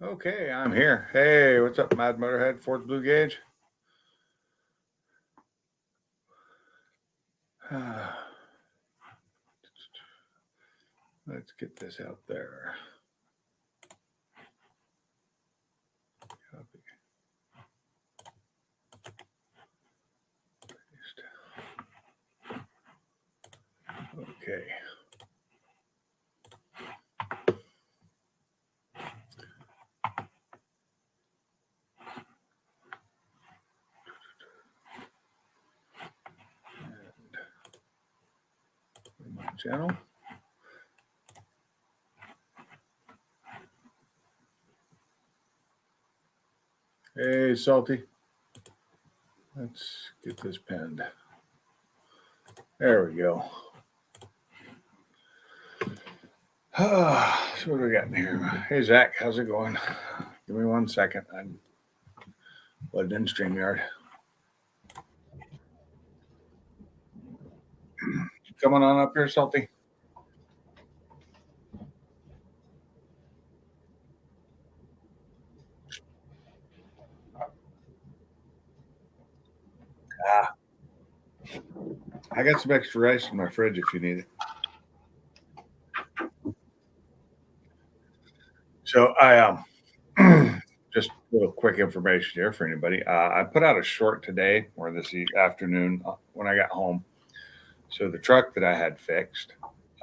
Okay, I'm here. Hey, what's up, Mad Motorhead, Fourth Blue Gauge? Let's get this out there. Copy. Paste. Okay. And my channel. Hey, Salty. Let's get this pinned. There we go. So what do we got in here? Hey, Zach, how's it going? Give me 1 second. I'm plugged in StreamYard. Coming on up here, Salty. Ah, I got some extra rice in my fridge if you need it. So just a little quick information here for anybody. I put out a short today or this afternoon when I got home. So the truck that I had fixed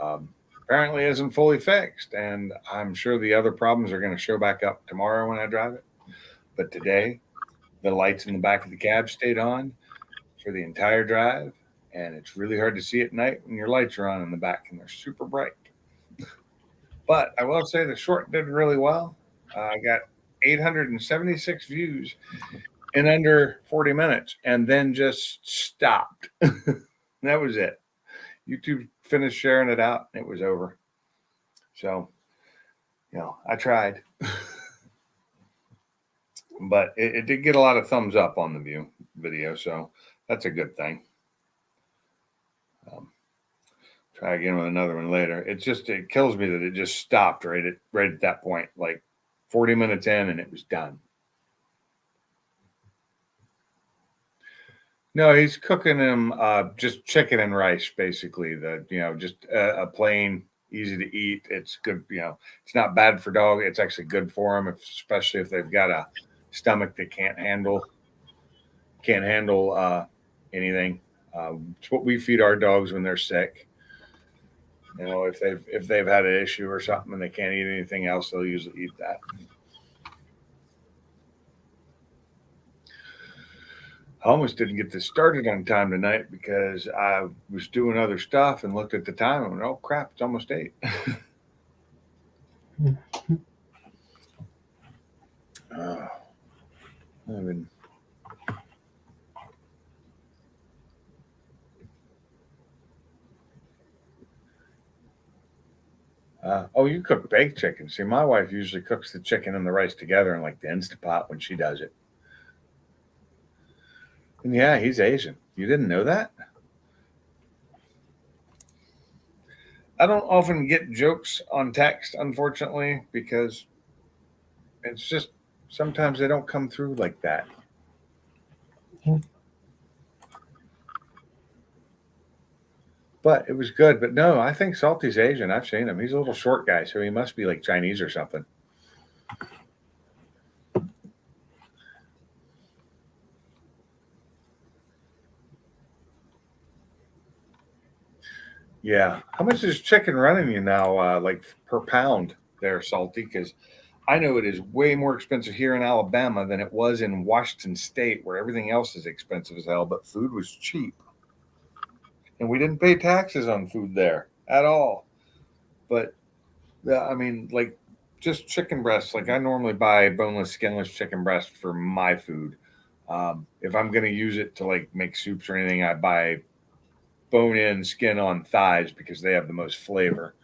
um, apparently isn't fully fixed, and I'm sure the other problems are going to show back up tomorrow when I drive it. But today, the lights in the back of the cab stayed on for the entire drive, and it's really hard to see at night when your lights are on in the back and they're super bright. But I will say the short did really well. I got 876 views in under 40 minutes and then just stopped. That was it. YouTube finished sharing it out and it was over. So, I tried. But it did get a lot of thumbs up on the video, so that's a good thing. Try again with another one later. It kills me that it just stopped right at that point, like 40 minutes in, and it was done. No, he's cooking him just chicken and rice, basically. Just a plain, easy to eat. It's good. It's not bad for dog. It's actually good for them, especially if they've got a stomach that can't handle anything. It's what we feed our dogs when they're sick. If they've had an issue or something and they can't eat anything else, they'll usually eat that. I almost didn't get this started on time tonight because I was doing other stuff and looked at the time and went, "Oh crap, it's almost 8." I mean, you cook baked chicken. See, my wife usually cooks the chicken and the rice together in like the Instapot when she does it. And yeah, he's Asian. You didn't know that? I don't often get jokes on text, unfortunately, because it's just sometimes they don't come through like that. But it was good. But no, I think Salty's Asian. I've seen him. He's a little short guy, so he must be like Chinese or something. Yeah. How much is chicken running you now, like per pound there, Salty? Because I know it is way more expensive here in Alabama than it was in Washington State, where everything else is expensive as hell, but food was cheap. And we didn't pay taxes on food there at all. But, I mean, like, just chicken breasts. Like, I normally buy boneless, skinless chicken breast for my food. If I'm going to use it to, like, make soups or anything, I buy bone in, skin on thighs because they have the most flavor.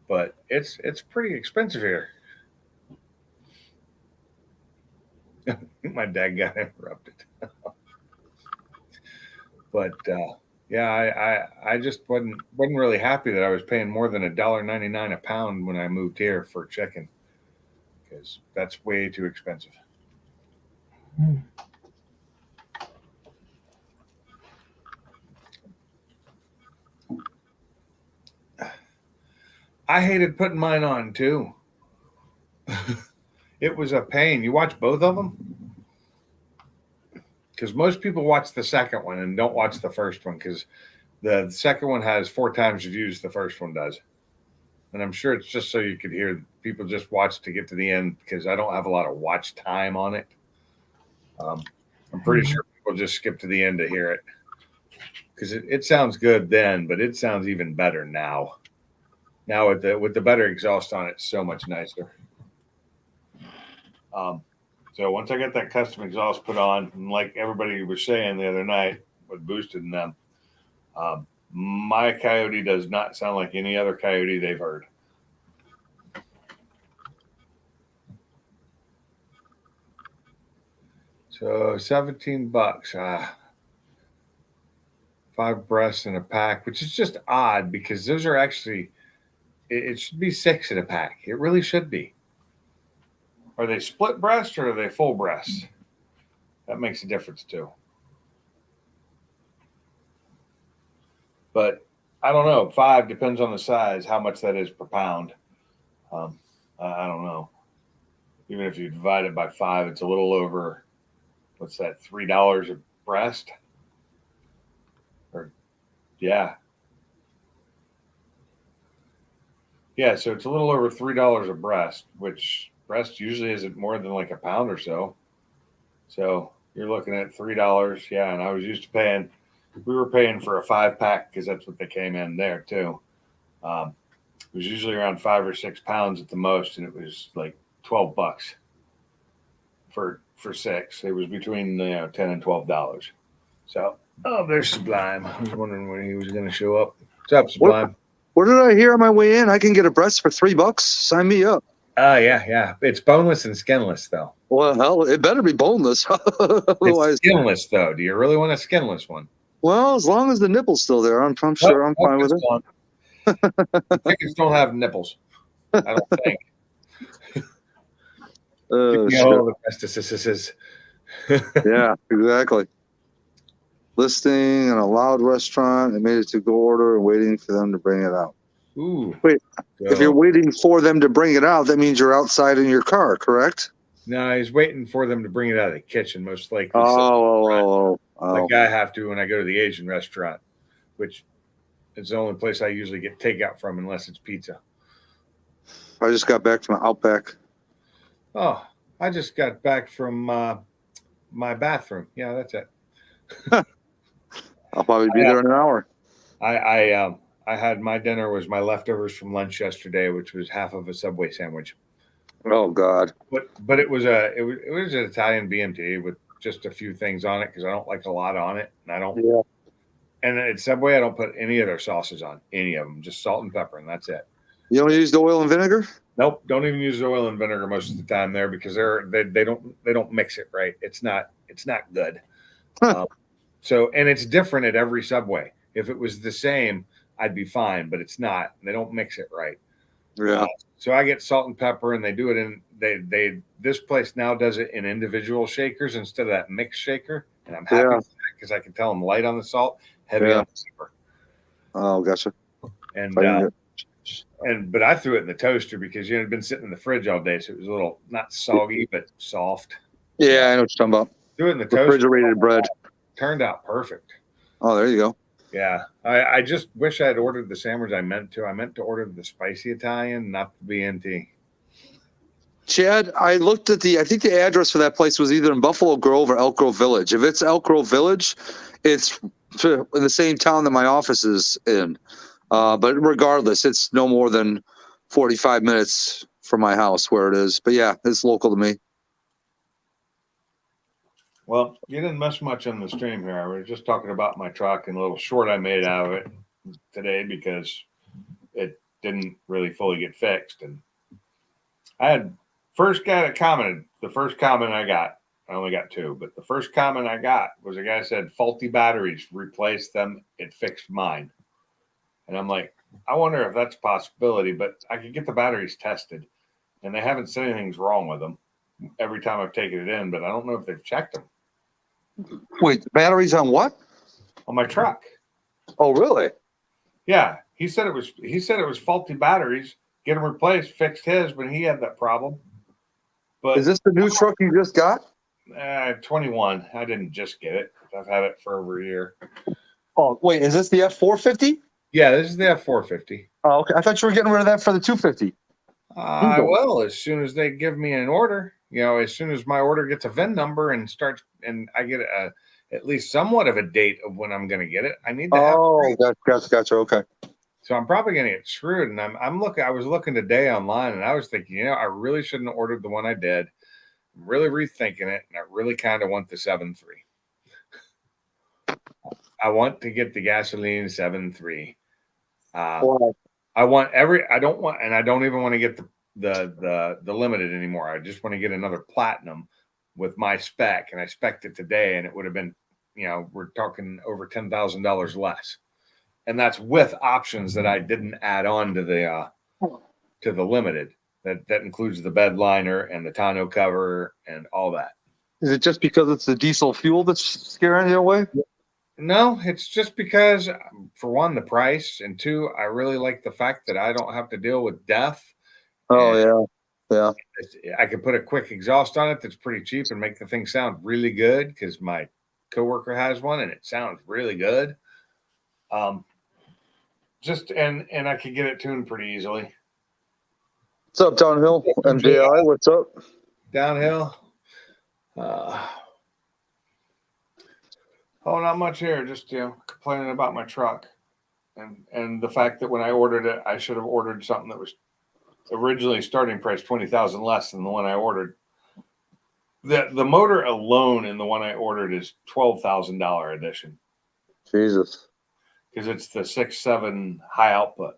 But it's pretty expensive here. My dad got interrupted. But yeah, I just wasn't really happy that I was paying more than $1.99 a pound when I moved here for chicken because that's way too expensive. I hated putting mine on too. It was a pain. You watch both of them? Because most people watch the second one and don't watch the first one because the second one has 4 times the views the first one does. And I'm sure it's just so you could hear people just watch to get to the end because I don't have a lot of watch time on it. I'm pretty sure people just skip to the end to hear it because it sounds good then, but it sounds even better now. Now with the better exhaust on it, it's so much nicer. So once I got that custom exhaust put on, and like everybody was saying the other night, with boosted in them, my Coyote does not sound like any other Coyote they've heard. So $17, 5 breasts in a pack, which is just odd because those are actually, it should be 6 in a pack. It really should be. Are they split breast or are they full breast? That makes a difference too. But I don't know. 5 depends on the size, how much that is per pound. I don't know. Even if you divide it by 5, it's a little over, what's that, $3 a breast? Or, yeah. Yeah, so it's a little over $3 a breast, which breast usually isn't more than like a pound or so. So you're looking at $3. Yeah, and I was used to paying, we were paying for a 5-pack because that's what they came in there too. It was usually around 5 or 6 pounds at the most, and it was like $12 for 6. It was between $10 and $12. So, oh, there's Sublime. I was wondering when he was going to show up. What's up, Sublime? What did I hear on my way in? I can get a breast for $3. Sign me up. Yeah. It's boneless and skinless, though. Well, hell, it better be boneless. Otherwise, it's skinless, though. Do you really want a skinless one? Well, as long as the nipple's still there, I'm sure I'm fine with it. Chickens don't have nipples. I don't think. Yeah, exactly. Listing in a loud restaurant. It made it to go order and waiting for them to bring it out. Ooh. Wait, if you're waiting for them to bring it out, that means you're outside in your car, correct? No, he's waiting for them to bring it out of the kitchen, most likely. Like I have to when I go to the Asian restaurant, which is the only place I usually get takeout from unless it's pizza. I just got back from Outback. Oh, I just got back from my bathroom. Yeah, that's it. I'll probably be there in an hour. I had my dinner was my leftovers from lunch yesterday, which was half of a Subway sandwich. Oh God! But it was an Italian BMT with just a few things on it because I don't like a lot on it, and I don't. Yeah. And at Subway, I don't put any of their sauces on any of them, just salt and pepper, and that's it. You don't use the oil and vinegar? Nope, don't even use the oil and vinegar most of the time there because they don't mix it right. It's not good. So and it's different at every Subway. If it was the same, I'd be fine, but it's not. They don't mix it right. Yeah. So I get salt and pepper, and they do it in this place now does it in individual shakers instead of that mixed shaker, and I'm happy because I can tell them light on the salt, heavy on the pepper. Oh, gotcha. But I threw it in the toaster because it had been sitting in the fridge all day, so it was a little not soggy but soft. Yeah, I know what you're talking about. Threw it in the toaster. Refrigerated bread. Turned out perfect. Oh, there you go. Yeah, I just wish I had ordered the sandwich I meant to. I meant to order the spicy Italian, not the BNT. Chad, I looked at I think the address for that place was either in Buffalo Grove or Elk Grove Village. If it's Elk Grove Village, it's in the same town that my office is in. But regardless, it's no more than 45 minutes from my house where it is. But yeah, it's local to me. Well, you didn't miss much on the stream here. I was just talking about my truck and a little short I made out of it today because it didn't really fully get fixed. And I had first guy that commented, the first comment I got, I only got 2, but the first comment I got was a guy said, faulty batteries, replace them. It fixed mine. And I'm like, I wonder if that's a possibility, but I could get the batteries tested. and they haven't said anything's wrong with them every time I've taken it in, but I don't know if they've checked them Wait, batteries on what? on my truck. Oh, really? Yeah, he said it was faulty batteries. Get them replaced. Fixed his, but he had that problem. But Is this the new truck you just got? 21. I didn't just get it. I've had it for over a year. Oh, wait, is this the F450? Yeah, this is the F450. Oh, okay. I thought you were getting rid of that for the 250. I will as soon as they give me an order. As soon as my order gets a VIN number and starts, and I get at least somewhat of a date of when I'm going to get it. I need to have. Oh, gotcha. Okay. So I'm probably going to get screwed. And I'm looking. I was looking today online, and I was thinking, I really shouldn't have ordered the one I did. I'm really rethinking it, and I really kind of want the 7.3. I want to get the gasoline 7.3. Wow. I don't even want to get the limited anymore. I just want to get another platinum with my spec, and I spec'd it today, and it would have been, we're talking over $10,000 less, and that's with options that I didn't add on to the limited. That includes the bed liner and the tonneau cover and all that. Is it just because it's the diesel fuel that's scaring you away? No, it's just because, for one, the price, and two, I really like the fact that I don't have to deal with death. Oh, yeah. I could put a quick exhaust on it that's pretty cheap and make the thing sound really good because my coworker has one and it sounds really good. And I could get it tuned pretty easily. What's up, Downhill? MJI, what's up? Downhill. Not much here. Just complaining about my truck, and the fact that when I ordered it, I should have ordered something that was originally starting price $20,000 less than the one I ordered. The motor alone in the one I ordered is $12,000 edition. Jesus. Because it's the 6.7 high output,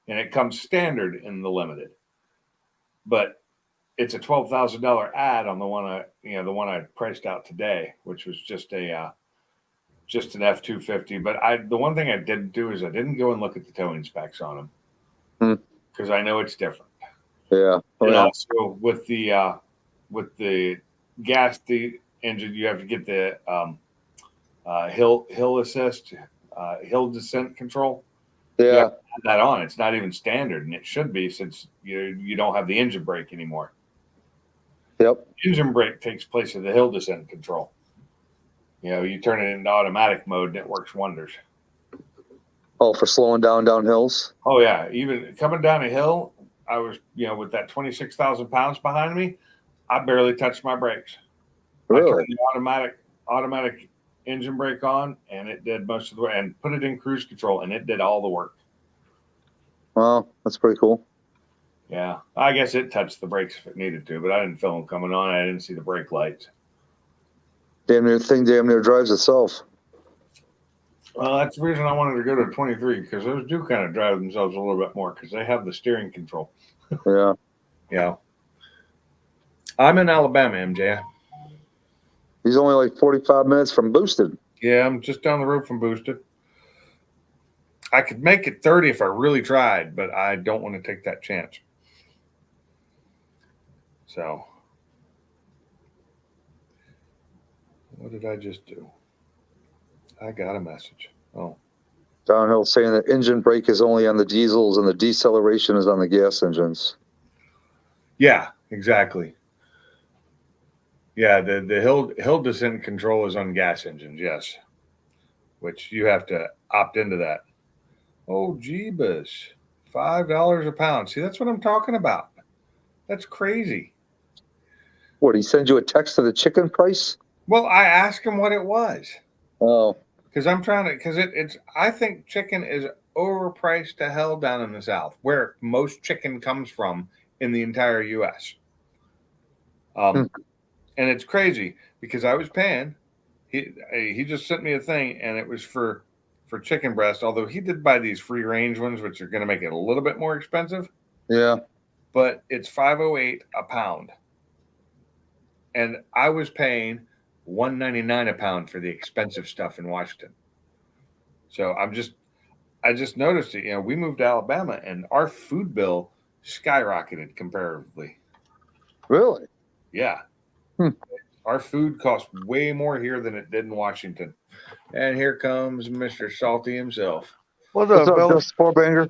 and it comes standard in the limited. But it's a $12,000 ad on the one I priced out today, which was just an F250. But the one thing I didn't do is I didn't go and look at the towing specs on them because I know it's different. Yeah. And also with the gas engine, you have to get the hill assist, hill descent control. Yeah. You have to have that on. It's not even standard, and it should be since you don't have the engine brake anymore. Yep. Engine brake takes place of the hill descent control. You turn it into automatic mode, and it works wonders. Oh, for slowing down hills? Oh, yeah. Even coming down a hill, I was, with that 26,000 pounds behind me, I barely touched my brakes. Really? I turned the automatic engine brake on, and it did most of the work, and put it in cruise control, and it did all the work. Wow, that's pretty cool. Yeah. I guess it touched the brakes if it needed to, but I didn't feel them coming on. I didn't see the brake lights. Damn near drives itself. Well, that's the reason I wanted to go to 23, because those do kind of drive themselves a little bit more because they have the steering control. Yeah. Yeah. I'm in Alabama, MJ. He's only like 45 minutes from Boosted. Yeah, I'm just down the road from Boosted. I could make it 30 if I really tried, but I don't want to take that chance. So, what did I just do? I got a message. Oh. Downhill saying that engine brake is only on the diesels and the deceleration is on the gas engines. Yeah, exactly. Yeah, the hill descent control is on gas engines, yes. Which you have to opt into that. Oh, jeebus. $5 a pound. See, that's what I'm talking about. That's crazy. What, he send you a text to the chicken price? Well, I asked him what it was. Oh. Because I'm trying to, because I think chicken is overpriced to hell down in the South, where most chicken comes from in the entire U.S. And it's crazy because I was paying. He just sent me a thing, and it was for chicken breast. Although he did buy these free range ones, which are going to make it a little bit more expensive. Yeah. But it's $5.08 a pound, and I was paying $1.99 a pound for the expensive stuff in Washington. So I just noticed it. We moved to Alabama, and our food bill skyrocketed comparatively. Really? Yeah. Hmm. Our food costs way more here than it did in Washington. And here comes Mr. Salty himself. What's What's up, up, fellas? Just Four Banger?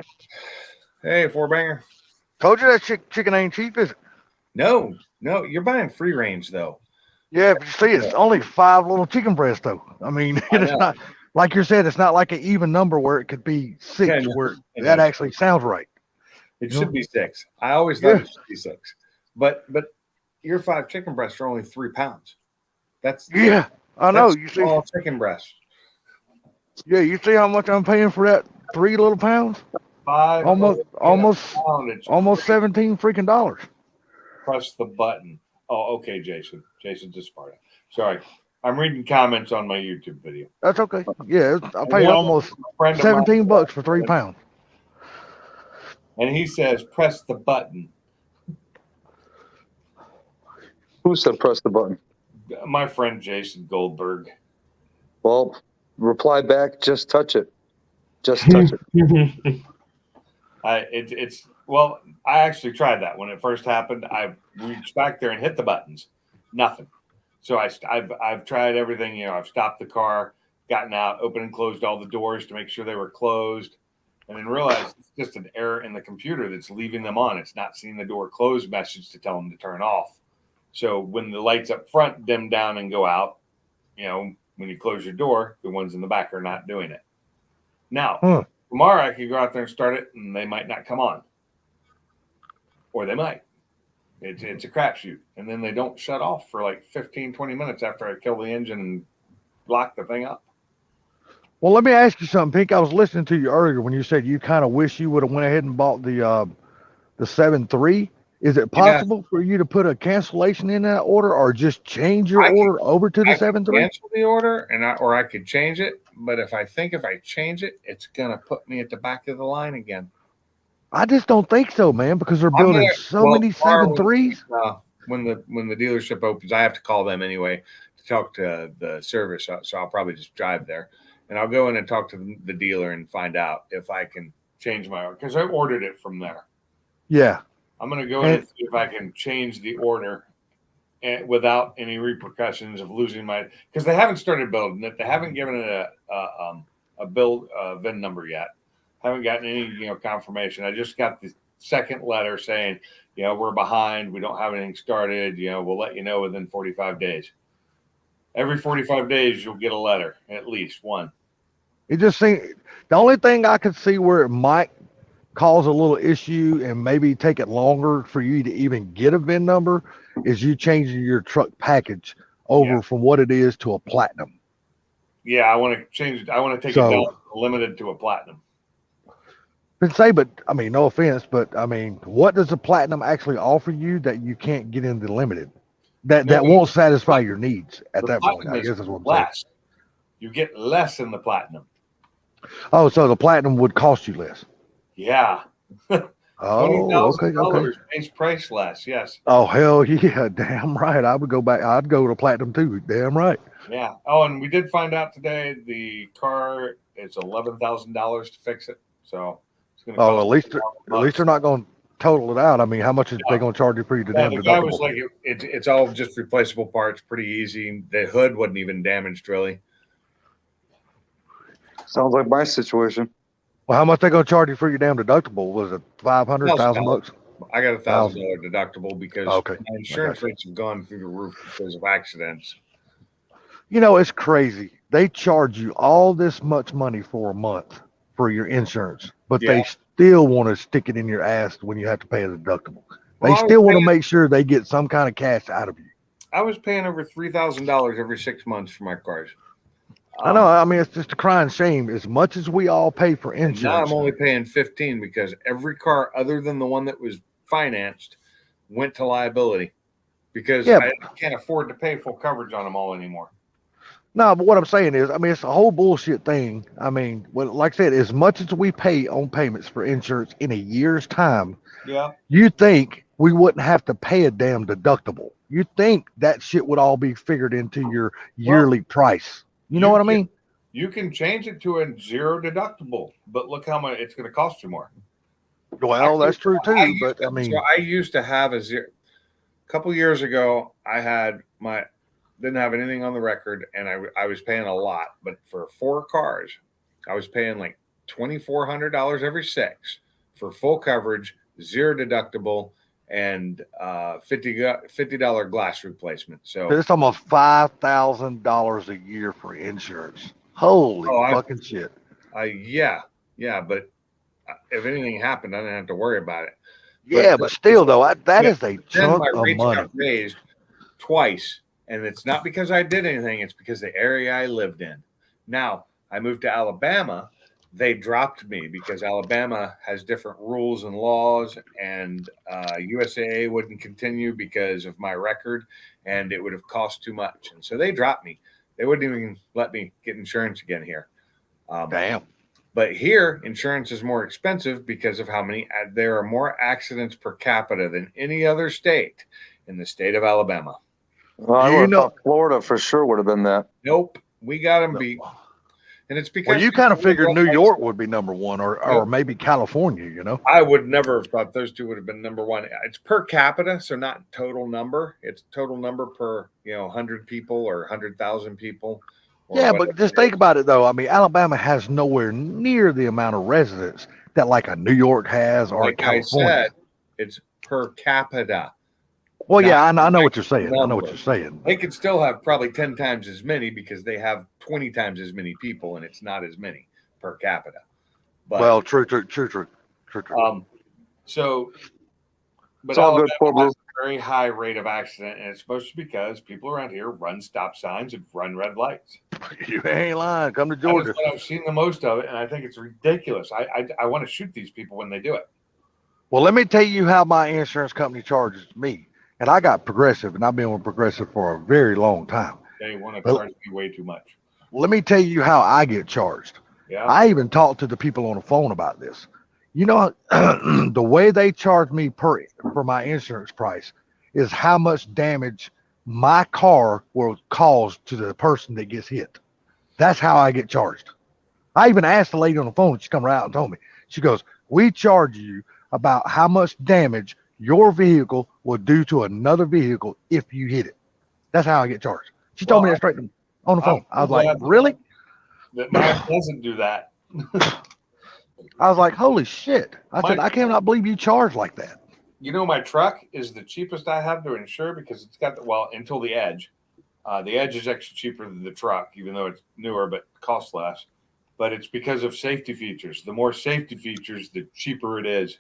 Hey, four banger. Told you that chicken ain't cheap, is it? No, you're buying free range though. Yeah, but you see, it's only 5 little chicken breasts, though. I mean, I it's know. not like you said. It's not like an even number where it could be 6, I know. where I know. that actually sounds right. It You should know? be 6. I always thought it should be 6. But your 5 chicken breasts are only 3 pounds. That's Yeah, I know. that's You see, small chicken breast. yeah, you see how much I'm paying for that 3 little pounds? 5 Almost, in a almost, pound. It's almost crazy. 17 freaking dollars. Press the button. Oh, okay, Jason. Jason's a Sparta. Sorry. I'm reading comments on my YouTube video. That's okay. Yeah, I paid One almost friend of mine, 17 bucks for 3 pounds. and he says, press the button. Who said press the button? My friend Jason Goldberg. Well, reply back. Just touch it. Just touch it. Well, I actually tried that when it first happened. I reached back there and hit the buttons. Nothing. So I've tried everything. You know, I've stopped the car, gotten out, opened and closed all the doors to make sure they were closed, and then realized it's just an error in the computer that's leaving them on. It's not seeing the door close message to tell them to turn off. So when the lights up front dim down and go out, you know, when you close your door, the ones in the back are not doing it. Now, tomorrow I could go out there and start it, and they might not come on, or they might. It's a crapshoot, and then they don't shut off for like 15, 20 minutes after I kill the engine and lock the thing up. Well, let me ask you something, Pink. I was listening to you earlier when you said you kind of wish you would have went ahead and bought the 7.3. Is it possible for you to put a cancellation in that order, or just change your order over to the 7.3? Cancel the order, or I could change it. But if I change it, it's gonna put me at the back of the line again. I just don't think so, man, because they're building so many 7.3s. When the dealership opens, I have to call them anyway to talk to the service. So I'll probably just drive there, and I'll go in and talk to the dealer and find out if I can change my order, because I ordered it from there. Yeah. I'm going to go in and see if I can change the order without any repercussions of losing because they haven't started building it. They haven't given it a build VIN number yet. Haven't gotten any confirmation. I just got the second letter saying, we're behind. We don't have anything started. We'll let you know within 45 days. Every 45 days, you'll get a letter, at least one. It just seems the only thing I could see where it might cause a little issue and maybe take it longer for you to even get a VIN number is you changing your truck package over from what it is to a platinum. Yeah, I want to change it. I want to take it down limited to a platinum. But I mean, no offense, but I mean, what does a platinum actually offer you that you can't get in the limited? That won't satisfy your needs at that point, I guess is what I'm saying. You get less in the platinum. Oh, so the platinum would cost you less. Yeah. Oh, okay. Base price less, yes. Oh, hell yeah, damn right. I would go back. I'd go to platinum too. Damn right. Yeah. Oh, and we did find out today the car is $11,000 to fix it. So it's going to cost. At least they're not going to total it out. I mean, how much is they going to charge you for your damn deductible? The guy was like, it's all just replaceable parts, pretty easy. The hood wasn't even damaged really. Sounds like my situation. Well, how much they going to charge you for your damn deductible? Was it $500,000? I got $1,000 deductible because my insurance Okay. rates have gone through the roof because of accidents. It's crazy. They charge you all this much money for a month for your insurance, but they still want to stick it in your ass when you have to pay a deductible. They still want to make sure they get some kind of cash out of you. I was paying over $3,000 every 6 months for my cars. I know. I mean, it's just a crying shame. As much as we all pay for insurance, now I'm only paying $15 because every car other than the one that was financed went to liability because I can't afford to pay full coverage on them all anymore. No, but what I'm saying is, I mean, it's a whole bullshit thing. I mean, like I said, as much as we pay on payments for insurance in a year's time, you think we wouldn't have to pay a damn deductible. You think that shit would all be figured into your yearly price. You know what I mean? You can change it to a zero deductible, but look how much it's going to cost you more. Well, that's true too. But I mean, so I used to have a couple years ago, I had didn't have anything on the record, and I was paying a lot, but for 4 cars, I was paying like $2,400 every 6 for full coverage, 0 deductible, and $50 glass replacement. So it's almost $5,000 a year for insurance. Holy fucking shit! Yeah, but if anything happened, I didn't have to worry about it. Yeah, but still, though, that is a chunk of money. Got raised twice, and it's not because I did anything. It's because the area I lived in. Now, I moved to Alabama. They dropped me because Alabama has different rules and laws, and USAA wouldn't continue because of my record, and it would have cost too much. And so they dropped me. They wouldn't even let me get insurance again here. Damn. But here, insurance is more expensive because of how there are more accidents per capita than any other state in the state of Alabama. Well, I would have thought Florida for sure would have been that. Nope. We got them beat. And it's because you kind of figured New York would be number one, or maybe California, you know? I would never have thought those two would have been number one. It's per capita, so not total number. It's total number per, 100 people or 100,000 people. Yeah, but just think about it, though. I mean, Alabama has nowhere near the amount of residents that like a New York has or California. I said, it's per capita. Well, yeah, I know what you're saying. I know what you're saying. They could still have probably 10 times as many because they have 20 times as many people, and it's not as many per capita. But, well, true. But Alabama has a very high rate of accident, and it's supposed to be because people around here run stop signs and run red lights. You ain't lying. Come to Georgia. That's what I've seen the most of it, and I think it's ridiculous. I want to shoot these people when they do it. Well, let me tell you how my insurance company charges me. And I got Progressive, and I've been with Progressive for a very long time. They want to charge me way too much. Let me tell you how I get charged. Yeah. I even talked to the people on the phone about this. You know, the way they charge me for my insurance price is how much damage my car will cause to the person that gets hit. That's how I get charged. I even asked the lady on the phone. She come right out and told me. She goes, "We charge you about how much damage your vehicle will do to another vehicle if you hit it." That's how I get charged. She told me that straight on the phone. I was like, really? That mine doesn't do that. I was like, holy shit. I said, I cannot believe you charge like that. My truck is the cheapest I have to insure because it's got until the Edge. The Edge is actually cheaper than the truck, even though it's newer but costs less. But it's because of safety features. The more safety features, the cheaper it is.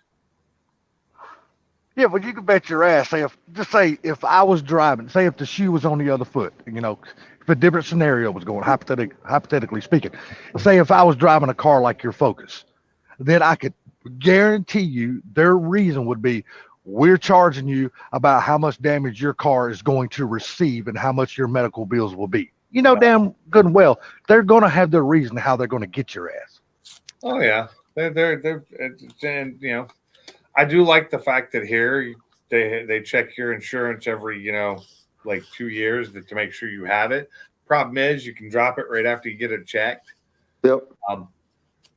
Yeah, but you can bet your ass. If I was driving, say if the shoe was on the other foot, if a different scenario was going, hypothetically speaking, say if I was driving a car like your Focus, then I could guarantee you their reason would be, we're charging you about how much damage your car is going to receive and how much your medical bills will be. Damn good and well, they're going to have their reason how they're going to get your ass. Oh yeah, they're and I do like the fact that here they check your insurance every, like 2 years to make sure you have it. Problem is you can drop it right after you get it checked. Yep.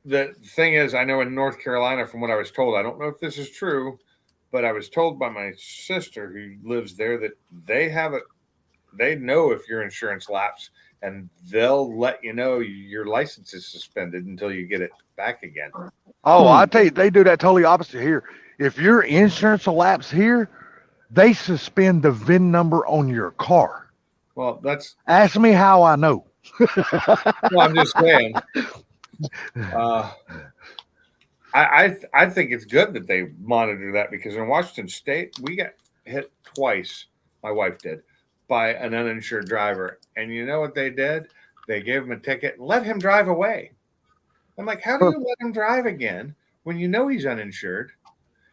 The thing is, I know in North Carolina, from what I was told, I don't know if this is true, but I was told by my sister who lives there that they have it. They know if your insurance lapse, and they'll let you know your license is suspended until you get it back again. Oh, I tell you, they do that totally opposite here. If your insurance lapse here, they suspend the VIN number on your car. Well, ask me how I know. Well, I'm just saying. I think it's good that they monitor that, because in Washington State, we got hit twice. My wife did, by an uninsured driver. And you know what they did? They gave him a ticket and let him drive away. I'm like, how do you let him drive again when you know he's uninsured?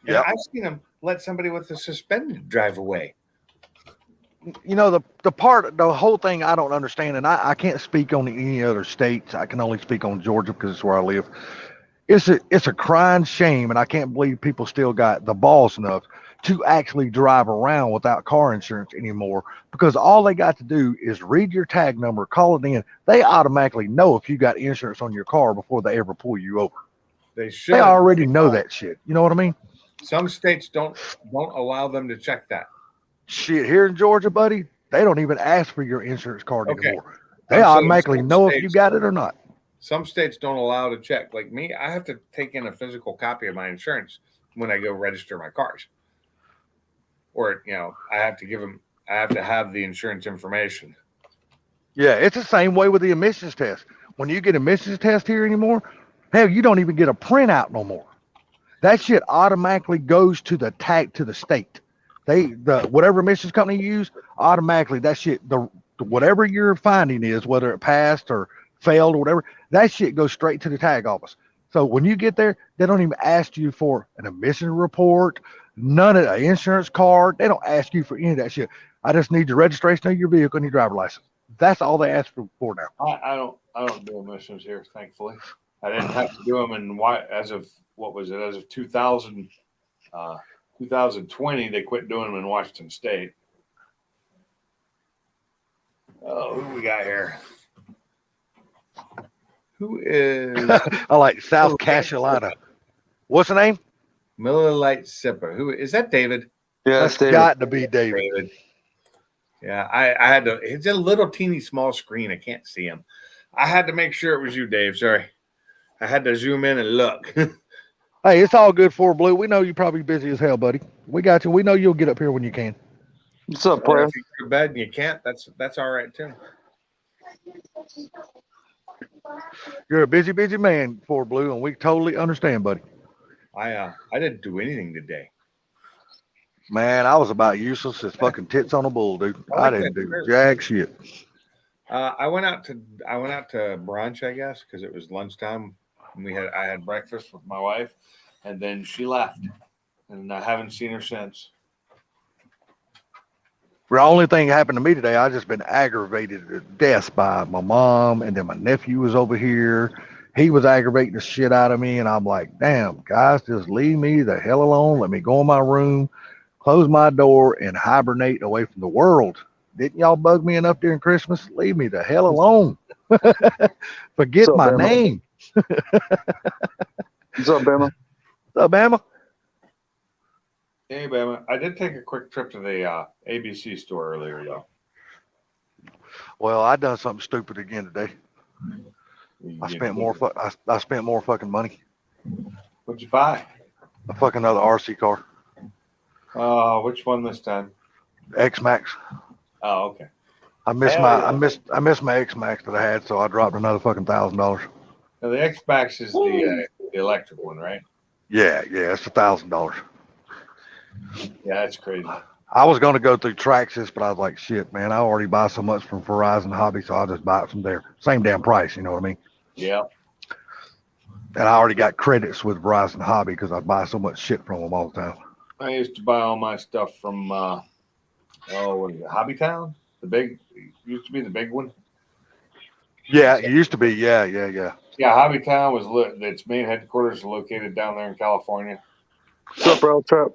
And I've seen him let somebody with a suspended drive away. The whole thing I don't understand, and I can't speak on any other states. I can only speak on Georgia because it's where I live. It's a crying shame, and I can't believe people still got the balls enough to actually drive around without car insurance anymore, because all they got to do is read your tag number, call it in. They automatically know if you got insurance on your car before they ever pull you over. They should. They already know that shit. You know what I mean? Some states don't allow them to check that. Shit, here in Georgia, buddy, they don't even ask for your insurance card Okay. anymore. They I'm saying automatically some know if you states- got it or not. Some states don't allow to check. Like me, I have to take in a physical copy of my insurance when I go register my cars. Or, I have to I have to have the insurance information. Yeah, it's the same way with the emissions test. When you get emissions test here anymore, hell, you don't even get a printout no more. That shit automatically goes to the state. Whatever emissions company you use, automatically that shit, whatever your finding is, whether it passed or failed or whatever, that shit goes straight to the tag office. So when you get there, they don't even ask you for an emission report, none of an insurance card. They don't ask you for any of that shit. I just need your registration of your vehicle and your driver license. That's all they ask for now. I don't do emissions here, thankfully. I didn't have to do them as of 2020, they quit doing them in Washington State. Oh, who we got here? Who is I like South Carolina. What's the name? Miller Lite Sipper? Who is that? David? Yeah, That's David. got to be David. Yeah, I had to. It's a little teeny small screen. I can't see him. I had to make sure it was you, Dave. Sorry, I had to zoom in and look. Hey, it's all good for Blue. We know you're probably busy as hell, buddy. We got you. We know you'll get up here when you can. What's up, Or player? if you go to bed and you can't, that's all right too. You're a busy man, for Blue, and we totally understand, buddy. I didn't do anything today. Man, I was about useless as fucking tits on a bull, dude. I didn't do jack shit. I went out to brunch, I guess, because it was lunchtime. And I had breakfast with my wife, and then she left, and I haven't seen her since. The only thing happened to me today, I just been aggravated to death by my mom, and then my nephew was over here. He was aggravating the shit out of me, and I'm like, damn, guys, just leave me the hell alone. Let me go in my room, close my door, and hibernate away from the world. Didn't y'all bug me enough during Christmas? Leave me the hell alone. Forget What's up, my Bama? name. What's up, Bama? What's up, Bama? Hey, Bama. I did take a quick trip to the ABC store earlier, though. Well, I done something stupid again today. I spent more fucking money. What'd you buy? A fucking another RC car. Which one this time? X-Max. Oh, okay. I missed my X-Max that I had, so I dropped another fucking $1,000. Now the X-Max is the electric one, right? Yeah, it's $1,000. Yeah, that's crazy. I was gonna go through Traxxas, but I was like, shit, man, I already buy so much from Verizon Hobby, so I'll just buy it from there. Same damn price, you know what I mean? Yeah. And I already got credits with Verizon Hobby because I buy so much shit from them all the time. I used to buy all my stuff from what is it, Hobbytown? Used to be the big one. Yeah, it used to be. Yeah. Yeah, Hobbytown was its main headquarters is located down there in California. What's up, bro? Trap?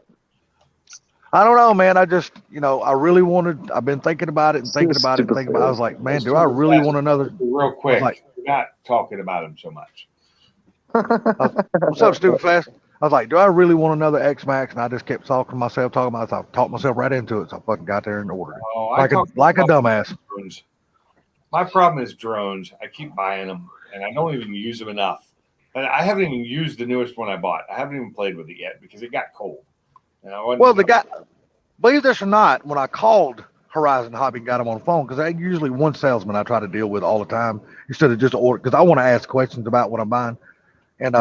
I don't know, man. I just, I've been thinking about it and thinking about it. I was like, man, do I really want another? Real quick, like, we're not talking about him so much. What's up, stupid fast? I was like, do I really want another X-Max? And I just kept talking about it. So I talked myself right into it. So I fucking got there and ordered it. Oh, like a dumbass. Drones. My problem is drones. I keep buying them, and I don't even use them enough. And I haven't even used the newest one I bought. I haven't even played with it yet because it got cold. Well, the guy, believe this or not, when I called Horizon Hobby and got him on the phone, because I usually one salesman I try to deal with all the time instead of just order, because I want to ask questions about what I'm buying. And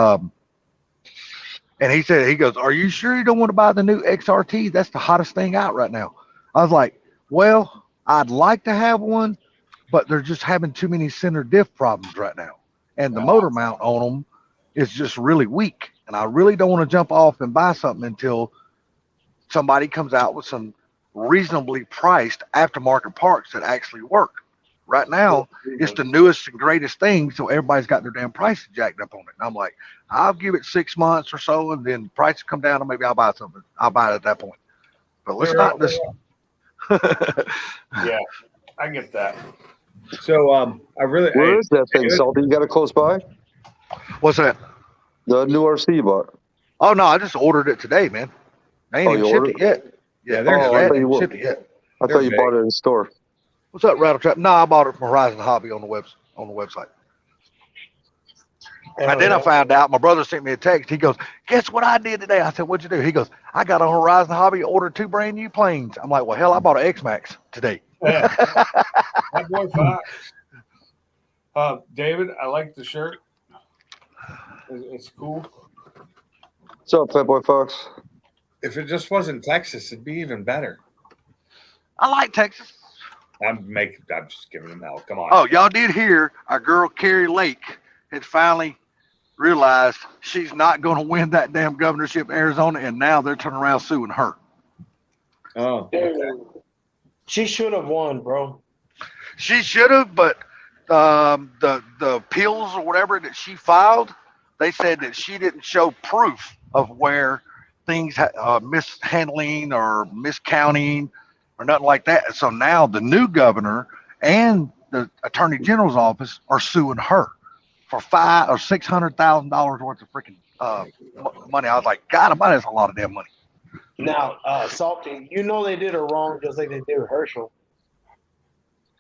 he goes, are you sure you don't want to buy the new XRT? That's the hottest thing out right now. I was like, well, I'd like to have one, but they're just having too many center diff problems right now. And the motor mount on them is just really weak. And I really don't want to jump off and buy something until somebody comes out with some reasonably priced aftermarket parts that actually work. Right now, it's the newest and greatest thing, so everybody's got their damn prices jacked up on it. And I'm like, I'll give it 6 months or so, and then prices come down, and maybe I'll buy something. I'll buy it at that point. But let's not just. Yeah, I get that. So I really. Where is that thing, Salty? You got it close by? What's that? The new RC you bought. Oh no, I just ordered it today, man. I ain't even shipped it yet. Yeah, they're that cheap. shit, yeah. I thought you bought it in the store. What's up, Rattletrap? No, I bought it from Horizon Hobby on the website. And then I found out my brother sent me a text. He goes, "Guess what I did today?" I said, "What'd you do?" He goes, "I got on Horizon Hobby, ordered 2 brand new planes." I'm like, "Well, hell, I bought an X-Max today." Yeah. That boy Fox. David, I like the shirt. It's cool. What's up, Fat Boy Fox? If it just wasn't Texas, it'd be even better. I like Texas. I'm just giving him hell. Come on. Oh, y'all did hear our girl Carrie Lake had finally realized she's not going to win that damn governorship in Arizona, and now they're turning around suing her. Oh, Dude, she should have won, bro. She should have, but the appeals or whatever that she filed, they said that she didn't show proof of where things mishandling or miscounting or nothing like that. So now the new governor and the attorney general's office are suing her for $500,000 or $600,000 worth of freaking money. I was like, God, that's a lot of damn money. Now, Salty, you know they did her wrong just like they did Herschel.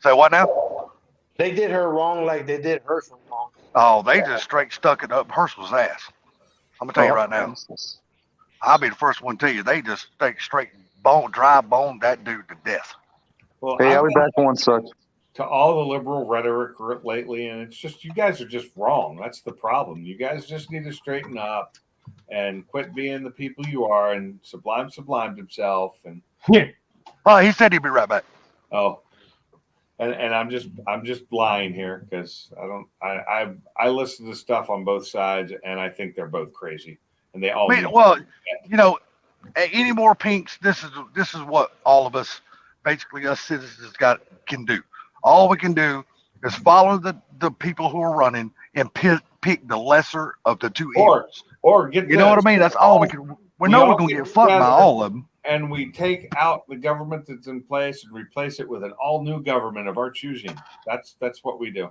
Say what now? They did her wrong like they did Herschel wrong. Oh, they just straight stuck it up Herschel's ass. I'm gonna tell you right now. I'll be the first one to tell you, they just straight dry bone that dude to death. Well, Hey, I'll be back in 1 sec. To all the liberal rhetoric lately, and it's just you guys are just wrong. That's the problem. You guys just need to straighten up and quit being the people you are. And Sublimed himself. And Oh, he said he'd be right back. oh, and I'm just lying here because I listen to stuff on both sides, and I think they're both crazy, and they all. Well, you know, any more pinks? This is what all of us, basically us citizens, can do. All we can do is follow the people who are running and pick the lesser of the two evils. Or get you know what I mean? That's all we can. We know we're gonna get fucked by all of them. And we take out the government that's in place and replace it with an all new government of our choosing. That's what we do.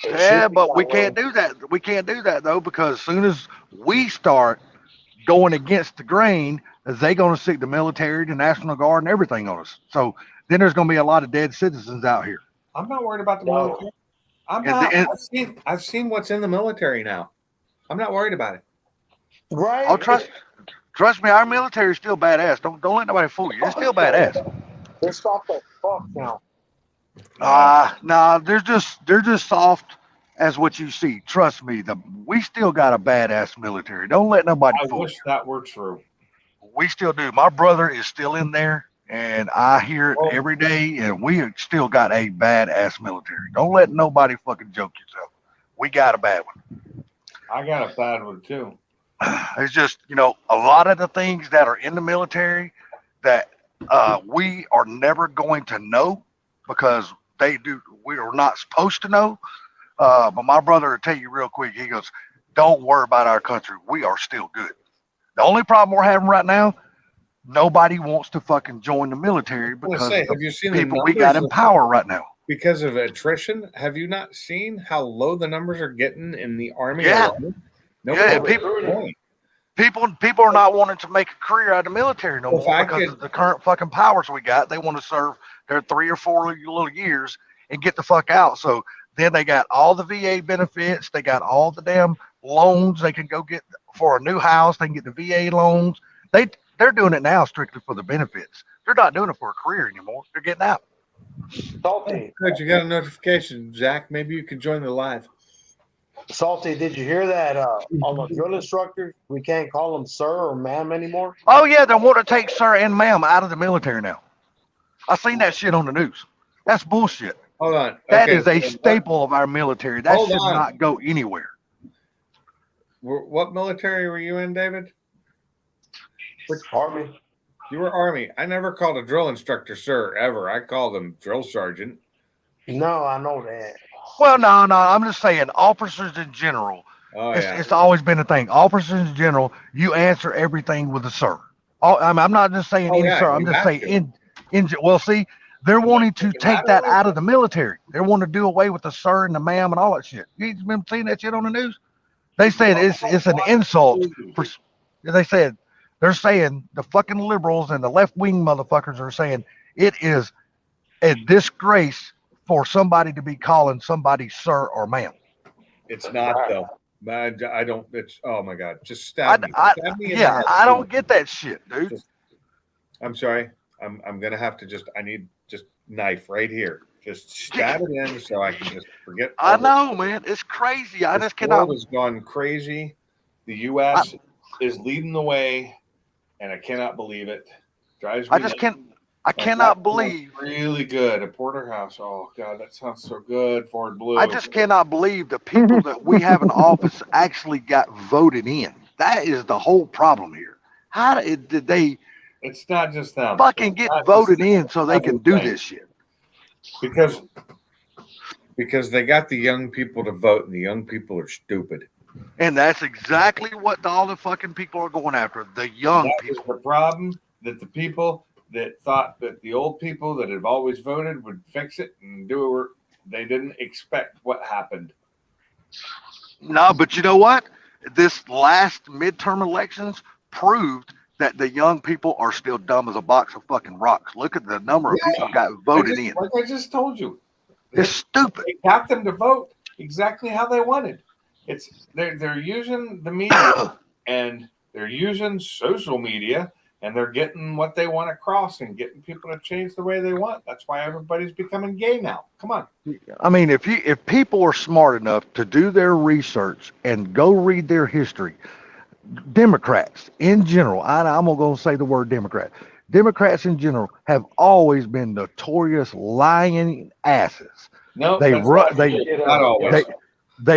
Yeah, but we can't do that. We can't do that though, because as soon as we start going against the grain, they're going to stick the military, the National Guard, and everything on us. So then there's going to be a lot of dead citizens out here. I'm not worried about the military. I've seen what's in the military now. I'm not worried about it. Right? Oh, trust me, our military is still badass. Don't let nobody fool you. It's still badass. They're soft as fuck now. Nah, they're just soft as what you see. Trust me, we still got a badass military. Don't let nobody fool you. I wish that were true. We still do. My brother is still in there, and I hear it every day, and we still got a badass military. Don't let nobody fucking joke yourself. We got a bad one. I got a bad one too. It's just, a lot of the things that are in the military that we are never going to know because we are not supposed to know. But my brother will tell you real quick, he goes, don't worry about our country. We are still good. The only problem we're having right now, nobody wants to fucking join the military because have you seen people we got in power right now. Because of attrition, have you not seen how low the numbers are getting in the Army? Yeah. People are not wanting to make a career out of the military no more because of the current fucking powers we got. They want to serve their 3 or 4 little years and get the fuck out. So then they got all the VA benefits. They got all the damn loans they can go get for a new house. They can get the VA loans. They're doing it now strictly for the benefits. They're not doing it for a career anymore. They're getting out. Salty. Good, you got a notification, Zach. Maybe you can join the live. Salty, did you hear that? All the drill instructors, we can't call them sir or ma'am anymore. Oh yeah, they want to take sir and ma'am out of the military now. I seen that shit on the news. That's bullshit. Hold on. That is a staple of our military. That should not go anywhere. What military were you in, David? Which Army? You were Army. I never called a drill instructor sir, ever. I called him drill sergeant. No, I know that. Well, no. I'm just saying officers in general. It's always been a thing. Officers in general, you answer everything with a sir. I'm not just saying sir. I'm just saying well, see, they're wanting to take that out of the military. They want to do away with the sir and the ma'am and all that shit. You been seeing that shit on the news? They said it's an insult. They said They're saying the fucking liberals and the left wing motherfuckers are saying it is a disgrace for somebody to be calling somebody sir or ma'am. It's not though. I don't. It's oh my god. Just stab me. Stab me in the Yeah, head. I don't get that shit, dude. I'm sorry. I'm gonna have to I need just knife right here. Just stab it in so I can just forget. I know, man. It's crazy. I just cannot. The world has gone crazy. The U.S. is leading the way, and I cannot believe it. Drives me. I cannot believe. Really good. A porterhouse. Oh God, that sounds so good. Ford Blue. I just cannot believe the people that we have in office actually got voted in. That is the whole problem here. How did they? It's not just them. Fucking get voted in so they can do this shit. Because they got the young people to vote, and the young people are stupid. And that's exactly what all the fucking people are going after. The young people. That was the problem, that the people that thought that the old people that have always voted would fix it and do it, they didn't expect what happened. No, but you know what? This last midterm elections proved that the young people are still dumb as a box of fucking rocks. Look at the number of people got voted in. Like I just told you. It's stupid. They got them to vote exactly how they wanted. They're using the media and they're using social media, and they're getting what they want across and getting people to change the way they want. That's why everybody's becoming gay now. Come on. I mean, if people are smart enough to do their research and go read their history, Democrats in general, I'm going to say the word Democrat. Democrats in general have always been notorious lying asses. No, they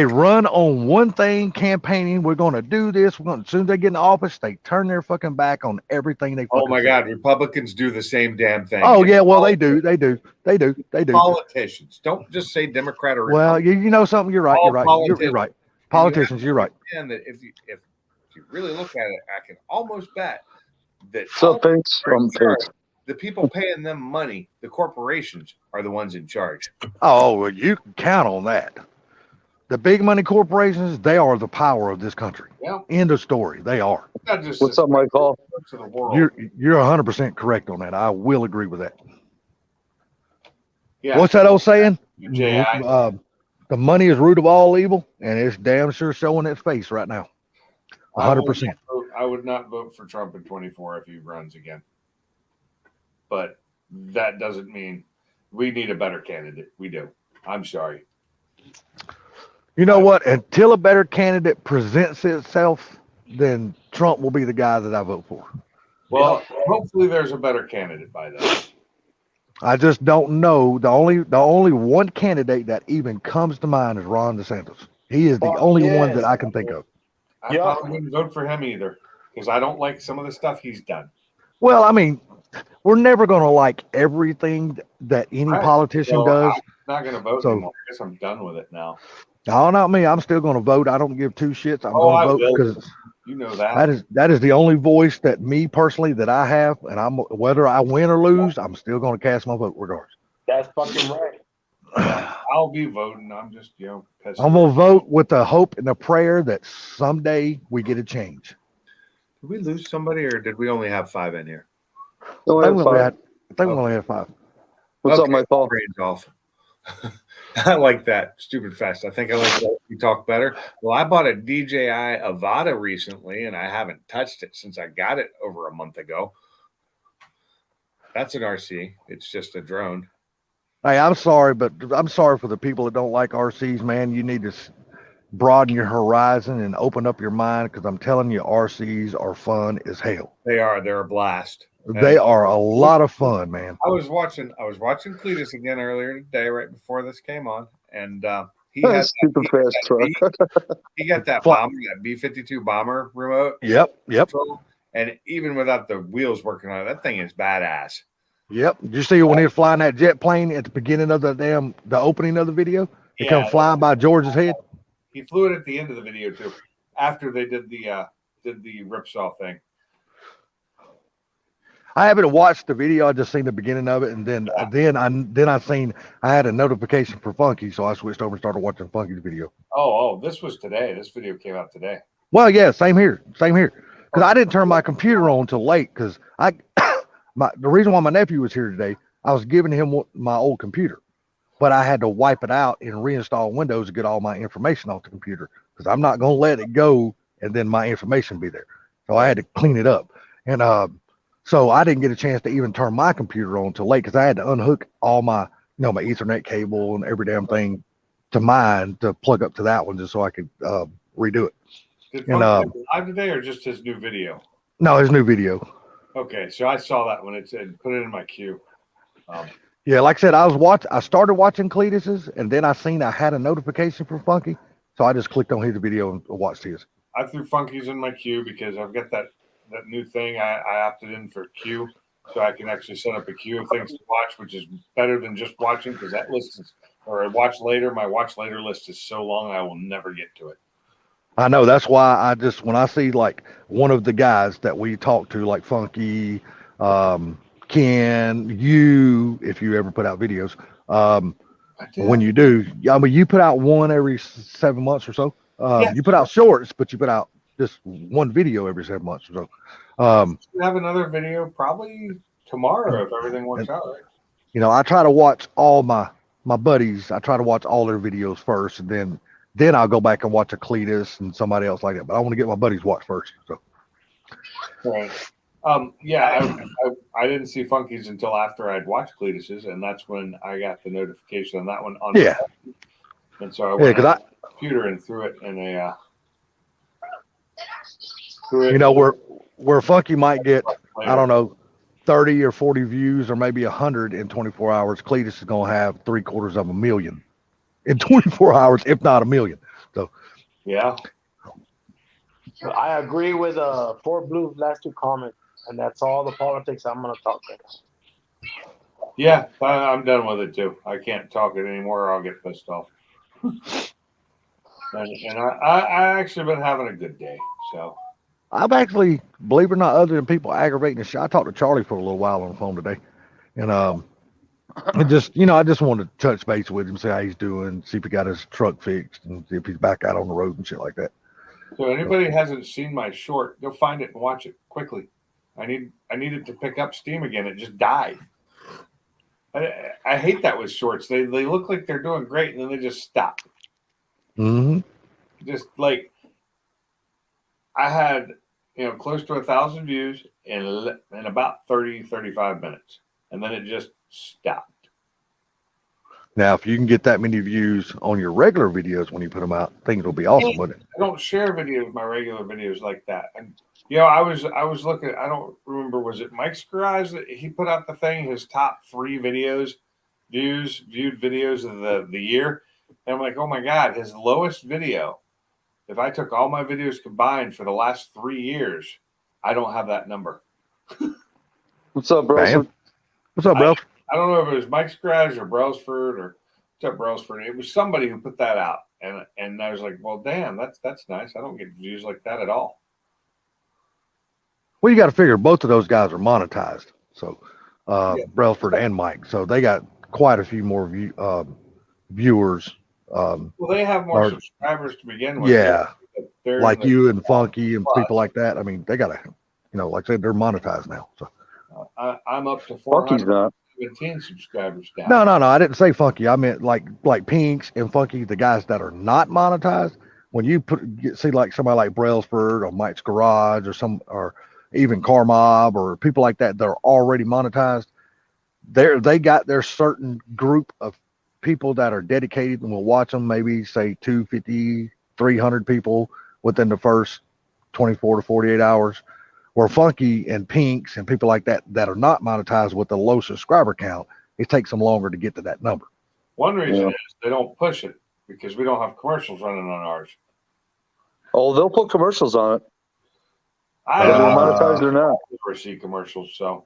run on one thing, campaigning. We're going to do this. As soon as they get in office, they turn their fucking back on everything they. Oh my God, Republicans do the same damn thing. Oh yeah, well they do. Politicians, don't just say Democrat or Republican. Well, you know something. You're right. You're right. Politicians. You're right. And that if you really look at it, I can almost bet that the people paying them money, the corporations, are the ones in charge. Oh, well, you can count on that. The big money corporations, they are the power of this country. Yeah. End of story. They are. What's up, Michael? You're 100% correct on that. I will agree with that. Yeah. What's that old saying? The money is root of all evil, and it's damn sure showing its face right now. 100%. I would not vote for Trump in 24 if he runs again. But that doesn't mean we need a better candidate. We do. I'm sorry. You know what? Until a better candidate presents itself, then Trump will be the guy that I vote for. Well, hopefully there's a better candidate by then. I just don't know. The only one candidate that even comes to mind is Ron DeSantis. He is the only one that I can think of. I probably wouldn't vote for him either, because I don't like some of the stuff he's done. Well, I mean, we're never going to like everything that any politician does. I'm not going to vote anymore. I guess I'm done with it now. No, not me. I'm still going to vote. I don't give two shits. I'm going to vote because you know that is the only voice that me personally that I have, and whether I win or lose, I'm still going to cast my vote regardless. That's fucking right. I'll be voting. I'm just pissed. I'm going to vote with the hope and the prayer that someday we get a change. Did we lose somebody, or did we only have 5 in here? I think we only had 5. What's up, Michael? Brains off. I like that stupid fest. I think I like that we talk better. Well, I bought a DJI Avata recently, and I haven't touched it since I got it over a month ago. That's an RC. It's just a drone. Hey, I'm sorry, but I'm sorry for the people that don't like RCs, man. You need to broaden your horizon and open up your mind, because I'm telling you, RCs are fun as hell. They are. They're a blast. They are a lot of fun, man. I was watching Cletus again earlier today, right before this came on, and he has super fast truck. He got that bomber, that B-52 bomber remote. Yep. And even without the wheels working on it, that thing is badass. Yep. Did you see when he was flying that jet plane at the beginning of the opening of the video? He come flying by George's head. He flew it at the end of the video too, after they did the ripsaw thing. I haven't watched the video. I just seen the beginning of it, and then I had a notification for Funky, so I switched over and started watching Funky's video. Oh, this was today. This video came out today. Well, yeah, same here. because I didn't turn my computer on till late because the reason why my nephew was here today, I was giving him my old computer, but I had to wipe it out and reinstall Windows to get all my information off the computer because I'm not gonna let it go and then my information be there. So I had to clean it up, and so I didn't get a chance to even turn my computer on till late because I had to unhook all my my Ethernet cable and every damn thing to mine to plug up to that one just so I could redo it. Did Funky have live today or just his new video? No, his new video. Okay, so I saw that when it said put it in my queue. Yeah, like I said, I started watching Cletus's, and then I had a notification from Funky, so I just clicked on his video and watched his. I threw Funky's in my queue because I've got that new thing. I opted in for queue, so I can actually set up a queue of things to watch, which is better than just watching because that list is, or I watch later. My watch later list is so long I will never get to it. I know, that's why when I see like one of the guys that we talk to, like Funky, Ken, you, if you ever put out videos, when you do, I mean, you put out one every 7 months or so. Yeah. You put out shorts, but you put out just one video every 7 months or so. We have another video probably tomorrow if everything works out right. I try to watch all my buddies. I try to watch all their videos first, and then I'll go back and watch a Cletus and somebody else like that. But I want to get my buddies watch first. So. Right. Yeah, I didn't see Funky's until after I'd watched Cletus's, and that's when I got the notification on that one. Yeah. And so I went on the computer and threw it in a. Where Funky might get, I don't know, 30 or 40 views or maybe 100 in 24 hours, Cletus is going to have 750,000 in 24 hours, if not 1 million. So, yeah. I agree with Fort Blue's last two comments, and that's all the politics I'm going to talk about. Yeah, I'm done with it too. I can't talk it anymore or I'll get pissed off. And I actually been having a good day. So I've actually, believe it or not, other than people aggravating the shit, I talked to Charlie for a little while on the phone today. And I just wanted to touch base with him, see how he's doing, see if he got his truck fixed, and see if he's back out on the road and shit like that. So anybody hasn't seen my short, go find it and watch it quickly. I need it to pick up steam again. It just died. I hate that with shorts. They look like they're doing great and then they just stop. Mm-hmm. Just like I had, close to 1,000 views in about 35 minutes, and then it just stopped. Now, if you can get that many views on your regular videos when you put them out, things will be awesome, wouldn't it? I don't share videos, my regular videos like that. And I was looking. I don't remember. Was it Mike's Garage that he put out the thing? His top 3 viewed videos of the year. And I'm like, oh my God, his lowest video. If I took all my videos combined for the last 3 years, I don't have that number. What's up, bro? What's up, bro? I don't know if it was Mike's Garage or Brailsford or what's up, Brailsford. It was somebody who put that out, and I was like, well, damn, that's nice. I don't get views like that at all. Well, you got to figure both of those guys are monetized. So, Brailsford and Mike, so they got quite a few more viewers. Well, they have more subscribers to begin with. Yeah, like you and Funky and people like that. I mean, they got to, like I said, they're monetized now. So I'm up to 417 subscribers now. No. I didn't say Funky. I meant like Pinks and Funky, the guys that are not monetized. When you see like somebody like Brailsford or Mike's Garage or even Car Mob or people like that are already monetized, they got their certain group of people that are dedicated and will watch them, maybe say 250, 300 people within the first 24 to 48 hours. Where Funky and Pinks and people like that are not monetized with a low subscriber count, it takes them longer to get to that number. One reason is they don't push it because we don't have commercials running on ours. Oh, they'll put commercials on it. I don't monetized or not. Never see commercials, so.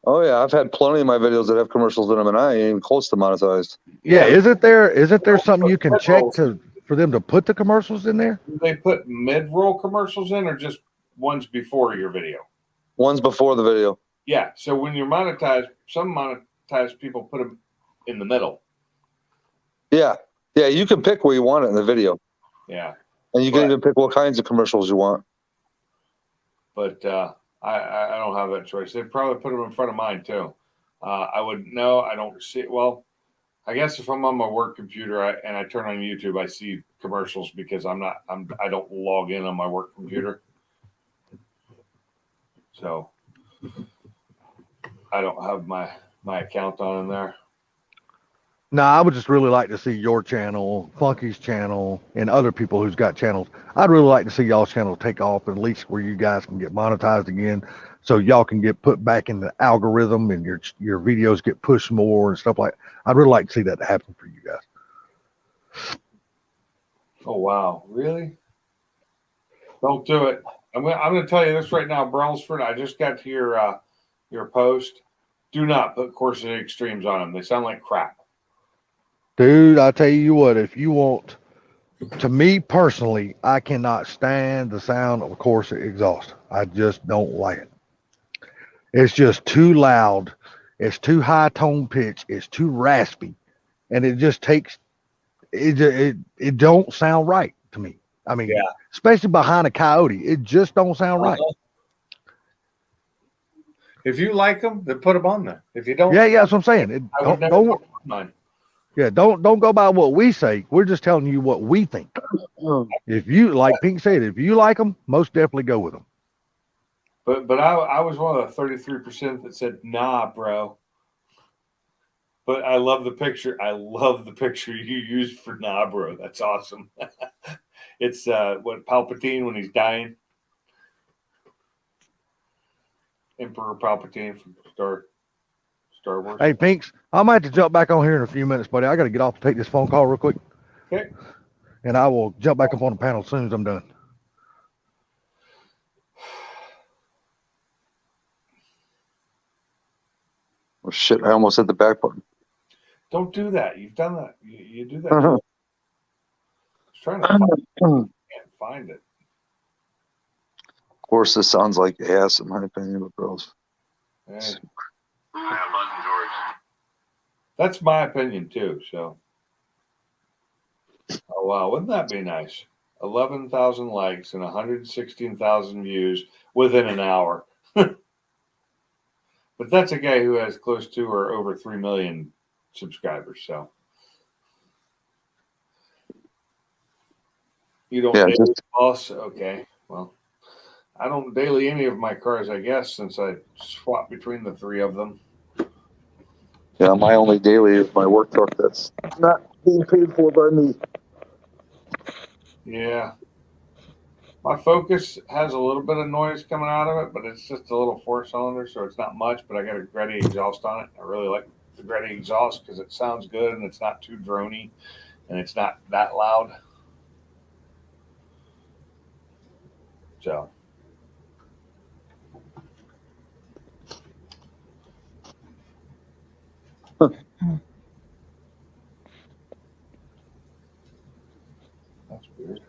Oh yeah, I've had plenty of my videos that have commercials in them, and I ain't even close to monetized. Yeah, isn't there something you can check for them to put the commercials in there? Do they put mid-roll commercials in, or just ones before your video? Ones before the video. Yeah, so when you're monetized, some monetized people put them in the middle. Yeah, you can pick where you want it in the video. Yeah, and you can even pick what kinds of commercials you want. but I don't have that choice. They'd probably put them in front of mine too. I would no, I don't see. Well, I guess if I'm on my work computer and I turn on YouTube, I see commercials because I don't log in on my work computer, so I don't have my account on in there. No, I would just really like to see your channel, Funky's channel, and other people who's got channels. I'd really like to see y'all's channel take off, at least where you guys can get monetized again, so y'all can get put back in the algorithm and your videos get pushed more and stuff like. I'd really like to see that happen for you guys. Oh wow, really? Don't do it. I'm gonna tell you this right now, Brailsford. I just got to your post. Do not put Corsa Extremes on them. They sound like crap. Dude, I tell you what, if you want, to me personally, I cannot stand the sound of a Corsa exhaust. I just don't like it. It's just too loud. It's too high tone pitch. It's too raspy, and it just takes it don't sound right to me. I mean, Yeah. especially behind a Coyote, it just don't sound right. If you like them, then put them on there. If you don't, Yeah, that's what I'm saying. I would never put them on mine. Yeah, don't go by what we say. We're just telling you what we think. If you, like Pink said, if you like them, most definitely go with them. But I was one of the 33% that said nah, bro. But I love the picture. I love the picture you used for nah, bro. That's awesome. It's what Palpatine when he's dying. Emperor Palpatine from Star Wars. Hey, Pinks, I might have to jump back on here in a few minutes, buddy. I got to get off to take this phone call real quick. Okay. And I will jump back up on the panel as soon as I'm done. Oh, shit, I almost hit the back button. Don't do that. You've done that. You do that. I was trying to can't find it. Of course, this sounds like ass in my opinion, but bros. Hey. That's my opinion too. So, oh wow, wouldn't that be nice? 11,000 likes and 116,000 views within an hour. But that's a guy who has close to or over 3 million subscribers. So you don't daily boss? Okay, well, I don't daily any of my cars, I guess, since I swap between the three of them. Yeah, my only daily is my work truck that's not being paid for by me. Yeah. My Focus has a little bit of noise coming out of it, but it's just a little 4-cylinder, so it's not much, but I got a Gretty exhaust on it. I really like the Gretty exhaust because it sounds good and it's not too drony and it's not that loud. So. That's weird.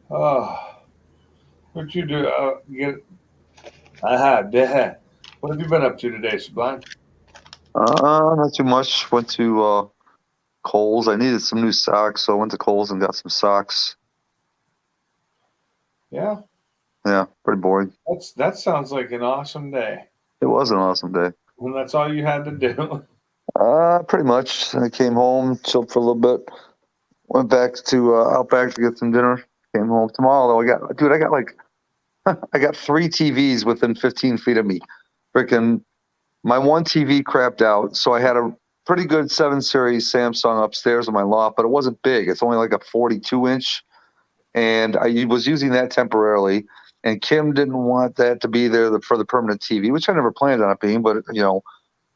Oh, what'd you do? What have you been up to today, Sublime? Not too much. Went to Kohl's. I needed some new socks, so I went to Kohl's and got some socks. Yeah. Yeah, pretty boring. That sounds like an awesome day. It was an awesome day. And that's all you had to do. Pretty much. I came home, chilled for a little bit, went back to Outback to get some dinner. Came home tomorrow though. I got 3 TVs within 15 feet of me. Freaking, my one TV crapped out, so I had a pretty good 7 Series Samsung upstairs in my loft, but it wasn't big. It's only like a 42-inch, and I was using that temporarily. And Kim didn't want that to be there for the permanent TV, which I never planned on it being, but you know.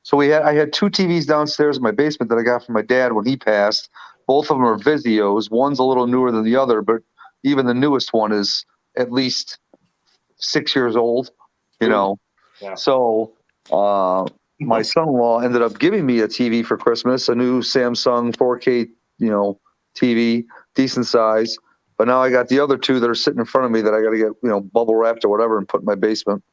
So I had 2 TVs downstairs in my basement that I got from my dad when he passed. Both of them are Vizios. One's a little newer than the other, but even the newest one is at least 6 years old, you know. Yeah. So my son-in-law ended up giving me a TV for Christmas, a new Samsung 4K, TV, decent size. But now I got the other 2 that are sitting in front of me that I got to get, bubble wrapped or whatever and put in my basement.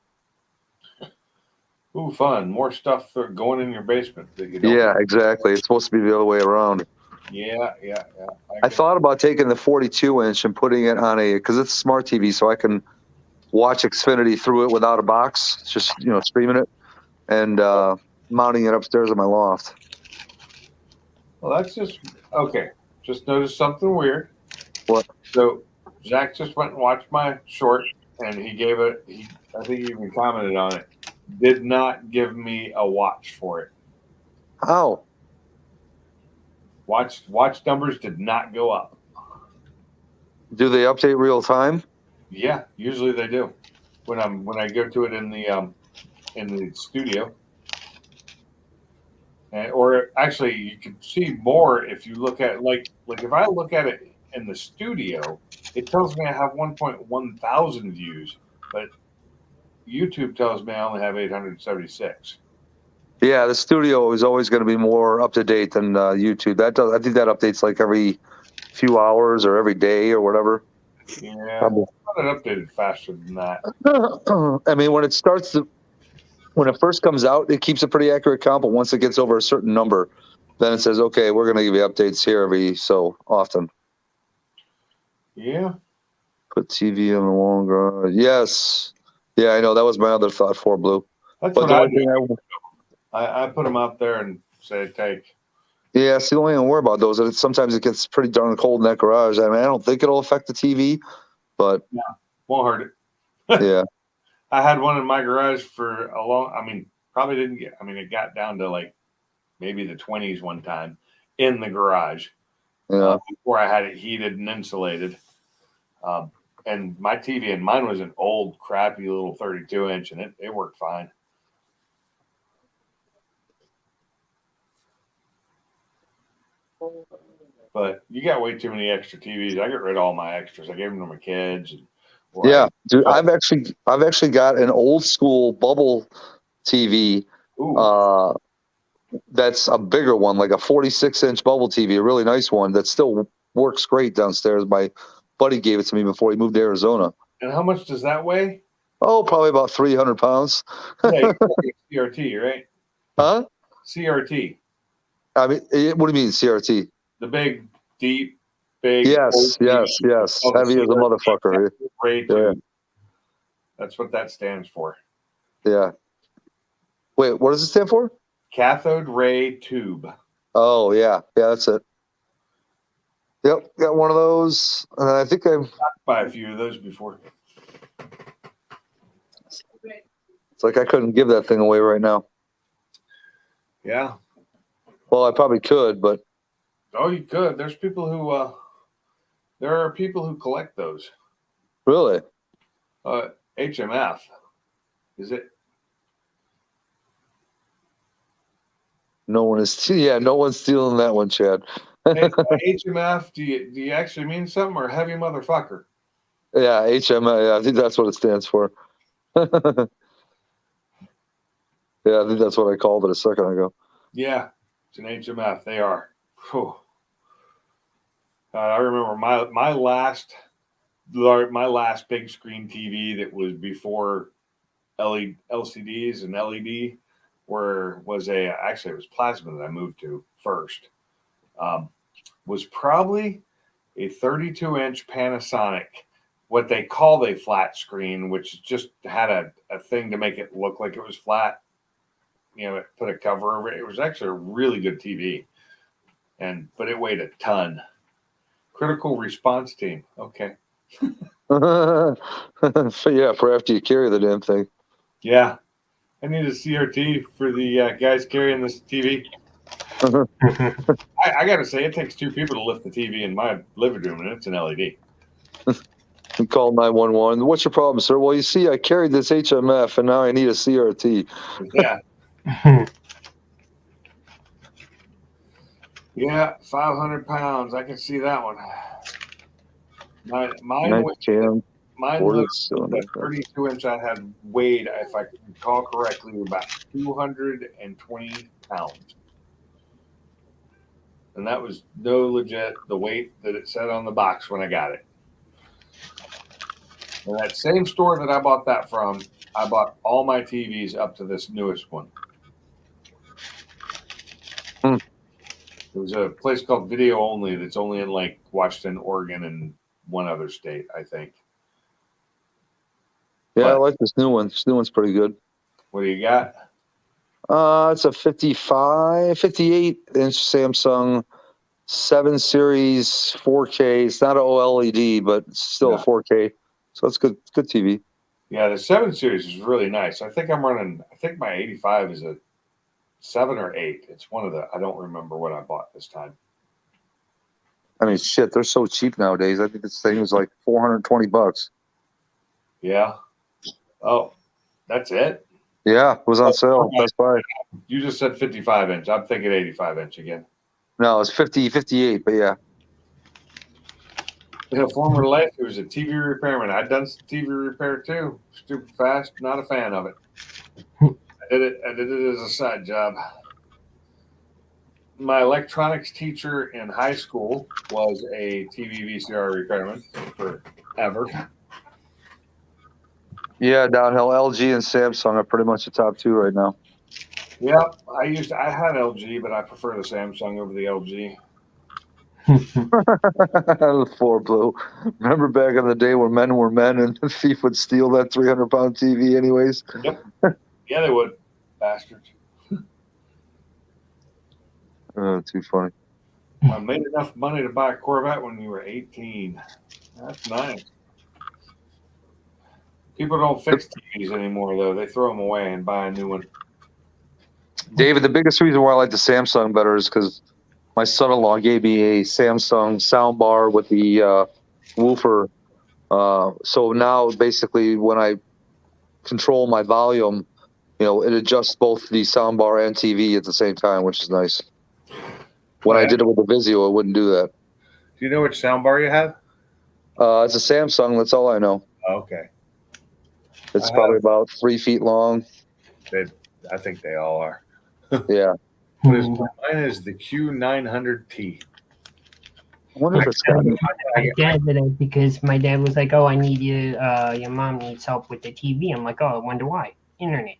Ooh, fun. More stuff going in your basement that you don't. Yeah, exactly. It's supposed to be the other way around. Yeah. I thought about taking the 42-inch and putting it on because it's a smart TV, so I can watch Xfinity through it without a box, just streaming it and mounting it upstairs in my loft. Well, that's just okay. Just noticed something weird. What? So Zach just went and watched my short, and he gave it. I think he even commented on it. Did not give me a watch for it. How? Watch numbers did not go up. Do they update real time? Yeah, usually they do. When I go to it in the studio, or actually you can see more if you look at like if I look at it in the studio, it tells me I have 1.1 thousand views, but YouTube tells me I only have 876. Yeah, the studio is always going to be more up to date than YouTube. I think that updates like every few hours or every day or whatever. Yeah, I thought it updated faster than that. I mean, when it first comes out, it keeps a pretty accurate count, but once it gets over a certain number, then it says, okay, we're going to give you updates here every so often. Yeah. Put TV on the wall garage. Yes. Yeah, I know. That was my other thought for Blue. That's But what I do. I put them out there and say, take. Yeah, see, the only thing I worry about those is sometimes it gets pretty darn cold in that garage. I mean, I don't think it'll affect the TV, but yeah, won't hurt it. Yeah. I had one in my garage for a long. I mean, probably didn't get. I mean, it got down to like maybe the 20s one time in the garage. Yeah. Before I had it heated and insulated. And my TV, and mine was an old, crappy little 32-inch, and it worked fine. But you got way too many extra TVs. I got rid of all my extras. I gave them to my kids. Yeah, dude, I've actually got an old school bubble TV. That's a bigger one, like a 46-inch bubble TV, a really nice one that still works great downstairs. My buddy gave it to me before he moved to Arizona. And how much does that weigh? Oh, probably about 300 pounds. Yeah, CRT, right? Huh? CRT. I mean, what do you mean CRT? The big, deep, big. Yes. Heavy as a motherfucker. Yeah. That's what that stands for. Yeah. Wait, what does it stand for? Cathode ray tube. Oh, yeah. Yeah, that's it. Yep, got one of those. And I think I've buy a few of those before. It's like I couldn't give that thing away right now. Yeah. Well, I probably could, but. Oh, you could. There are people who collect those. Really? HMF. Is it? No one's stealing that one, Chad. Hey, HMF, do you actually mean something, or heavy motherfucker? Yeah, HMF. Yeah, I think that's what it stands for. Yeah, I think that's what I called it a second ago. Yeah, it's an HMF. They are. I remember my last big screen TV that was before LCDs and LED actually it was plasma that I moved to first. Was probably a 32-inch Panasonic, what they call a flat screen, which just had a thing to make it look like it was flat. It put a cover over it. It was actually a really good TV, but it weighed a ton. Critical response team. Okay. So yeah, for after you carry the damn thing. Yeah, I need a CRT for the guys carrying this TV. I got to say, it takes two people to lift the TV in my living room, and it's an LED. You call 911. What's your problem, sir? Well, you see, I carried this HMF, and now I need a CRT. Yeah. Yeah, 500 pounds. I can see that one. Mine was the 32-inch I had weighed, if I recall correctly, about 220 pounds. And that was no legit the weight that it said on the box when I got it. And that same store that I bought that from, I bought all my TVs up to this newest one. There's a place called Video Only that's only in like Washington, Oregon, and one other state, I think. Yeah, I But like this new one. This new one's pretty good. what do you got? It's a 58 inch Samsung 7 Series 4K. It's not an OLED, but it's still a 4K. So it's good. It's good TV. Yeah, the 7 Series is really nice. I think my 85 is a 7 or 8. It's one of the, I don't remember what I bought this time. I mean, shit, they're so cheap nowadays. I think this thing was like $420. Yeah. Oh, that's it? Yeah, it was on sale. Best Buy. You just said 55 inch. I'm thinking 85 inch again. No, it's 58, but yeah. In a former life, it was a TV repairman. I'd done some TV repair too. Stupid fast, not a fan of it. I did it as a side job. My electronics teacher in high school was a TV VCR repairman forever. Yeah, downhill. LG and Samsung are pretty much the top two right now. Yeah, I had LG, but I prefer the Samsung over the LG. Four blue. Remember back in the day when men were men and the thief would steal that 300-pound TV anyways? Yep. Yeah, they would. Bastards. Too funny. I made enough money to buy a Corvette when you were 18. That's nice. People don't fix TVs anymore, though. They throw them away and buy a new one. David, the biggest reason why I like the Samsung better is because my son-in-law gave me a Samsung soundbar with the woofer. So now, basically, when I control my volume, it adjusts both the soundbar and TV at the same time, which is nice. When I did it with the Vizio, it wouldn't do that. Do you know which soundbar you have? It's a Samsung. That's all I know. Okay. It's probably about 3 feet long. I think they all are. Yeah. Mine is the Q900T. I wonder if it's got My dad did it because my dad was like, "Oh, I need you. Your mom needs help with the TV." I'm like, "Oh, I wonder why." Internet.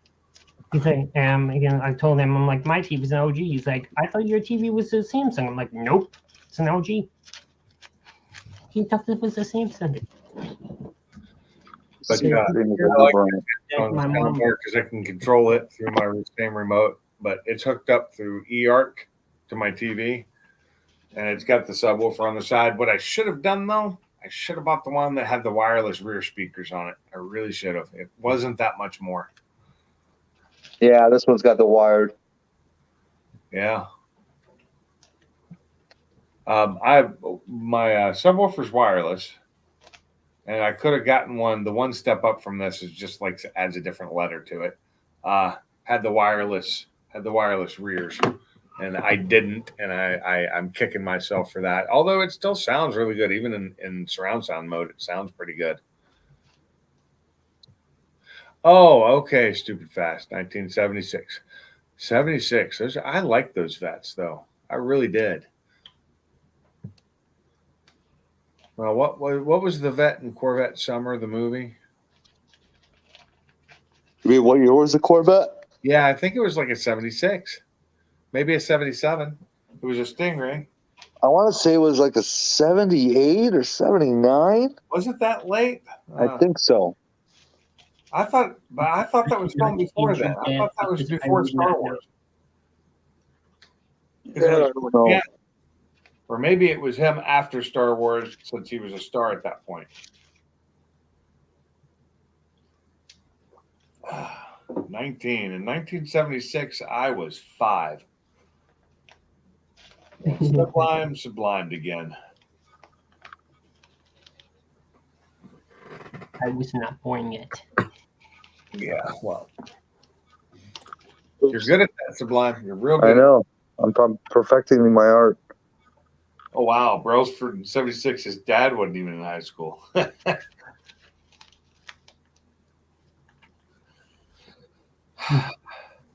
He's like, again, I told him, I'm like, my TV's an LG. He's like, I thought your TV was a Samsung. I'm like, nope, it's an LG. He thought it was a Samsung. But So, I like my mom, because I can control it through my same remote, but it's hooked up through eARC to my TV, and it's got the subwoofer on the side. What I should have done, though, I should have bought the one that had the wireless rear speakers on it. I really should have. It wasn't that much more. Yeah, this one's got the wired. Yeah. My subwoofer's wireless, and I could have gotten one. The one step up from this is just like adds a different letter to it. Had the wireless rears, and I didn't, and I'm kicking myself for that. Although it still sounds really good, even in surround sound mode, it sounds pretty good. Oh, okay, stupid fast. 1976. 76. I like those vets, though. I really did. Well, what was the vet in Corvette Summer, the movie? You mean what year was the Corvette? Yeah, I think it was like a 76. Maybe a 77. It was a Stingray. I want to say it was like a 78 or 79. Was it that late? I think so. I thought that was film before that. I thought that was before Star Wars. I don't know. Yeah. Or maybe it was him after Star Wars, since he was a star at that point. 19. In 1976, I was 5. Sublimed again. I was not born yet. Yeah, well, you're good at that, Sublime. You're real good. I know. I'm perfecting my art. Oh, wow. Brailsford in 76, his dad wasn't even in high school.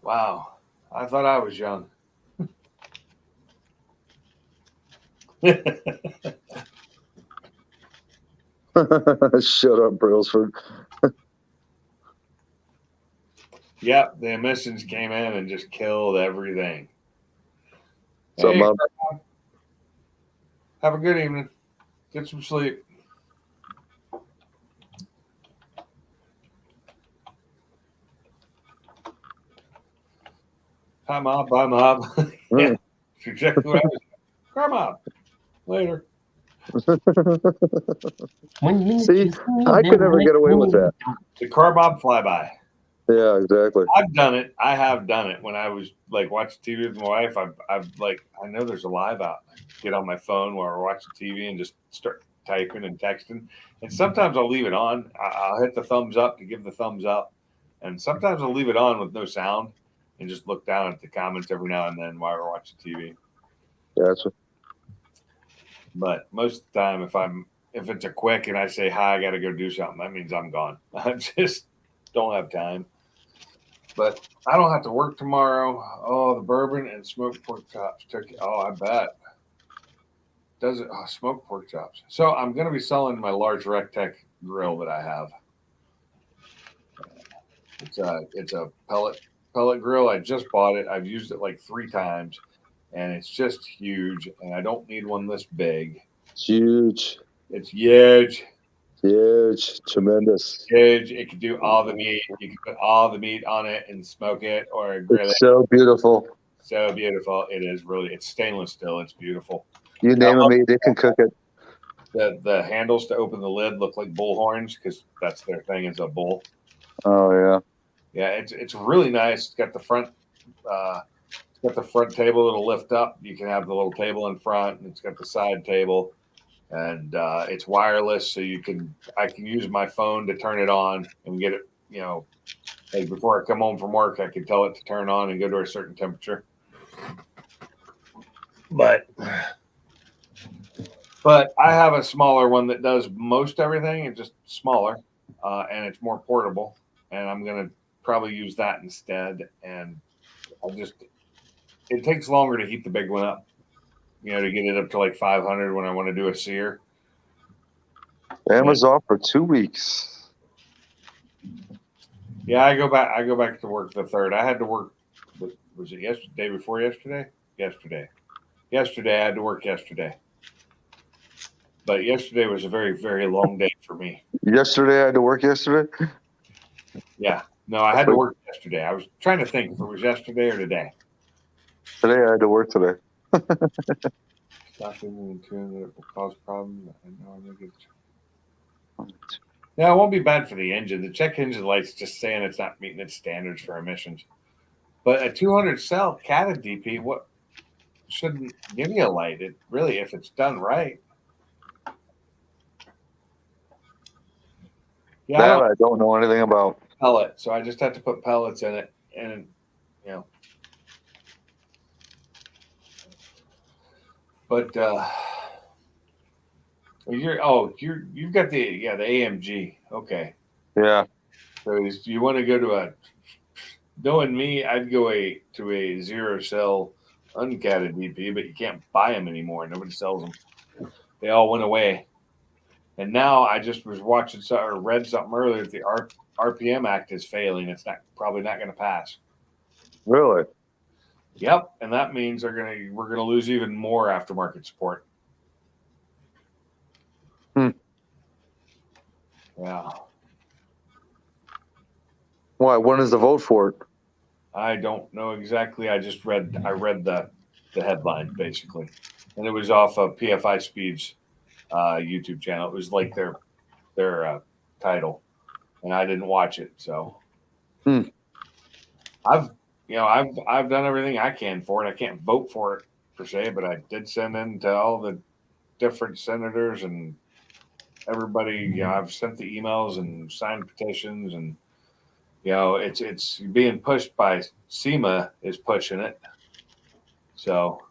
Wow. I thought I was young. Shut up, Brailsford. Yep, the emissions came in and just killed everything. So, Hey, Have a good evening. Get some sleep. Hi, Mom. Bye, Mom. Yeah, that's exactly what I was. Car Mom. Later. 1 minute. See, you me, I then could never next get away with minute that. The car Bob flyby. Yeah, exactly. I've done it. I have done it when I was like watching TV with my wife. I've like I know there's a live out. I get on my phone while we're watching TV and just start typing and texting. And sometimes I'll leave it on. I'll hit the thumbs up to give the thumbs up, and sometimes I'll leave it on with no sound and just look down at the comments every now and then while we're watching TV. Gotcha. But most of the time, if it's a quick and I say hi, I got to go do something, that means I'm gone. I just don't have time. But I don't have to work tomorrow. Oh, the bourbon and smoked pork chops. Turkey. Oh, I bet. Does it? Oh, smoked pork chops. So I'm going to be selling my large Rectech grill that I have. It's a pellet grill. I just bought it. I've used it like 3 times, and it's just huge. And I don't need one this big. It's huge. It's huge. Huge. Tremendous. Huge. It can do all the meat. You can put all the meat on it and smoke it or grill it. It's so beautiful. So beautiful. It is really. It's stainless steel. It's beautiful. You name a meat, they can cook it. The handles to open the lid look like bull horns because that's their thing is a bull. Oh yeah. Yeah, it's really nice. It's got the front table that'll lift up. You can have the little table in front, and it's got the side table, and it's wireless, so I can use my phone to turn it on and get it. You know, like before I come home from work, I can tell it to turn on and go to a certain temperature. But I have a smaller one that does most everything. It's just smaller, and it's more portable. And I'm gonna probably use that instead. And it takes longer to heat the big one up. You know, to get it up to like 500 when I want to do a sear. Emma's off for 2 weeks. Yeah, I go back to work the 3rd. I had to work. Was it yesterday? Day before yesterday? Yesterday. Yesterday I had to work yesterday. But yesterday was a very, very long day for me. Yesterday I had to work yesterday? Yeah. No, I had to work yesterday. I was trying to think if it was yesterday or today. Today I had to work today. Stopping and tune that it will cause problems. I know I'm gonna get. Yeah, it won't be bad for the engine. The check engine light's just saying it's not meeting its standards for emissions. But a 200 cell CATA DP, what shouldn't give you a light? It really, if it's done right. Yeah, That I don't know anything about. Pellet, so I just have to put pellets in it, and you know. But you've got the AMG. Okay. Yeah. So you want to go to knowing me, I'd go to a 0 cell uncatted DP, but you can't buy them anymore. Nobody sells them. They all went away. And now I just was watching or read something earlier that the RPM Act is failing. It's probably not going to pass. Really? Yep, and that means we're gonna lose even more aftermarket support. Yeah. Why? When is the vote for it? I don't know exactly. I read the headline basically, and it was off of PFI Speed's YouTube channel. It was like their title, and I didn't watch it. So I've done everything I can for it. I can't vote for it per se, but I did send in to all the different senators and everybody. You know, I've sent the emails and signed petitions, and you know, it's being pushed by SEMA is pushing it. So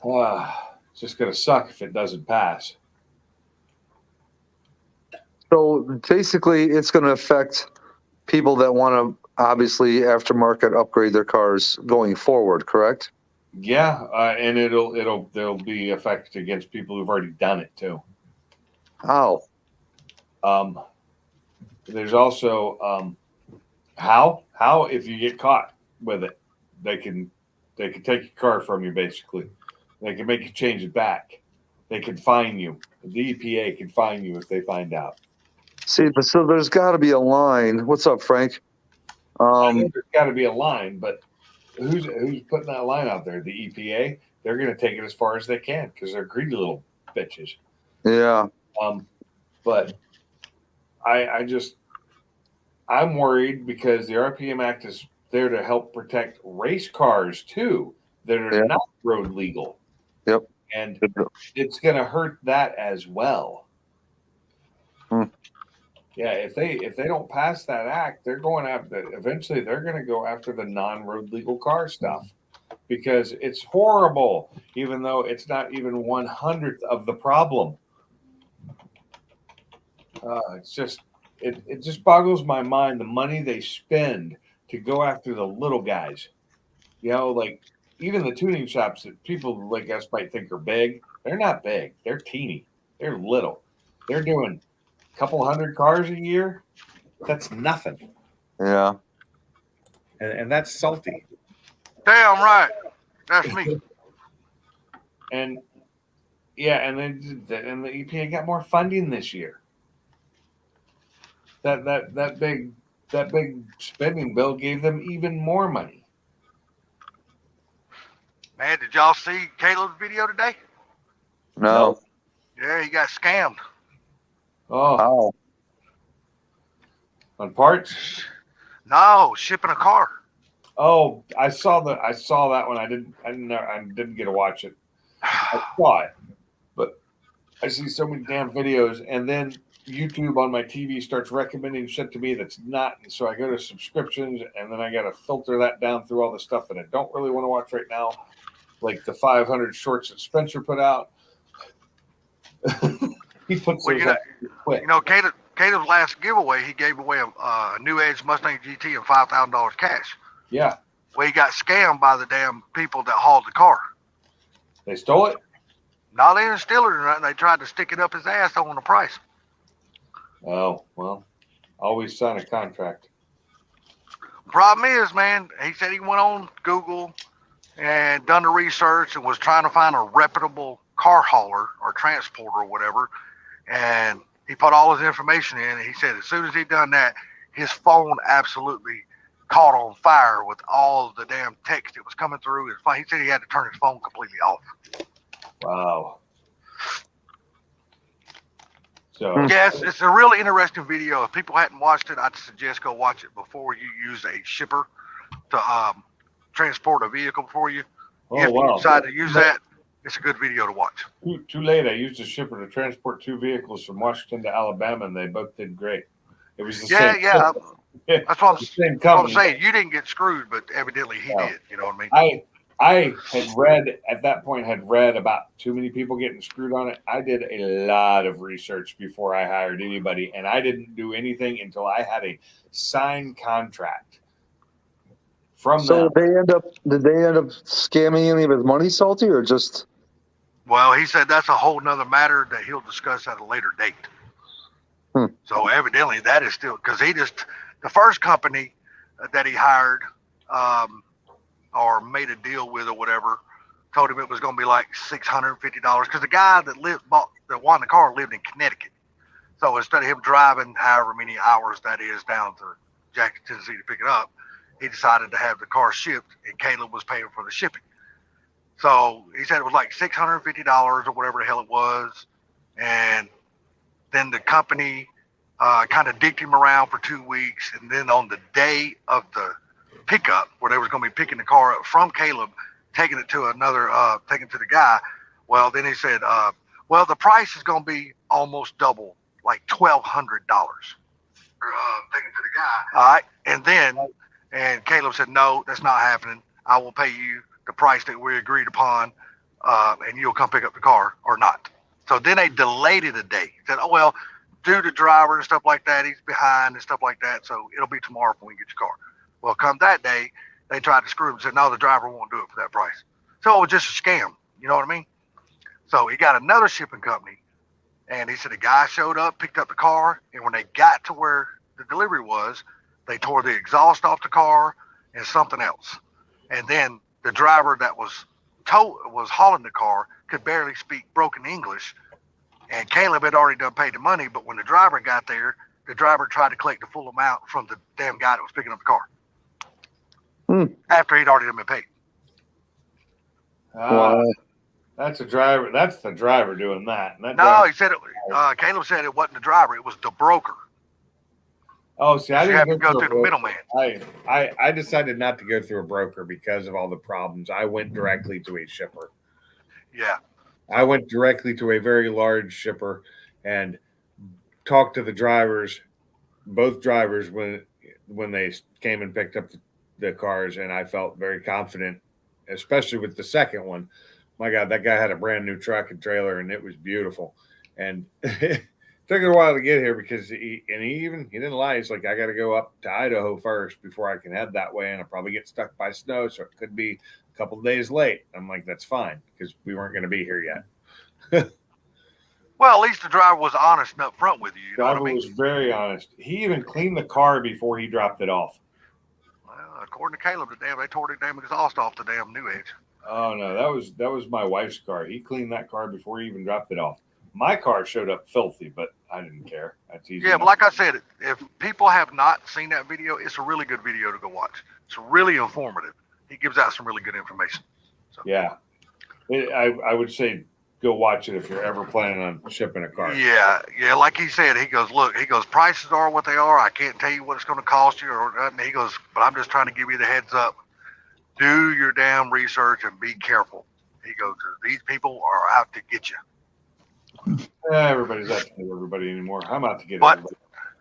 it's just going to suck if it doesn't pass. So basically, it's going to affect people that want to obviously aftermarket upgrade their cars going forward, correct? Yeah, and there'll be effect against people who've already done it too. How? There's also how if you get caught with it, they can take your car from you basically. They can make you change it back. They could fine you. The EPA can fine you if they find out. See, but so there's got to be a line. What's up, Frank? I know there's got to be a line, but who's putting that line out there? The EPA. They're going to take it as far as they can because they're greedy little bitches. Yeah. But I'm worried because the RPM Act is there to help protect race cars too that are not road legal. Yep. And it's going to hurt that as well. Yeah, if they don't pass that act, they're going after. Eventually, they're going to go after the non-road legal car stuff because it's horrible. Even though it's not even 1/100th of the problem, it's just it just boggles my mind the money they spend to go after the little guys. You know, like even the tuning shops that people like us might think are big. They're not big. They're teeny. They're little. They're doing a couple hundred cars a year. That's nothing. Yeah. And that's salty. Damn right. That's me. And yeah, and then the EPA got more funding this year. That big spending bill gave them even more money. Man, did y'all see Caleb's video today? No. Yeah, he got scammed. Oh, How? on parts? No, shipping a car. Oh, I saw that one. I didn't get to watch it. I saw it, but I see so many damn videos, and then YouTube on my TV starts recommending shit to me that's not. And so I go to subscriptions, and then I got to filter that down through all the stuff that I don't really want to watch right now, like the 500 shorts that Spencer put out. He puts Well, those out quick. You know, Caleb's last giveaway, he gave away a new Edge Mustang GT and $5,000 cash. Yeah, Well, he got scammed by the damn people that hauled the car. they stole it. No, they didn't steal it or nothing. They tried to stick it up his ass on the price. Oh well, always sign a contract. Problem is, man, he said he went on Google and done the research and was trying to find a reputable car hauler or transporter or whatever. And he put all his information in. And he said as soon as he done that, his phone absolutely caught on fire with all the damn text that was coming through. He said he had to turn his phone completely off. Wow. So Yes, it's a really interesting video. If people hadn't watched it, I'd suggest go watch it before you use a shipper to transport a vehicle for you. If you decide to use that, it's a good video to watch. Too late. I used a shipper to transport 2 vehicles from Washington to Alabama, and they both did great. It was the same. Yeah. That's what same I'm company. saying. You didn't get screwed, but evidently he did. You know what I mean? I had read at that point about too many people getting screwed on it. I did a lot of research before I hired anybody, and I didn't do anything until I had a signed contract from them. Did they end up scamming any of his money, Salty, or just? Well, he said that's a whole nother matter that he'll discuss at a later date. So evidently that is still because the first company that he hired or made a deal with or whatever told him it was going to be like $650 because the guy that won the car lived in Connecticut. So instead of him driving however many hours that is down to Jackson, Tennessee to pick it up, he decided to have the car shipped, and Caleb was paying for the shipping. So he said it was like $650 or whatever the hell it was. And then the company kind of dicked him around for 2 weeks. And then on the day of the pickup, where they was going to be picking the car up from Caleb, taking it to the guy. Well, then he said, well, the price is going to be almost double, like $1,200. Taking it to the guy. All right. And Caleb said, no, that's not happening. I will pay you the price that we agreed upon, and you'll come pick up the car or not. So then they delayed it a day. Said, oh, well, due to driver and stuff like that, he's behind and stuff like that. So it'll be tomorrow when we get your car. Well, come that day, they tried to screw him and said, no, the driver won't do it for that price. So it was just a scam. You know what I mean? So he got another shipping company, and he said the guy showed up, picked up the car, and when they got to where the delivery was, they tore the exhaust off the car and something else. And then the driver that was was hauling the car could barely speak broken English, and Caleb had already done paid the money. But when the driver got there, the driver tried to collect the full amount from the damn guy that was picking up the car after he'd already been paid. Wow. That's a driver. That's the driver doing that. And that No, driver, he said Caleb said it wasn't the driver; it was the broker. oh, see, I You have to didn't go go through the middleman. I decided not to go through a broker because of all the problems. I went directly to a shipper. Yeah. I went directly to a very large shipper and talked to the drivers, both drivers, when they came and picked up the cars, and I felt very confident, especially with the second one. My God, that guy had a brand new truck and trailer, and it was beautiful. And it took a while to get here because he didn't lie. He's like, I got to go up to Idaho first before I can head that way, and I'll probably get stuck by snow, so it could be a couple of days late. I'm like, that's fine because we weren't going to be here yet. Well, at least the driver was honest and upfront with you. You know what I Driver mean? was very honest. He even cleaned the car before he dropped it off. Well, according to Caleb, they tore the damn exhaust off the damn New Edge. Oh no, that was my wife's car. He cleaned that car before he even dropped it off. My car showed up filthy, but I didn't care. That's easy. Yeah, but like I said, if people have not seen that video, it's a really good video to go watch. It's really informative. He gives out some really good information. So. Yeah, I would say go watch it if you're ever planning on shipping a car. Yeah. Like he said, he goes, prices are what they are. I can't tell you what it's going to cost you or nothing. He goes, but I'm just trying to give you the heads up. Do your damn research and be careful. He goes, these people are out to get you. Everybody's out to get everybody anymore. I'm out to get But everybody.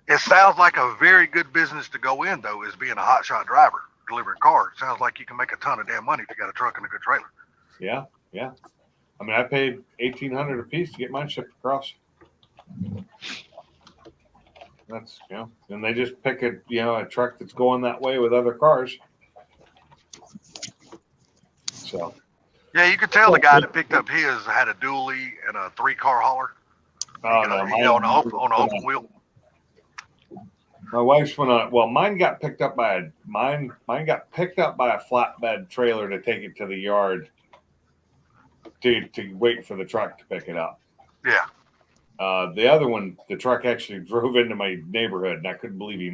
it sounds like a very good business to go in, though, is being a hotshot driver, delivering cars. It sounds like you can make a ton of damn money if you got a truck and a good trailer. Yeah. I mean, I paid $1,800 a piece to get mine shipped across. That's and they just pick a truck that's going that way with other cars. So. Yeah, you could tell the guy that picked up his had a dually and a 3-car hauler. Oh, no, on an open wheel. My wife's went on. Well, mine got picked up by a flatbed trailer to take it to the yard to wait for the truck to pick it up. Yeah. The other one, the truck actually drove into my neighborhood, and I couldn't believe he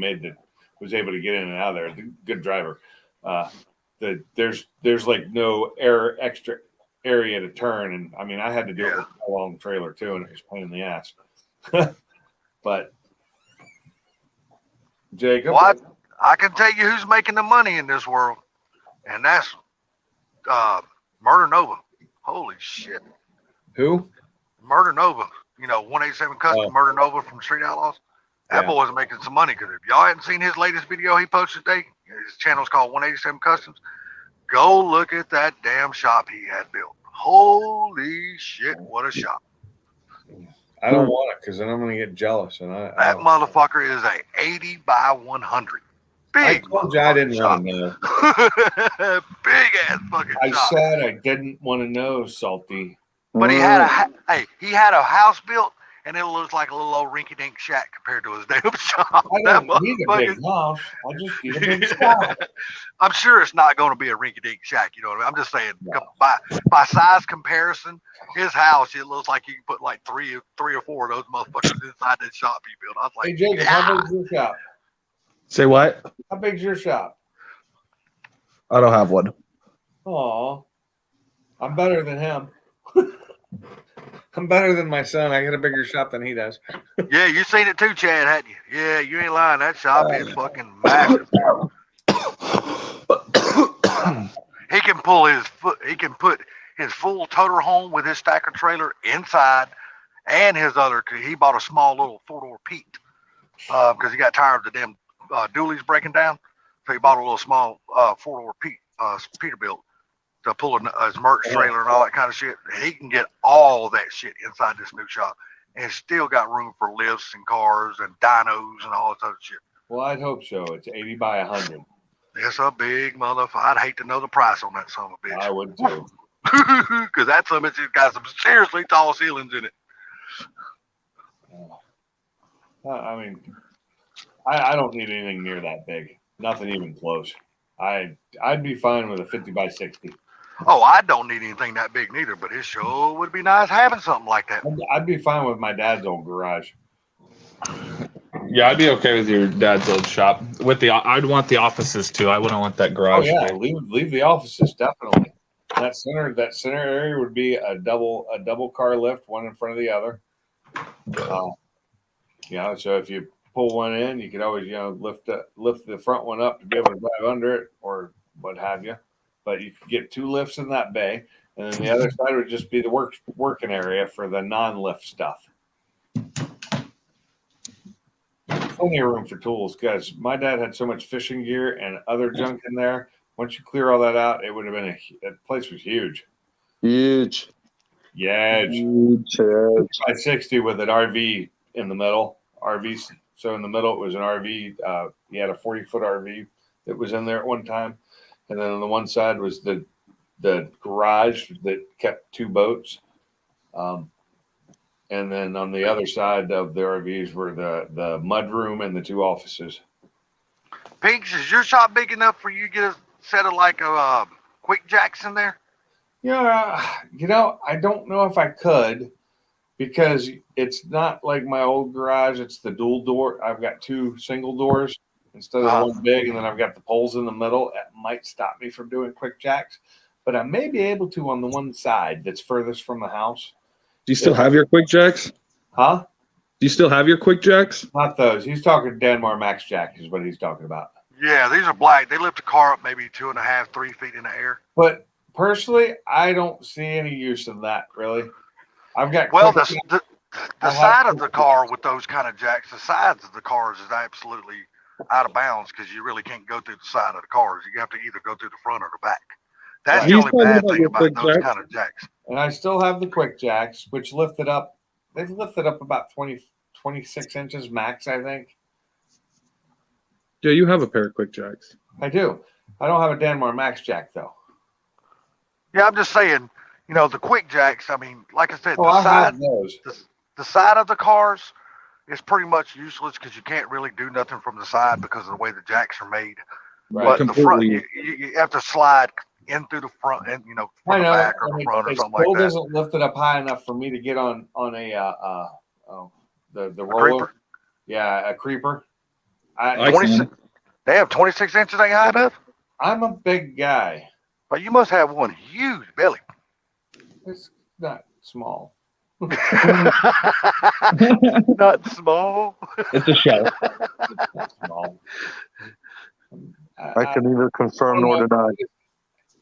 was able to get in and out of there. Good driver. There's like no extra area to turn, and I mean I had to do it with a long trailer too, and it was a pain in the ass. But Jacob, I can tell you who's making the money in this world, and that's Murder Nova. Holy shit! Who? Murder Nova. 187 Custom Murder Nova from Street Outlaws. That boy's making some money because if y'all hadn't seen his latest video he posted today, his channel's called 187 Customs. Go look at that damn shop he had built. Holy shit, what a shop. I don't want it because then I'm going to get jealous. And that motherfucker is a 80 by 100. Big. I told you I didn't want to know. Big ass fucking shop. I said I didn't want to know, Salty. But he had a house built, and it looks like a little old rinky-dink shack compared to his damn shop. I don't need a big house. I just need a big shop. I'm sure it's not going to be a rinky-dink shack. You know what I mean? I'm just saying, by size comparison, his house, it looks like you can put like three or four of those motherfuckers inside that shop he built. I was like, hey, Jacob, how big's your shop? Say what? How big's your shop? I don't have one. Aw, I'm better than him. I'm better than my son. I got a bigger shop than he does. Yeah, you seen it too, Chad, hadn't you? Yeah, you ain't lying. That shop is fucking massive. He can put his full toter home with his stacker trailer inside, and he bought a small little 4-door Pete because he got tired of the damn dualies breaking down. So he bought a little small 4-door Pete Peterbilt to pull his merch trailer and all that kind of shit. And he can get all that shit inside this new shop, and still got room for lifts and cars and dynos and all this other shit. Well, I'd hope so. It's 80 by 100. It's a big motherfucker. I'd hate to know the price on that son of a bitch. I would too. Because that son of a bitch has got some seriously tall ceilings in it. I mean, I don't need anything near that big. Nothing even close. I'd be fine with a 50 by 60. Oh, I don't need anything that big neither, but it sure would be nice having something like that. I'd be fine with my dad's old garage. Yeah, I'd be okay with your dad's old shop. I'd want the offices too. I wouldn't want that Oh garage. yeah, leave the offices definitely. That center area would be a double car lift, one in front of the other. So if you pull one in, you could always lift the front one up to be able to drive under it or what have you. But you could get 2 lifts in that bay, and then the other side would just be the working area for the non-lift stuff. Plenty of room for tools, because my dad had so much fishing gear and other junk in there. Once you clear all that out, it would have been that place was huge. Huge. Yeah, Huge. by 60 with an RV in the middle. So in the middle it was an RV. He had a 40-foot RV that was in there at one time, and then on the one side was the garage that kept 2 boats. And then on the other side of the RVs were the mud room and the 2 offices. Pinks, is your shop big enough for you to get a set of like a quick jacks in there? Yeah, I don't know if I could, because it's not like my old garage. It's the dual door. I've got 2 single doors instead of one big, and then I've got the poles in the middle. That might stop me from doing quick jacks, but I may be able to on the one side that's furthest from the house. Do you still have your quick jacks? Huh? Do you still have your quick jacks? Not those. He's talking Danmar Max Jack is what he's talking about. Yeah, these are black. They lift the car up maybe 2.5, 3 feet in the air. But personally, I don't see any use in that, really. I've got the side of the car with those kind of jacks, the sides of the cars is absolutely out of bounds, because you really can't go through the side of the cars. You have to either go through the front or the back. That's the only bad thing about those kind of jacks. And I still have the quick jacks, which lifted up. They've lifted up about 26 inches max, I think. Yeah, you have a pair of quick jacks. I do. I don't have a Danmar Max Jack though. Yeah, I'm just saying, the quick jacks. I mean, like I said, the side of the cars is pretty much useless, because you can't really do nothing from the side because of the way the jacks are made. Right. But the front, you have to slide in through the front, and from the back or the front or something like that. It doesn't lift it up high enough for me to get on a the roller. Creeper? Yeah, a creeper. They have 26 inches ain't high enough? I'm a big guy. But you must have one huge belly. It's not small. Not small. It's a shell. It's not small. I can neither confirm nor deny.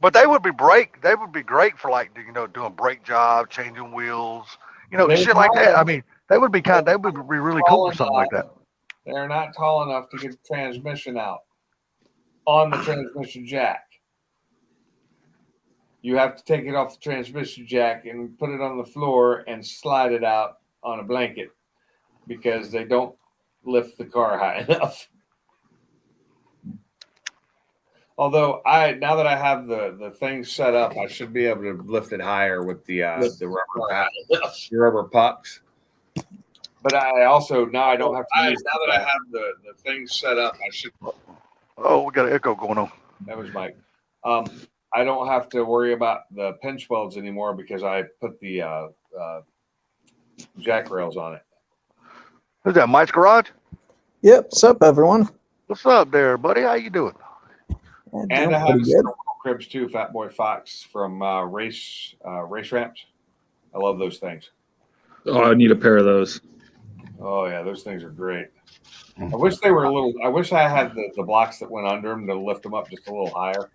But they would be great. They would be great for doing brake jobs, changing wheels, shit like that. I mean, they would be really cool for something like that. They're not tall enough to get the transmission out on the transmission jack. You have to take it off the transmission jack and put it on the floor and slide it out on a blanket, because they don't lift the car high enough. Although now that I have the thing set up, I should be able to lift it higher with the rubber pucks. But I also I don't have to use now that I have the thing set up. I should. Oh, we got an echo going on. That was Mike. I don't have to worry about the pinch welds anymore, because I put the jack rails on it. Who's that, Mike's Garage? Yep. What's up, everyone? What's up there, buddy? How you doing? And I have cribs too, Fat Boy Fox from race ramps. I love those things. Oh, I need a pair of those. Oh yeah, those things are great. I wish they were I wish I had the blocks that went under them to lift them up just a little higher.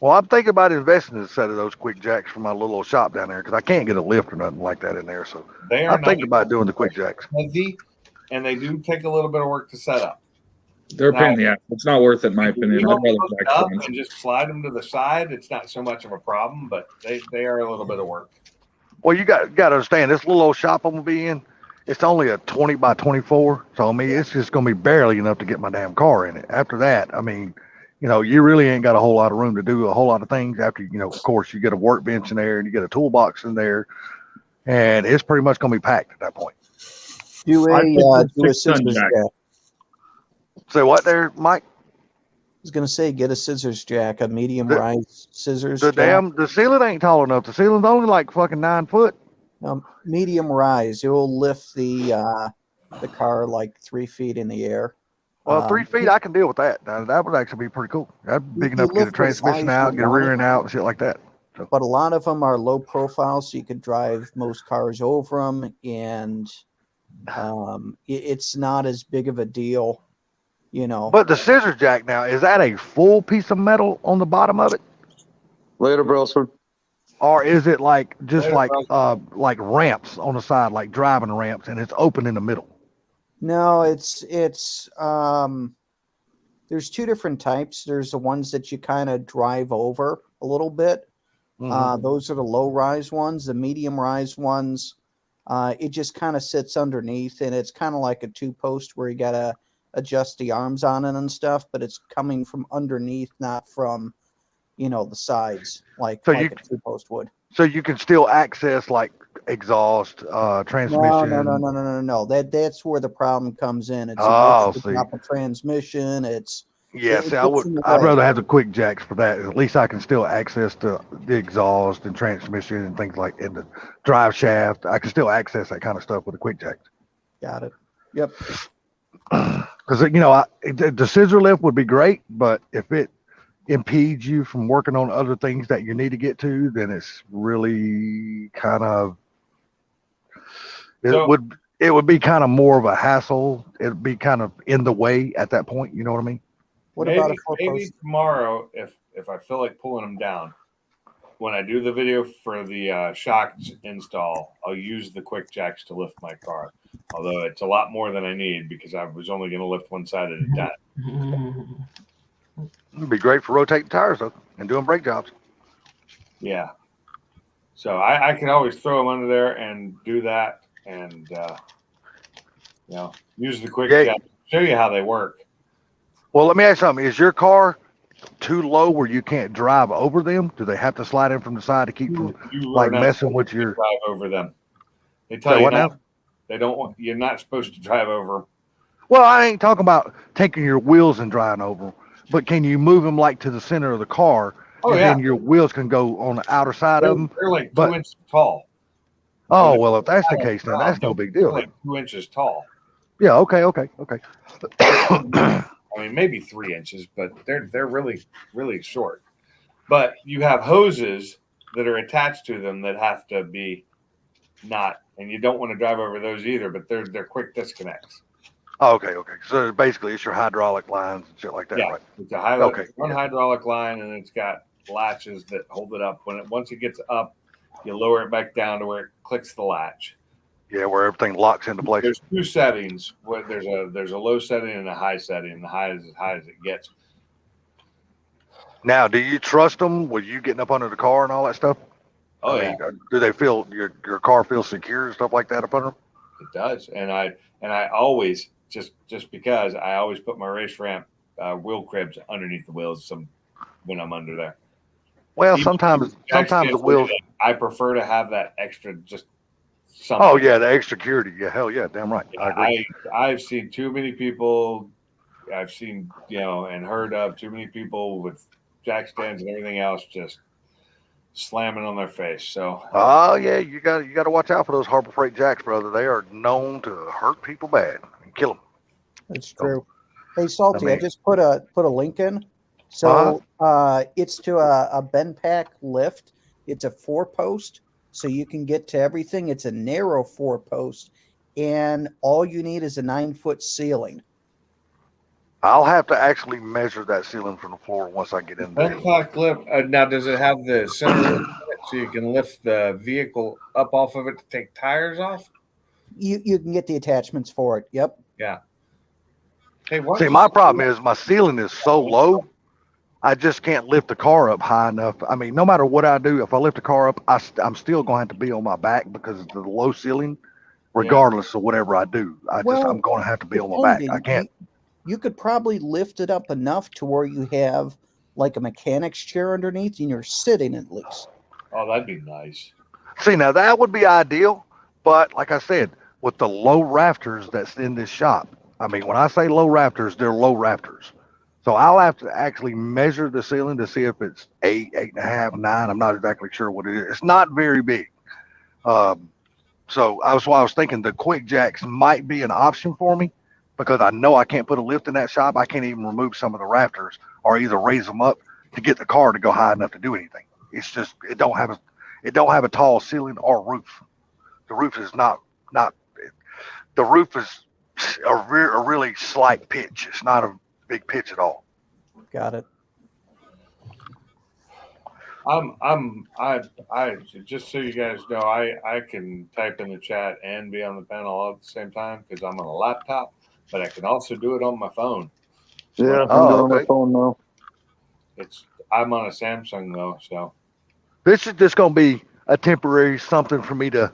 Well, I'm thinking about investing in a set of those quick jacks for my little shop down there, because I can't get a lift or nothing like that in there. So I'm thinking about doing the quick jacks. Heavy, and they do take a little bit of work to set up. They're a pain in the ass. It's not worth it, in my opinion. I'd rather up and just slide them to the side. It's not so much of a problem, but they are a little bit of work. Well, you got to understand, this little old shop I'm gonna be in, it's only a 20 by 24. So I mean, it's just gonna be barely enough to get my damn car in it. After that, I mean, you really ain't got a whole lot of room to do a whole lot of things. After, of course, you get a workbench in there and you get a toolbox in there, and it's pretty much gonna be packed at that point. Do a scissors jack. Say what there, Mike? was gonna say, get a scissors jack, a medium The- rise scissors The jack. the ceiling ain't tall enough. The ceiling's only like fucking 9 foot. Medium rise. It will lift the car like 3 feet in the air. Well, 3 feet, I can deal with that. That would actually be pretty cool. That's big enough to get a lift as high transmission as out, you get a want rear it. end out, and shit like that. But a lot of them are low profile, so you could drive most cars over them, and it's not as big of a deal, you know. But the scissor jack now, is that a full piece of metal on the bottom of it? Later, Brailsford. Or is it like just Later, like ramps on the side, like driving ramps, and it's open in the middle? No, it's there's two different types. There's the ones that you kind of drive over a little bit. Those are the low rise ones. The medium rise ones, it just kind of sits underneath, and it's kind of like a 2-post where you gotta adjust the arms on it and stuff, but it's coming from underneath, not from the sides, like So a you- 2-post would. So you can still access like exhaust, transmission. No. That's where the problem comes in. It's Oh, a see. drop of transmission. Yeah, it see, gets in the I'd way. rather have the quick jacks for that. At least I can still access the exhaust and transmission and things like in the drive shaft. I can still access that kind of stuff with the quick jacks. Got it. Yep. Because the scissor lift would be great, but if it impedes you from working on other things that you need to get to, then it's really kind of it would be kind of more of a hassle. It'd be kind of in the way at that point. You know what I mean? What about a maybe 4-post? tomorrow, if I feel like pulling them down, when I do the video for the shock install, I'll use the quick jacks to lift my car. Although it's a lot more than I need because I was only going to lift one side at a time. It'd be great for rotating tires though and doing brake jobs. Yeah. So I can always throw them under there and do that, and use the quick jack. Show you how they work. Well, let me ask you something. Is your car too low where you can't drive over them? Do they have to slide in from the side to keep from like messing with your drive over them? They tell Say you what not, now? they don't want you're not supposed to drive over 'em. Well, I ain't talking about taking your wheels and driving over them, but can you move them like to the center of the car? Oh, and yeah. then your wheels can go on the outer side of them. They're like 2 inches tall. Oh, well, if that's the case, then that's no big deal. They're like 2 inches tall. Yeah. Okay. I mean, maybe 3 inches, but they're really, really short. But you have hoses that are attached to them that have to be not, and you don't want to drive over those either. But they're quick disconnects. Okay. So basically, it's your hydraulic lines and shit like that, Yeah, right? it's a hydraulic line, and it's got latches that hold it up. Once it gets up, you lower it back down to where it clicks the latch. Yeah, where everything locks into place. There's 2 settings. There's a low setting and a high setting. The high is as high as it gets. Now, do you trust them with you getting up under the car and all that stuff? Oh, I mean, do they feel your car feels secure and stuff like that up under them? It does, and I always just because I always put my race ramp wheel cribs underneath the wheels when I'm under there. Well, Even sometimes the wheels. I prefer to have that extra just something. Oh yeah, the extra security. Yeah, hell yeah, damn right. I agree. I've seen too many people. I've seen and heard of too many people with jack stands and everything else just slamming on their face. So Oh yeah, you got to watch out for those Harbor Freight jacks, brother. They are known to hurt people bad and kill them. That's true. Hey, Salty, I just put a link in. Uh-huh. So it's to a Benpack lift. It's a 4-post, so you can get to everything. It's a narrow 4-post, and all you need is a 9-foot ceiling. I'll have to actually measure that ceiling from the floor once I get in there. Benpack lift. Now, does it have the center so you can lift the vehicle up off of it to take tires off? You can get the attachments for it. Yep. Yeah. Hey, See, my problem is my ceiling is so low, I just can't lift the car up high enough. I mean, no matter what I do, if I lift the car up, I'm still going to have to be on my back because of the low ceiling, regardless of whatever I do. I'm going to have to be on my back. I can't. You could probably lift it up enough to where you have like a mechanic's chair underneath and you're sitting at least. Oh, that'd be nice. See, now that would be ideal, but like I said, with the low rafters that's in this shop, I mean, when I say low rafters, they're low rafters. So I'll have to actually measure the ceiling to see if it's 8, 8.5, 9. I'm not exactly sure what it is. It's not very big. So I was thinking the quick jacks might be an option for me because I know I can't put a lift in that shop. I can't even remove some of the rafters or either raise them up to get the car to go high enough to do anything. It's just it don't have a tall ceiling or roof. The roof is not the roof is a really slight pitch. It's not a big pitch at all. Got it. I just so you guys know, I can type in the chat and be on the panel all at the same time because I'm on a laptop, but I can also do it on my phone. So Yeah, I'm Oh, doing my okay. phone now. I'm on a Samsung though, so This is just gonna be a temporary something for me to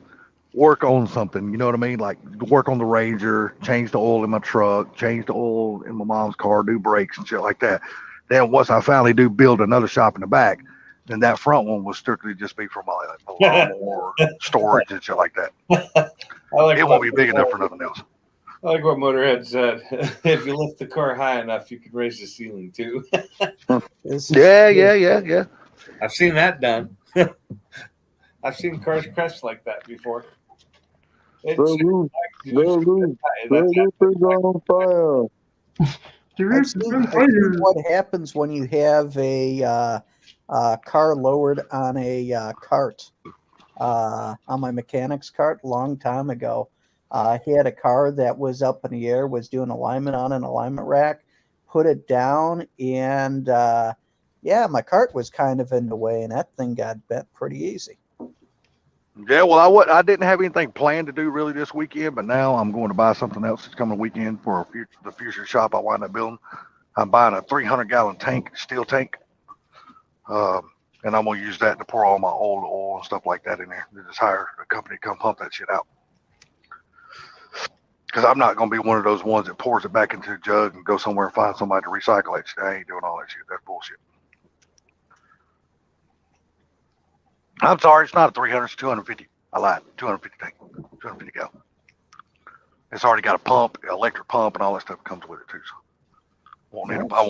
work on something. You know what I mean? Like work on the Ranger, change the oil in my truck, change the oil in my mom's car, do brakes and shit like that. Then once I finally do build another shop in the back, then that front one will strictly just be for my lawnmower storage and shit like that. It won't be big enough for nothing else. I like what Motorhead said. If you lift the car high enough, you can raise the ceiling too. Yeah. I've seen that done. I've seen cars crash like that before. The roof is on fire. I've seen what happens when you have a car lowered on a cart. On my mechanic's cart a long time ago, he had a car that was up in the air, was doing alignment on an alignment rack, put it down, and my cart was kind of in the way, and that thing got bent pretty easy. Yeah, well, I didn't have anything planned to do really this weekend, but now I'm going to buy something else this coming weekend for the future shop I wind up building. I'm buying a 300-gallon tank, steel tank, and I'm gonna use that to pour all my old oil and stuff like that in there. Just hire a company to come pump that shit out. Because I'm not gonna be one of those ones that pours it back into a jug and go somewhere and find somebody to recycle it. I ain't doing all that shit. That's bullshit. I'm sorry, it's not a 300, it's 250. I lied, 250 tank, 250 gallon. It's already got a pump, electric pump, and all that stuff that comes with it too. So I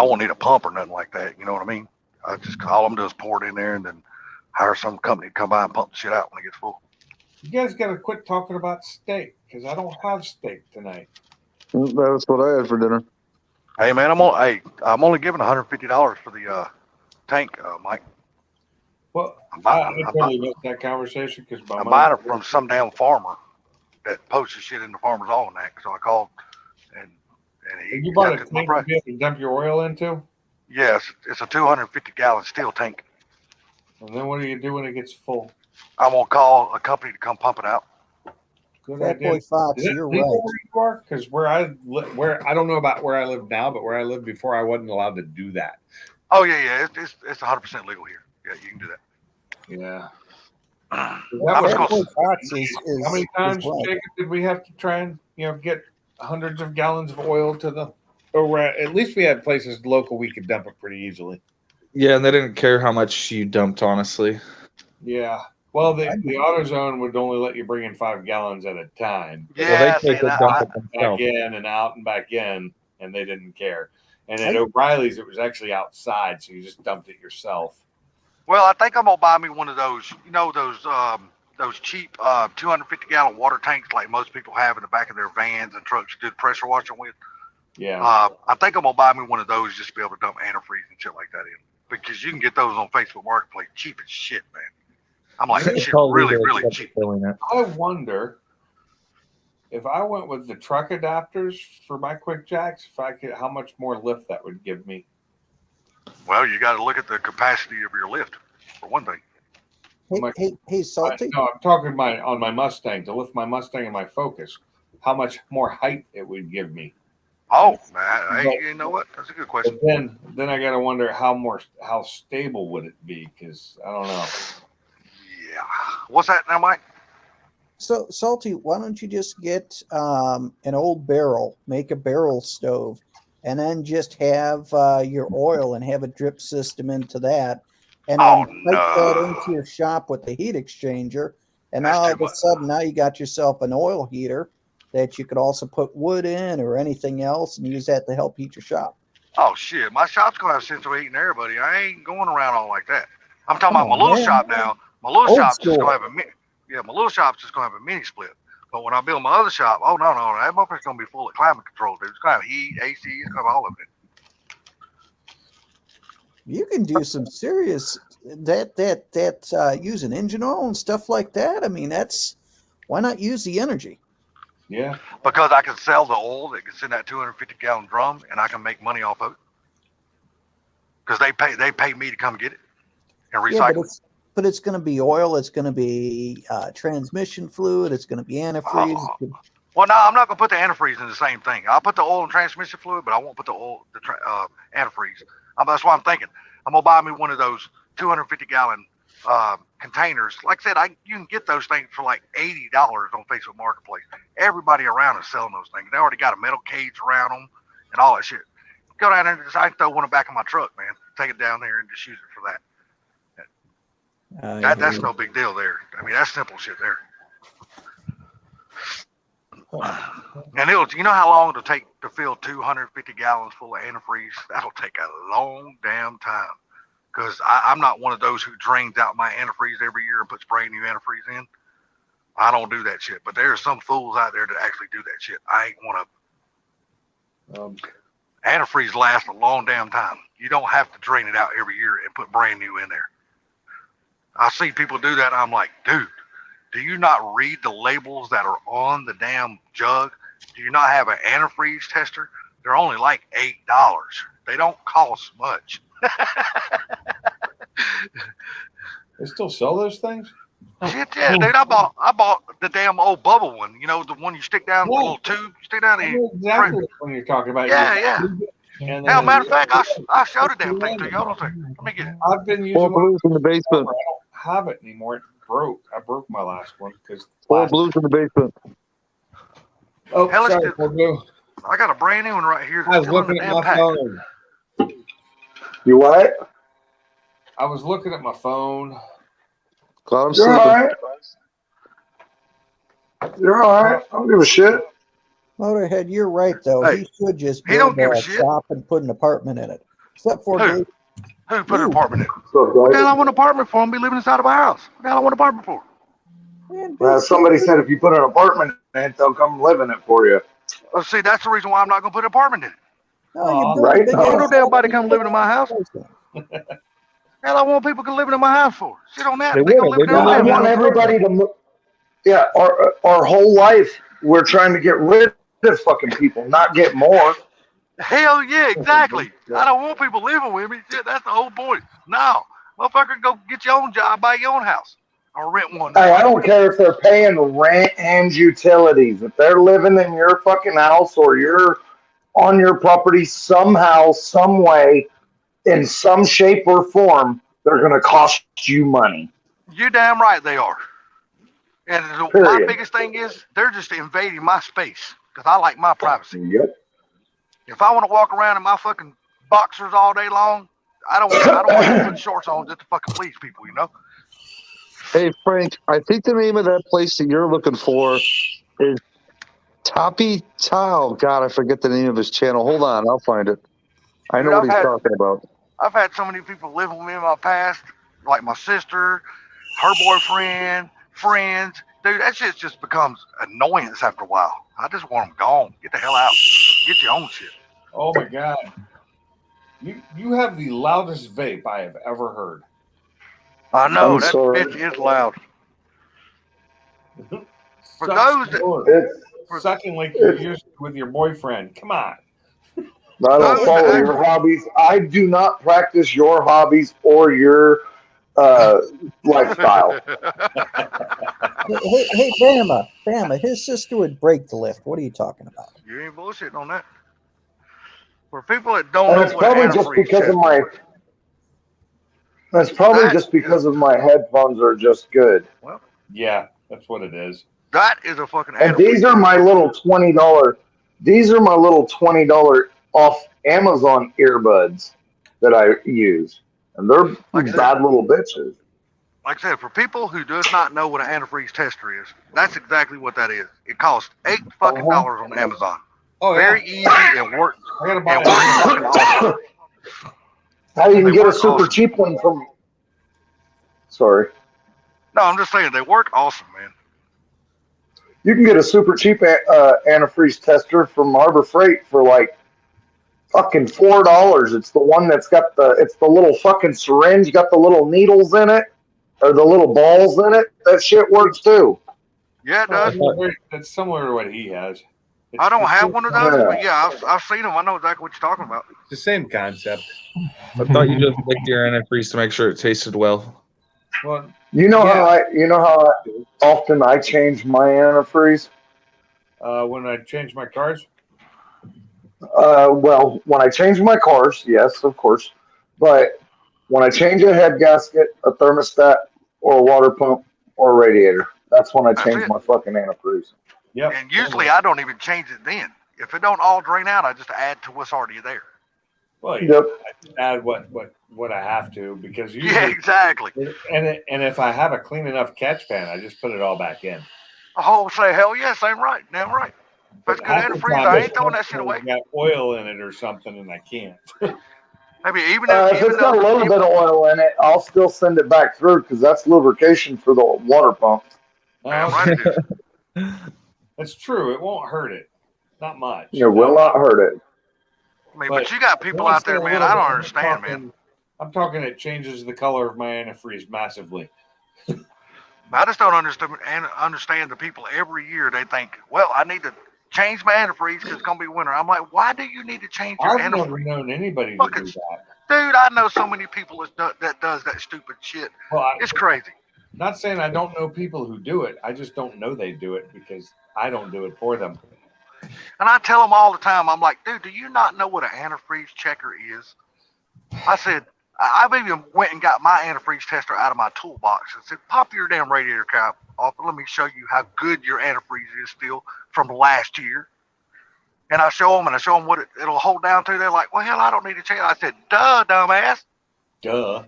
won't need a pump or nothing like that. You know what I mean? I just all I'm doing is pour it in there and then hire some company to come by and pump the shit out when it gets full. You guys got to quit talking about steak because I don't have steak tonight. That's what I had for dinner. Hey man, I'm only giving $150 for the tank, Mike. Well, I totally missed that conversation because I'm buying it from some damn farmer that posts the shit in the Farmer's Almanac. So I called and you bought a tank to be able to dump your oil into? Yes, it's a 250-gallon steel tank. And then what do you do when it gets full? I'm gonna call a company to come pump it out. Good Fat idea. Boy Fox, you're right. Where you are? Because where I don't know about where I live now, but where I lived before, I wasn't allowed to do that. Oh yeah, it's 100% legal here. Yeah, you can do that. Yeah. Fat Boy Fox How many times, right. Jacob, did we have to try and get hundreds of gallons of oil to the? Or at least we had places local we could dump it pretty easily. Yeah, and they didn't care how much you dumped, honestly. Yeah. Well, the AutoZone would only let you bring in 5 gallons at a time. Yeah, well, they take dump it Back themselves. in and out and back in, and they didn't care. And at O'Reilly's, it was actually outside, so you just dumped it yourself. Well, I think I'm gonna buy me one of those. You know those cheap 250-gallon water tanks like most people have in the back of their vans and trucks to do pressure washing with. Yeah. I think I'm gonna buy me one of those just to be able to dump antifreeze and shit like that in, because you can get those on Facebook Marketplace cheap as shit, man. I'm like, that shit really, really cheap. I wonder if I went with the truck adapters for my quick jacks, how much more lift that would give me. Well, you got to look at the capacity of your lift, for one thing. Hey, Salty. No, I'm talking on my Mustang, to lift my Mustang and my Focus, how much more height it would give me. Oh, man, hey, you know what? That's a good question. But then I got to wonder how stable would it be, because I don't know. Yeah. What's that now, Mike? So, Salty, why don't you just get an old barrel, make a barrel stove, and then just have your oil and have a drip system into that, and then pipe that into your shop with the heat exchanger, and now all of a sudden now you got yourself an oil heater that you could also put wood in or anything else and use that to help heat your shop. Oh shit, my shop's gonna have central heating there, buddy. I ain't going around all like that. I'm talking Come about my on, little man. shop now. My little Old shop's just school. gonna have my little shop's just gonna have a mini split. But when I build my other shop, oh no, that motherfucker's gonna be full of climate control, dude. It's gonna have heat, AC, it's gonna have all of it. You can do some serious using engine oil and stuff like that. I mean, why not use the energy? Yeah. Because I can sell the oil that gets in that 250-gallon drum, and I can make money off of it. Because they pay me to come get it and recycle it. But it's going to be oil. It's going to be transmission fluid. It's going to be antifreeze. Well, no, I'm not going to put the antifreeze in the same thing. I'll put the oil and transmission fluid, but I won't put the antifreeze. That's why I'm thinking. I'm going to buy me one of those 250-gallon containers. Like I said, you can get those things for like $80 on Facebook Marketplace. Everybody around is selling those things. They already got a metal cage around them and all that shit. Go down there and I can throw one in the back of my truck, man. Take it down there and just use it for that. That's no big deal there. I mean, that's simple shit there. And you know how long it'll take to fill 250 gallons full of antifreeze? That'll take a long damn time. Because I'm not one of those who drains out my antifreeze every year and puts brand new antifreeze in. I don't do that shit. But there are some fools out there that actually do that shit. I ain't one of them. Antifreeze lasts a long damn time. You don't have to drain it out every year and put brand new in there. I see people do that, and I'm like, dude, do you not read the labels that are on the damn jug? Do you not have an antifreeze tester? They're only like $8. They don't cost much. They still sell those things? Shit, yeah, dude. I bought the damn old bubble one. You know, the one you stick down the little tube, stick down there. Exactly which one you're talking about. Yeah. And Hell, matter of fact, I showed the damn thing to you. Hold on a second. Let me get it. I've been using Four blues in the basement. I don't have it anymore. It broke. I broke my last one because Four blues in the basement. Oh, Hell, sorry, Four Blue. I got a brand new one right here. I was looking at my phone. You what? I was looking at my phone. Glad I'm sleeping. You're all right. I don't give a shit. Motorhead, you're right though. Hey, he should just he don't build give a a shit. shop and put an apartment in it. Except for Who? Who put an apartment in? So, What the hell I want an apartment for? I'm be living inside of a house. What the hell I want an apartment for? somebody said if you put an apartment in it, they'll come live in it for you. Oh, see, that's the reason why I'm not going to put an apartment in it. No, you build right? a big No. ass Don't everybody come living in my house. house. Hell, I want people to live in my house for. Shit on that. They They gonna will. live in I their want house. everybody to. Yeah, our whole life we're trying to get rid of fucking people, not get more. Hell yeah, exactly. I don't want people living with me. Shit, that's the whole point. No, motherfucker, go get your own job, buy your own house, or rent one. Hey, I don't care if they're paying rent and utilities. If they're living in your fucking house or you're on your property somehow, some way, in some shape or form, they're going to cost you money. You damn right they are. And my Period. biggest thing is they're just invading my space because I like my privacy. Yep. If I want to walk around in my fucking boxers all day long, I don't want to put shorts on just to fucking please people, you know? Hey, Frank, I think the name of that place that you're looking for is Toppy Tile. God, I forget the name of his channel. Hold on, I'll find it. I know Dude, what he's talking about. I've had so many people living with me in my past, like my sister, her boyfriend, friends. Dude, that shit just becomes annoyance after a while. I just want them gone. Get the hell out. Get your own shit. Oh my God. You have the loudest vape I have ever heard. I know, I'm that sorry. bitch is loud. For those that, Sucking like you used to with your boyfriend. Come on. I don't follow your hobbies. I do not practice your hobbies or your lifestyle. Hey, Bama, his sister would break the lift. What are you talking about? You ain't bullshitting on that. For people that don't And know it's what probably just antifreeze because of test my. is, That's probably just because of my headphones are just good. Yeah, that's what it is. that is a fucking And antifreeze these are test. my little $20. These are my little $20 off Amazon earbuds that I use, and they're Like I said- bad little bitches. Like I said, for people who does not know what an antifreeze tester is, that's exactly what that is. It costs $8 fucking dollars on Amazon. Oh, Very easy and work. I gotta buy And work fucking awesome. Now you can They get a work super awesome. cheap one from. Sorry. No, I'm just saying they work awesome, man. You can get a super cheap antifreeze tester from Harbor Freight for like fucking $4. It's the one that's got it's the little fucking syringe, got the little needles in it, or the little balls in it. That shit works too. Yeah, it does. That's similar to what he has. I don't have one of those, Yeah. but yeah, I've seen them. I know exactly what you're talking about. It's the same concept. I thought you just licked your antifreeze to make sure it tasted well. Well, You know yeah. how often I change my antifreeze? When I change my cars, Well, when I change my cars, yes, of course. But when I change a head gasket, a thermostat, or a water pump, or a radiator, that's when I That's change it. my fucking antifreeze. yep. And usually I don't even change it then. If it don't all drain out, I just add to what's already there. Well, Yep. I add what I have to because usually, Yeah, exactly. and if I have a clean enough catch pan, I just put it all back in. Oh, say hell yes, I'm right. Damn right. If it's good half the antifreeze, time I it's ain't throwing that shit away. got oil in it or something, and I can't. Maybe even If it's got a little bit of oil in it, I'll still send it back through because that's lubrication for the water pump. Damn right it is. That's true. It won't hurt it. Not much. It will not hurt it. I mean, but you got people out there, man. I don't understand, man. I'm talking. It changes the color of my antifreeze massively. I just don't understand the people every year. They think, well, I need to change my antifreeze because it's gonna be winter. I'm like, why do you need to change your I've never antifreeze? known anybody to do that. Dude, I know so many people that does that stupid shit. Well, It's crazy. Not saying I don't know people who do it. I just don't know they do it because I don't do it for them. And I tell them all the time, I'm like, dude, do you not know what an antifreeze checker is? I said, I've even went and got my antifreeze tester out of my toolbox and said, pop your damn radiator cap off and let me show you how good your antifreeze is still from last year. And I show them what it'll hold down to. They're like, well, hell, I don't need to change. I said, duh, dumbass. Duh.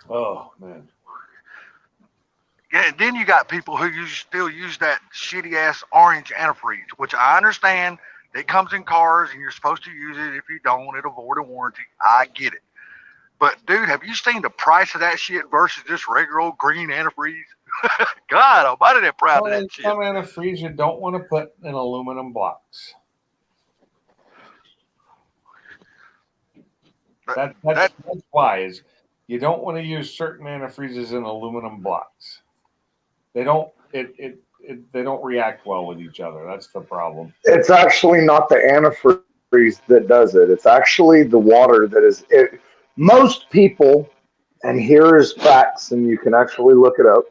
Oh, man. Yeah, and then you got people who still use that shitty ass orange antifreeze, which I understand. It comes in cars and you're supposed to use it. If you don't, it'll void a warranty. I get it. But dude, have you seen the price of that shit versus just regular old green antifreeze? God almighty, they're proud of that shit. Some antifreeze you don't want to put in aluminum blocks. That's why is you don't want to use certain antifreezes in aluminum blocks. They don't they don't react well with each other. That's the problem. It's actually not the antifreeze that does it. It's actually the water that is it. Most people, and here is facts, and you can actually look it up.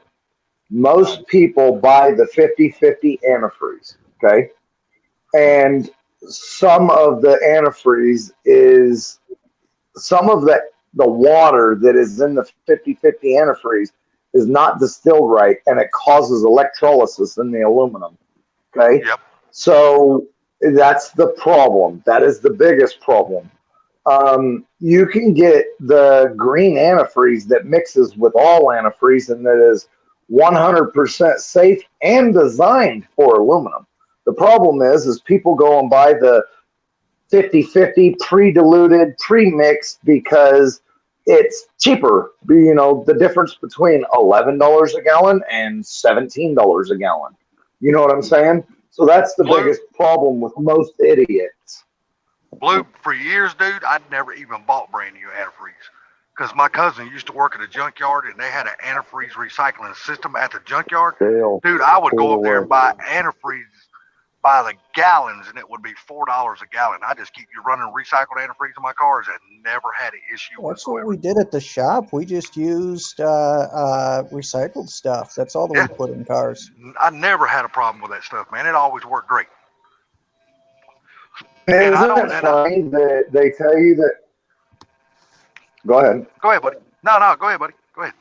Most people buy the 50/50 antifreeze, okay? And some of the antifreeze is some of the water that is in the 50/50 antifreeze is not distilled right, and it causes electrolysis in the aluminum. Okay? Yep. So that's the problem. That is the biggest problem. You can get the green antifreeze that mixes with all antifreeze and that is 100% safe and designed for aluminum. The problem is people go and buy the 50/50 pre-diluted, pre-mixed because it's cheaper. You know, the difference between $11 a gallon and $17 a gallon. You know what I'm saying? So that's the biggest problem with most idiots. Blue, for years, dude, I'd never even bought brand new antifreeze. Because my cousin used to work at a junkyard and they had an antifreeze recycling system at the junkyard. Dude, I would go up there and buy antifreeze by the gallons and it would be $4 a gallon. I just keep running recycled antifreeze in my cars and never had an issue That's whatsoever. what we did at the shop. We just used recycled stuff. That's all that we put in cars. I never had a problem with that stuff, man. It always worked great. And isn't it funny that they tell you that? Go ahead. Go ahead, buddy. No, go ahead, buddy. Go ahead.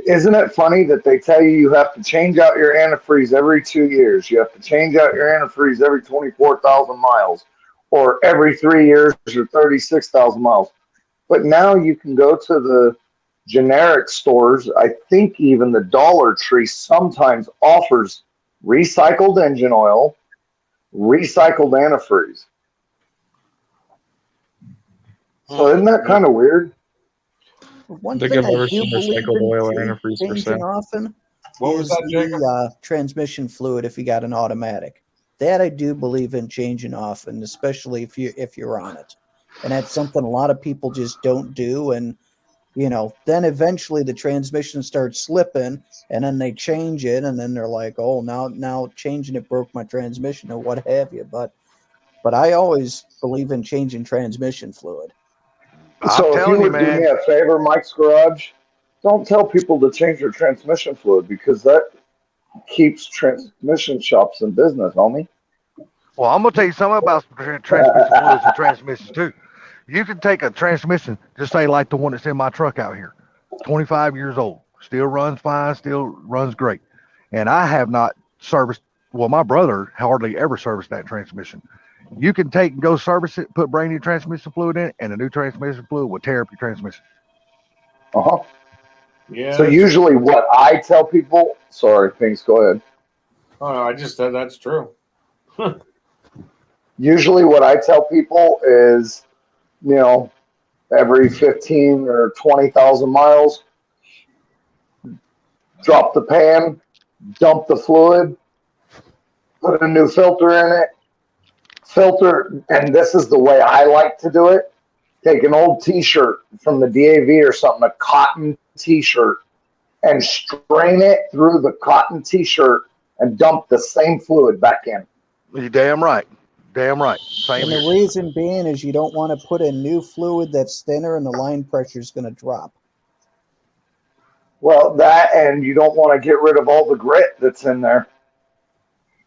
Isn't it funny that they tell you have to change out your antifreeze every 2 years? You have to change out your antifreeze every 24,000 miles or every 3 years or 36,000 miles. But now you can go to generic stores, I think even the Dollar Tree sometimes offers recycled engine oil, recycled antifreeze. So isn't that kind of weird? One They thing give I do everything believe recycled oil and in antifreeze for changing sale. often What was is that, Jacob? the transmission fluid if you got an automatic. That I do believe in changing often, especially if you're on it. And that's something a lot of people just don't do. And then eventually the transmission starts slipping, and then they change it, and then they're like, "Oh, now changing it broke my transmission," or what have you. But I always believe in changing transmission fluid. So if you telling you, would do me man. a favor, Mike's Garage, don't tell people to change their transmission fluid because that keeps transmission shops in business, homie. Well, I'm gonna tell you something about transmission fluids and transmissions too. You can take a transmission, just say like the one that's in my truck out here, 25 years old, still runs fine, still runs great, and I have not serviced. Well, my brother hardly ever serviced that transmission. You can take and go service it, put brand new transmission fluid in it, and the new transmission fluid will tear up your transmission. Uh-huh. Yeah. So usually what I tell people, sorry, Pinks, go ahead. Oh no, I just said that's true. Usually what I tell people is, every 15 or 20,000 miles, drop the pan, dump the fluid, put a new filter in it, filter, and this is the way I like to do it. Take an old t-shirt from the DAV or something, a cotton t-shirt, and strain it through the cotton t-shirt and dump the same fluid back in. You're damn right. Damn right. Same And here. the reason being is you don't want to put in new fluid that's thinner and the line pressure is going to drop. Well, that, and you don't want to get rid of all the grit that's in there.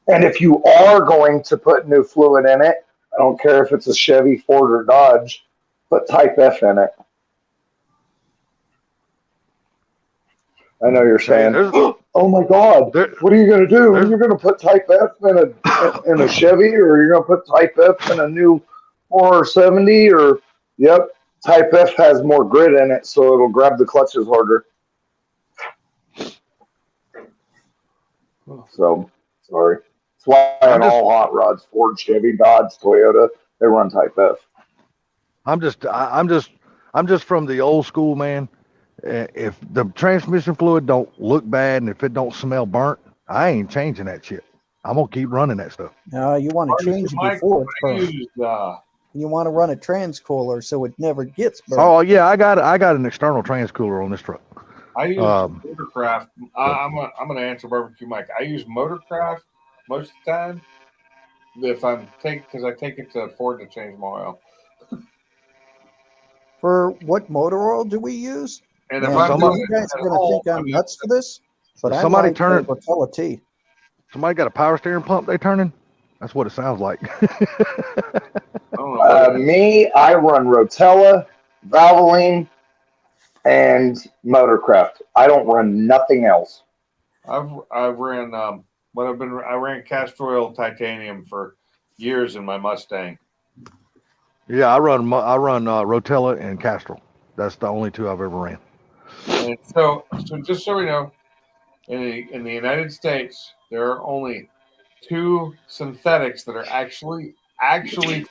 And if you are going to put new fluid in it, I don't care if it's a Chevy, Ford, or Dodge, put Type F in it. I know you're saying, "Oh my God, what are you going to do? You're going to put Type F in a Chevy, or you're going to put Type F in a new 470?" Or yep, Type F has more grit in it, so it'll grab the clutches harder. So sorry. That's why on all hot rods, Ford, Chevy, Dodge, Toyota, they run Type F. I'm just from the old school, man. If the transmission fluid don't look bad and if it don't smell burnt, I ain't changing that shit. I'm gonna keep running that stuff. You want to change it before it's burnt. You want to run a transcooler so it never gets burnt. Oh yeah, I got an external transcooler on this truck. I use Motorcraft. I'm gonna answer Barbecue Mike. I use Motorcraft most of the time. If I'm because I take it to Ford to change my oil. For what motor oil do we use? And if you guys are going to think I'm nuts for this, but I like Rotella T. Somebody got a power steering pump they turning? That's what it sounds like. Me, I run Rotella, Valvoline, and Motorcraft. I don't run nothing else. I've ran I ran castor oil titanium for years in my Mustang. Yeah, I run Rotella and Castrol. That's the only two I've ever ran. And so just so we know, in the United States, there are only two synthetics that are actually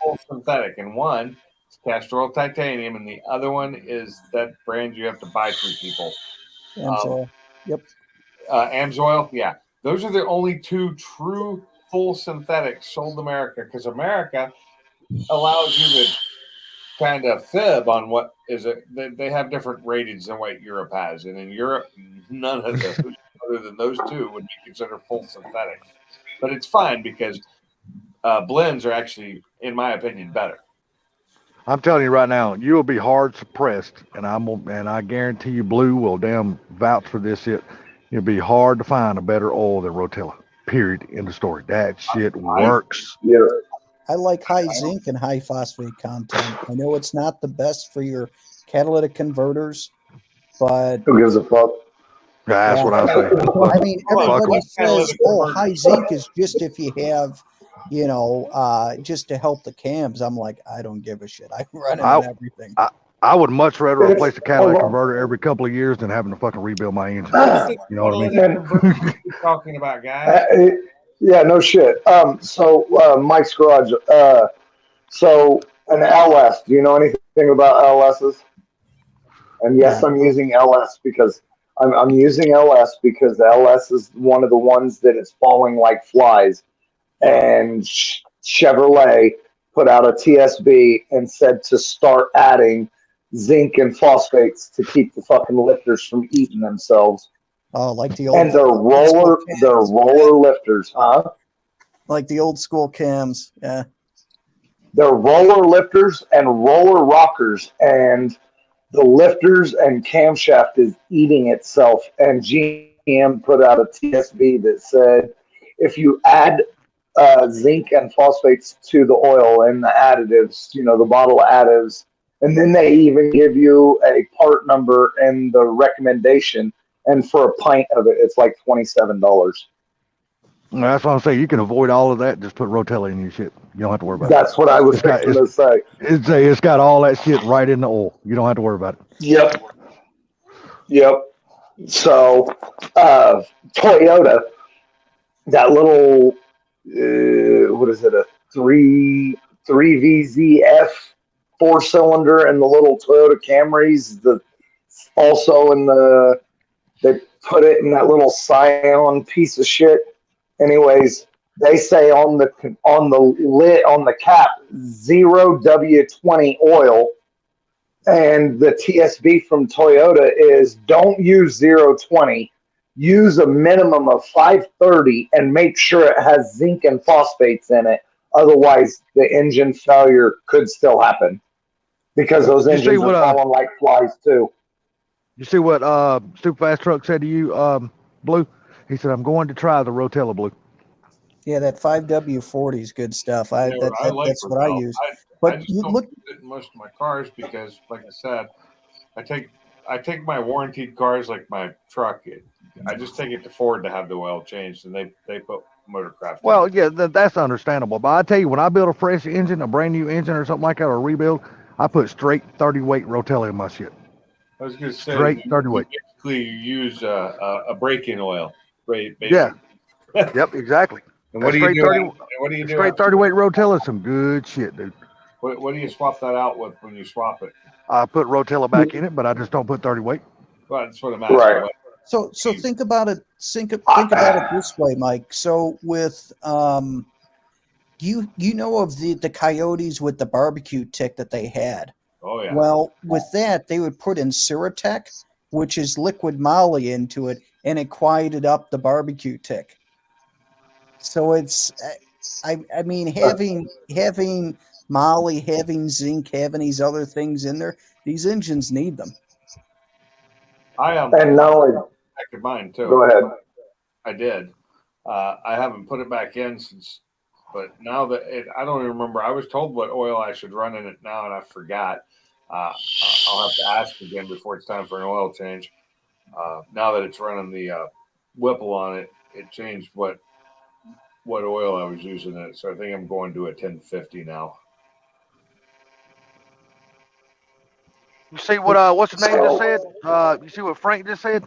full synthetic, and one is castor oil titanium, and the other one is that brand you have to buy through people. Amsoil. Yep. Amsoil, yeah. Those are the only two true full synthetics sold in America, because America allows you to kind of fib on what is it. They have different ratings than what Europe has, and in Europe, none of those other than those two would be considered full synthetic. But it's fine because blends are actually, in my opinion, better. I'm telling you right now, you will be hard suppressed, and I guarantee you, Blue will damn vouch for this. It'll be hard to find a better oil than Rotella. Period. End of story. That shit works. Yeah. I like high zinc and high phosphate content. I know it's not the best for your catalytic converters, but who gives a fuck? That's what I say. I mean, everybody says, "Oh, high zinc is just if you have, just to help the cams." I'm like, I don't give a shit. I run it on everything. I would much rather It's- replace a catalytic hold on. converter every couple of years than having to fucking rebuild my engine. You know what I mean? You're talking about, guys. Yeah, no shit. So Mike's Garage. So an LS. Do you know anything about LSs? And yes, I'm using LS because I'm using LS because LS is one of the ones that is falling like flies. And Chevrolet put out a TSB and said to start adding zinc and phosphates to keep the fucking lifters from eating themselves. Oh, like the old. And they're roller lifters, huh? Like the old school cams. Yeah. They're roller lifters and roller rockers, and the lifters and camshaft is eating itself. And GM put out a TSB that said if you add zinc and phosphates to the oil and the additives, the bottle additives, and then they even give you a part number and the recommendation. And for a pint of it, it's like $27. That's what I'm saying. You can avoid all of that. Just put Rotella in your shit. You don't have to worry about it. That's what I was fixing to say. It's got all that shit right in the oil. You don't have to worry about it. Yep. So, Toyota, that little, what is it, a 3VZF 4-cylinder, and the little Toyota Camrys, also they put it in that little Scion piece of shit. Anyways, they say on the lid, on the cap, 0W20 oil. And the TSB from Toyota is don't use 020. Use a minimum of 530 and make sure it has zinc and phosphates in it. Otherwise, the engine failure could still happen because those engines are falling like flies too. You see what Super Fast Truck said to you, Blue? He said, "I'm going to try the Rotella, Blue." Yeah, that 5W40 is good stuff. That's what I use. But I just don't use it in most of my cars because, like I said, I take my warranted cars like my truck. I just take it to Ford to have the oil changed, and they put Motorcraft. Well, yeah, that's understandable. But I tell you, when I build a fresh engine, a brand new engine or something like that, or a rebuild, I put straight 30 weight Rotella in my shit. I was going to say, straight 30 weight. Basically, you use a break-in oil, right? Yeah. Yep, exactly. And what do you do? What do you do? Straight 30 weight Rotella is some good shit, dude. What do you swap that out with when you swap it? I put Rotella back in it, but I just don't put 30 weight. Well, that's what I'm asking. Right. So think about it. Think about it this way, Mike. So with you know of the Coyotes with the barbecue tick that they had. Oh yeah. Well, with that they would put in Siratech, which is liquid moly, into it, and it quieted up the barbecue tick. So it's, I mean, having moly, having zinc, having these other things in there, these engines need them. And not only back in mine too. Go ahead. I did. I haven't put it back in since, but now that I don't even remember. I was told what oil I should run in it now, and I forgot. I'll have to ask again before it's time for an oil change. Now that it's running the Whipple on it, it changed what oil I was using in it. So I think I'm going to a 1050 now. You see what what's the name just said? You see what Frank just said?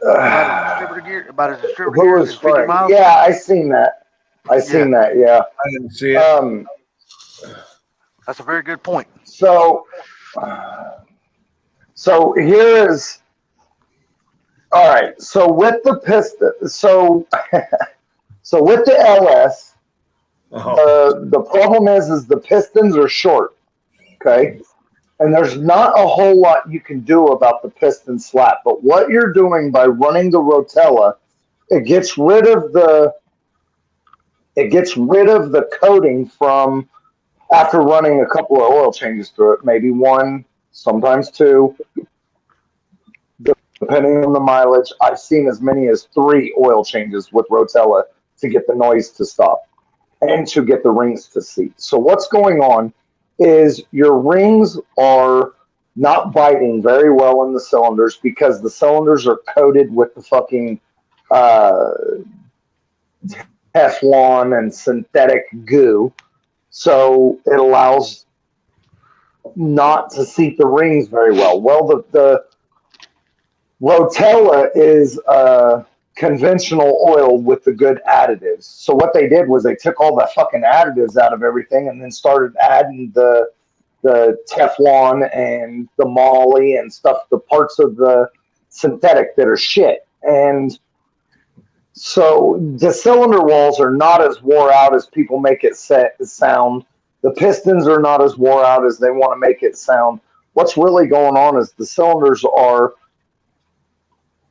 About his distributor gear, Who was Frank? Yeah, I seen that. I seen that. Yeah, I didn't see it. That's a very good point. So here is all right. So with the piston, so with the LS, the problem is the pistons are short. Okay. And there's not a whole lot you can do about the piston slap. But what you're doing by running the Rotella, it gets rid of the coating from after running a couple of oil changes through it, maybe one, sometimes two, depending on the mileage. I've seen as many as 3 oil changes with Rotella to get the noise to stop and to get the rings to seat. So what's going on is your rings are not biting very well in the cylinders because the cylinders are coated with the fucking Teflon and synthetic goo. So it allows not to seat the rings very well. Well, the Rotella is conventional oil with the good additives. So what they did was they took all the fucking additives out of everything and then started adding the Teflon and the moly and stuff, the parts of the synthetic that are shit. And so the cylinder walls are not as wore out as people make it sound. The pistons are not as wore out as they want to make it sound. What's really going on is the cylinders are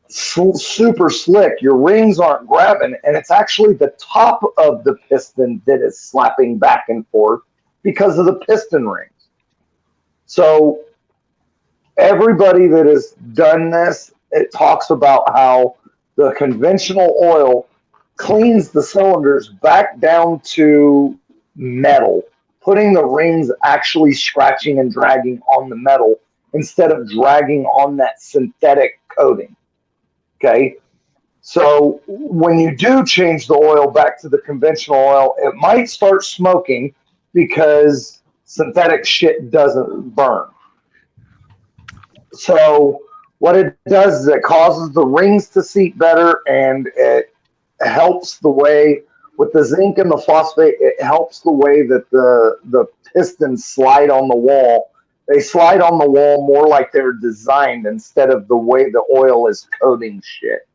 super slick. Your rings aren't grabbing, and it's actually the top of the piston that is slapping back and forth because of the piston rings. So everybody that has done this, it talks about how the conventional oil cleans the cylinders back down to metal, putting the rings actually scratching and dragging on the metal instead of dragging on that synthetic coating. Okay, so when you do change the oil back to the conventional oil, it might start smoking because synthetic shit doesn't burn. So what it does is it causes the rings to seat better, and it helps the way with the zinc and the phosphate, it helps the way that the pistons slide on the wall. They slide on the wall more like they're designed instead of the way the oil is coating shit.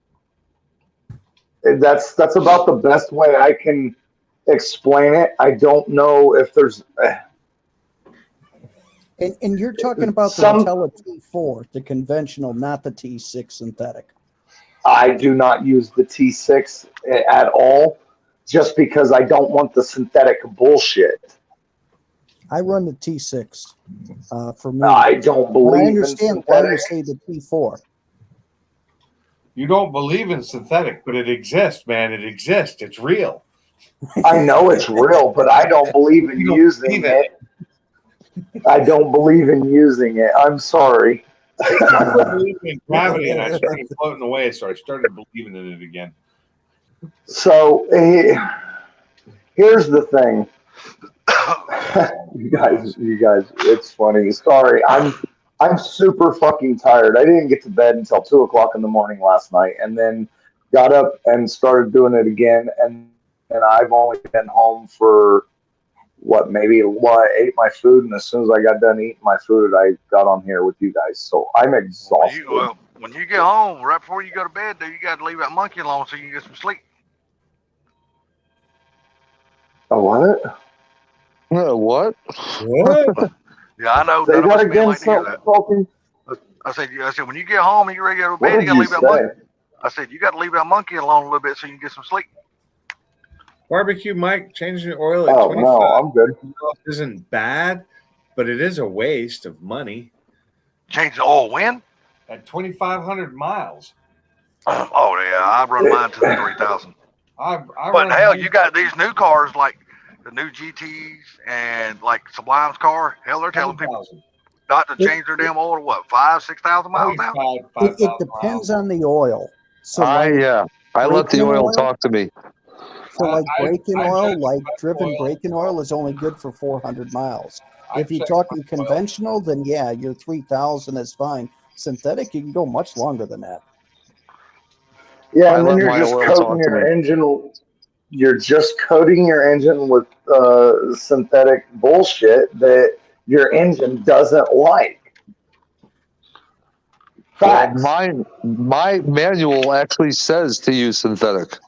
That's about the best way I can explain it. I don't know if there's... And you're talking about the Rotella T4, the conventional, not the T6 synthetic. I do not use the T6 at all, just because I don't want the synthetic bullshit. I run the T6 for me. I don't believe but I understand in why synthetic. you say the T4. You don't believe in synthetic, but it exists, man. It exists. It's real. I know it's real, but I don't believe in using it. I don't believe in using it. I'm sorry. I believe in gravity, and I started floating away, so I started believing in it again. So here's the thing. you guys, it's funny. Sorry, I'm super fucking tired. I didn't get to bed until 2:00 in the morning last night, and then got up and started doing it again. And I've only been home for I ate my food, and as soon as I got done eating my food, I got on here with you guys. So I'm exhausted. When you get home, right before you go to bed, you got to leave that monkey alone so you can get some sleep. Oh, what? What? What? Yeah, I know. Say None of that us men again, like to hear that. Salty. I said, when you get home and you're ready to go to What bed, did you got to you leave that monkey. say? I said, you got to leave that monkey alone a little bit so you can get some sleep. Barbecue Mike, changing the oil at Oh 25 no, I'm good. isn't bad, but it is a waste of money. Change the oil when? At 2,500 miles. Oh, yeah, I run mine to the 3,000. I But hell, you got these new cars like the new GTs and like Sublime's car. Hell, they're telling people not to change their damn oil to what, 5,000-6,000 miles now? It depends on the oil. So I let the braking oil talk to me. So like braking I oil, checked like my driven oil. braking oil is only good for 400 miles. If you're checked talking my oil. conventional, then yeah, your 3,000 is fine. Synthetic, you can go much longer than that. Yeah, I and then let you're my just oil coating talk to your me. engine. You're just coating your engine with synthetic bullshit that your engine doesn't like. Facts. My manual actually says to use synthetic.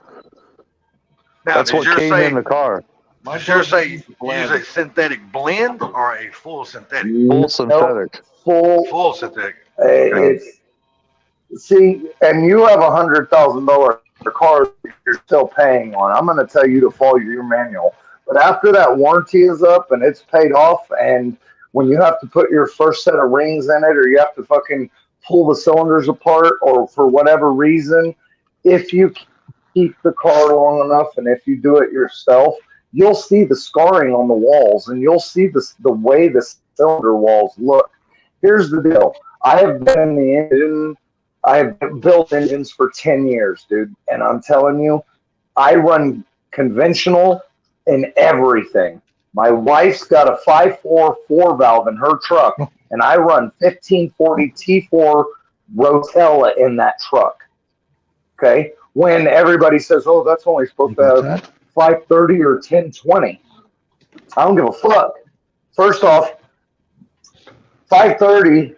Now, That's what came in the car. Did yours say use a synthetic blend or a full synthetic? Full synthetic. Full synthetic. See, and you have $100,000 car that you're still paying on. I'm going to tell you to follow your manual. But after that warranty is up and it's paid off, and when you have to put your first set of rings in it, or you have to fucking pull the cylinders apart, or for whatever reason, if you keep the car long enough and if you do it yourself, you'll see the scarring on the walls, and you'll see the way the cylinder walls look. Here's the deal. I have been in the engine. I have built engines for 10 years, dude. And I'm telling you, I run conventional in everything. My wife's got a 5.4 4-valve in her truck, and I run 1540 T4 Rotella in that truck. Okay? When everybody says, oh, that's only supposed to have 530 or 1020. I don't give a fuck. First off, 530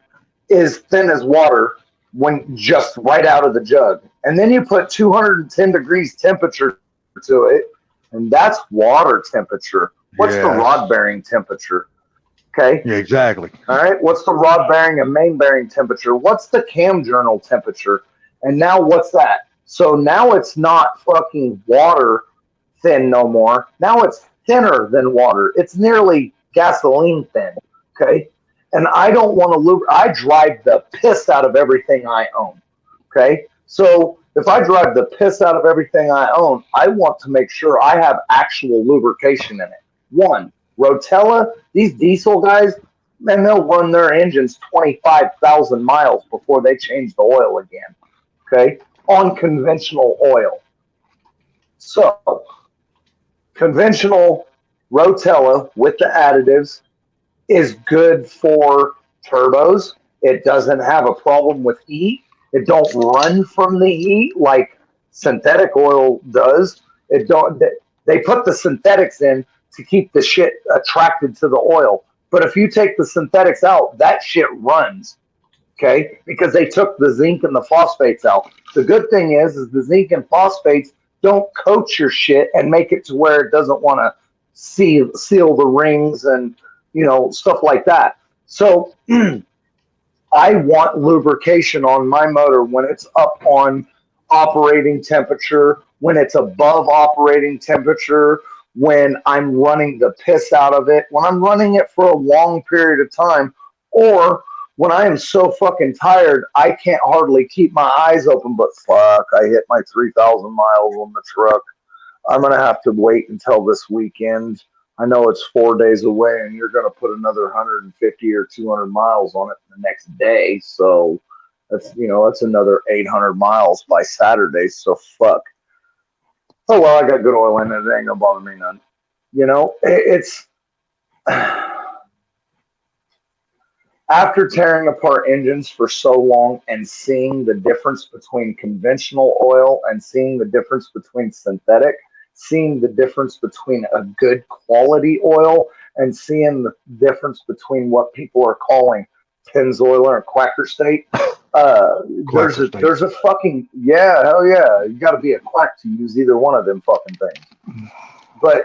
is thin as water when just right out of the jug. And then you put 210 degrees temperature to it, and that's water temperature. What's the rod bearing temperature? Okay. Yeah, exactly. All right. What's the rod bearing and main bearing temperature? What's the cam journal temperature? And now what's that? So now it's not fucking water thin no more. Now it's thinner than water. It's nearly gasoline thin. Okay. And I don't want to I drive the piss out of everything I own. Okay. So if I drive the piss out of everything I own, I want to make sure I have actual lubrication in it. One, Rotella, these diesel guys, man, they'll run their engines 25,000 miles before they change the oil again. Okay. On conventional oil. So, conventional Rotella with the additives is good for turbos. It doesn't have a problem with heat. It don't run from the heat like synthetic oil does. It don't. They put the synthetics in to keep the shit attracted to the oil. But if you take the synthetics out, that shit runs. Okay, because they took the zinc and the phosphates out. The good thing is the zinc and phosphates don't coat your shit and make it to where it doesn't want to seal the rings and stuff like that. So I want lubrication on my motor when it's up on operating temperature, when it's above operating temperature, when I'm running the piss out of it, when I'm running it for a long period of time, or when I am so fucking tired, I can't hardly keep my eyes open, but fuck, I hit my 3,000 miles on the truck. I'm going to have to wait until this weekend. I know it's 4 days away, and you're going to put another 150 or 200 miles on it the next day. So that's, that's another 800 miles by Saturday. So fuck. Oh, well, I got good oil in it. It ain't going to bother me none. It's... After tearing apart engines for so long and seeing the difference between conventional oil and seeing the difference between synthetic, seeing the difference between a good quality oil and seeing the difference between what people are calling Pennzoil or Quaker State, there's a fucking, hell yeah, you got to be a quack to use either one of them fucking things. But,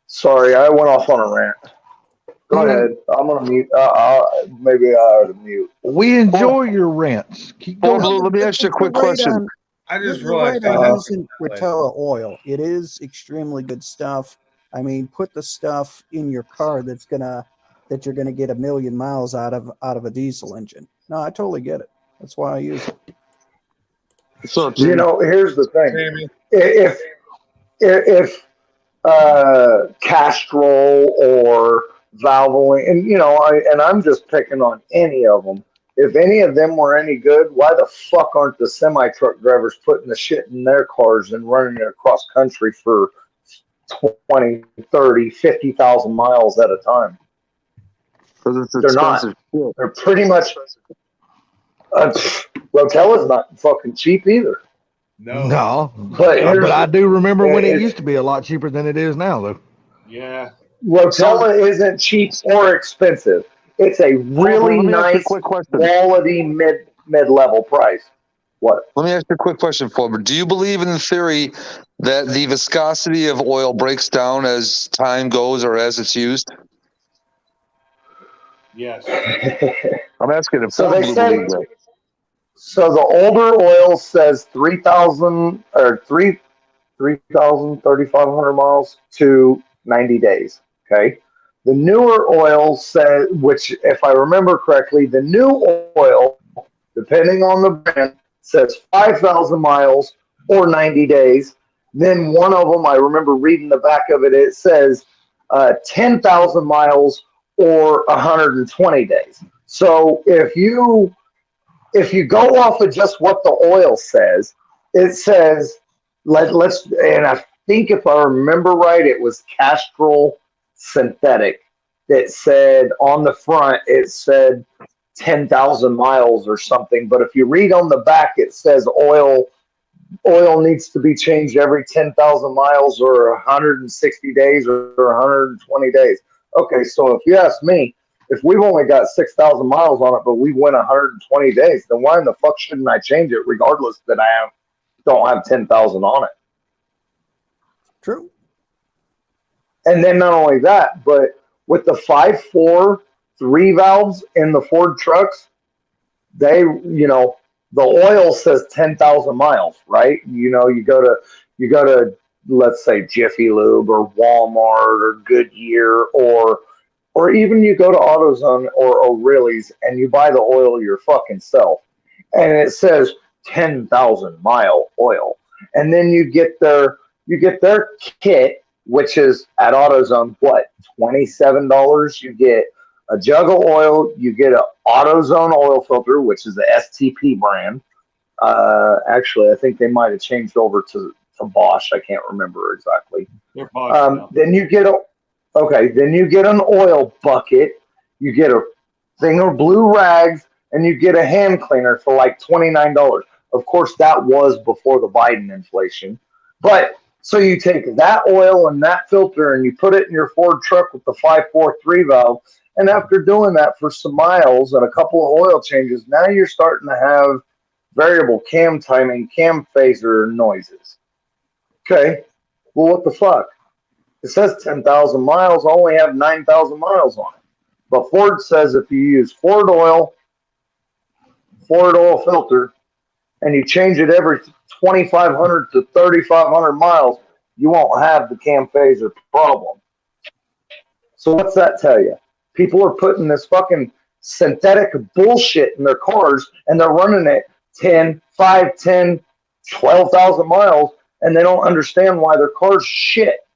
sorry, I went off on a rant. Go ahead. I'm gonna mute. Maybe I ought to mute. We enjoy your rants. Keep going. Let me ask you a quick question. I just You're realized right I on using Rotella oil. It is extremely good stuff. I mean, put the stuff in your car that you're gonna get 1 million miles out of a diesel engine. No, I totally get it. That's why I use it. So here's the thing. If Castrol or Valvoline, and I'm just picking on any of them. If any of them were any good, why the fuck aren't the semi-truck drivers putting the shit in their cars and running it across country for 20, 30, 50,000 miles at a time? They're not. They're pretty much... Rotella's not fucking cheap either. No. But I do remember when it used to be a lot cheaper than it is now, though. Yeah. Rotella isn't cheap or expensive. It's a really nice quality mid-level price. What? Let me ask you a quick question, Fulber. Do you believe in the theory that the viscosity of oil breaks down as time goes or as it's used? Yes. I'm asking if So Fulber they say. believes that. So the older oil says 3,000 or 3,000, 3,500 miles to 90 days. Okay. The newer oil says, which if I remember correctly, the new oil, depending on the brand, says 5,000 miles or 90 days. Then one of them, I remember reading the back of it, it says 10,000 miles or 120 days. So if you go off of just what the oil says, it says, and think if I remember right, it was Castrol Synthetic that said on the front, it said 10,000 miles or something. But if you read on the back, it says oil needs to be changed every 10,000 miles or 160 days or 120 days. Okay, so if you ask me, if we've only got 6,000 miles on it, but we went 120 days, then why in the fuck shouldn't I change it regardless that don't have 10,000 on it? True. And then not only that, but with the 5.4 3 valves in the Ford trucks, they, the oil says 10,000 miles, right? You go to, let's say Jiffy Lube or Walmart or Goodyear or even you go to AutoZone or O'Reilly's and you buy the oil your fucking self. And it says 10,000 mile oil. And then you get their kit, which is at AutoZone, what, $27? You get a jug of oil, you get an AutoZone oil filter, which is the STP brand. Actually, I think they might have changed over to Bosch. I can't remember exactly. They're Bosch now. Then you get an oil bucket, you get a thing of blue rags, and you get a hand cleaner for like $29. Of course, that was before the Biden inflation. But so you take that oil and that filter and you put it in your Ford truck with the 5.4 3 valve. And after doing that for some miles and a couple of oil changes, now you're starting to have variable cam timing, cam phaser noises. Okay, well, what the fuck? It says 10,000 miles, I only have 9,000 miles on it. But Ford says if you use Ford oil filter, and you change it every 2,500 to 3,500 miles, you won't have the cam phaser problem. So what's that tell you? People are putting this fucking synthetic bullshit in their cars, and they're running it 12,000 miles, and they don't understand why their car's shit.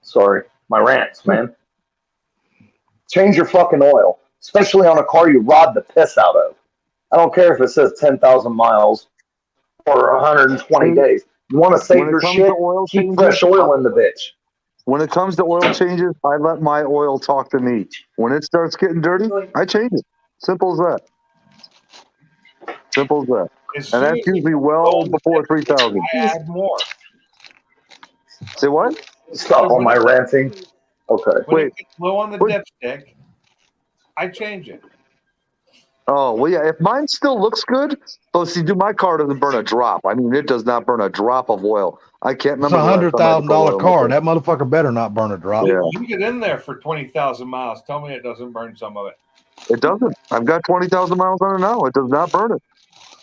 Sorry, my rants, man. Change your fucking oil, especially on a car you robbed the piss out of. I don't care if it says 10,000 miles or 120 days. You want to save your shit? Keep fresh oil in the bitch. When it comes to oil changes, I let my oil talk to me. When it starts getting dirty, I change it. Simple as that. Simple as that. And that's usually well before 3,000. I add more. Say what? Stop on my ranting. Okay. When it gets low on the dipstick, I change it. Oh, well, yeah. If mine still looks good, see, my car doesn't burn a drop. I mean, it does not burn a drop of oil. I can't remember. It's $100,000 car. That motherfucker better not burn a drop. Yeah. You get in there for 20,000 miles. Tell me it doesn't burn some of it. It doesn't. I've got 20,000 miles on it now. It does not burn it.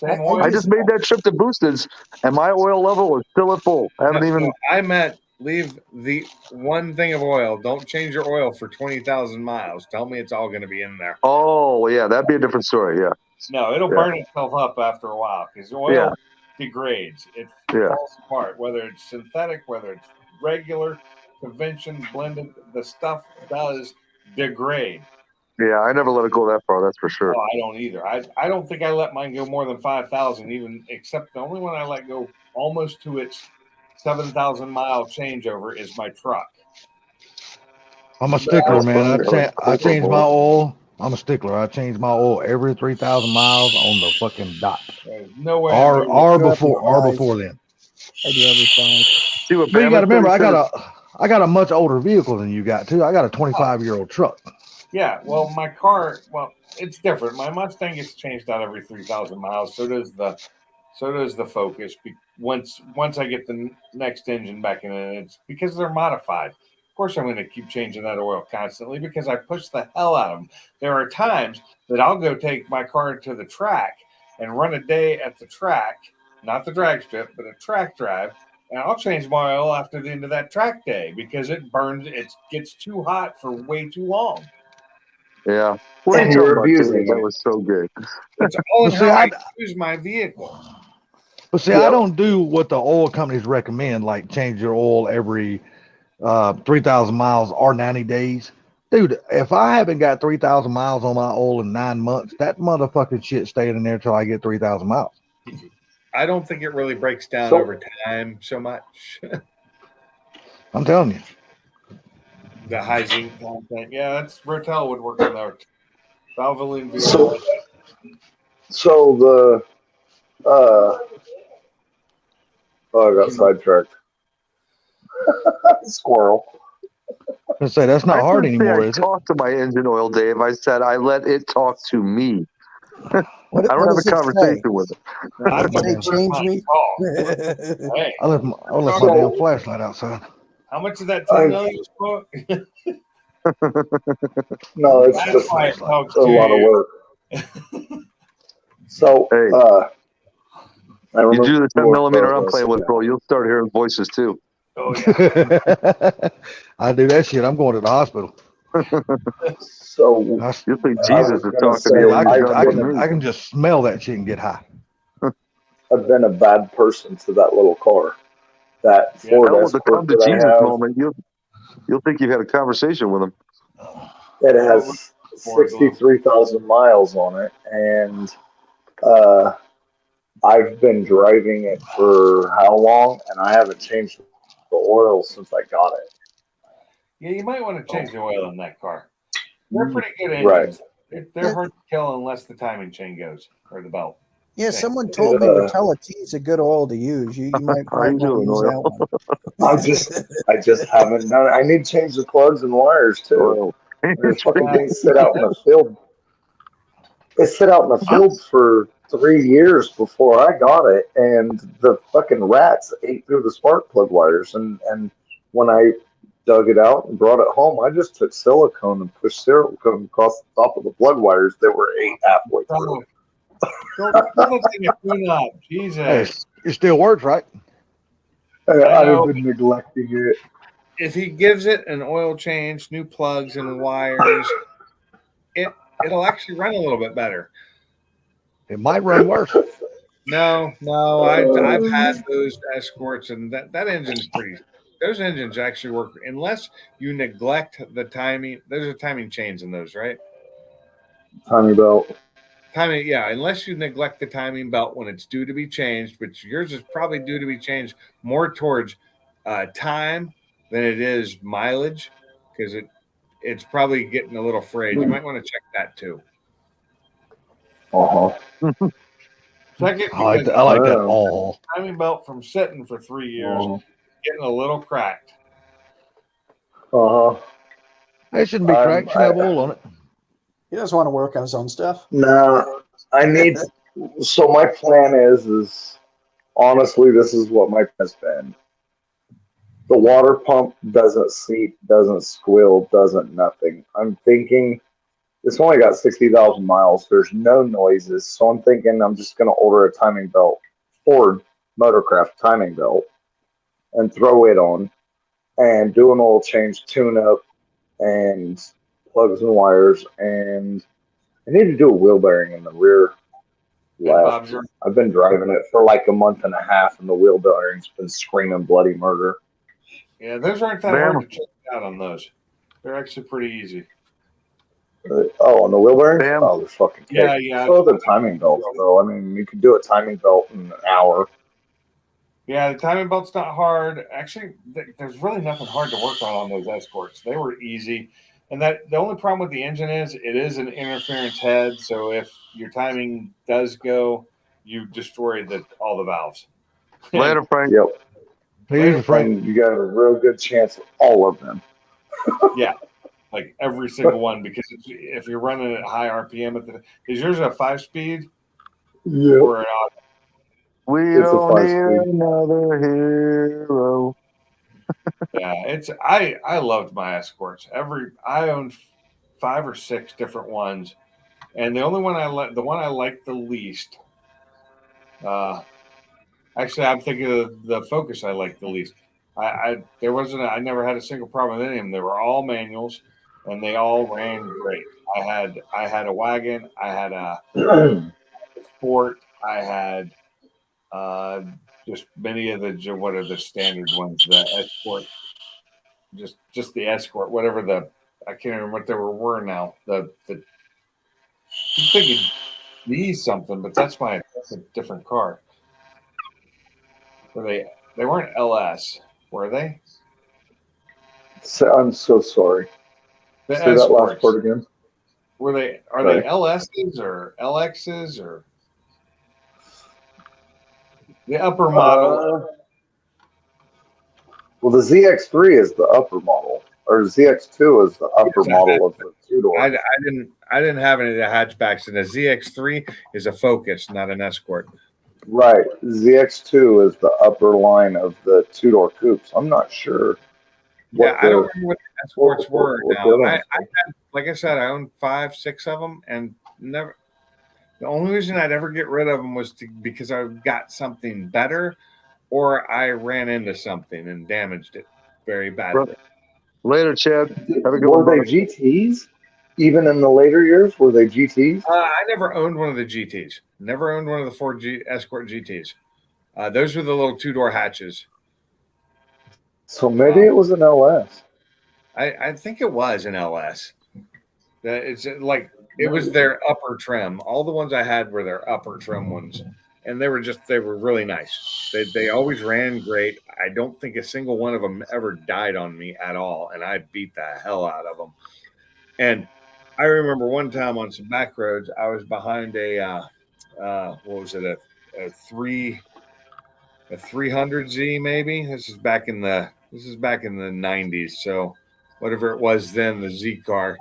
I just made that trip to Boosteds, and my oil level was still at full. I meant leave the one thing of oil. Don't change your oil for 20,000 miles. Tell me it's all going to be in there. Oh, yeah. That'd be a different story. Yeah. No, it'll burn itself up after a while because oil degrades. It falls apart, whether it's synthetic, whether it's regular, convention, blended. The stuff does degrade. Yeah, I never let it go that far. That's for sure. Oh, I don't either. I don't think I let mine go more than 5,000, even except the only one I let go almost to its 7,000 mile changeover is my truck. I'm a stickler, man. I change my oil. I'm a stickler. I change my oil every 3,000 miles on the fucking dot. No way. Or before then. I do every 5. See what you got to remember, I got a much older vehicle than you got too. I got a 25-year-old truck. Yeah, well, my car, it's different. My Mustang gets changed out every 3,000 miles. So does the Focus. Once I get the next engine back in it, it's because they're modified. Of course, I'm going to keep changing that oil constantly because I push the hell out of them. There are times that I'll go take my car to the track and run a day at the track, not the drag strip, but a track drive, and I'll change my oil after the end of that track day because it gets too hot for way too long. Yeah. And you're abusing it. That was so good. It's all in how I use my vehicle. But see, I don't do what the oil companies recommend, like change your oil every 3,000 miles or 90 days. Dude, if I haven't got 3,000 miles on my oil in 9 months, that motherfucking shit staying in there till I get 3,000 miles. I don't think it really breaks down So- over time so much. I'm telling you. The high zinc content. Yeah, that's Rotel would work on that. Valvoline VR. So the I got sidetracked. Squirrel. I say that's not I hard didn't say anymore, I is it? talked to my engine oil, Dave. I said I let it talk to me. What, I don't what have a does it say? conversation with it. I'm Does it looking say for change my me? call. Hey, I left my So- damn flashlight outside. how much is that 10 million quote? No, it's That's just why it talks a to lot of you. work. So Hey. I You remember do the 10 what millimeter I'm this. playing with, bro. You'll start hearing voices too. Oh yeah. I do that shit. I'm going to the hospital. So You'll think I Jesus was is gonna talking to say, you when you're I done with can me. I can just smell that shit and get high. I've been a bad person to that little car. That Yeah. Ford That was the Escort come to that I Jesus have, moment. You'll think you've had a conversation with him. it has 63,000 miles on it, and I've been driving it for how long, and I haven't changed the oil since I got it. Yeah, you might want to change the oil in that car. They're pretty good Right. engines. They're hard to kill unless the timing chain goes or the belt. Yeah, Okay. someone told me Rotella T is a good oil to use. You might How you want to doing, use oil? that one. I just haven't done it. I need to change the plugs and wires too. Oil. This fucking thing sit out in the field. It sit out in the field for 3 years before I got it, and the fucking rats ate through the spark plug wires. And when I dug it out and brought it home, I just took silicone and pushed silicone across the top of the plug wires that were ate halfway through. Go pull the thing a tune up. Jesus. Hey, it still works, right? I've been neglecting it. If he gives it an oil change, new plugs and wires, it'll actually run a little bit better. It might run worse. No, I've had those Escorts, and that engine's pretty. Those engines actually work unless you neglect the timing. Those are timing chains in those, right? Timing belt. Timing, yeah. Unless you neglect the timing belt when it's due to be changed, but yours is probably due to be changed more towards time than it is mileage, because it's probably getting a little frayed. You might want to check that too. Second, I like because that. I like that. Oh, timing belt from sitting for 3 years, getting a little cracked. it shouldn't be cracked. Should have oil on it. He doesn't want to work on his own stuff. Nah, I need. So my plan is honestly, this is what my plan has been. The water pump doesn't seep, doesn't squeal, doesn't nothing. I'm thinking it's only got 60,000 miles. There's no noises, so I'm thinking I'm just gonna order a timing belt, Ford Motorcraft timing belt, and throw it on, and do an oil change, tune up, and plugs and wires, and I need to do a wheel bearing in the rear left. I've been driving it for like a month and a half, and the wheel bearing's been screaming bloody murder. Yeah, those aren't that hard to check out on those. They're actually pretty easy. On the wheel bearing? Oh, they're fucking kick. Yeah. So the timing belts, though. I mean, you can do a timing belt in an hour. Yeah, the timing belt's not hard. Actually, there's really nothing hard to work on those Escorts. They were easy. And that the only problem with the engine is it is an interference head. So if your timing does go, you destroy all the valves. Later, Frank. Yep. Later, Frank. And you got a real good chance of all of them. Yeah, like every single one, because if you're running at high RPM, is yours a 5-speed? Yeah. Or an auto? We don't need another hero. Yeah, I loved my Escorts. I owned 5 or 6 different ones, and the only one the one I liked the least. Actually, I'm thinking of the Focus I liked the least. I never had a single problem with any of them. They were all manuals, and they all ran great. I had a wagon. I had a Sport. I had just many of what are the standard ones? The Escort, just the Escort, whatever I can't remember what they were now. I'm thinking D something, but that's a different car. Were they? They weren't LS, were they? So, I'm so sorry. The Say that last escorts. part again. Were they? Are Sorry. they LSs or LXs or the upper model? Well, the ZX3 is the upper model, or ZX2 is the upper Yes, model of the two-door. I didn't have any of the hatchbacks, and the ZX3 is a Focus, not an Escort. Right. ZX2 is the upper line of the two-door coupes. I'm not sure. Yeah, I don't remember what the Escorts were what now. the other I ones were. had, like I said, I owned 5, 6 of them, and never. The only reason I'd ever get rid of them was because I got something better, or I ran into something and damaged it very badly. Later, Chad. Have a good Were one, brother. they GTs? Even in the later years, were they GTs? I never owned one of the GTs. Never owned one of the Ford Escort GTs. Those were the little two-door hatches. So maybe it was an LS. I think it was an LS. It's like it was their upper trim. All the ones I had were their upper trim ones, and they were really nice. They always ran great. I don't think a single one of them ever died on me at all, and I beat the hell out of them. And I remember one time on some back roads, I was behind a what was it, a 300Z maybe. This is back in the 90s. So whatever it was then, the Z car.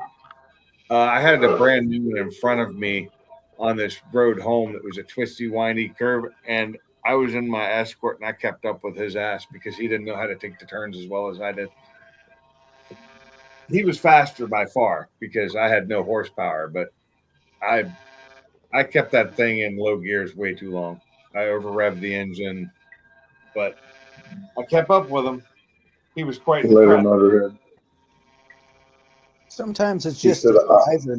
I had a brand new one in front of me on this road home that was a twisty, windy curve, and I was in my Escort, and I kept up with his ass because he didn't know how to take the turns as well as I did. He was faster by far because I had no horsepower, but I kept that thing in low gears way too long. I over revved the engine, but I kept up with him. He was quite Later, impressed. Motorhead. Sometimes it's He just said, the driver,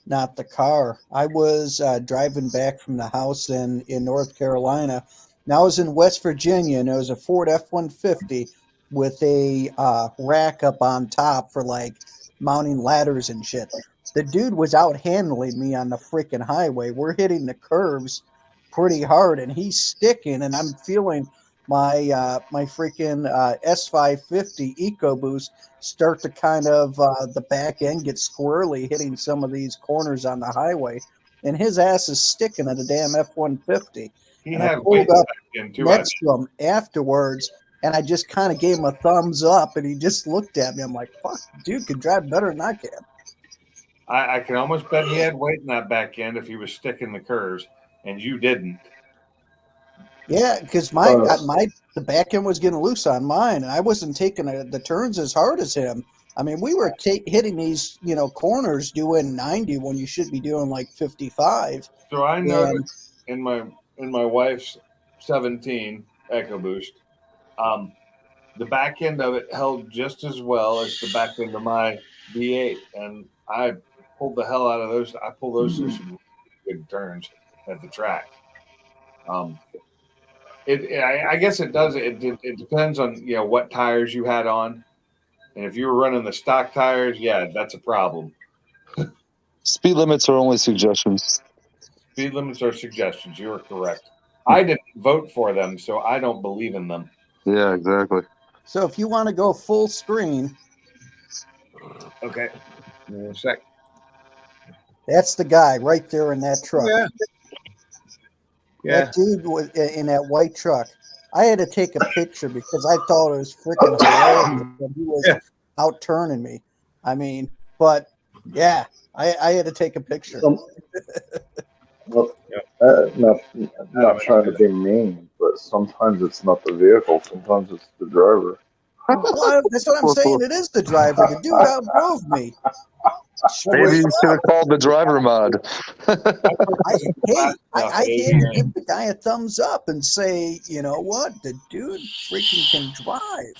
not the car. I was driving back from the house in North Carolina. Now I was in West Virginia, and it was a Ford F-150 with a rack up on top for like mounting ladders and shit. The dude was out handling me on the freaking highway. We're hitting the curves pretty hard, and he's sticking, and I'm feeling my my freaking S550 EcoBoost start to kind of the back end get squirrely, hitting some of these corners on the highway, and his ass is sticking at a damn F-150. He And had I pulled up too, next to him afterwards, and I just kind of gave him a thumbs up, and he just looked at me. I'm like, "Fuck, dude can drive better than I can." I can almost bet he had weight in that back end if he was sticking the curves, and you didn't. Yeah, because the back end was getting loose on mine, and I wasn't taking the turns as hard as him. I mean, we were hitting these, corners doing 90 when you should be doing like 55. So I noticed in my wife's 17 EcoBoost, the back end of it held just as well as the back end of my V8, and I pulled the hell out of those. I pulled those through some good turns at the track. I guess it does. It depends on what tires you had on, and if you were running the stock tires, yeah, that's a problem. Speed limits are only suggestions. Speed limits are suggestions. You are correct. I didn't vote for them, so I don't believe in them. Yeah, exactly. So if you want to go full screen, okay, give me a sec. That's the guy right there in that truck. Yeah. That dude was in that white truck. I had to take a picture because I thought it was freaking hilarious that he was out turning me. I mean, but yeah, I had to take a picture. Not trying to be mean, but sometimes it's not the vehicle. Sometimes it's the driver. Well, that's what I'm saying. It is the driver. The dude outdrove me. Maybe you should have called the driver mod. I had to give the guy a thumbs up and say, you know what, the dude freaking can drive.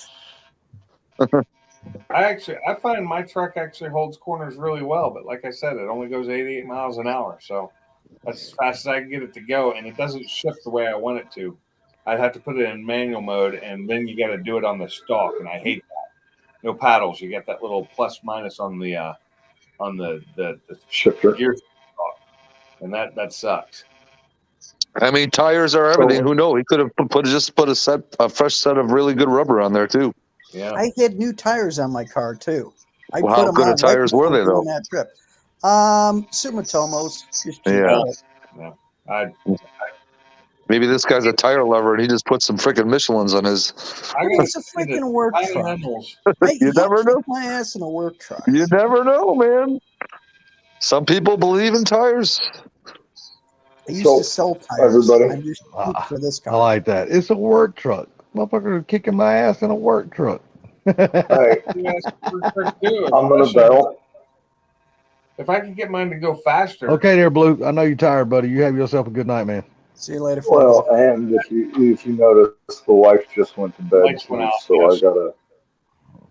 I find my truck actually holds corners really well, but like I said, it only goes 88 miles an hour, so that's as fast as I can get it to go, and it doesn't shift the way I want it to. I'd have to put it in manual mode, and then you got to do it on the stalk, and I hate that. No paddles. You get that little plus minus on the shifter gear stalk, and that sucks. I mean, tires are everything. Who knows? He could have just put a fresh set of really good rubber on there too. Yeah. I had new tires on my car too. I Well, put how them good on of tires right were before they though? doing that trip. Sumitomos, just cheap. Yeah. Yeah. I Maybe this guy's a tire lover and he just put some freaking Michelin's on his. I Well, got it's a freaking work truck. animals. You never know. My ass in a work truck. You never know, man. Some people believe in tires. I used So, to sell tires. everybody- I used to for this I car. like that. It's a work truck. Motherfucker kicking my ass in a work truck. Hey, Yes, for too, I'm gonna especially bail. if I could get mine to go faster. Okay, there, Blue. I know you're tired, buddy. You have yourself a good night, man. See you later, Well, Father. and if you notice, the wife just went to bed Lights went too, out, so yes.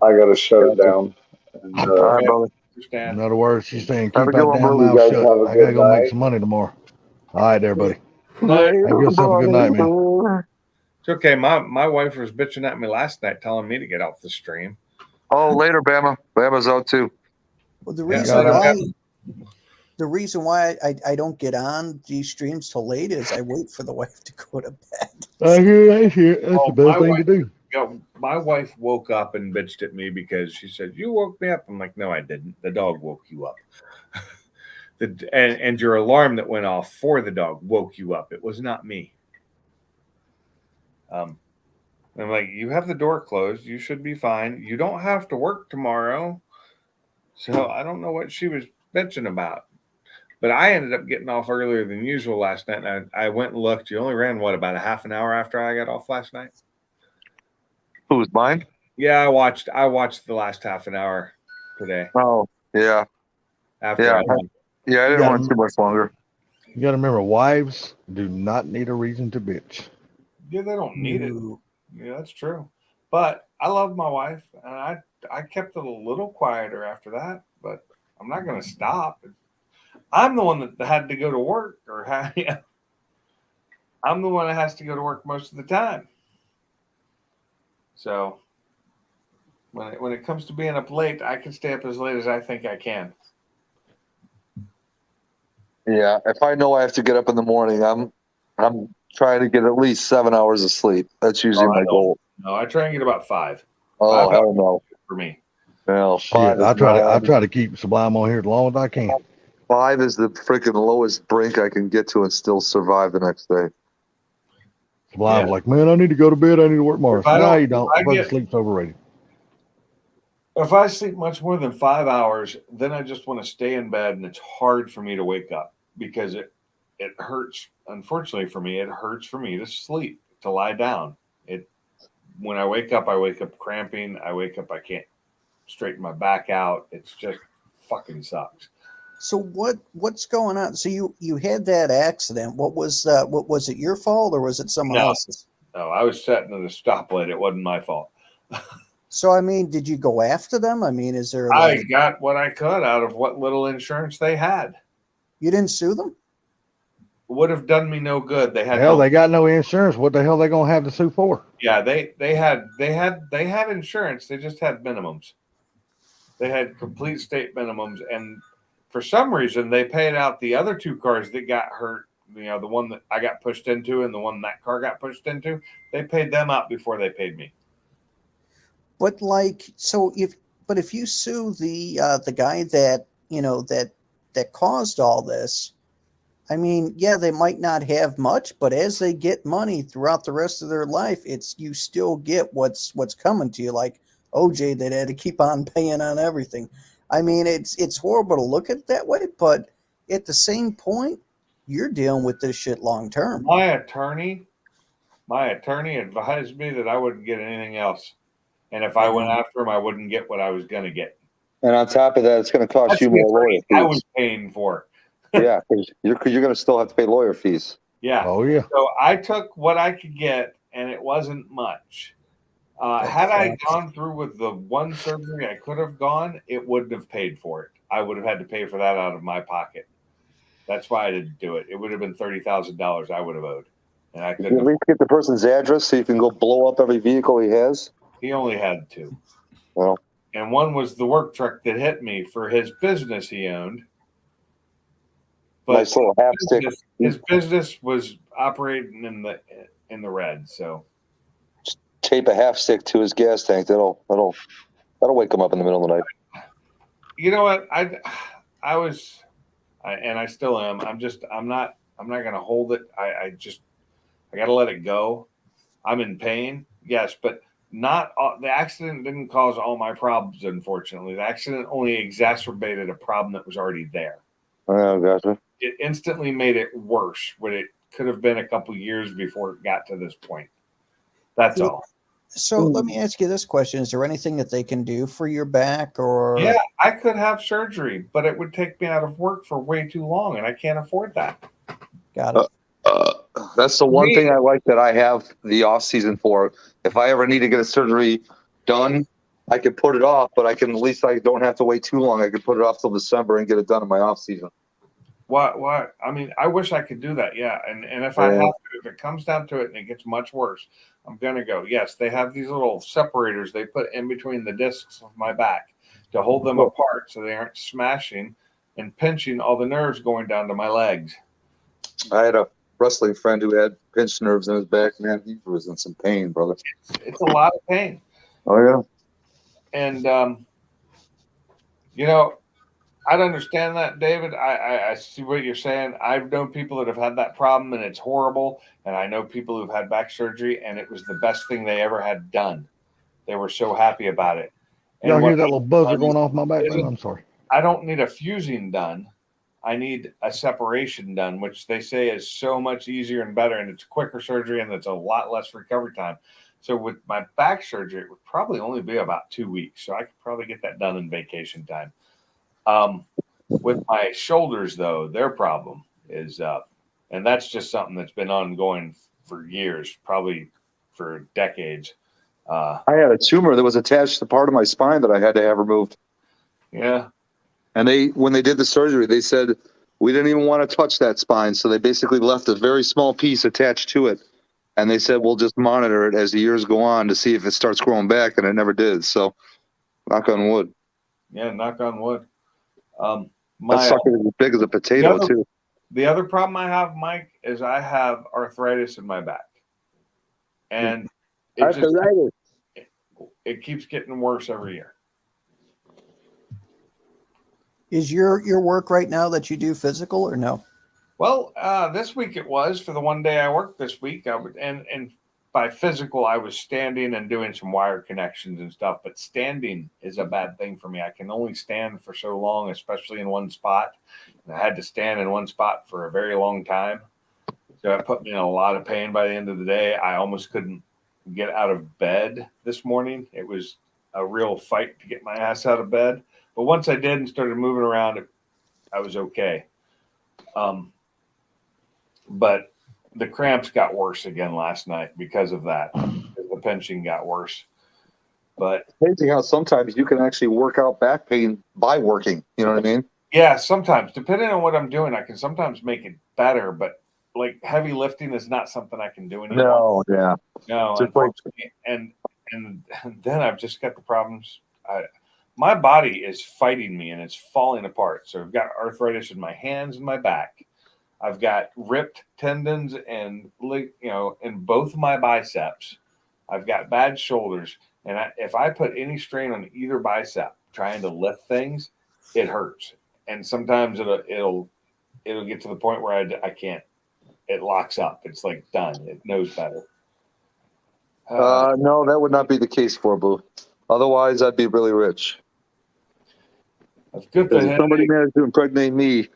I gotta shut it down. And, All right, brother. In other words, she's saying, Have a keep good that one, damn bro. You mouth guys shut. have a I gotta good go make night. some money tomorrow. All right, there, buddy. Later, Have yourself a good night, man. brother. It's okay. My wife was bitching at me last night, telling me to get off the stream. Oh, later, Bama. Bama's out too. Well, the Yeah, reason got why it. the reason why I don't get on these streams till late is I wait for the wife to go to bed. I hear that shit. That's the best thing to do. You know, my wife woke up and bitched at me because she said, "You woke me up." I'm like, "No, I didn't. The dog woke you up." And your alarm that went off for the dog woke you up. It was not me. I'm like, "You have the door closed. You should be fine. You don't have to work tomorrow." So I don't know what she was bitching about. But I ended up getting off earlier than usual last night. And I went and looked. You only ran, what, about a half an hour after I got off last night? Who's mine? Yeah, I watched the last half an hour today. Oh, yeah. After Yeah. I left. Yeah, I didn't Yeah. want too much longer. You got to remember, wives do not need a reason to bitch. Yeah, they don't need it. No. Yeah, that's true. But I love my wife, and I kept it a little quieter after that. But I'm not going to stop. I'm the one that had to go to work, or yeah, I'm the one that has to go to work most of the time. So when it comes to being up late, I can stay up as late as I think I can. Yeah, if I know I have to get up in the morning, I'm trying to get at least 7 hours of sleep. That's usually my goal. No, I try and get about 5. Oh, 5 hell no. for me. Well, Shit, I try to keep Sublime on here as long as I can. 5 is the freaking lowest brink I can get to and still survive the next day. Sublime's like, man, I need to go to bed. I need to work tomorrow. If I No, don't- you don't. if I Fucking get- sleep's overrated. If I sleep much more than 5 hours, then I just want to stay in bed, and it's hard for me to wake up because it hurts. Unfortunately for me, it hurts for me to sleep, to lie down. When I wake up cramping. I wake up, I can't straighten my back out. It's just fucking sucks. So what's going on? So you had that accident. What was it your fault or was it someone No. else's? No, I was sitting at a stoplight. It wasn't my fault. So I mean, did you go after them? I mean, is there I got what I could out of what little insurance they had. you didn't sue them? Would have done me no good. They had Hell, no, they got no insurance. What the hell they gonna have to sue for? yeah, they had insurance. They just had minimums. They had complete state minimums, and for some reason they paid out the other 2 cars that got hurt. You know, the one that I got pushed into and the one that car got pushed into. They paid them out before they paid me. But if you sue the guy that that caused all this, I mean, yeah, they might not have much, but as they get money throughout the rest of their life, you still get what's coming to you. Like OJ that had to keep on paying on everything. I mean, it's horrible to look at it that way, but at the same point, you're dealing with this shit long term. My attorney advised me that I wouldn't get anything else, and if I went after him, I wouldn't get what I was going to get. And on top of that, it's going to cost you more lawyer fees. I was paying for. Yeah, because you're going to still have to pay lawyer fees. Yeah. Oh yeah. So I took what I could get, and it wasn't much. Had I gone through with the one surgery I could have gone, it wouldn't have paid for it. I would have had to pay for that out of my pocket. That's why I didn't do it. It would have been $30,000 I would have owed, and I Did you couldn't. at least get the person's address so you can go blow up every vehicle he has? He only had 2. Well, And one was the work truck that hit me for his business he owned. But Nice little half stick. his business was operating in the red. So Tape a half stick to his gas tank. That'll wake him up in the middle of the night. you know what? I still am. I'm not gonna hold it. I gotta let it go. I'm in pain, yes, but not all, the accident didn't cause all my problems. Unfortunately, the accident only exacerbated a problem that was already there. Oh, gotcha. It instantly made it worse when it could have been a couple years before it got to this point. That's all. So let me ask you this question: is there anything that they can do for your back, or? Yeah, I could have surgery, but it would take me out of work for way too long, and I can't afford that. Got it. That's the one thing I like that I have the off season for. If I ever need to get a surgery done, I could put it off, but I don't have to wait too long. I could put it off till December and get it done in my off season. What? I mean, I wish I could do that. Yeah, and if if it comes down to it and it gets much worse, I'm gonna go. Yes, they have these little separators they put in between the discs of my back to hold them apart so they aren't smashing and pinching all the nerves going down to my legs. I had a wrestling friend who had pinched nerves in his back. Man, he was in some pain, brother. It's a lot of pain. Oh yeah. And you know, I'd understand that, David. I see what you're saying. I've known people that have had that problem and it's horrible. And I know people who've had back surgery and it was the best thing they ever had done. They were so happy about it. Y'all hear that little buzzer going off my back? I'm sorry. I don't need a fusing done. I need a separation done, which they say is so much easier and better. And it's quicker surgery and it's a lot less recovery time. So with my back surgery, it would probably only be about 2 weeks. So I could probably get that done in vacation time. With my shoulders, though, their problem is, and that's just something that's been ongoing for years, probably for decades. I had a tumor that was attached to part of my spine that I had to have removed. Yeah. And when they did the surgery, they said, we didn't even want to touch that spine. So they basically left a very small piece attached to it. And they said, we'll just monitor it as the years go on to see if it starts growing back. And it never did. So knock on wood. Yeah, knock on wood. That sucker is as big as a potato, too. The other problem I have, Mike, is I have arthritis in my back. And it keeps getting worse every year. Is your work right now that you do physical or no? Well, this week it was for the one day I worked this week. And by physical, I was standing and doing some wire connections and stuff. But standing is a bad thing for me. I can only stand for so long, especially in one spot. And I had to stand in one spot for a very long time. So it put me in a lot of pain by the end of the day. I almost couldn't get out of bed this morning. It was a real fight to get my ass out of bed. But once I did and started moving around, I was okay. But the cramps got worse again last night because of that. The pinching got worse. But it's amazing how sometimes you can actually work out back pain by working. You know what I mean? Yeah, sometimes. Depending on what I'm doing, I can sometimes make it better. But like heavy lifting is not something I can do anymore. No, unfortunately. And then I've just got the problems. My body is fighting me and it's falling apart. So I've got arthritis in my hands and my back. I've got ripped tendons and in both of my biceps. I've got bad shoulders, and if I put any strain on either bicep trying to lift things, it hurts. And sometimes it'll get to the point where I can't. It locks up. It's like done. It knows better. No, that would not be the case for Boo. Otherwise, I'd be really rich. That's good. If somebody managed to impregnate me,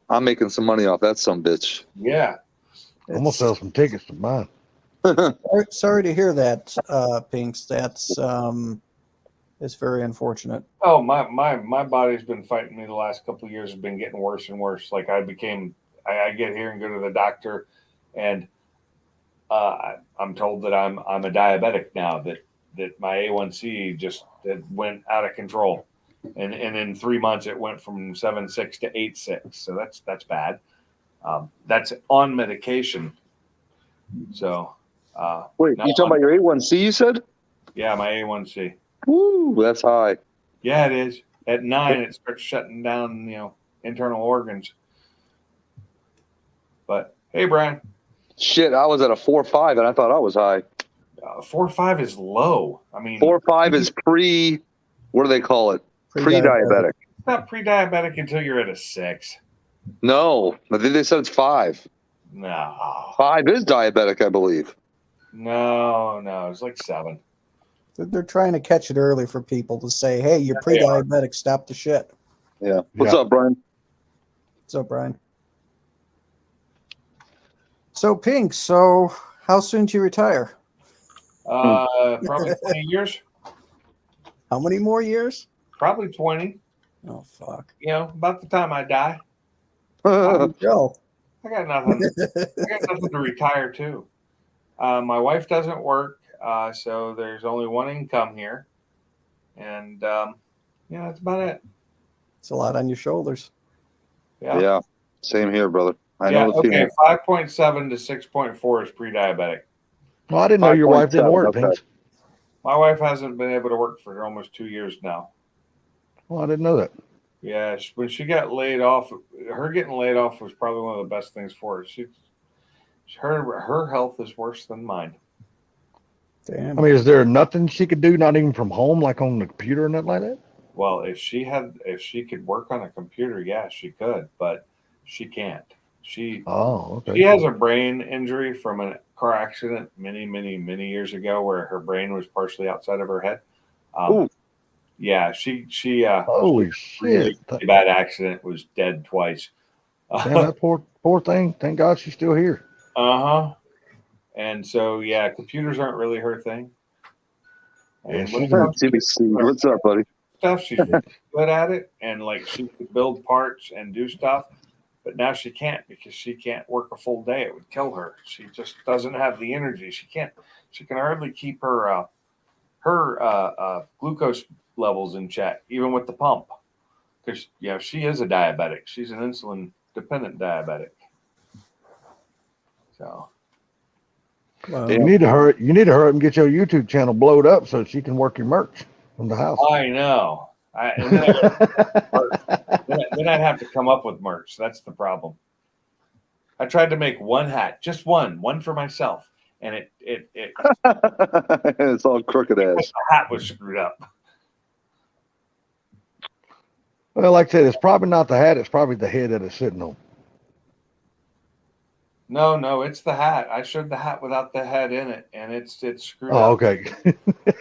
I'm making some money off that some bitch. Yeah. I'm going to sell some tickets to mine. Sorry to hear that, Pinks. That's it's very unfortunate. Oh, my body's been fighting me the last couple of years. Has been getting worse and worse. Like I get here and go to the doctor, and I'm told that I'm a diabetic now. That my A1C just went out of control. And in 3 months, it went from 7.6 to 8.6. So that's bad. That's on medication. So wait, you talking about your A1C? You said? Yeah, my A1C. Woo, that's high. Yeah, it is. At 9, it starts shutting down, internal organs. But hey, Brian, Shit, I was at a 4.5 and I thought I was high. 4.5 is low. I mean, 4.5 is pre. What do they call it? Pre-diabetic. It's not pre-diabetic until you're at a 6. No, I think they said it's 5. No. 5 is diabetic, I believe. No, it's like 7. They're trying to catch it early for people to say, "Hey, you're pre-diabetic. Stop the shit." Yeah. What's up, Brian? What's up, Brian? So, Pink. So, how soon do you retire? Probably 20 years. How many more years? Probably 20. Oh fuck! You know, about the time I die. Joe. I got nothing. To retire to. My wife doesn't work, so there's only one income here, and that's about it. It's a lot on your shoulders. Yeah. Same here, brother. I know the feeling. 5.7 to 6.4 is pre-diabetic. Well, I didn't know your wife didn't work. Okay. My wife hasn't been able to work for almost 2 years now. Well, I didn't know that. Yeah, when she got laid off, her getting laid off was probably one of the best things for her. Her health is worse than mine. Damn. I mean, is there nothing she could do, not even from home, like on the computer or nothing like that? Well, if she could work on a computer, yeah, she could, but she can't. She has a brain injury from a car accident many years ago, where her brain was partially outside of her head. Yeah, she holy shit! Really bad accident, was dead twice. Damn, that poor thing. Thank God she's still here. And so computers aren't really her thing. And what's up, buddy? Stuff, she's good at it, and like she could build parts and do stuff, but now she can't because she can't work a full day. It would kill her. She just doesn't have the energy. She can hardly keep her glucose levels in check, even with the pump, because she is a diabetic. She's an insulin dependent diabetic. So you need to hurry up and get your YouTube channel blowed up so she can work your merch from the house. I know. Then I'd have to come up with merch. That's the problem. I tried to make one hat, just one for myself, and it's all crooked ass. The hat was screwed up. Well, like I said, it's probably not the hat. It's probably the head that it's sitting on. No, it's the hat. I showed the hat without the head in it, and it's screwed up. Oh, okay.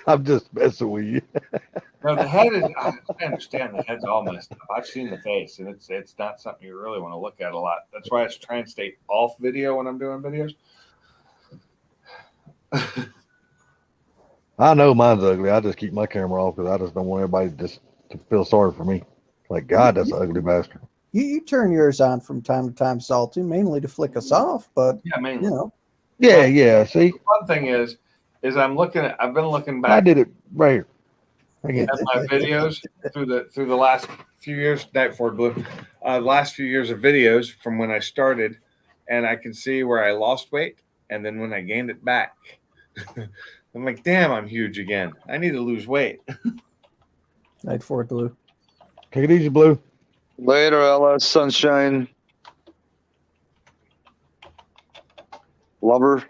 I'm just messing with you. No, the head is. I understand the head's all messed up. I've seen the face, and it's not something you really want to look at a lot. That's why I try and stay off video when I'm doing videos. I know mine's ugly. I just keep my camera off because I just don't want everybody just to feel sorry for me. Like, God, that's an ugly bastard. You turn yours on from time to time, Salty, mainly to flick us off, but mainly. Yeah. See, one thing is I've been looking back. I did it right here. At my videos through the last few years, last few years of videos from when I started, and I can see where I lost weight, and then when I gained it back, I'm like, damn, I'm huge again. I need to lose weight. Night Fort Blue. Take it easy, Blue. Later, LS Sunshine. Lover.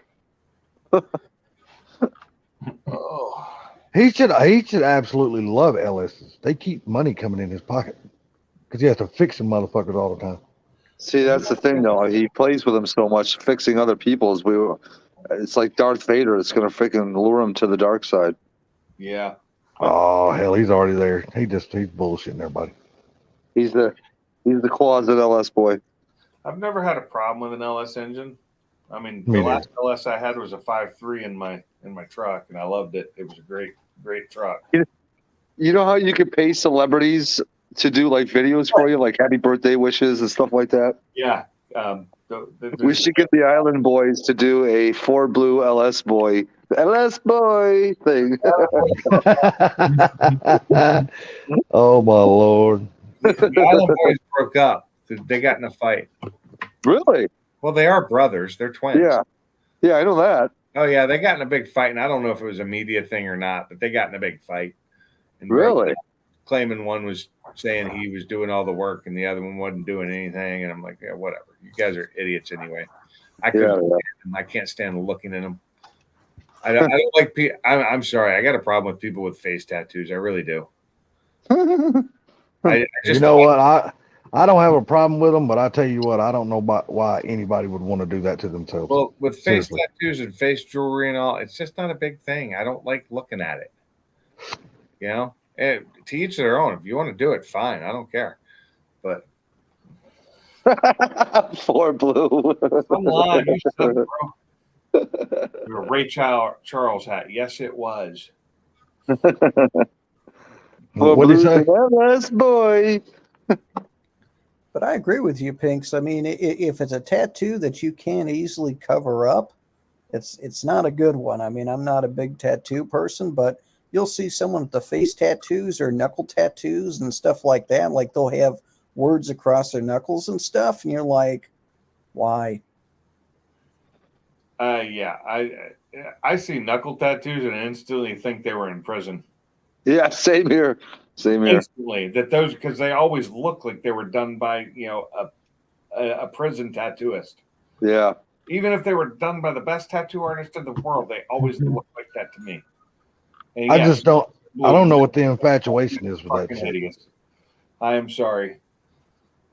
He should absolutely love LS's. They keep money coming in his pocket because he has to fix them motherfuckers all the time. See, that's the thing, though. He plays with them so much, fixing other people's. It's like Darth Vader. It's going to freaking lure him to the dark side. Yeah. Oh hell, he's already there. He's bullshitting everybody. He's the closet LS boy. I've never had a problem with an LS engine. I mean, the last LS I had was a 5.3 in my truck, and I loved it. It was a great truck. You know how you could pay celebrities to do like videos for you, like happy birthday wishes and stuff like that? Yeah. We should get the Island Boys to do a 4 Blue LS boy thing. Oh my Lord. The Island Boys broke up. They got in a fight. Really? Well, they are brothers. They're twins. Yeah, I know that. Oh yeah, they got in a big fight, and I don't know if it was a media thing or not, but they got in a big fight. Really? claiming one was saying he was doing all the work and the other one wasn't doing anything. And I'm like, yeah, whatever. You guys are idiots anyway. I can't stand looking at them. I don't like people. I'm sorry. I got a problem with people with face tattoos. I really do. I just, you know what? I don't have a problem with them, but I tell you what, I don't know why anybody would want to do that to themselves. Well, with face tattoos and face jewelry and all, it's just not a big thing. I don't like looking at it. You know, and to each their own. If you want to do it, fine. I don't care. But For blue. come on, you suck, bro. Your Ray Charles hat. Yes, it was. What did he say? Yes, boy. But I agree with you, Pinks. I mean, if it's a tattoo that you can't easily cover up, it's not a good one. I mean, I'm not a big tattoo person, but you'll see someone with the face tattoos or knuckle tattoos and stuff like that. Like they'll have words across their knuckles and stuff, and you're like, why? Yeah, I see knuckle tattoos and instantly think they were in prison. Yeah, same here. Same here. Instantly, that those because they always look like they were done by a prison tattooist. Yeah. Even if they were done by the best tattoo artist in the world, they always look like that to me. And I just don't. I don't know what the infatuation is with that shit. Idiots. I am sorry.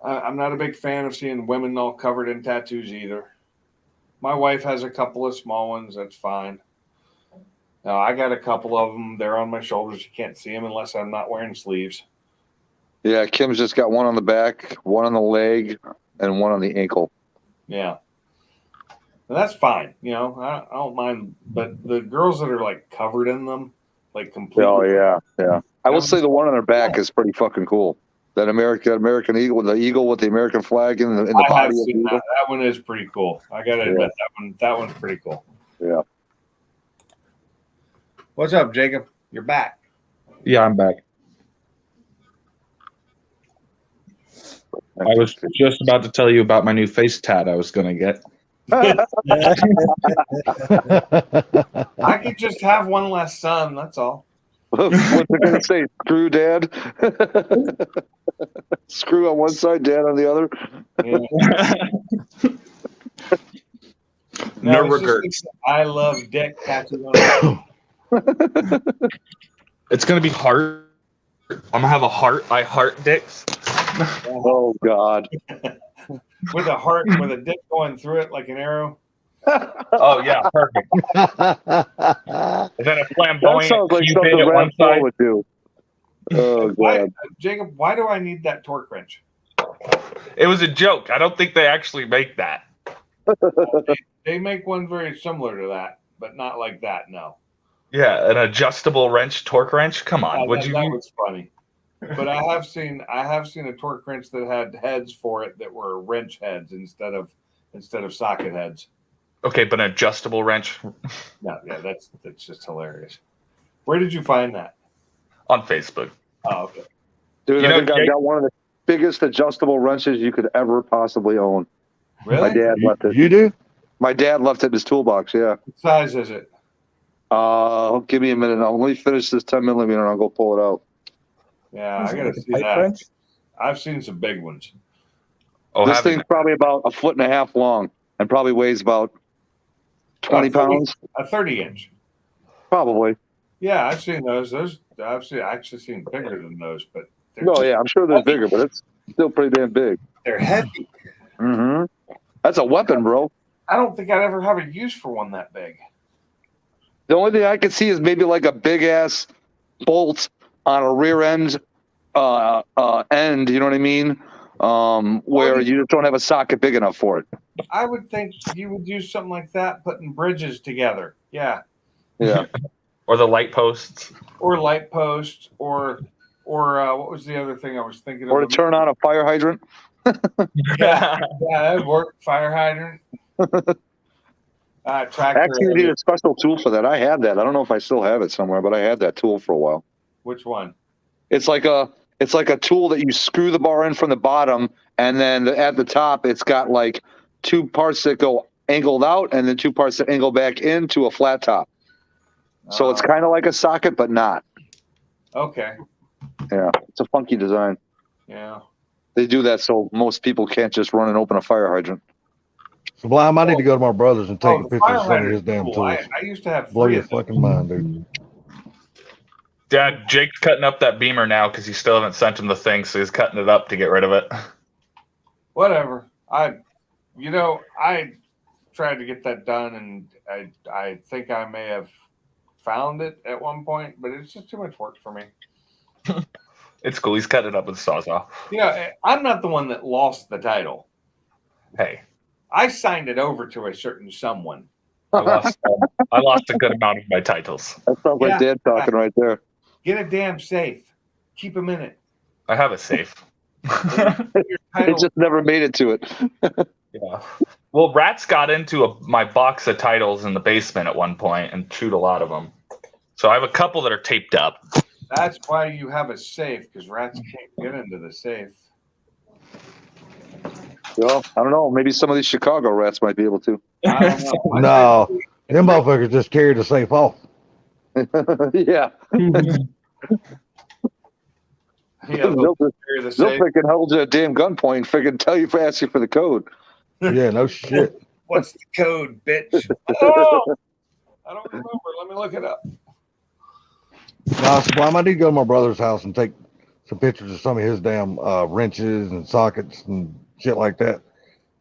I'm not a big fan of seeing women all covered in tattoos either. My wife has a couple of small ones. That's fine. Now, I got a couple of them. They're on my shoulders. You can't see them unless I'm not wearing sleeves. Yeah, Kim's just got one on the back, one on the leg, and one on the ankle. Yeah. And that's fine. You know, I don't mind. But the girls that are like covered in them, like completely. Oh, yeah. I will say the one on her back is pretty fucking cool. That American eagle, the eagle with the American flag in the body. I have seen that. That one is pretty cool. I gotta admit that one's pretty cool. Yeah. What's up, Jacob? You're back. Yeah, I'm back. I was just about to tell you about my new face tat I was going to get. I could just have one less son. That's all. What's it going to say? Screw dad? Screw on one side, dad on the other? Yeah. No regrets. I love dick tattoo. It's going to be heart. I'm going to have a heart. I heart dicks. Oh, God. With a heart, with a dick going through it like an arrow. Oh, yeah, perfect. And then a flamboyant that sounds like cupid something at one Raphael side. would do. Oh, God. Jacob, why do I need that torque wrench? It was a joke. I don't think they actually make that. They make one very similar to that, but not like that, no. Yeah, an adjustable wrench, torque wrench. Come on, that was funny. But I have seen a torque wrench that had heads for it that were wrench heads instead of socket heads. Okay, but an adjustable wrench. No, yeah, that's just hilarious. Where did you find that? On Facebook. Oh, okay. Dude, I think I've got one of the biggest adjustable wrenches you could ever possibly own. Really? My dad left it. You do? My dad left it in his toolbox, yeah. What size is it? Give me a minute. Let me finish this 10 millimeter and I'll go pull it out. Yeah, I gotta see that. Wrench? I've seen some big ones. Oh, this thing's probably about 1.5 feet long and probably weighs about 20 pounds. A 30-inch. Probably. Yeah, I've seen those. I've actually seen bigger than those, but yeah, I'm sure they're bigger, but it's still pretty damn big. They're heavy. Mm-hmm. That's a weapon, bro. I don't think I'd ever have a use for one that big. The only thing I could see is maybe like a big ass bolt on a rear end end, you know what I mean? Where you just don't have a socket big enough for it. I would think you would use something like that, putting bridges together. Yeah. Yeah. Or the light posts. Or light posts, or what was the other thing I was thinking of? Or to turn on a fire hydrant. Yeah, that'd work. Fire hydrant. Tractor. Actually, you need a special tool for that. I had that. I don't know if I still have it somewhere, but I had that tool for a while. Which one? It's like a tool that you screw the bar in from the bottom, and then at the top, it's got like 2 parts that go angled out, and then 2 parts that angle back into a flat top. So it's kind of like a socket, but not. Okay. Yeah, it's a funky design. Yeah. They do that so most people can't just run and open a fire hydrant. Sublime, I need to go to my brother's and take the pictures fire of some of hydrant's his damn cool. tools. I used to have Blow 3 your of them. fucking mind, dude. Dad, Jake's cutting up that Beamer now because you still haven't sent him the thing, so he's cutting it up to get rid of it. Whatever. I tried to get that done, and I think I may have found it at one point, but it's just too much work for me. It's cool. He's cutting it up with a sawzall. You know, I'm not the one that lost the title. Hey, I signed it over to a certain someone. I lost a good amount of my titles. That sounds like Dad talking right there. Get a damn safe. Keep them in it. I have a safe. It just never made it to it. Yeah. Well, rats got into my box of titles in the basement at one point and chewed a lot of them. So I have a couple that are taped up. That's why you have a safe, because rats can't get into the safe. Well, I don't know. Maybe some of these Chicago rats might be able to. I don't know. No, them motherfuckers just carried the safe off. Yeah. They'll freaking hold you at a damn gunpoint and freaking tell you for asking for the code. Yeah, no shit. What's the code, bitch? Oh, I don't remember. Let me look it up. No, Sublime, I need to go to my brother's house and take some pictures of some of his damn wrenches and sockets and shit like that.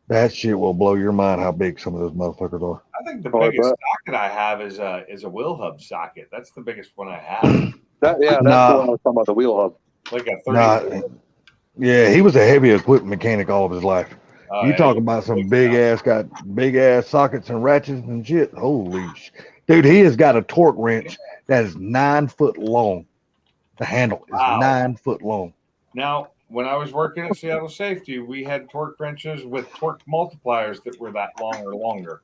That shit will blow your mind how big some of those motherfuckers are. I think the biggest socket I have is a wheel hub socket. That's the biggest one I have. That's the one I was talking about, the wheel hub. Like a 30. Yeah, he was a heavy equipment mechanic all of his life. You talk about some big ass sockets and ratchets and shit. Holy dude, he has got a torque wrench that is 9 foot long. The handle is 9 foot long. Now, when I was working at Seattle Safety, we had torque wrenches with torque multipliers that were that long or longer.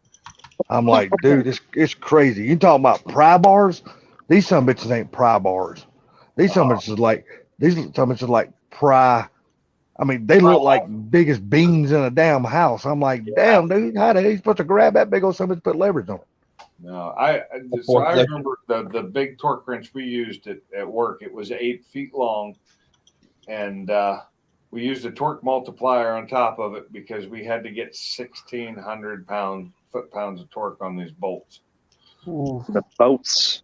I'm like, dude, it's crazy. You talking about pry bars? These some bitches ain't pry bars. These some bitches like pry. I mean, they look like biggest beans in a damn house. I'm like, damn, dude, how the hell are you supposed to grab that big old something to put leverage on it? No, I remember the big torque wrench we used at work. It was 8 feet long, and we used a torque multiplier on top of it because we had to get 1,600 foot-pounds of torque on these bolts. Ooh. The boats.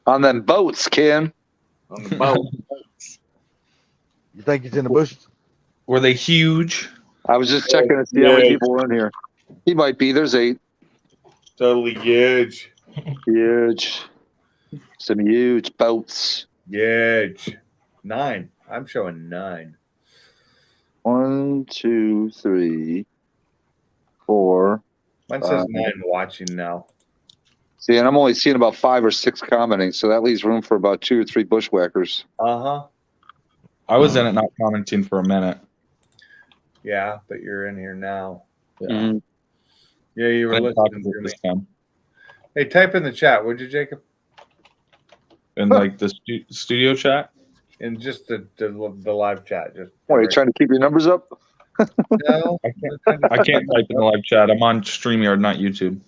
On them boats, Ken. On the boat. You think he's in the bushes? Were they huge? I was just checking to see how many people were in here. He might be. There's 8. Totally huge. Huge. Some huge boats. Huge. 9. I'm showing 9. 1, 2, 3, 4. Mine says 9 watching now. See, and I'm only seeing about 5 or 6 commenting, so that leaves room for about 2 or 3 bushwhackers. Uh-huh. I was in it not commenting for a minute. Yeah, but you're in here now. Yeah, yeah, you were listening to me. Hey, type in the chat, would you, Jacob? In like the studio chat? In just the live chat. Just what, are you trying to keep your numbers up? No. I can't type in the live chat. I'm on StreamYard, not YouTube.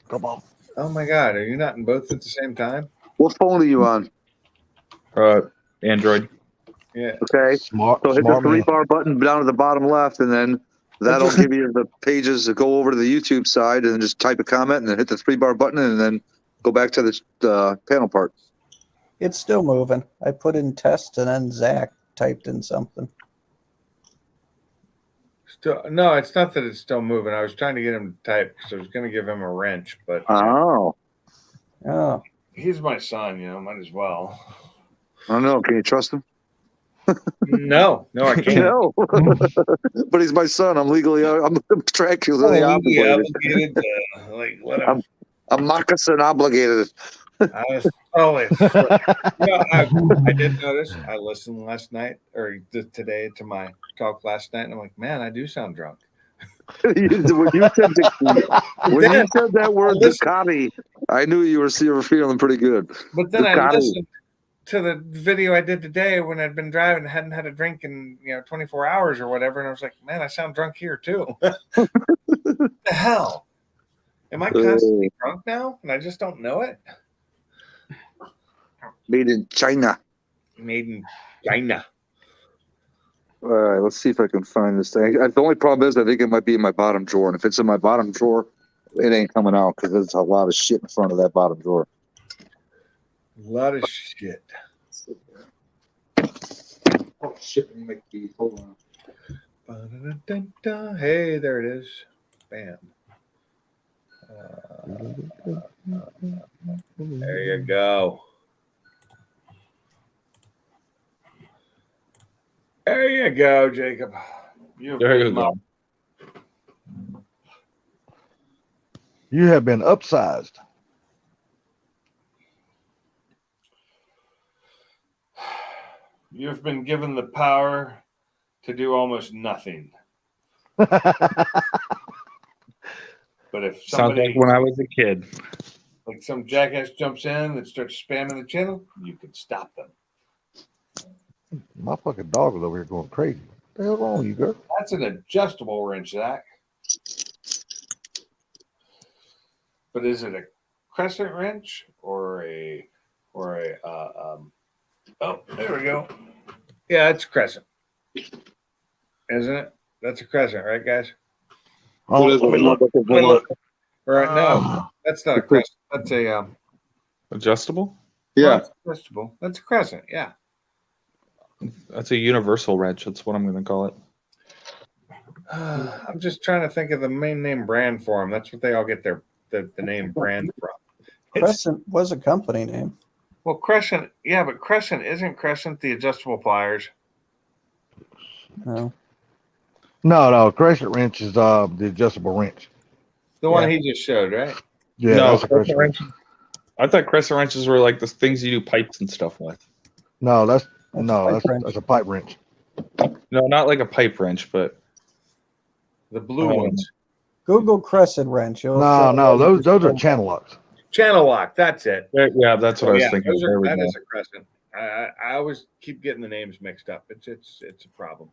Come on. Oh my God, are you not in both at the same time? What phone are you on? Android. Yeah. Okay. Smart. So hit the 3-bar button down to the bottom left, and then that'll give you the pages that go over to the YouTube side, and then just type a comment, and then hit the 3-bar button, and then go back to the panel part. It's still moving. I put in test, and then Zach typed in something. No, it's not that it's still moving. I was trying to get him to type because I was going to give him a wrench, but he's my son, might as well. I don't know. Can you trust him? No, I can't. No, but he's my son. I'm contractually obligated. I'm moccasin obligated. I did notice. I listened last night or today to my talk last night, and I'm like, man, I do sound drunk. when you said that word Ducati, I knew you were feeling pretty good. But then I listened to the video I did today when I'd been driving, hadn't had a drink in 24 hours or whatever, and I was like, man, I sound drunk here too. What the hell? Am I constantly drunk now, and I just don't know it? Made in China. made in China. All right, let's see if I can find this thing. The only problem is I think it might be in my bottom drawer. And if it's in my bottom drawer, it ain't coming out because there's a lot of shit in front of that bottom drawer. A lot of shit. Oh, shit. Let me make these. Hold on. Ba-da-da-da-da. Hey, there it is. Bam. There you go. There you go, Jacob. There you go. You have been upsized. You've been given the power to do almost nothing. But if Sounds somebody, like when I was a kid. like some jackass jumps in and starts spamming the channel, you can stop them. My fucking dog was over here going crazy. What the hell wrong with you, girl? That's an adjustable wrench, Zach. But is it a crescent wrench or a oh, there we go. Yeah, it's a crescent, isn't it? That's a crescent, right, guys? Oh, let me look. Or no, that's not a crescent. That's a Adjustable? Yeah. adjustable. That's a crescent. Yeah. That's a universal wrench. That's what I'm going to call it. I'm just trying to think of the main name brand for them. That's what they all get the name brand from. Crescent was a company name. Well, Crescent, yeah, but Crescent isn't Crescent the adjustable pliers? No. No. Crescent wrench is the adjustable wrench. The one he just showed, right? Yeah, No, that's a crescent wrench. I thought crescent wrenches were like the things you do pipes and stuff with. No, that's a pipe wrench. No, not like a pipe wrench, but The blue ones. Google crescent wrench. No, those are channel locks. Channel lock, that's it. yeah, that's what I was thinking. There we That go. is a Crescent. I always keep getting the names mixed up. It's a problem.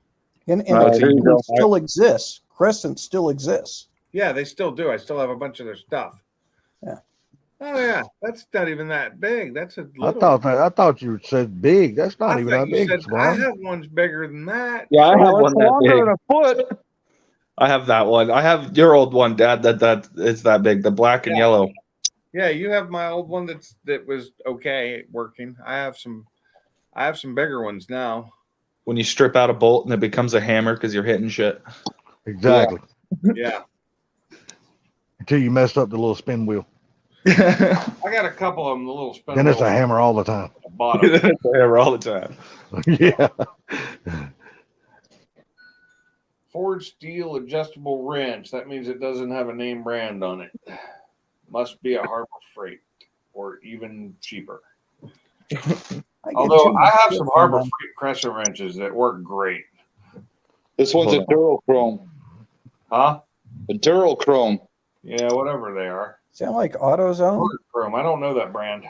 And There you go. it still exists. Crescent still exists. Yeah, they still do. I still have a bunch of their stuff. Yeah. Oh yeah, that's not even that big. That's a little. I thought you said big. That's not even that big. Said, I have ones bigger than that. Yeah, I have one It's longer that than big. a foot. I have that one. I have your old one, Dad. That it's that big, the black and yellow. Yeah, you have my old one that was okay working. I have some bigger ones now. When you strip out a bolt and it becomes a hammer because you're hitting shit. Exactly. Yeah. Until you messed up the little spin wheel. I got a couple of them, the little spin. Then it's a hammer all the time. Bottom. It's a hammer all the time. Yeah. Forged steel adjustable wrench. That means it doesn't have a name brand on it. Must be a Harbor Freight or even cheaper. Although I have some Harbor Freight crescent wrenches that work great. This one's a Durochrome. Huh? A Durochrome. Yeah, whatever they are. Sound like AutoZone? Chrome. I don't know that brand.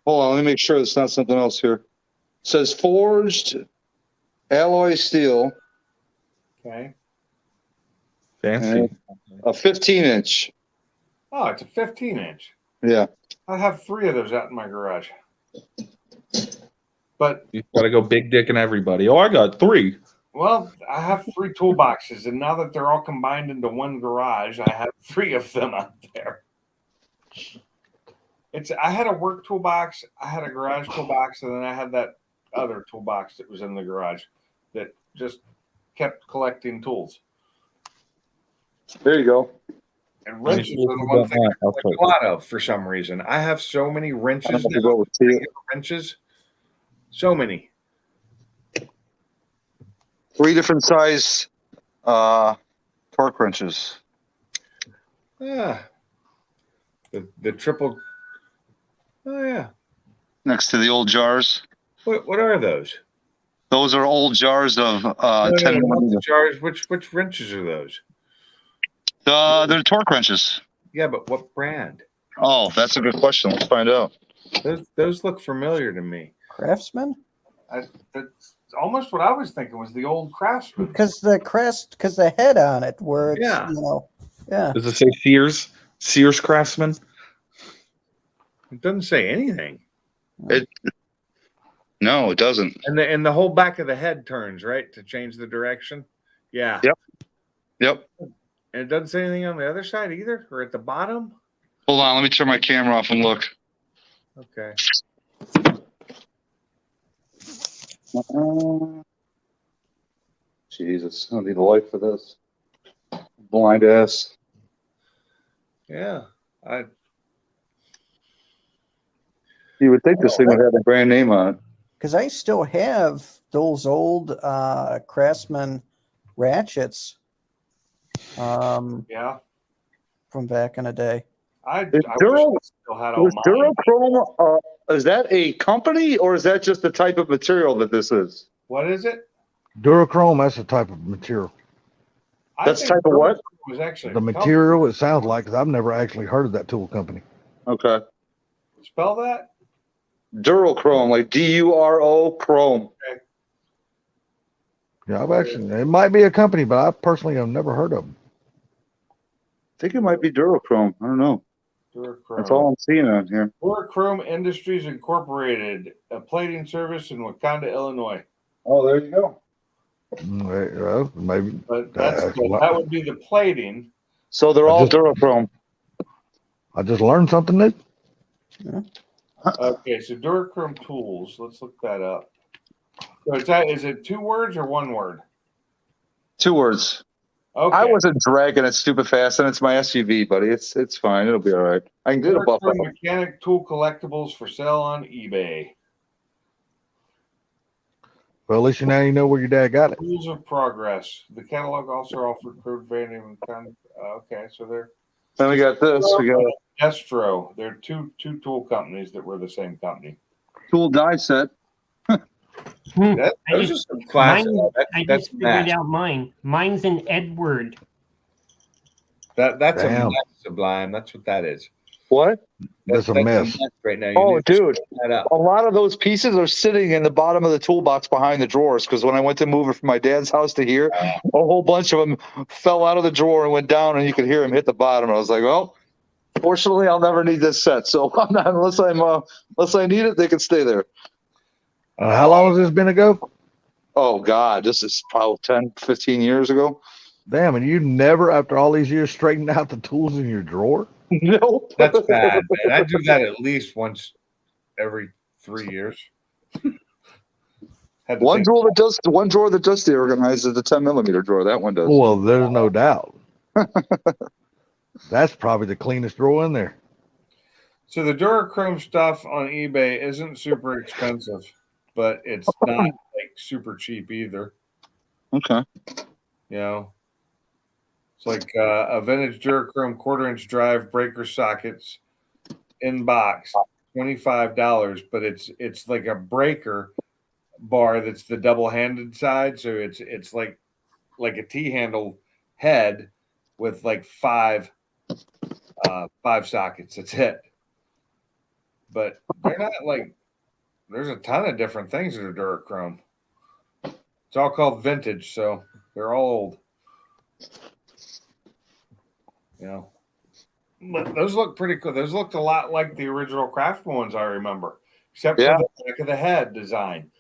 Hold on, let me make sure it's not something else here. It says forged alloy steel. Okay. Fancy. A 15-inch. Oh, it's a 15-inch. Yeah. I have 3 of those out in my garage. But You got to go big dick and everybody. Oh, I got 3. well, I have 3 toolboxes, and now that they're all combined into one garage, I have 3 of them out there. I had a work toolbox, I had a garage toolbox, and then I had that other toolbox that was in the garage that just kept collecting tools. There you go. And wrenches are the one thing I collect a lot of for some reason. I have so many wrenches now. Wrenches, so many. 3 different size torque wrenches. Ah, the triple. Oh yeah. Next to the old jars. What are those? Those are old jars of 10 the jars. Which wrenches are those? They're torque wrenches. Yeah, but what brand? Oh, that's a good question. Let's find out. Those look familiar to me. Craftsman? That's almost what I was thinking was the old Craftsman. Because the head on it, where it's, yeah. Does it say Sears? Sears Craftsman? It doesn't say anything. No, it doesn't. And the whole back of the head turns, right, to change the direction. Yeah. Yep. And it doesn't say anything on the other side either, or at the bottom. Hold on, let me turn my camera off and look. Okay. Jesus, I don't need a light for this. Blind ass. Yeah. You would think this thing would have a brand name on it. Because I still have those old Craftsman ratchets Yeah. from back in the day. I Is wish Duro- I still had all Was mine. Durachrome, is that a company or is that just the type of material that this is? What is it? Durachrome, that's the type of material. I That's think type of what? Durachrome was actually The a material, it sounds like, 'cause I've never actually heard of that tool company. Okay. company. Spell that? Durachrome, like D-U-R-O Chrome. Yeah, it might be a company, but I personally have never heard of them. I think it might be Durachrome. I don't know. Durachrome. That's all I'm seeing on here. Durachrome Industries Incorporated, a plating service in Wakanda, Illinois. Oh, there you go. Well, maybe. But That's that would be the plating. So they're I all just- Durachrome. I just learned something new. Okay, so Durachrome tools. Let's look that up. So is it 2 words or 1 word? 2 words. Okay. I wasn't dragging it stupid fast, and it's my SUV, buddy. It's fine. It'll be all right. I can get a buff Durachrome out. mechanic tool collectibles for sale on eBay. Well, at least now you know where your dad got it. Tools of progress. The catalog also offered crude vending. Okay, so they're Then we got this. We got Destro. They're two tool companies that were the same company. tool die set. Those are some classic. I That's just figured match. out mine. Mine's an Edward. That's a Damn. mess, Sublime. That's what that is. What? That's a mess. right now. You Oh, need to dude. straighten that up. A lot of those pieces are sitting in the bottom of the toolbox behind the drawers because when I went to move it from my dad's house to here, a whole bunch of them fell out of the drawer and went down, and you could hear them hit the bottom. I was like, well, fortunately, I'll never need this set. So I'm not unless I need it, they can stay there. How long has this been ago? Oh, God. This is probably 10, 15 years ago. Damn, and you never, after all these years, straightened out the tools in your drawer? Nope. That's bad, man. I do that at least once every 3 years. One drawer that does stay organized is the 10mm drawer. That one does. Well, there's no doubt. That's probably the cleanest drawer in there. So the Durachrome stuff on eBay isn't super expensive, but it's not like super cheap either. Okay. You know, it's like a vintage Durachrome 1/4-inch drive breaker sockets in box, $25, but it's like a breaker bar that's the double-handed side, so it's like a T-handle head with like five sockets. That's it. But they're not like, there's a ton of different things that are Durachrome. It's all called vintage, so they're all old. You know, but those look pretty cool. Those looked a lot like the original Craftsman ones I remember, except for the back of the head design.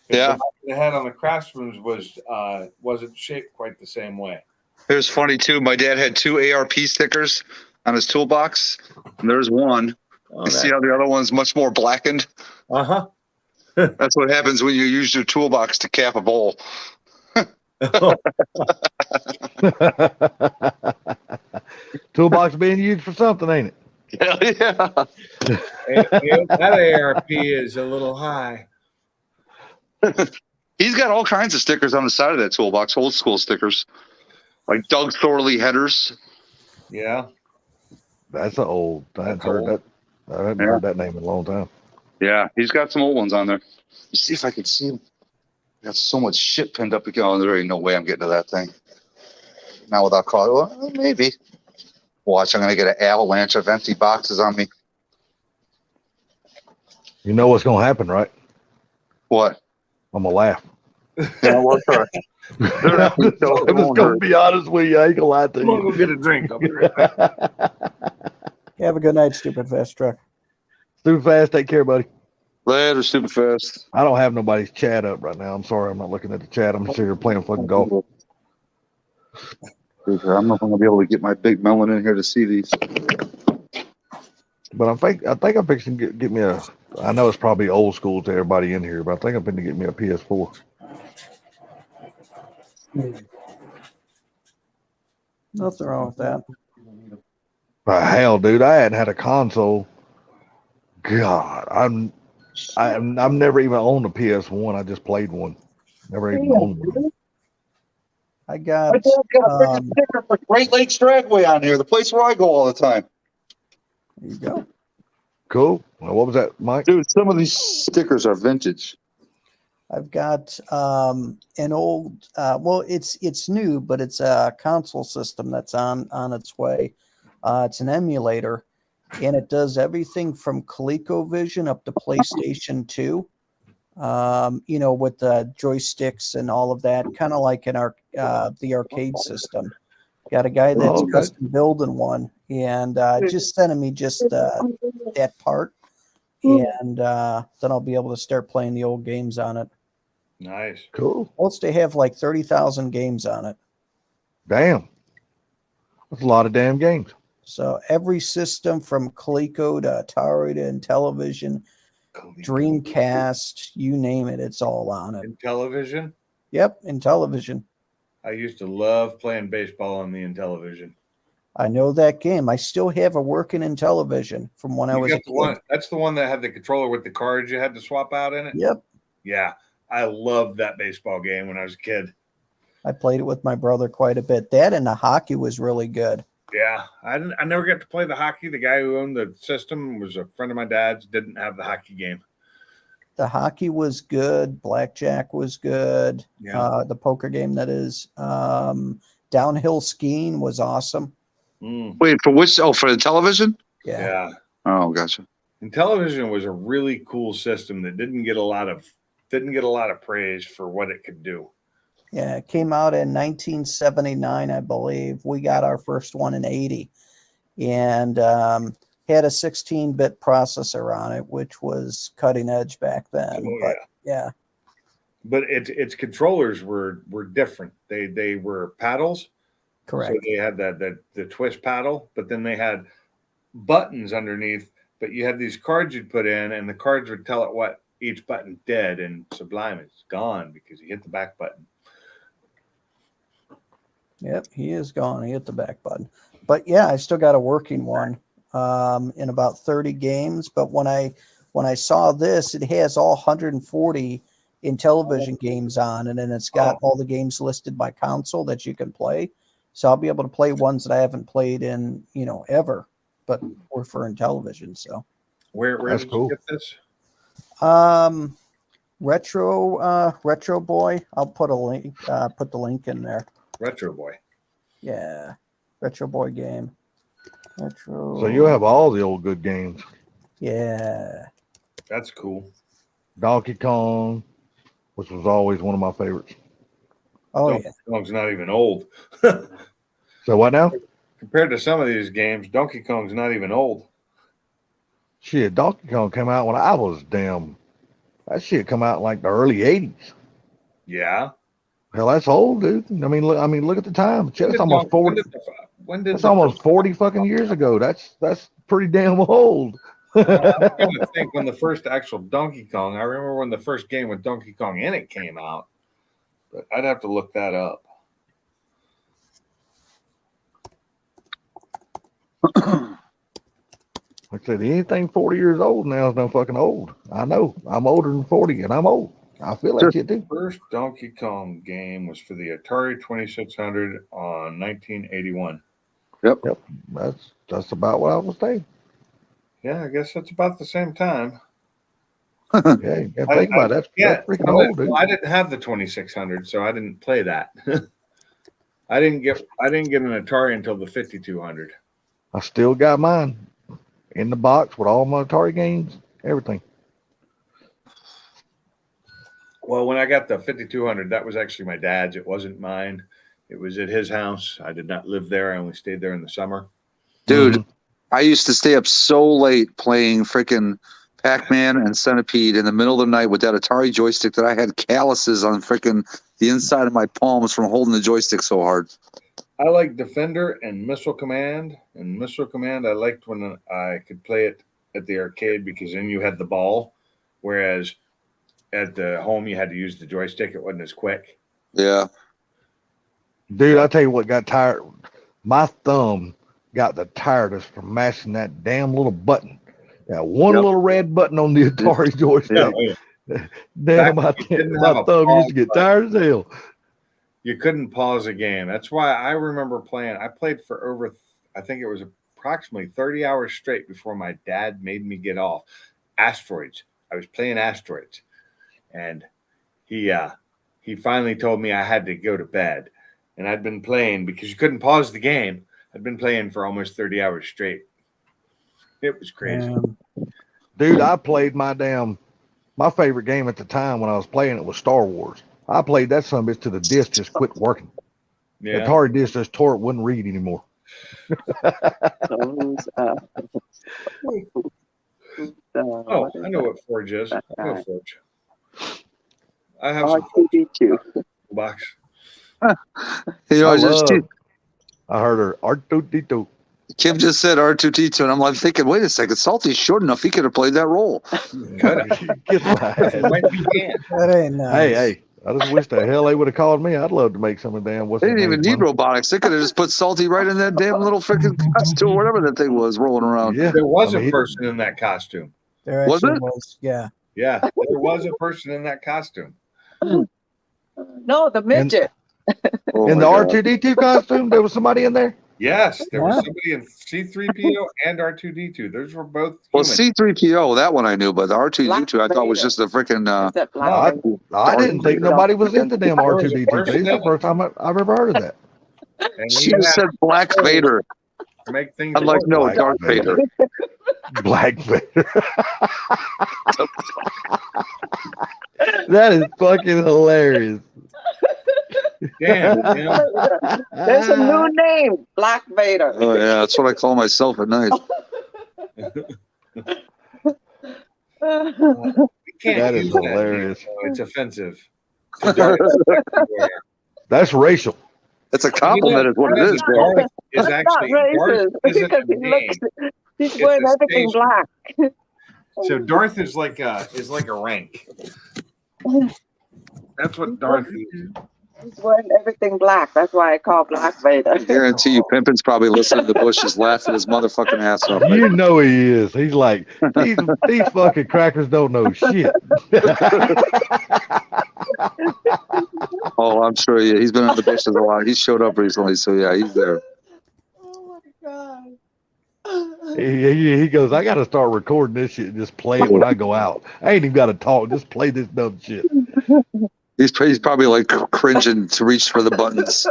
Yeah, the back of the head on the Craftsman's wasn't shaped quite the same way. It was funny too. My dad had 2 ARP stickers on his toolbox, and there's one. You see how the other one's much more blackened? Uh-huh. That's what happens when you use your toolbox to cap a bowl. Toolbox being used for something, ain't it? Hell yeah. That ARP is a little high. He's got all kinds of stickers on the side of that toolbox, old school stickers, like Doug Thorley headers. Yeah. That's an old. I haven't heard that name in a long time. Yeah, he's got some old ones on there. Let's see if I can see him. Got so much shit pinned up again. Oh, there ain't no way I'm getting to that thing. Now without calling, well, maybe. Watch, I'm going to get an avalanche of empty boxes on me. You know what's going to happen, right? What? I'm going to laugh. Yeah, what's right? I'm just going to be honest with you. I ain't going to lie to I'm you. going to go get a drink. I'll be right back. Have a good night, stupid fast truck. Too fast. Take care, buddy. Later, super fast. I don't have nobody's chat up right now. I'm sorry, I'm not looking at the chat. I'm sitting here playing fucking golf. I'm not going to be able to get my big melon in here to see these. But I think I'm fixing to get me a. I know it's probably old school to everybody in here, but I think I'm going to get me a PS4. Nothing wrong with that. Hell, dude, I hadn't had a console. God, I've never even owned a PS1. I just played one. Never even owned one. I got. a sticker for Great Lakes Dragway on here, the place where I go all the time. There you go. Cool. Well, what was that, Mike? Dude, some of these stickers are vintage. I've got an old. Well, it's new, but it's a console system that's on its way. It's an emulator, and it does everything from ColecoVision up to PlayStation 2. With the joysticks and all of that, kind of like the arcade system. Got a guy that's custom building one, and just sending me just that part, and then I'll be able to start playing the old games on it. Nice. Cool. Supposed to have like 30,000 games on it. Damn. That's a lot of damn games. So every system from Coleco to Atari to Intellivision, Dreamcast, you name it, it's all on it. Intellivision? Yep, Intellivision. I used to love playing baseball on the Intellivision. I know that game. I still have a working Intellivision from when I was a kid. That's the one that had the controller with the cards you had to swap out in it? Yep. Yeah. I loved that baseball game when I was a kid. I played it with my brother quite a bit. That and the hockey was really good. Yeah. I never got to play the hockey. The guy who owned the system was a friend of my dad's, didn't have the hockey game. The hockey was good. Blackjack was good. Yeah. The poker game, that is. Downhill skiing was awesome. Wait, for which? Oh, for the television? Yeah. Oh, gotcha. Intellivision was a really cool system that didn't get a lot of praise for what it could do. Yeah, it came out in 1979, I believe. We got our first one in 80, and had a 16-bit processor on it, which was cutting edge back then. Oh, but yeah. But its controllers were different. They were paddles. Correct. So they had the twist paddle, but then they had buttons underneath. But you had these cards you'd put in, and the cards would tell it what each button did. And Sublime is gone because he hit the back button. Yep, he is gone. He hit the back button. But yeah, I still got a working one in about 30 games. But when I saw this, it has all 140 Intellivision games on, and then it's got all the games listed by console that you can play. So I'll be able to play ones that I haven't played in, ever, but were for Intellivision. So where did you get this? Retro Boy. I'll put a link. Put the link in there. Retro Boy. Yeah, Retro Boy game. Retro. So you have all the old good games. Yeah. That's cool. Donkey Kong, which was always one of my favorites. Oh, Donkey Kong's not even old. So what now? Compared to some of these games, Donkey Kong's not even old. Shit, Donkey Kong came out when I was that shit come out in like the early 80s. Yeah. Hell, that's old, dude. I mean, look at the time. That's almost 40. That's almost 40 fucking years ago. That's pretty damn old. I'm trying to think when the first actual Donkey Kong. I remember when the first game with Donkey Kong in it came out, but I'd have to look that up. Like I said, anything 40 years old now is no fucking old. I know. I'm older than 40, and I'm old. I feel like shit, too. The first Donkey Kong game was for the Atari 2600 on 1981. Yep. That's about what I was saying. Yeah, I guess that's about the same time. Yeah, you gotta think about it. That's freaking old, dude. I didn't have the 2600, so I didn't play that. I didn't get an Atari until the 5200. I still got mine in the box with all my Atari games, everything. Well, when I got the 5200, that was actually my dad's. It wasn't mine. It was at his house. I did not live there. I only stayed there in the summer. Dude, I used to stay up so late playing freaking Pac-Man and Centipede in the middle of the night with that Atari joystick that I had calluses on freaking the inside of my palms from holding the joystick so hard. I like Defender and Missile Command. And Missile Command, I liked when I could play it at the arcade because then you had the ball, whereas at the home you had to use the joystick. It wasn't as quick. Yeah. Dude, I tell you what got tired. My thumb got the tiredest from mashing that damn little button. That one little red button on the Atari joystick. Damn, my thumb used to get tired as hell. You couldn't pause a game. That's why I remember playing. I played for over, I think it was approximately 30 hours straight before my dad made me get off. Asteroids. I was playing Asteroids. And he finally told me I had to go to bed. And I'd been playing because you couldn't pause the game. I'd been playing for almost 30 hours straight. It was crazy. Dude, I played my favorite game at the time when I was playing it was Star Wars. I played that son bitch till the disc just quit working. Yeah. The Atari disc just tore it, wouldn't read anymore. Oh, I know what Forge is. I know Forge. I have R2D2 box. I heard her R2D2. Kim just said R2D2, and I'm like thinking, wait a second, Salty's short enough. He could have played that role. That ain't nice. Hey, I just wish the hell they would have called me. I'd love to make some of damn. They didn't even need robotics. They could have just put Salty right in that damn little freaking costume, whatever that thing was rolling around. Yeah, there was a person in that costume. There actually was, yeah. Yeah, there was a person in that costume. No, the midget. In the R2D2 costume, there was somebody in there? Yes, there was somebody in C3PO and R2D2. Those were both Well, human. C3PO, that one I knew, but the R2D2 I thought was just the freaking. I didn't think nobody was into damn R2D2. It's the first time I've ever heard of that. And She just said Black Vader. To make things I'm like, no, Darth Vader. Black Vader. That is fucking hilarious. Damn, There's a new name, Black Vader. Oh yeah, that's what I call myself at night. That is hilarious. It's offensive. That's racial. It's a compliment, is what it is, bro. It's actually Darth isn't a name. He's wearing everything black. So Darth is like a rank. That's what Darth is. He's wearing everything black. That's why I call Black Vader. I guarantee you, Pimpin's probably listening to the bushes, laughing his motherfucking ass off. You know he is. He's like, these fucking crackers don't know shit. Oh, I'm sure. Yeah, he's been in the bushes a lot. He showed up recently, so yeah, he's there. Oh my God. He goes, I got to start recording this shit and just play it when I go out. I ain't even got to talk. Just play this dumb shit. He's probably like cringing to reach for the buttons.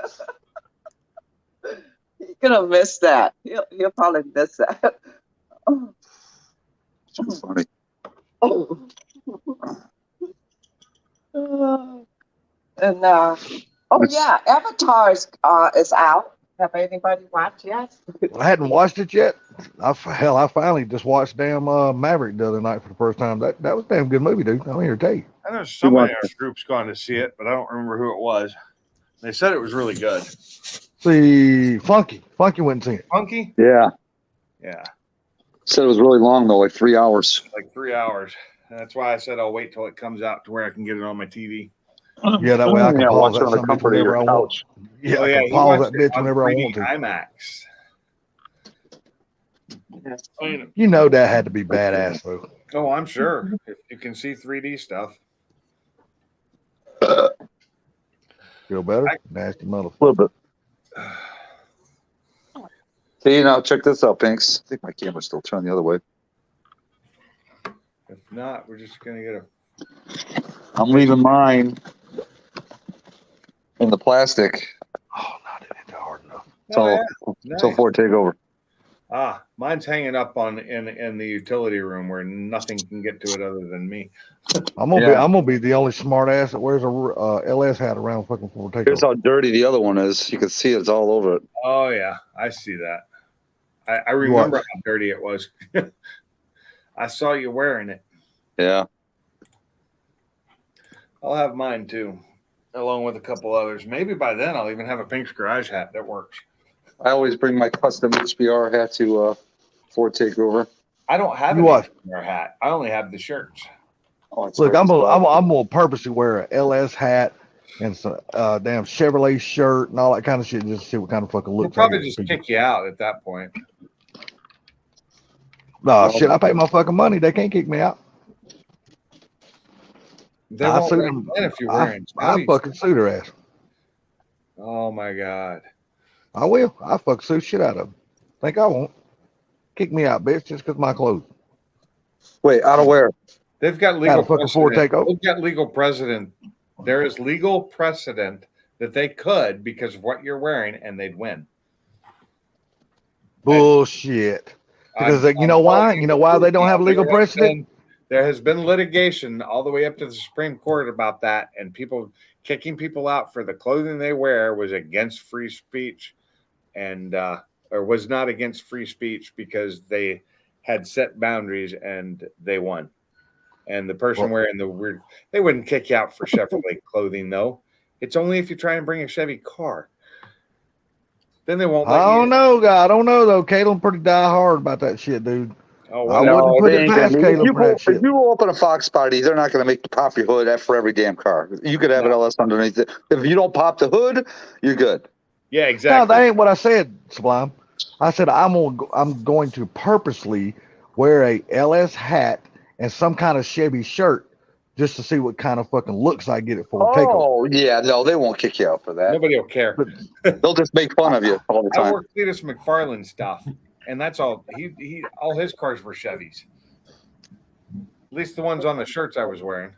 He's gonna miss that. He'll probably miss that. Oh. So funny. Oh. Yeah, Avatar is out. Have anybody watched yet? I hadn't watched it yet. I finally just watched damn Maverick the other night for the first time. That was a damn good movie, dude. I'm here to tell you. I know somebody in our group's gone to see it, but I don't remember who it was. They said it was really good. See, Funky went and seen it. Funky? Yeah. Yeah. Said it was really long though, like 3 hours. Like 3 hours. That's why I said I'll wait till it comes out to where I can get it on my TV. Yeah, that way I can pause watch it that on the bitch comfort of whenever your I want. couch. Yeah, Oh, I yeah, can he pause watched that it bitch on whenever I 3D want to. IMAX. You know that had to be badass though. Oh, I'm sure. If you can see 3D stuff. Feel better? Nasty motherfucker. A little bit. See, now check this out, Pinks. I think my camera's still turned the other way. If not, we're just going to get a... I'm leaving mine in the plastic. Oh, no, that ain't hard enough. Until Ford take over. Mine's hanging up in the utility room where nothing can get to it other than me. I'm gonna be the only smart ass that wears a LS hat around fucking Ford takeover. Here's how dirty the other one is. You can see it's all over it. Oh yeah, I see that. I remember how dirty it was. I saw you wearing it. Yeah. I'll have mine too, along with a couple others. Maybe by then I'll even have a Pink's Garage hat that works. I always bring my custom HBR hat to Ford Takeover. I don't have You an what? HBR hat. I only have the shirts. Oh, it's Look, right. I'm gonna purposely wear a LS hat and some damn Chevrolet shirt and all that kind of shit just to see what kind of fucking They'll looks I probably get. just kick you out at that point. No shit, I pay my fucking money. They can't kick me out. They I won't sue let them. you in if you're wearing I Sony's. fucking sue their ass. Oh my god. I will. I fucking sue shit out of them. Think I won't? Kick me out, bitch, just because my clothes. Wait, out of where? They've got Got legal a fucking Ford precedent. takeover. They've got legal precedent. There is legal precedent that they could because of what you're wearing, and they'd win. Bullshit. Because I'm you know why? You know why they don't have legal precedent? There has been litigation all the way up to the Supreme Court about that, and people kicking people out for the clothing they wear was against free speech, and or was not against free speech because they had set boundaries and they won. And the person wearing the weird, they wouldn't kick you out for Chevrolet clothing though. It's only if you try and bring a Chevy car. Then they won't let I you. don't know, I don't know though. Caleb pretty die hard about that shit, dude. Oh, I whatever. wouldn't put they it ain't gonna past be- Caleb for that shit. If you open a Fox party, they're not going to make you pop your hood for every damn car. You could have an LS underneath it. If you don't pop the hood, you're good. Yeah, No, exactly. that ain't what I said, Sublime. I said I'm going to purposely wear a LS hat and some kind of Chevy shirt just to see what kind of fucking looks I get it for a takeover. Oh, yeah. No, they won't kick you out for that. Nobody will care. They'll just make fun of you all the I time. work Cletus McFarland stuff, and that's all. He all his cars were Chevys. At least the ones on the shirts I was wearing.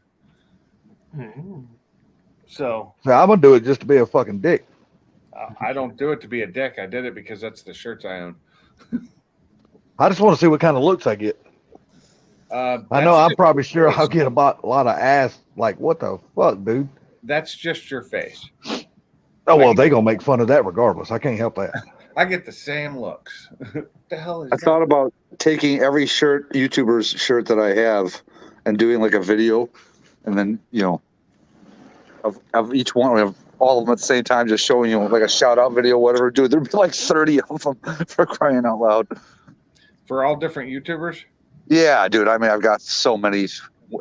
So I'm gonna do it just to be a fucking dick. I don't do it to be a dick. I did it because that's the shirts I own. I just want to see what kind of looks I get. I know I'm probably sure I'll get a lot of ass. Like, what the fuck, dude? That's just your face. Oh well, they gonna make fun of that regardless. I can't help that. I get the same looks. What the hell is I that? thought about taking every YouTuber's shirt that I have and doing like a video, and then of each one of all of them at the same time, just showing you like a shout out video, whatever. Dude, there'd be like 30 of them for crying out loud. For all different YouTubers? Yeah, dude. I mean, I've got so many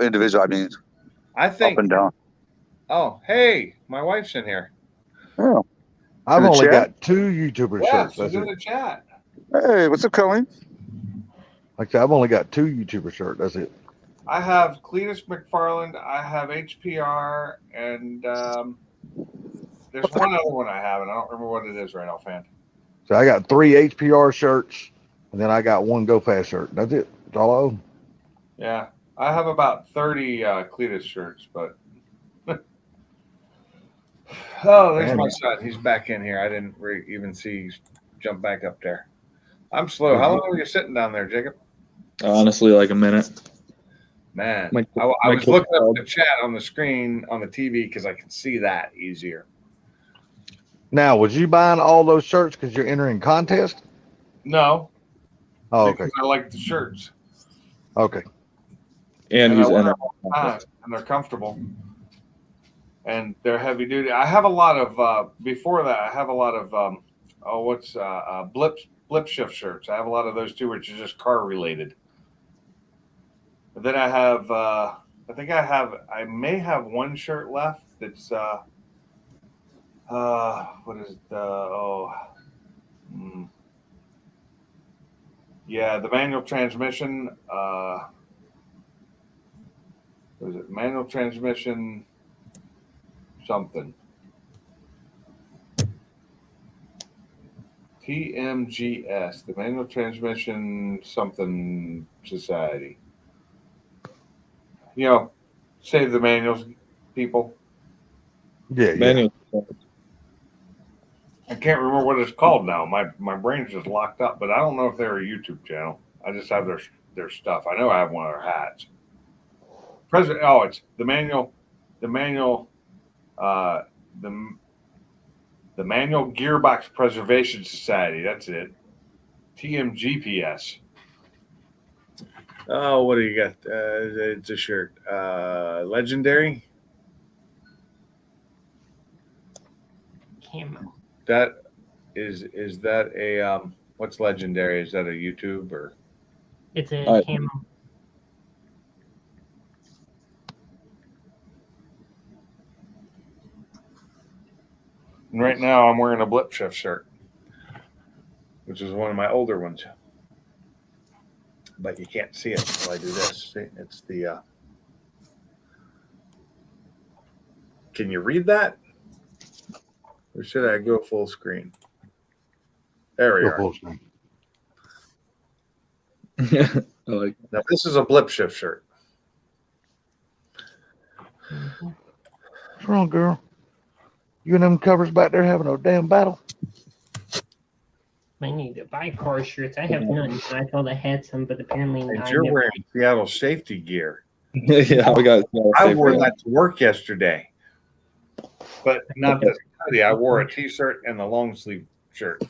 individual. I mean, I think up and down. Oh, hey, my wife's in here. Oh, I've In the only chat? got 2 YouTuber Yeah, shirts. she's That's in it. the chat. Hey, what's up, Colleen? Like I said, I've only got 2 YouTuber shirts. That's it. I have Cletus McFarland, I have HPR, and there's one other one I have, and I don't remember what it is right offhand. So I got 3 HPR shirts, and then I got 1 Go Fast shirt. That's it. That's all I own. Yeah, I have about 30 Cletus shirts, but oh, there's my son. He's back in here. I didn't even see he's jump back up there. I'm slow. How long were you sitting down there, Jacob? Honestly, like a minute. Man, My I was kid looking up called. the chat on the screen on the TV because I can see that easier. Now, was you buying all those shirts because you're entering contest? No, Oh, because okay. I like the shirts. Okay. And I he's wear in them all the time, and they're comfortable, and they're heavy duty. I have a lot of before that. I have a lot of blip shift shirts. I have a lot of those too, which is just car related. And then I have I may have one shirt left that's what is the yeah, the manual transmission. Was it manual transmission something? TMGS, the Manual Transmission something Society. You know, save the manuals, people. Yeah, Manual. I can't remember what it's called now. My brain's just locked up, but I don't know if they're a YouTube channel. I just have their stuff. I know I have one of their hats. It's the manual, the Manual Gearbox Preservation Society. That's it. TMGPS. Oh, what do you got? It's a shirt. Legendary. Camo. That is that a what's legendary? Is that a YouTube or? It's a Alright. camo. And right now, I'm wearing a Blip Shift shirt, which is one of my older ones. But you can't see it until I do this. See, it's the. Can you read that? Or should I go full screen? There we Go are. full screen. I like. Now, this is a Blip Shift shirt. What's wrong, girl? You and them covers back there having a damn battle? I need to buy car shirts. I have none. I thought I had some, but apparently And I you're never. wearing Seattle safety gear. Yeah, we got. I wore that to work yesterday, but not the hoodie. I wore a t-shirt and the long sleeve shirt.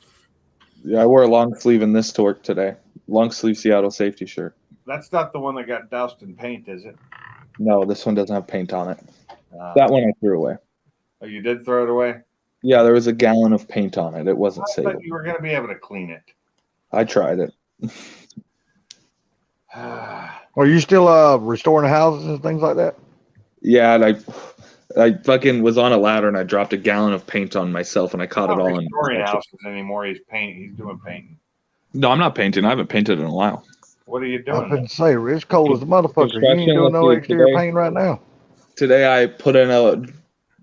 Yeah, I wore a long sleeve in this to work today. Long sleeve Seattle safety shirt. That's not the one that got doused in paint, is it? No, this one doesn't have paint on it. That one I threw away. Oh, you did throw it away? Yeah, there was a gallon of paint on it. It wasn't I safe. thought you were going to be able to clean it. I tried it. Are you still restoring houses and things like that? Yeah, and I fucking was on a ladder and I dropped a gallon of paint on myself and I caught it Not all in. restoring houses anymore. He's doing painting. No, I'm not painting. I haven't painted in a while. What are you I was doing? going to say, it's cold as a motherfucker. You ain't Construction, doing no let's see, exterior today. paint right now. Today I put in a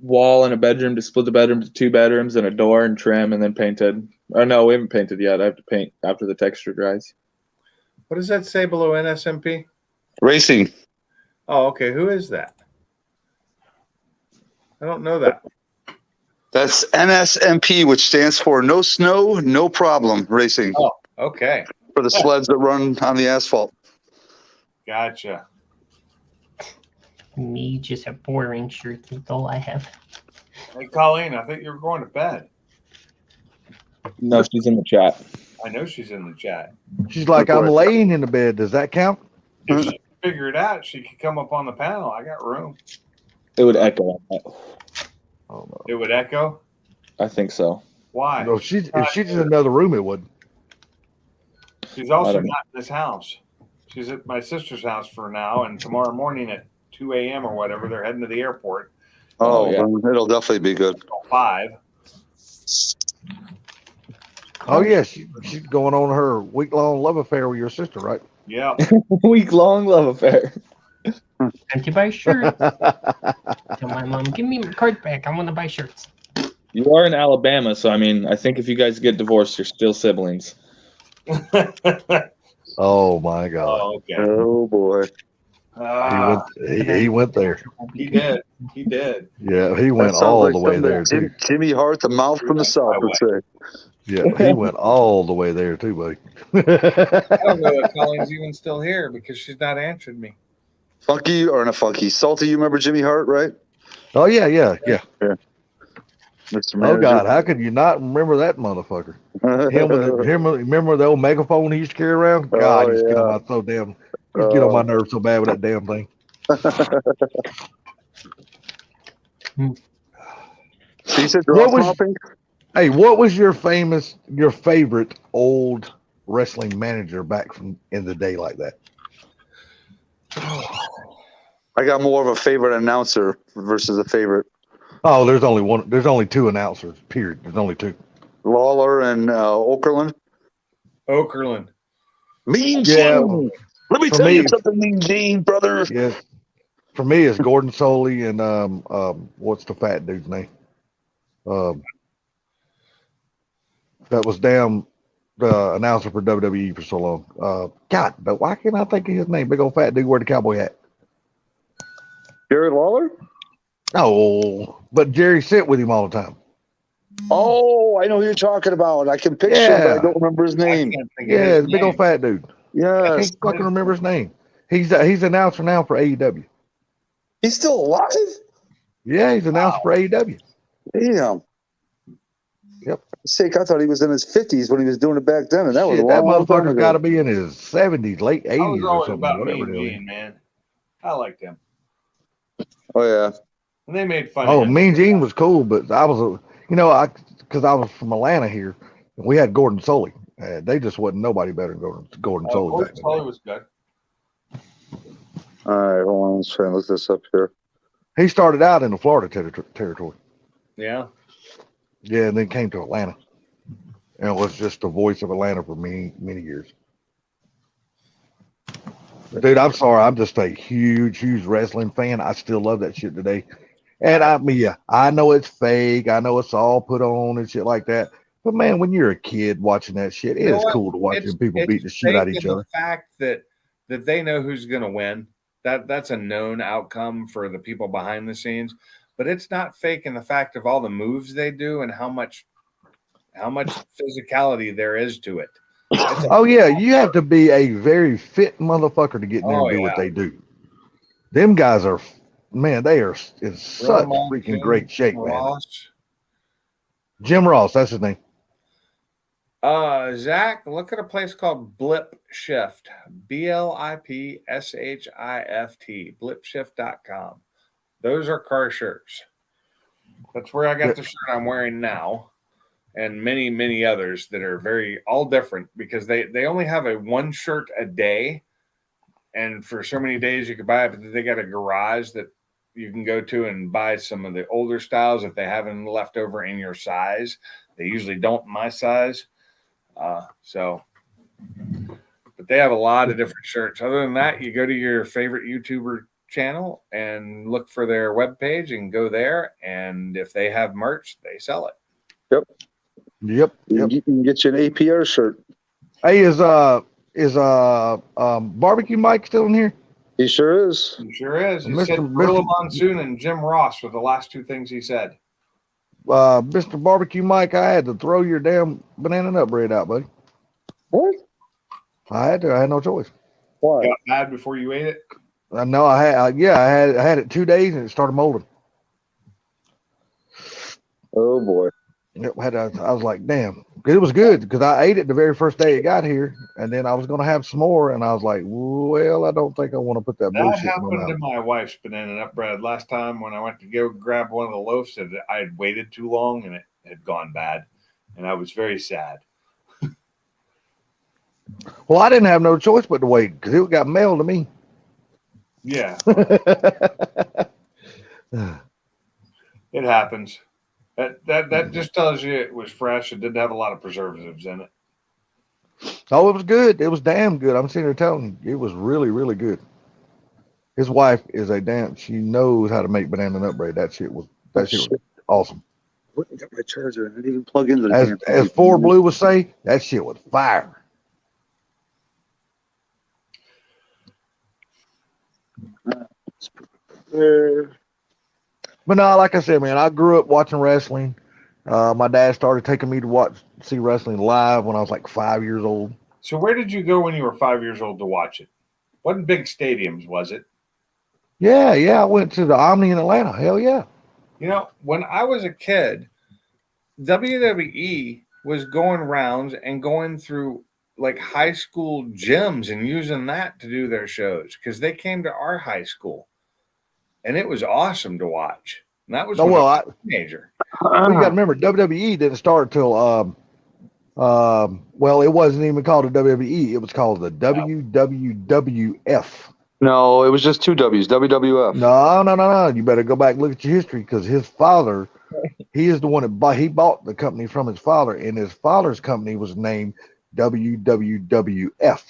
wall in a bedroom to split the bedroom to 2 bedrooms and a door and trim and then painted. Oh no, we haven't painted yet. I have to paint after the texture dries. What does that say below NSMP? Racing. Oh, okay. Who is that? I don't know that. That's NSMP, which stands for No Snow, No Problem Racing. Oh, okay. For the sleds that run on the asphalt. Gotcha. Me, just a boring shirt. That's all I have. Hey, Colleen, I think you were going to bed. No, she's in the chat. I know she's in the chat. She's like, I'm laying in the bed. Does that count? If she could figure it out, she could come up on the panel. I got room. It would echo on that. Oh, no. It would echo? I think so. Why? No, if she's in another room, it would. She's I also don't not in this house. She's at my sister's house for now, and tomorrow morning at 2 a.m. or whatever, they're heading to the airport. Oh, yeah. It'll definitely be good. Till 5. Oh, yeah. She's going on her week-long love affair with your sister, right? Yeah. Week-long love affair. Time to buy shirts. Tell my mom, give me my card back. I want to buy shirts. You are in Alabama, so I mean, I think if you guys get divorced, you're still siblings. Oh, my God. Oh, okay. Oh, boy. He went there. He did. He did. Yeah, he went That sounds all like the way something there, that too. Jimmy Hart, the mouth from the south, would say. Yeah, he went all the way there, too, buddy. I don't know if Colleen's even still here because she's not answered me. Funky, or not Funky. Salty, you remember Jimmy Hart, right? Oh, yeah. Mr. Oh, Manager. God, how could you not remember that motherfucker? Remember the old megaphone he used to carry around? God, he used to get on my so damn. He used to get on my nerves so bad with that damn thing. He said, what was your favorite old wrestling manager back from in the day like that? I got more of a favorite announcer versus a favorite. Oh, there's only one. There's only 2 announcers. Period. There's only 2. Lawler and Okerlund. Okerlund. Mean Yeah. Gene. Let me For tell me- you something, Mean Gene, brother. Yes. For me, it's Gordon Soley and what's the fat dude's name? That was damn the announcer for WWE for so long. God, but why can't I think of his name? Big old fat dude wearing the cowboy hat. Jerry Lawler? Oh, but Jerry sit with him all the time. Oh, I know who you're talking about. I can picture him, but I don't remember his name. Yeah, the big old fat dude. I Yes. can't fucking remember his name. He's an announcer now for AEW. He's still alive? Yeah, he's announced for AEW. Damn. Yep. Sake, I thought he was in his 50s when he was doing it back then, and that was a Shit, that long time motherfucker's got to ago. be in his 70s, late 80s I was or always something, about whatever Mean the hell. Gene, man. I liked him. Oh yeah. And they made fun of Oh, him. Mean Gene was cool, but I was, because I was from Atlanta here, and we had Gordon Sully. They just wasn't nobody better than Gordon Sully. Gordon Sully was good. All right, hold on. Let's try and look this up here. He started out in the Florida territory. Yeah. Yeah, and then came to Atlanta. And was just the voice of Atlanta for many, many years. Dude, I'm sorry. I'm just a huge wrestling fan. I still love that shit today. And I know it's fake. I know it's all put on and shit like that. But man, when you're a kid watching that shit, it is cool to watch people beat the shit out of each other. The fact that they know who's going to win, that's a known outcome for the people behind the scenes. But it's not fake in the fact of all the moves they do and how much physicality there is to it. Oh yeah, you have to be a very fit motherfucker to get in there and do what they do. Them guys are, man, they are in such freaking great shape, man. Jim Ross, that's his name. Zach, look at a place called Blip Shift. BLIPSHIFT. Blipshift.com. Those are car shirts. That's where I got the shirt I'm wearing now. And many, many others that are all different because they only have a one shirt a day. And for so many days you could buy it, but they got a garage that you can go to and buy some of the older styles if they have them left over in your size. They usually don't in my size. But they have a lot of different shirts. Other than that, you go to your favorite YouTuber channel and look for their webpage and go there. And if they have merch, they sell it. Yep. You can get you an APR shirt. Hey, is Barbecue Mike still in here? He sure is. He sure is. He said Gorilla Monsoon and Jim Ross were the last two things he said. Mr. Barbecue Mike, I had to throw your damn banana nut bread out, buddy. What? I had no choice. Why? Got bad before you ate it? No, I had it 2 days and it started molding. Oh boy. I was like, damn. It was good because I ate it the very first day it got here, and then I was gonna have some more, and I was like, well, I don't think I want to put that bullshit in my mouth. That happened to my wife's banana nut bread last time when I went to go grab one of the loaves. And I had waited too long and it had gone bad, and I was very sad. Well, I didn't have no choice but to wait because it got mailed to me. Yeah. It happens. That just tells you it was fresh. It didn't have a lot of preservatives in it. Oh, it was good. It was damn good. I'm sitting here telling you, it was really, really good. His wife is she knows how to make banana nut bread. That shit was awesome. What? I got my charger. I didn't even plug into the as 4 Blue would say, that shit was fire. But no, like I said, man, I grew up watching wrestling. My dad started taking me to see wrestling live when I was like 5 years old. So where did you go when you were 5 years old to watch it? What big stadiums was it? Yeah, I went to the Omni in Atlanta. Hell yeah. You know, when I was a kid, WWE was going rounds and going through like high school gyms and using that to do their shows because they came to our high school. And it was awesome to watch. And that was a teenager. You got to remember, WWE didn't start till well, it wasn't even called the WWE. It was called the WWF. No, it was just 2 W's. WWF. No. You better go back and look at your history because his father, he is the one that bought the company from his father, and his father's company was named WWWF.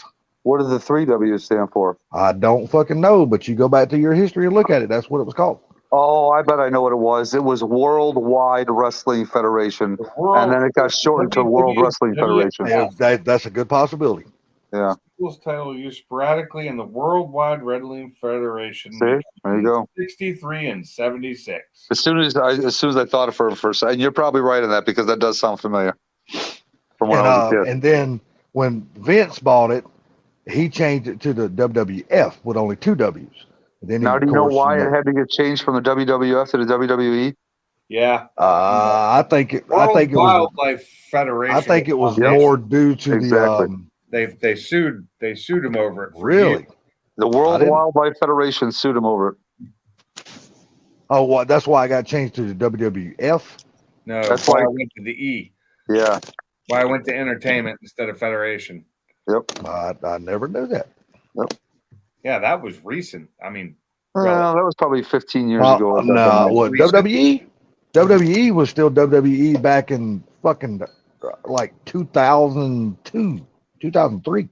What do the 3 W's stand for? I don't fucking know, but you go back to your history and look at it. That's what it was called. Oh, I bet I know what it was. It was Worldwide Wrestling Federation, and then it got shortened to World Wrestling Federation. Yeah, that's a good possibility. Yeah. School's title used sporadically in the Worldwide Wrestling Federation. See? There you go. 63 and 76. As soon as I thought of it for a second, you're probably right on that because that does sound familiar. From when I was a kid. And then when Vince bought it, he changed it to the WWF with only 2 W's. And then now, do you know why it had to get changed from the WWF to the WWE? Yeah. I think it World was. Wildlife Federation. I think it was Foundation. more due to Exactly. They sued him over it. For really. years. The World Wildlife Federation sued him over it. Oh, what? That's why I got changed to the WWF. No, That's why why- I went to the E. Yeah. Why I went to entertainment instead of federation. Yep. I never knew that. Yeah, that was recent. I mean, Well, that was probably 15 years ago. No, what Recent. WWE? WWE was still WWE back in fucking like 2002, 2003.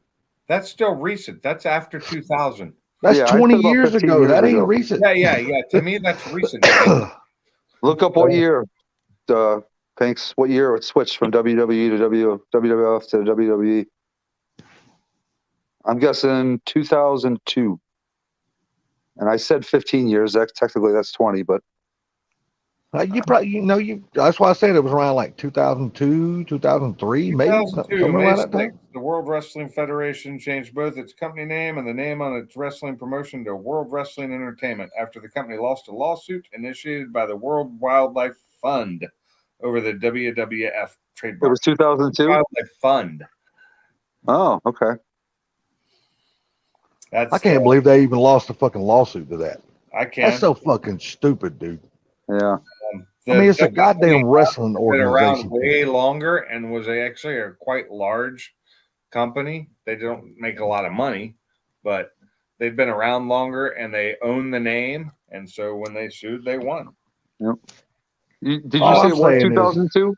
That's still recent. That's after 2000. That's Yeah, I said 20 about years 15 ago. years That ain't ago. recent. Yeah. To me, that's recent. Look up what year. Thanks. What year it switched from WWE to WWF to WWE? I'm guessing 2002. And I said 15 years. Technically, that's 20, but You probably, that's why I said it was around like 2002, 2003, maybe. 2002, Somewhere May around that 6th, time. the World Wrestling Federation changed both its company name and the name on its wrestling promotion to World Wrestling Entertainment after the company lost a lawsuit initiated by the World Wildlife Fund over the WWF trademark. it was 2002. Wildlife Fund. Oh, okay. That's I can't believe they even lost a fucking lawsuit to that. I can't. That's so fucking stupid, dude. Yeah. I mean, it's a goddamn wrestling been around organization. way longer and was actually a quite large company. They don't make a lot of money, but they've been around longer and they own the name. And so when they sued, they won. Yep. Did you All say I'm it was saying is- 2002?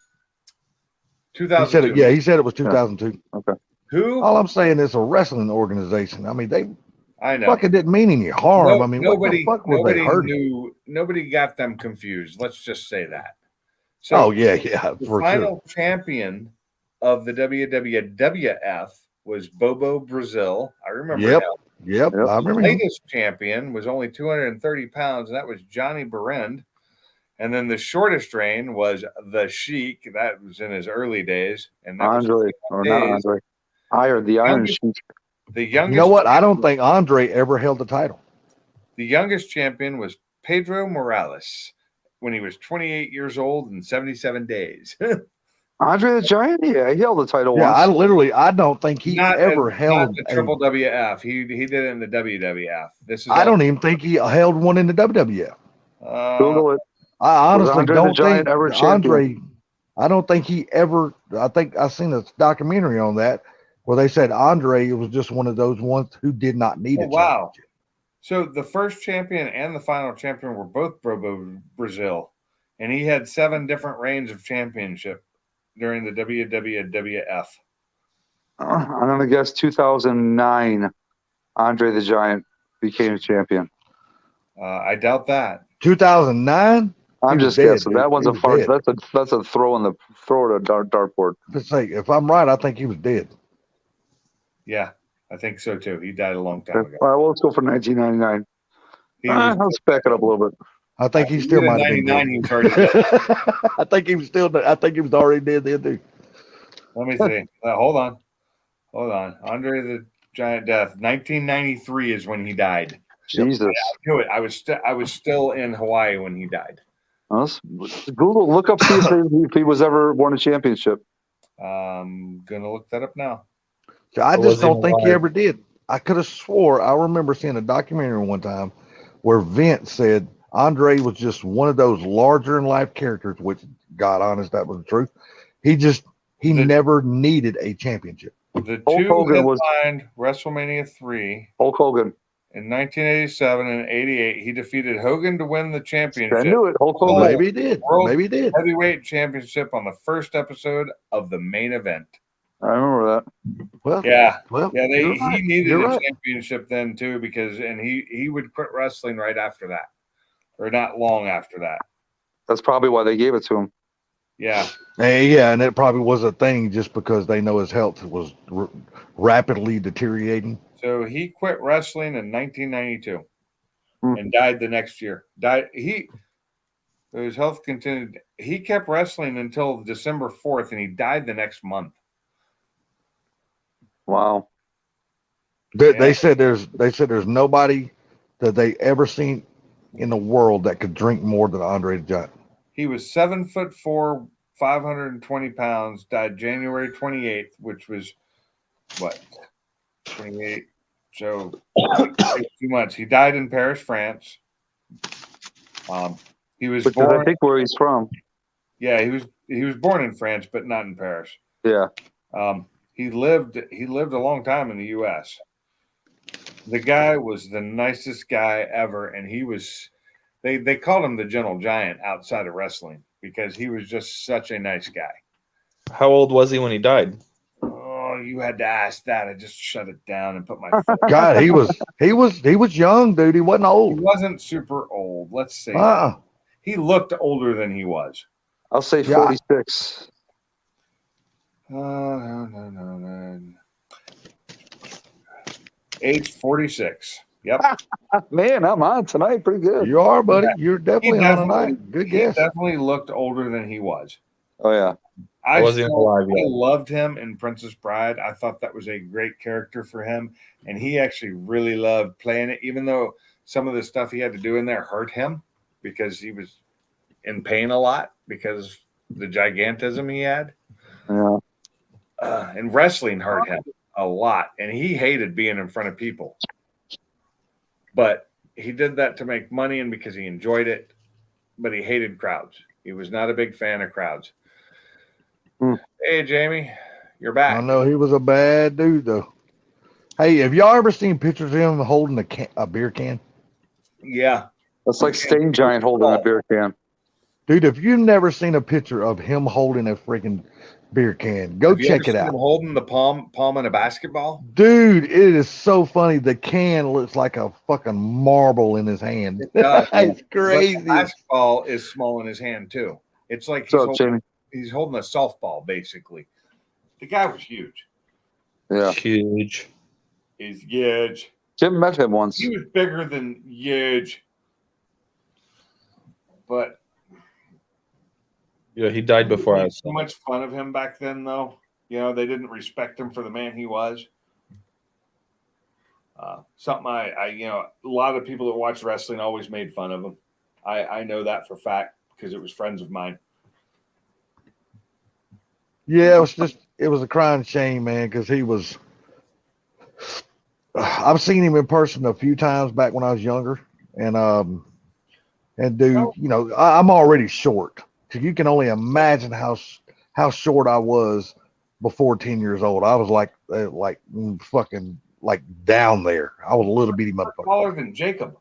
2002. He said it. Yeah, he said it was 2002. Okay. Who? All I'm saying is a wrestling organization. I mean, they I know. fucking didn't mean any harm. No- I mean, nobody, what the fuck were they nobody hurting? knew. Nobody got them confused. Let's just say that. So Oh yeah, the for final sure. champion of the WWF was Bobo Brazil. I remember Yep. him. Yep, I The remember him. latest champion was only 230 pounds, and that was Johnny Berend. And then the shortest reign was the Sheik. That was in his early days. And that Andre, or not days. Andre. The Iron Youngest- Sheik. the youngest. You know what? I don't think Andre ever held the title. The youngest champion was Pedro Morales when he was 28 years old and 77 days. Andre the Giant? Yeah, he held the title Yeah, once. I don't think he ever held the triple WF. He did it in the WWF. This is I don't even think he held one in the WWF. Google it. I honestly Andre the don't Giant think ever Andre. I don't think he ever. I think I seen a documentary on that where they said Andre was just one of those ones who did not need a wow. So the first champion and the final champion were both Bobo Brazil, and he had 7 different reigns of championship during the WWF. I'm going to guess 2009, Andre the Giant became champion. I doubt that. 2009. I'm just dead, guessing. dude. That one's He a was far. dead. That's a throw at a dartboard. If I'm right, I think he was dead. Yeah, I think so too. He died a long time ago. All right, well, let's go for 1999. Let's back it up a little bit. I think he still might have been 99. dead. He was already dead. I think he was still. I think he was already dead then, dude. Let me see. Hold on. Andre the Giant death. 1993 is when he died. Jesus. I was still in Hawaii when he died. Google, look up, see if he was ever won a championship. Gonna look that up now. I just don't think he ever did. I could have swore I remember seeing a documentary one time where Vince said Andre was just one of those larger in life characters, which, God honest, that was the truth. He never needed a championship. The Hulk two Hogan was headlined WrestleMania 3 Hulk Hogan. in 1987 and 88. He defeated Hogan to win the championship. I knew it. Hulk Hogan. Maybe he did. World Maybe he did. Heavyweight Championship on the first episode of the main event. I remember that. Well, Yeah. Well, Yeah, you're right. he needed You're a right. championship then too because he would quit wrestling right after that, or not long after that. That's probably why they gave it to him. Yeah, Yeah, and it probably was a thing just because they know his health was rapidly deteriorating. so he quit wrestling in 1992 Hmm. and died the next year. His health continued. He kept wrestling until December 4th, and he died the next month. Wow. They said there's nobody that they ever seen in the world that could drink more than Andre the Giant. He was 7'4", 520 pounds. Died January 28th, which was what 28. So 2 months. He died in Paris, France. He was Which born. I think where he's from. Yeah, he was born in France, but not in Paris. Yeah. He lived a long time in the U.S. The guy was the nicest guy ever, and he was. They called him the Gentle Giant outside of wrestling because he was just such a nice guy. How old was he when he died? Oh, you had to ask that. I just shut it down and put my foot. God, he was young, dude. He wasn't He old. wasn't super old. Let's say he looked older than he was. I'll say 46. No. Age 46. Yep. Man, I'm on tonight. Pretty good. You are, buddy. Yeah. You're definitely on tonight. Good guess. He definitely looked older than he was. Oh yeah. I wasn't alive yet. loved him in Princess Bride. I thought that was a great character for him, and he actually really loved playing it, even though some of the stuff he had to do in there hurt him because he was in pain a lot because the gigantism he had. Yeah. And wrestling hurt him a lot, and he hated being in front of people. But he did that to make money and because he enjoyed it, but he hated crowds. He was not a big fan of crowds. Hey, Jamie, you're back. I know he was a bad dude, though. Hey, have y'all ever seen pictures of him holding a beer can? Yeah. That's like Stain Giant holding a beer can. Dude, if you've never seen a picture of him holding a freaking beer can, go check it out. Him holding the palm in a basketball? Dude, it is so funny. The can looks like a fucking marble in his hand. It's crazy. But the basketball is small in his hand, too. It's like he's holding a softball, basically. The guy was huge. Yeah. Huge. He's huge. Jim met him once. He was bigger than huge. But yeah, he died before I was so much fun of him back then, though. You know, they didn't respect him for the man he was. Something a lot of people that watch wrestling always made fun of him. I know that for a fact because it was friends of mine. Yeah, it was a crying shame, man, because he was. I've seen him in person a few times back when I was younger, and dude, you know, I'm already short, so you can only imagine how short I was before 10 years old. I was like fucking down there. I was a little bitty motherfucker. Taller than Jacob.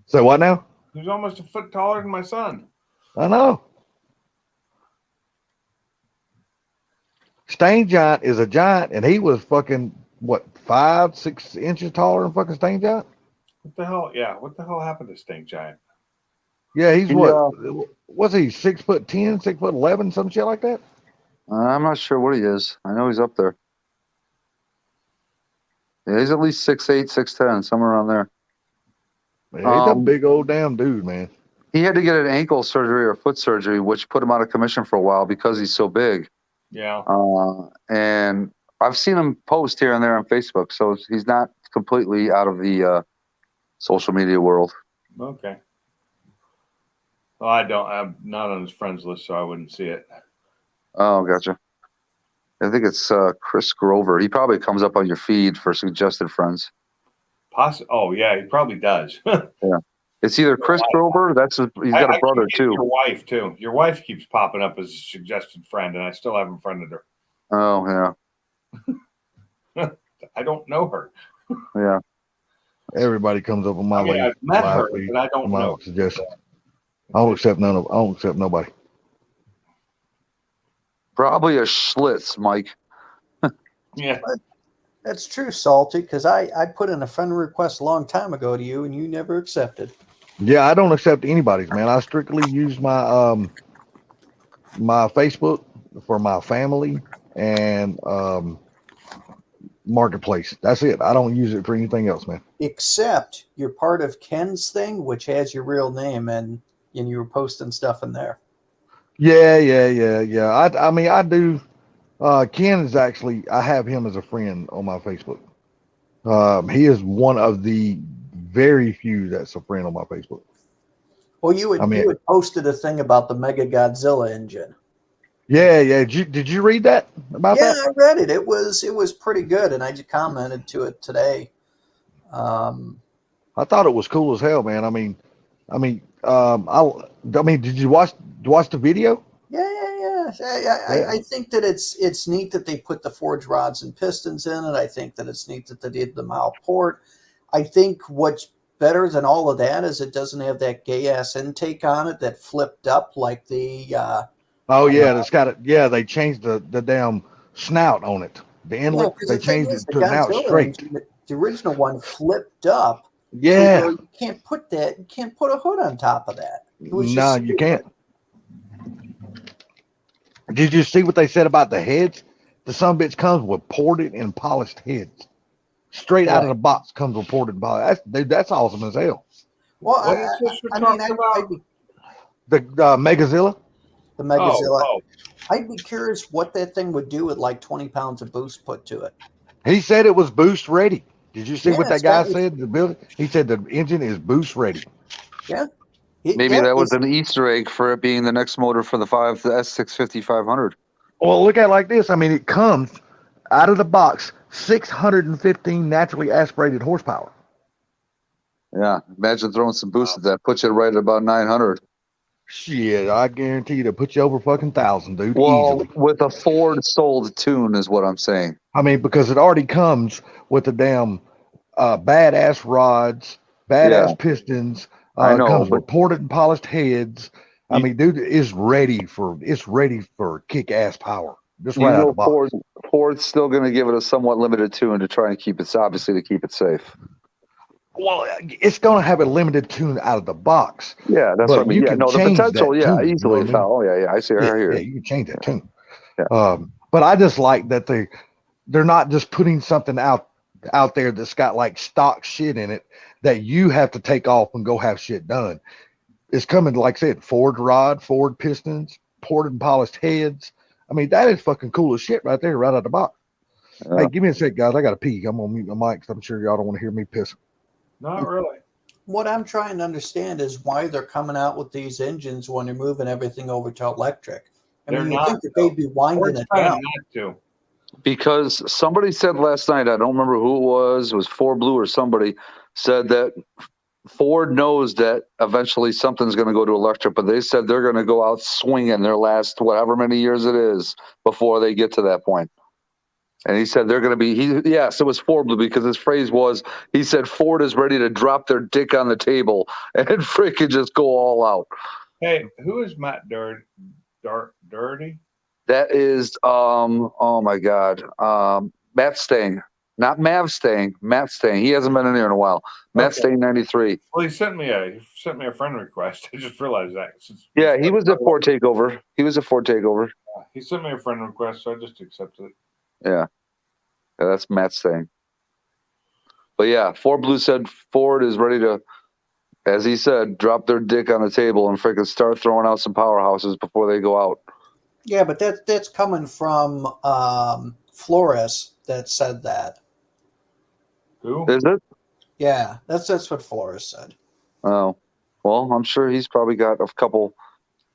So what now? He's almost a foot taller than my son. I know. Stain Giant is a giant, and he was fucking what 5-6 inches taller than fucking Stain Giant. What the hell? Yeah, what the hell happened to Stain Giant? Yeah, he's what? Was he 6'10", 6'11", some shit like that? I'm not sure what he is. I know he's up there. Yeah, he's at least 6'8", 6'10", somewhere around there. Yeah, he's a big old damn dude, man. He had to get an ankle surgery or foot surgery, which put him out of commission for a while because he's so big. Yeah. And I've seen him post here and there on Facebook, so he's not completely out of the social media world. Okay. Well, I'm not on his friends list, so I wouldn't see it. Oh, gotcha. I think it's Chris Grover. He probably comes up on your feed for suggested friends. Oh, yeah, he probably does. Yeah. It's either Chris Grover, he's got a brother too. Your wife too. Your wife keeps popping up as a suggested friend, and I still haven't friended her. Oh yeah. I don't know her. Yeah. Everybody comes up on my way. I've met her, but I don't know. Suggestion. I don't accept nobody. Probably a Schlitz, Mike. Yeah. That's true, Salty, because I put in a friend request a long time ago to you, and you never accepted. Yeah, I don't accept anybody's, man. I strictly use my my Facebook for my family and Marketplace. That's it. I don't use it for anything else, man. Except you're part of Ken's thing, which has your real name, and you were posting stuff in there. Yeah. I mean, I do. Ken is actually, I have him as a friend on my Facebook. He is one of the very few that's a friend on my Facebook. Well, you I mean, had posted a thing about the Mega Godzilla engine. yeah. Did you read that about Yeah, that? I read it. It was pretty good, and I just commented to it today. I thought it was cool as hell, man. I mean, did you watch the video? Yeah. I think that it's neat that they put the forged rods and pistons in it. I think that it's neat that they did the mouth port. I think what's better than all of that is it doesn't have that gay ass intake on it that flipped up like the. Oh yeah, it's got it. Yeah, they changed the damn snout on it. The inlet, because they the thing changed is, it the to now it's Godzilla straight. engine, the original one flipped up. Yeah. To where you can't put that. You can't put a hood on top of that. It was No, just you can't. Did you see what they said about the heads? The sumbitch comes with ported and polished heads. Straight out of the box comes with ported and polished. That's awesome as hell. Well, What is this you're talking about? The Megazilla? The Megazilla. Oh. I'd be curious what that thing would do with like 20 pounds of boost put to it. He said it was boost ready. Did you see Yeah, what that it's guy got- said? The building. He said the engine is boost ready. Yeah. Maybe that was an Easter egg for it being the next motor for the S650 500. Well, look at it like this. I mean, it comes out of the box 615 naturally aspirated horsepower. Yeah, imagine throwing some boost at that. Puts you right at about 900. Shit, I guarantee you to put you over fucking 1,000, dude. Well, easily. with a Ford sold tune is what I'm saying. I mean, because it already comes with the damn badass rods, badass pistons. I know, it comes but with ported and polished heads. I mean, dude, it's ready for kick-ass power. Just you right out know of the box. Ford's still going to give it a somewhat limited tune to try and keep it, obviously, to keep it safe. Well, it's going to have a limited tune out of the box. Yeah, that's but what I mean. you Yeah, can no, the change potential, that yeah, tune, easily. you know what I mean? Oh, yeah, I see her here. Yeah, you can change that tune. Yeah. But I just like that they're not just putting something out there that's got like stock shit in it that you have to take off and go have shit done. It's coming, like I said, Ford rod, Ford pistons, ported and polished heads. I mean, that is fucking cool as shit right there, right out of the box. Hey, give me a sec, guys. I got to pee. I'm going to mute my mic because I'm sure y'all don't want to hear me piss. Not really. What I'm trying to understand is why they're coming out with these engines when they're moving everything over to electric. I mean, you think that they'd be winding it down. Not to. Because somebody said last night, I don't remember who it was Ford Blue or somebody, said that Ford knows that eventually something's going to go to electric, but they said they're going to go out swinging their last whatever many years it is before they get to that point. And he said they're going to be, yes, it was Ford Blue because his phrase was, he said Ford is ready to drop their dick on the table and freaking just go all out. Hey, who is Matt Dirty? That is, oh my God, Matt Stang. Not Mav Stang, Matt Stang. He hasn't been in here in a while. Matt Stang 93. Well, he sent me a friend request. I just realized that. Yeah, he was at Ford Takeover. He sent me a friend request, so I just accepted it. Yeah, that's Matt Stang. But yeah, Ford Blue said Ford is ready to, as he said, drop their dick on the table and freaking start throwing out some powerhouses before they go out. Yeah, but that's coming from Flores that said that. Who? Is it? Yeah, that's what Flores said. Oh, well, I'm sure he's probably got a couple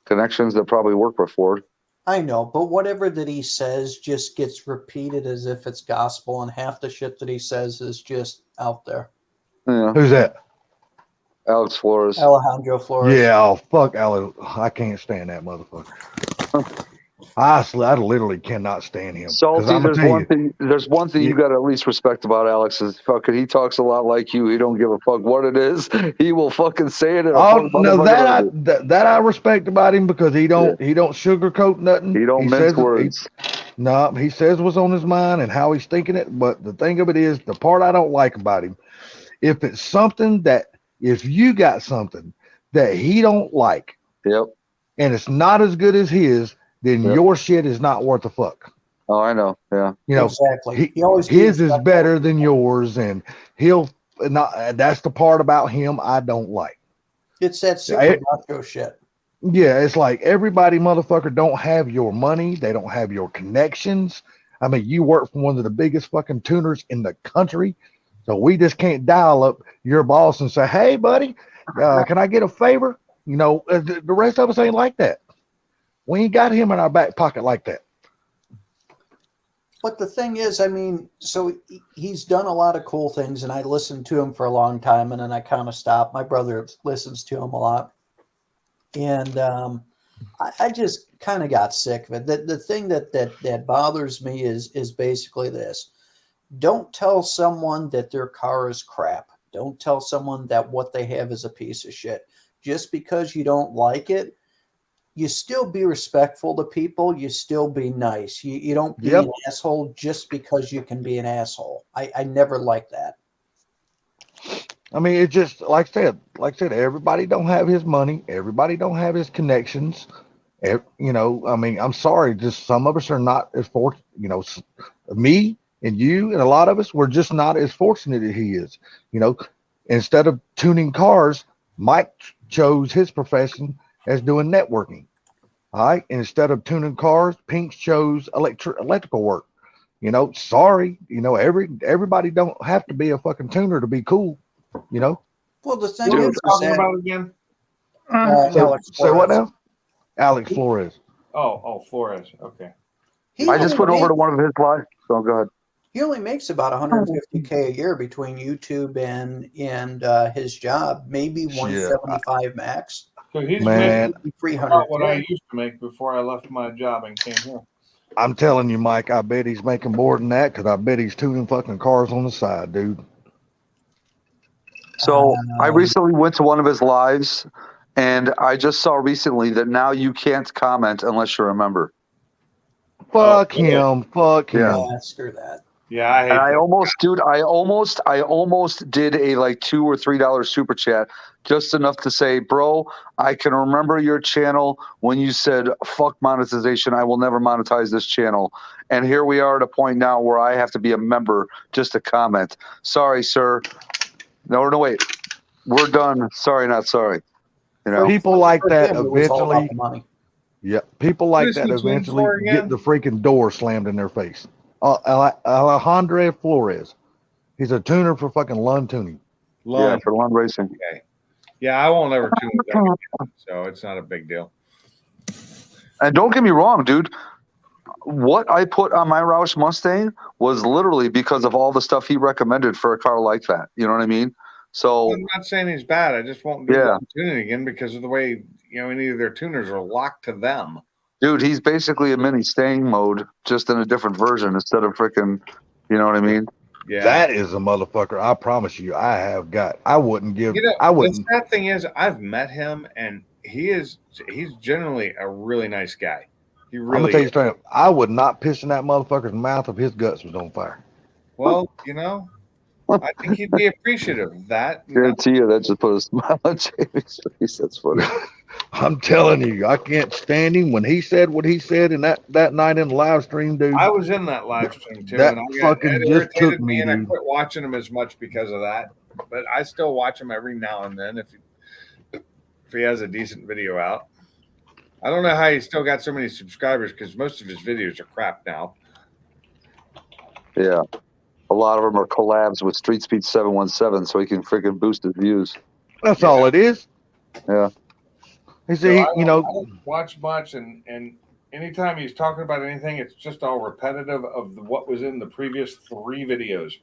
connections that probably work for Ford. I know, but whatever that he says just gets repeated as if it's gospel, and half the shit that he says is just out there. Yeah. Who's that? Alex Flores. Alejandro Flores. Yeah, oh, fuck Alex. I can't stand that motherfucker. I literally cannot stand him. Salty, there's one thing you got to at least respect about Alex is fucking he talks a lot like you. He don't give a fuck what it is. He will fucking say it. Oh no, that I respect about him because he don't sugarcoat nothing. He don't mince words. He says what's on his mind and how he's thinking it. But the thing of it is, the part I don't like about him, if it's something that if you got something that he don't like, yep, and it's not as good as his, then your shit is not worth a fuck. Oh, I know. Yeah. You know, exactly. His is better than yours, and he'll not. That's the part about him I don't like. It's that super macho shit. Yeah, it's like everybody, motherfucker, don't have your money. They don't have your connections. I mean, you work for one of the biggest fucking tuners in the country, so we just can't dial up your boss and say, "Hey, buddy, can I get a favor?" You know, the rest of us ain't like that. We ain't got him in our back pocket like that. But the thing is, I mean, so he's done a lot of cool things, and I listened to him for a long time, and then I kind of stopped. My brother listens to him a lot, and I just kind of got sick of it. The thing that bothers me is basically this: don't tell someone that their car is crap. Don't tell someone that what they have is a piece of shit. Just because you don't like it, you still be respectful to people. You still be nice. You don't be an asshole just because you can be an asshole. I never liked that. I mean, it just like I said, everybody don't have his money. Everybody don't have his connections. You know, I mean, I'm sorry, just some of us are not as fortunate. You know, me and you and a lot of us, we're just not as fortunate as he is. You know, instead of tuning cars, Mike chose his profession as doing networking. All right. Instead of tuning cars, Pinks chose electrical work. You know, sorry, you know, everybody don't have to be a fucking tuner to be cool, you know. Well, the thing What are we is talking that, about again? Say what now? Alex Flores. Oh, Flores. Okay. I just went over to one of his lives. So go ahead. He only makes about $150K a year between YouTube and his job, maybe 175 max. So he's Man, making about what I used to make before I left my job and came here. I'm telling you, Mike, I bet he's making more than that because I bet he's tuning fucking cars on the side, dude. So I recently went to one of his lives, and I just saw recently that now you can't comment unless you're a member. Fuck him. Fuck him. Yeah, screw that. Yeah, I hate and I almost, dude, I almost did a like $2 or $3 super chat, just enough to say, bro, I can remember your channel when you said, fuck monetization. I will never monetize this channel. And here we are at a point now where I have to be a member just to comment. Sorry, sir. No, wait. We're done. Sorry, not sorry. You know, people like that him, it was all about eventually. the money. Yeah, people like that eventually get the freaking door slammed in their face. Alejandro Flores. He's a tuner for fucking Lund tuning. Yeah, for Lund Racing. Okay. Yeah, I won't ever tune with them again, so it's not a big deal. And don't get me wrong, dude. What I put on my Roush Mustang was literally because of all the stuff he recommended for a car like that. You know what I mean? So I'm not saying he's bad. I just won't do tuning again because of the way, you know, any of their tuners are locked to them. Dude, he's basically a mini staying mode, just in a different version instead of freaking, you know what I mean? Yeah. That is a motherfucker. I promise you, I wouldn't give. You know, I wouldn't. The sad thing is, I've met him, and he's generally a really nice guy. He really. I'm gonna tell you straight up, I would not piss in that motherfucker's mouth if his guts was on fire. Well, you know, I think he'd be appreciative of that. Guarantee you that just put a smile on Jamie's face. That's funny. I'm telling you, I can't stand him when he said what he said in that night in the live stream, dude. I was in that live stream too, that and fucking just took me, and dude. I quit watching him as much because of that. But I still watch him every now and then if he has a decent video out. I don't know how he still got so many subscribers because most of his videos are crap now. Yeah. A lot of them are collabs with Street Speed 717 so he can freaking boost his views. That's all it is. Yeah. I don't watch much, and anytime he's talking about anything, it's just all repetitive of what was in the previous 3 videos.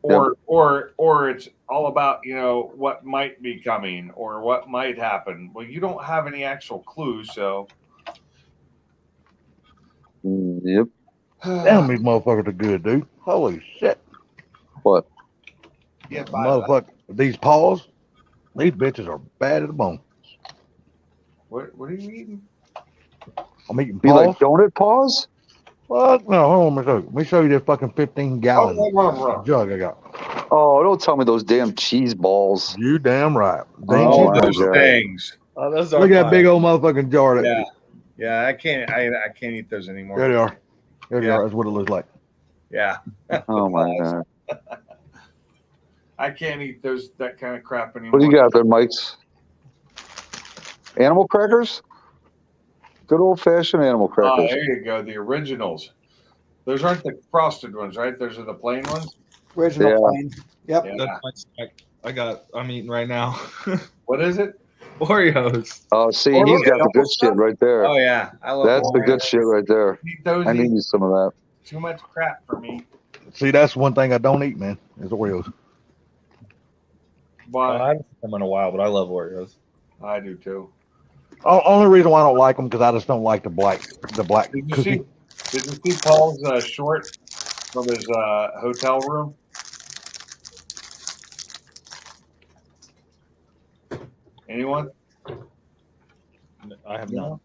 Or it's all about, you know, what might be coming or what might happen. Well, you don't have any actual clues, so. Yep. Damn, these motherfuckers are good, dude. Holy shit. What? Yeah, motherfucker. These paws, these bitches are bad at the bone. What are you eating? I'm eating You paws. like donut paws? Fuck no, hold on, let me show you this fucking 15-gallon jug I got. Oh, don't tell me those damn cheese balls. You damn right. Those things. Oh, those Look at that big old motherfucking jar. Yeah, I can't eat those anymore. There they are. There they are. That's what it looks like. Yeah. Oh my god. I can't eat that kind of crap anymore. What do you got there, Mike's? Animal crackers? Good old fashioned animal crackers. Oh, there you go. The originals. Those aren't the frosted ones, right? Those are the plain ones. Original plain. Yep. Yeah. I'm eating right now. What is it? Oreos. Oh, see, he's got the good shit right there. Oh yeah, I love. That's the good shit right there. I need some of that. Too much crap for me. See, that's one thing I don't eat, man. Is Oreos. But I haven't had them in a while, but I love Oreos. I do too. Only reason why I don't like them because I just don't like the black Did you cookie. see Paul's short from his hotel room? Anyone? I have not.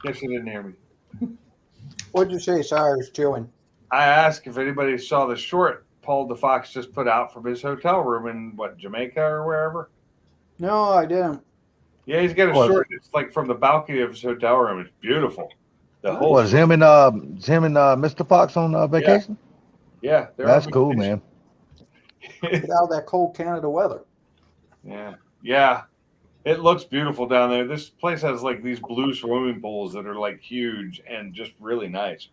Guess you didn't hear me. What'd you say? Sorry, I was chewing. I asked if anybody saw the short Paul the Fox just put out from his hotel room in Jamaica or wherever. No, I didn't. Yeah, he's got a short. It's like from the balcony of his hotel room. It's beautiful. The whole Was him and Mr. Fox on vacation? Yeah, that's cool, man. Get out of that cold Canada weather. Yeah. It looks beautiful down there. This place has like these blue swimming pools that are like huge and just really nice.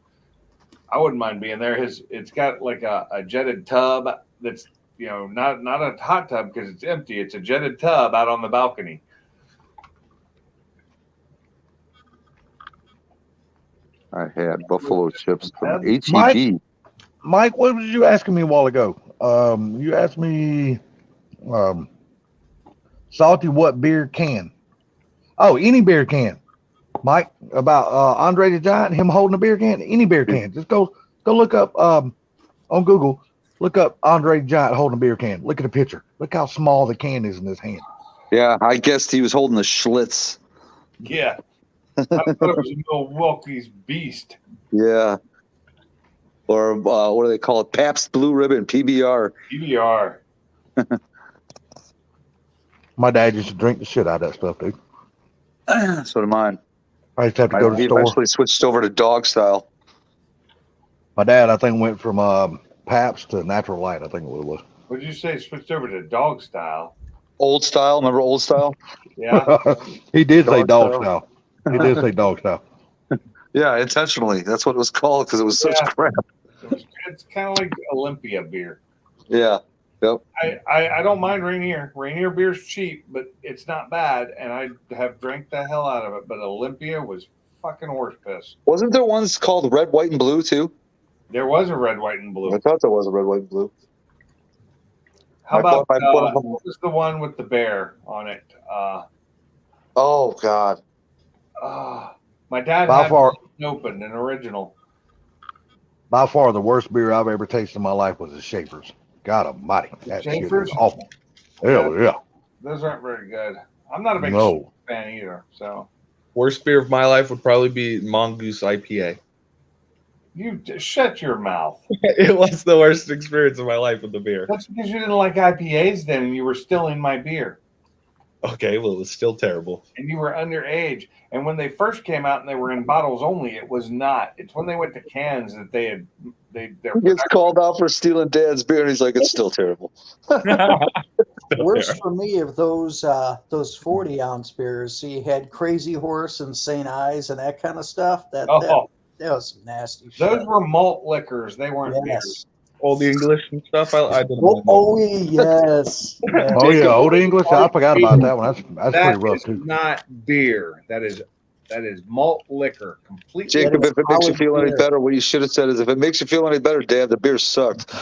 I wouldn't mind being there. It's got like a jetted tub that's not a hot tub because it's empty. It's a jetted tub out on the balcony. I had buffalo chips from HEB. Mike, what was you asking me a while ago? You asked me, salty what beer can? Oh, any beer can. Mike, about Andre the Giant, him holding a beer can. Any beer can. Just go look up on Google. Look up Andre the Giant holding a beer can. Look at the picture. Look how small the can is in his hand. Yeah, I guessed he was holding the Schlitz. Yeah. I thought it was Milwaukee's Beast. Yeah. Or what do they call it? Pabst Blue Ribbon, PBR. PBR. My dad used to drink the shit out of that stuff, dude. So did mine. I used to have to go to the store. Eventually switched over to dog style. My dad, I think, went from Pabst to Natural Light. I think what it was. What did you say? Switched over to dog style. Old style. Remember old style? Yeah. He did say dog style. He did say dog style. Yeah, intentionally. That's what it was called because it was such crap. It's kind of like Olympia beer. Yeah. Yep. I don't mind Rainier. Rainier beer's cheap, but it's not bad, and I have drank the hell out of it. But Olympia was fucking horse piss. Wasn't there ones called red, white, and blue too? There was a red, white, and blue. I thought there was a red, white, and blue. How about what was the one with the bear on it? Oh God. My dad By had far, it opened, an original. By far, the worst beer I've ever tasted in my life was the Schaefer's. God almighty. That shit was awful. Hell yeah. Those aren't very good. I'm not a big fan either. So worst beer of my life would probably be Mongoose IPA. You shut your mouth. It was the worst experience of my life with the beer. That's because you didn't like IPAs then, and you were still in my beer. Okay, well, it was still terrible. And you were underage. And when they first came out and they were in bottles only, it was not. It's when they went to cans that they he gets called out for stealing Dad's beer, and he's like, "It's still terrible." Worst for me of those 40-ounce beers. So you had Crazy Horse and St. Ives and that kind of stuff. That was some nasty shit. Those were malt liquors. They weren't beers. Old English and stuff. I didn't. Yes. Oh yeah, Old English. I forgot about that one. That's pretty rough too. Not beer. That is malt liquor. Completely. Jacob, if it makes you feel any better, what you should have said is, if it makes you feel any better, Dad, the beer sucked.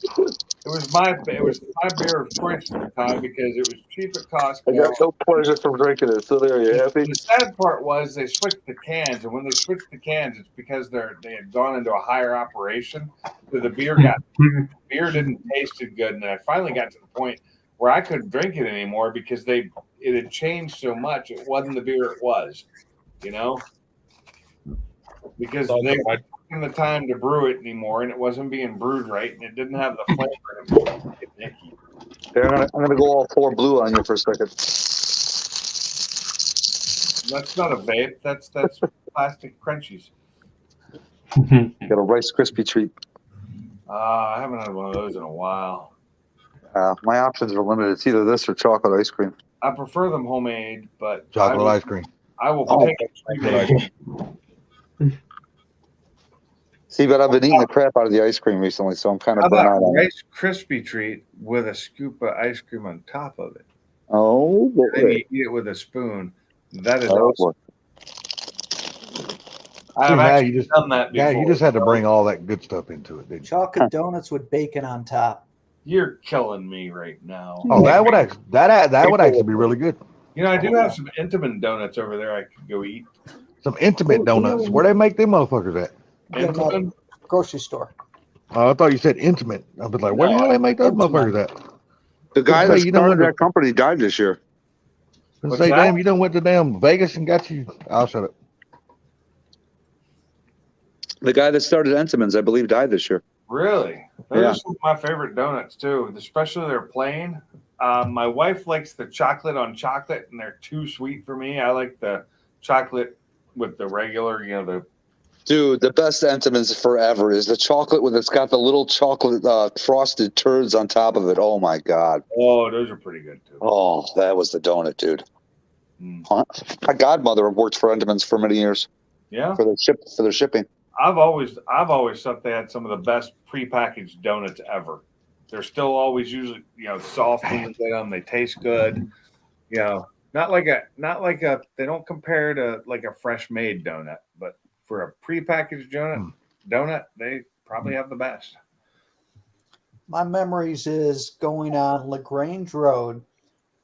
It was my beer of choice at the time because it was cheap at Costco. I got no pleasure from drinking it. So there, you happy? The sad part was they switched to cans, and when they switched to cans, it's because they had gone into a higher operation. So the beer didn't taste as good, and then I finally got to the point where I couldn't drink it anymore because it had changed so much. It wasn't the beer it was, because they weren't taking the time to brew it anymore, and it wasn't being brewed right, and it didn't have the flavor. Here, I'm gonna go all 4 blue on you for a second. That's not a vape. That's plastic crunchies. Got a Rice Krispie treat. I haven't had one of those in a while. My options are limited. It's either this or chocolate ice cream. I prefer them homemade, but chocolate ice cream. I will take it. See, but I've been eating the crap out of the ice cream recently, so I'm kind How of burnt about out on it. Rice Krispie treat with a scoop of ice cream on top of it? Oh, Then boy. you eat it with a spoon. That is Oh, awesome. boy. I've now actually you just done that now before. you just had to bring all that good stuff into it, didn't you? Chocolate donuts with bacon on top. You're killing me right now. Oh, that would actually that would actually be really good. You know, I do have some Intamin donuts over there I could go eat. Some intimate donuts. Where they make them motherfuckers at? Intamin? Grocery store. Oh, I thought you said intimate. I was like, where the hell they make those motherfuckers at? The guy that Say, you don't started went that company died this year. to What's say, that? damn, you done went to damn Vegas and got you. I'll shut up. The guy that started Entenmann's, I believe, died this year. Really? Those Yeah. are some of my favorite donuts too, especially they're plain. My wife likes the chocolate on chocolate, and they're too sweet for me. I like the chocolate with the regular, you know, the Dude, the best Entenmann's forever is the chocolate when it's got the little chocolate frosted turds on top of it. Oh, my God. oh, those are pretty good too. Oh, that was the donut, dude. Mm. Huh? My godmother worked for Entenmann's for many years Yeah, for their shipping. I've always thought they had some of the best prepackaged donuts ever. They're still always usually, you know, soft when you get them. They taste good. You know, not like a. They don't compare to like a fresh made donut, but for a prepackaged donut, they probably have the best. My memories is going on LaGrange Road,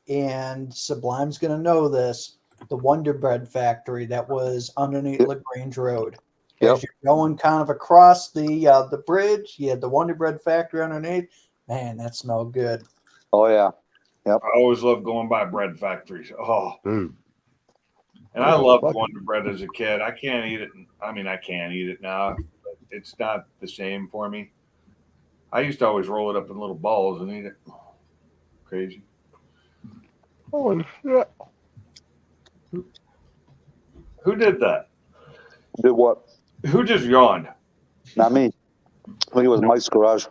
and Sublime's going to know this. The Wonder Bread factory that was underneath LaGrange Road. Yep. As you're going kind of across the bridge, you had the Wonder Bread factory underneath. Man, that smelled good. Oh, yeah. Yep. I always loved going by bread factories. Oh, Dude. and I loved Wonder Bread as a kid. I can't eat it. I mean, I can eat it now, but it's not the same for me. I used to always roll it up in little balls and eat it. Crazy. Holy shit. Who did that? Did what? Who just yawned? Not me. I think it was Mike's garage.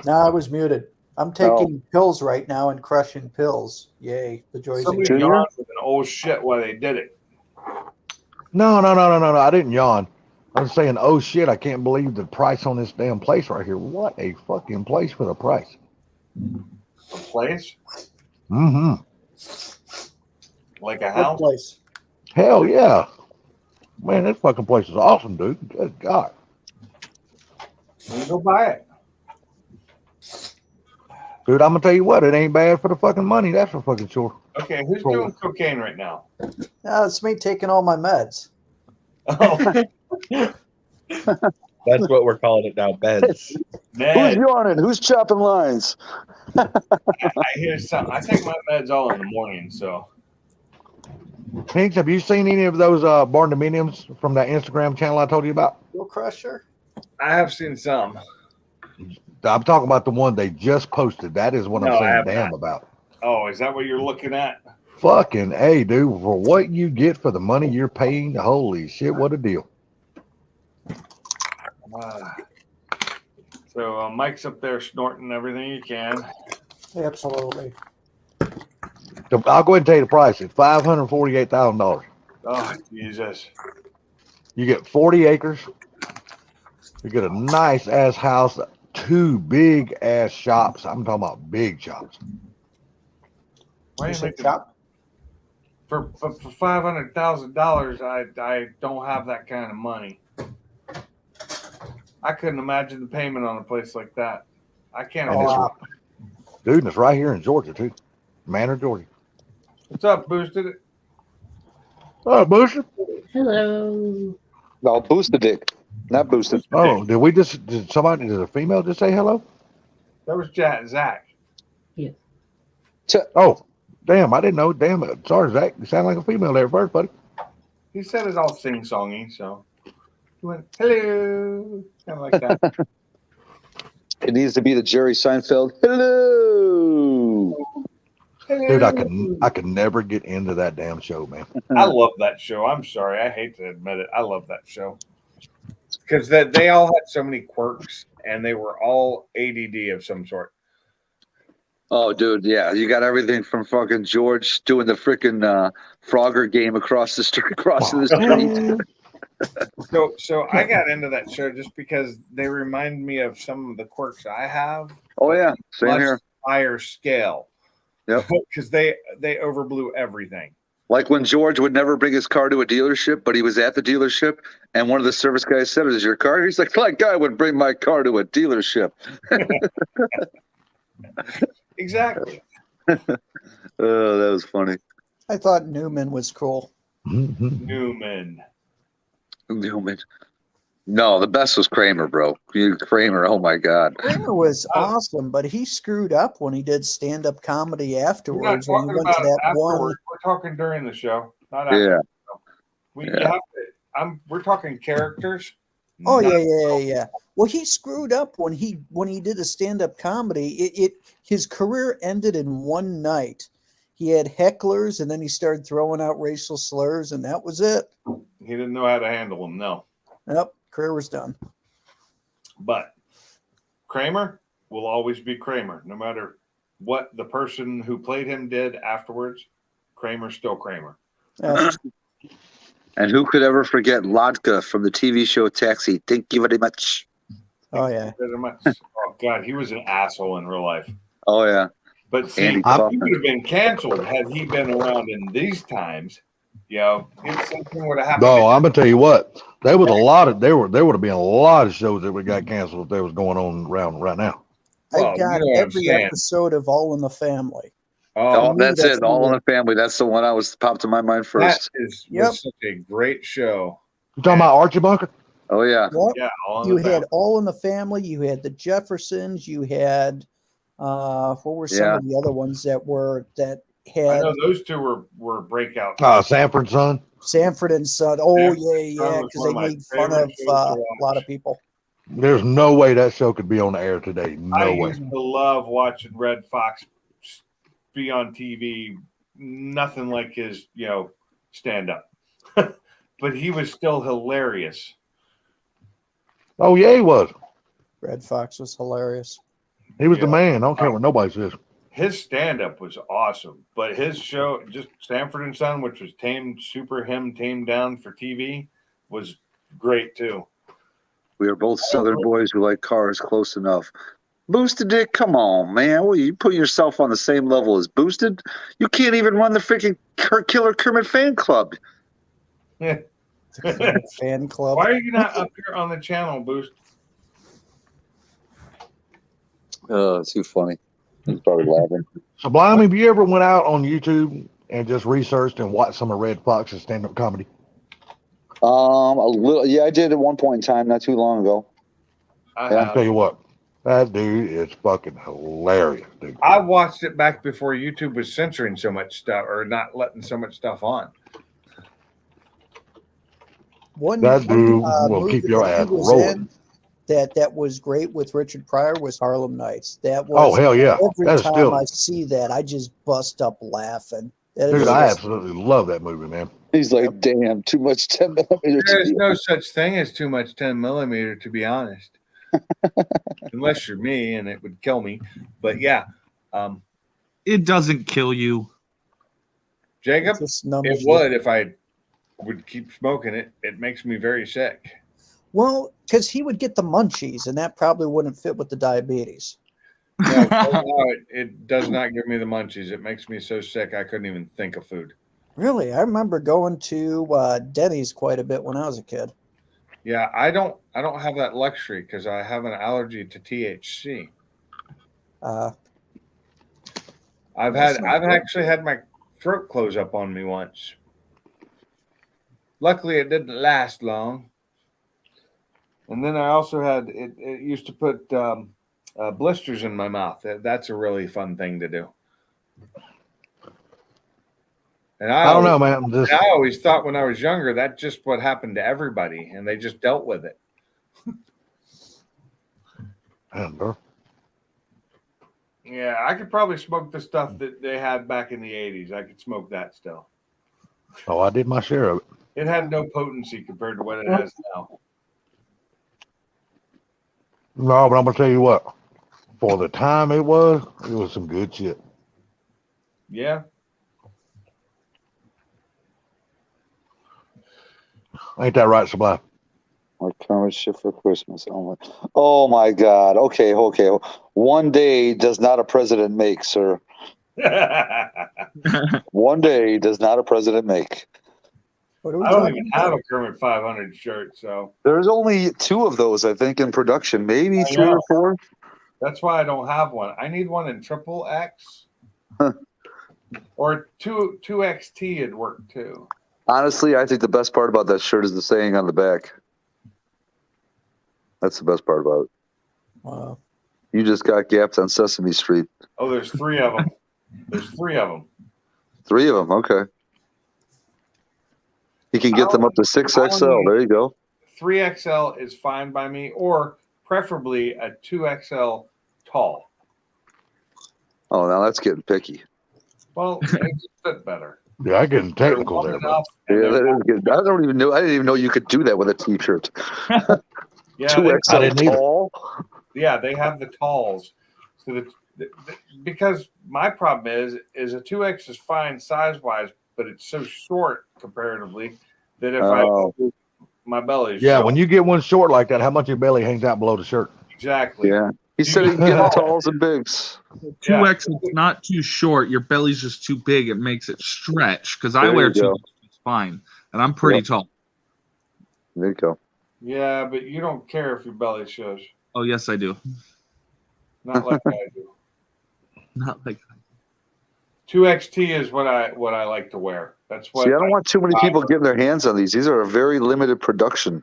No, I was muted. I'm taking pills right now and crushing pills. Yay, the joys of Somebody yawned with an old shit while they did it. No. I didn't yawn. I was saying, oh shit, I can't believe the price on this damn place right here. What a fucking place for the price. A place? Mm-hmm. Like a Good house? place. Hell yeah. Man, this fucking place is awesome, dude. Good God. You go buy it. Dude, I'm gonna tell you what, it ain't bad for the fucking money, that's for fucking sure. Okay, who's doing cocaine right now? No, it's me taking all my meds. Oh, That's what we're calling it now, beds. Who's Ned, yawning? Who's chopping lines? I hear something. I take my meds all in the morning, so. Pinks, have you seen any of those barndominiums from that Instagram channel I told you about? Bill Crusher. I have seen some. I'm talking about the one they just posted. That is what No, I'm I saying have damn not. about. Oh, is that what you're looking at? Fucking A, dude, for what you get for the money you're paying, holy shit, what a deal. So Mike's up there snorting everything you can. Absolutely. So I'll go ahead and tell you the price. It's $548,000. Oh, Jesus. You get 40 acres. You get a nice ass house, 2 big ass shops. I'm talking about big shops. Why You do you said make shop? for $500,000? I don't have that kind of money. I couldn't imagine the payment on a place like that. I can't And it's, afford it. dude, and it's right here in Georgia too. Manor, Georgia. What's up, Boosted? Oh, Booster. Hello. No, boosted dick, not boosted. Oh, did a female just say hello? That was Zach. Oh, damn, I didn't know. Damn it. Sorry, Zach. You sound like a female there first, buddy. He said it all sing-songy, so he went, hello, kind of like that. It needs to be the Jerry Seinfeld. Hello. Dude, I could never get into that damn show, man. I love that show. I'm sorry. I hate to admit it. I love that show. Because they all had so many quirks, and they were all ADD of some sort. Oh, dude, yeah, you got everything from fucking George doing the freaking Frogger game across the street, crossing the street. So I got into that show just because they remind me of some of the quirks I have. Oh yeah, same much here. higher scale. Yep. Because they overblew everything. Like when George would never bring his car to a dealership, but he was at the dealership, and one of the service guys said, "Is your car?" He's like, "That guy would bring my car to a dealership." Exactly. Oh, that was funny. I thought Newman was cool. Newman. No, the best was Kramer, bro. Kramer, oh my God. Kramer was awesome, but he screwed up when he did stand-up comedy We're not afterwards. When he talking went to about that afterward. one. We're talking during the show, not after. Yeah. You have to. We're talking characters. Oh yeah. Well, he screwed up when he did a stand-up comedy. His career ended in one night. He had hecklers, and then he started throwing out racial slurs, and that was it. He didn't know how to handle them. No. Yep, career was done. But Kramer will always be Kramer, no matter what the person who played him did afterwards. Kramer's still Kramer. And who could ever forget Ladka from the TV show Taxi? Thank you very much. Oh yeah. Very much. Oh God, he was an asshole in real life. Oh yeah. But see, he would have been canceled had he been around in these times. You know, if something would have happened. No, I'm gonna tell you what. There was a lot of there would have been a lot of shows that would got canceled if they was going on around right now. I've got every episode of All in the Family. Oh, that's it. All in the Family. That's the one I was popped in my mind first. That was such a great show. You talking about Archie Bunker? Oh yeah. Yep. Yeah. You had All in the Family. You had the Jeffersons. You had what were some of the other ones that had? I know those two were breakout. Sanford and Son. Sanford and Son. Oh yeah, because they made fun of a lot of people. There's no way that show could be on the air today. No way. Used to love watching Red Fox be on TV. Nothing like his, stand up, but he was still hilarious. Oh yeah, he was. Red Fox was hilarious. He was the man. I don't care what nobody says. His stand up was awesome, but his show, just Sanford and Son, which was tamed down for TV, was great too. We are both Southern boys who like cars close enough. Boosted Dick, come on, man. Well, you put yourself on the same level as Boosted. You can't even run the freaking Killer Kermit fan club. Yeah. Fan club. Why are you not up here on the channel, Boost? Oh, it's too funny. He's probably laughing. Sublime, have you ever went out on YouTube and just researched and watched some of Red Fox's stand-up comedy? A little. Yeah, I did at one point in time, not too long ago. I'll tell you what, that dude is fucking hilarious, dude. I watched it back before YouTube was censoring so much stuff or not letting so much stuff on. That dude will keep your ass rolling. That was great with Richard Pryor was Harlem Nights. That was hell yeah. Every time I see that, I just bust up laughing. Dude, I absolutely love that movie, man. He's like, damn, too much 10 millimeter. There's no such thing as too much 10 millimeter, to be honest. Unless you're me, and it would kill me. But yeah. It doesn't kill you. Jacob, it would if I would keep smoking it. It makes me very sick. Well, because he would get the munchies, and that probably wouldn't fit with the diabetes. No, it does not give me the munchies. It makes me so sick I couldn't even think of food. Really? I remember going to Denny's quite a bit when I was a kid. Yeah, I don't have that luxury because I have an allergy to THC. I've actually had my throat close up on me once. Luckily, it didn't last long. And then I also had it used to put blisters in my mouth. That's a really fun thing to do. And I don't know, man. I always thought when I was younger that's just what happened to everybody, and they just dealt with it. Yeah, I could probably smoke the stuff that they had back in the 80s. I could smoke that still. Oh, I did my share of it. It had no potency compared to what it has now. No, but I'm gonna tell you what. For the time it was some good shit. Yeah. Ain't that right, Sublime? My current shift for Christmas. Oh my God. Okay. One day does not a president make, sir. One day does not a president make. What are we I don't talking even about? have a Kermit 500 shirt, so There's only 2 of those, I think, in production. Maybe I 3 or know. 4. That's why I don't have one. I need one in triple X. Or 2XT would work too. Honestly, I think the best part about that shirt is the saying on the back. That's the best part about it. Wow. You just got gaps on Sesame Street. Oh, there's 3 of them. There's 3 of them. 3 of them. Okay. You can get them up to 6XL. There you go. 3XL is fine by me, or preferably a 2XL tall. Oh, now that's getting picky. Well, it makes it fit better. Yeah, I'm getting technical there, but Yeah, that is good. I didn't even know you could do that with a T-shirt. Yeah, 2XL tall. Yeah, they have the talls. So because my problem is a 2X is fine size wise, but it's so short comparatively that if my belly is short. when you get one short like that, how much of your belly hangs out below the shirt? Exactly. Yeah. He said he can get the talls and bigs. 2X is not too short. Your belly's just too big. It makes it stretch. Because I wear 2X, it's fine. And I'm pretty tall. There you go. Yeah, but you don't care if your belly shows. Oh, yes, I do. Not like I do. Not like 2XT is what I like to wear. That's what. See, I don't want too many people getting their hands on these. These are a very limited production.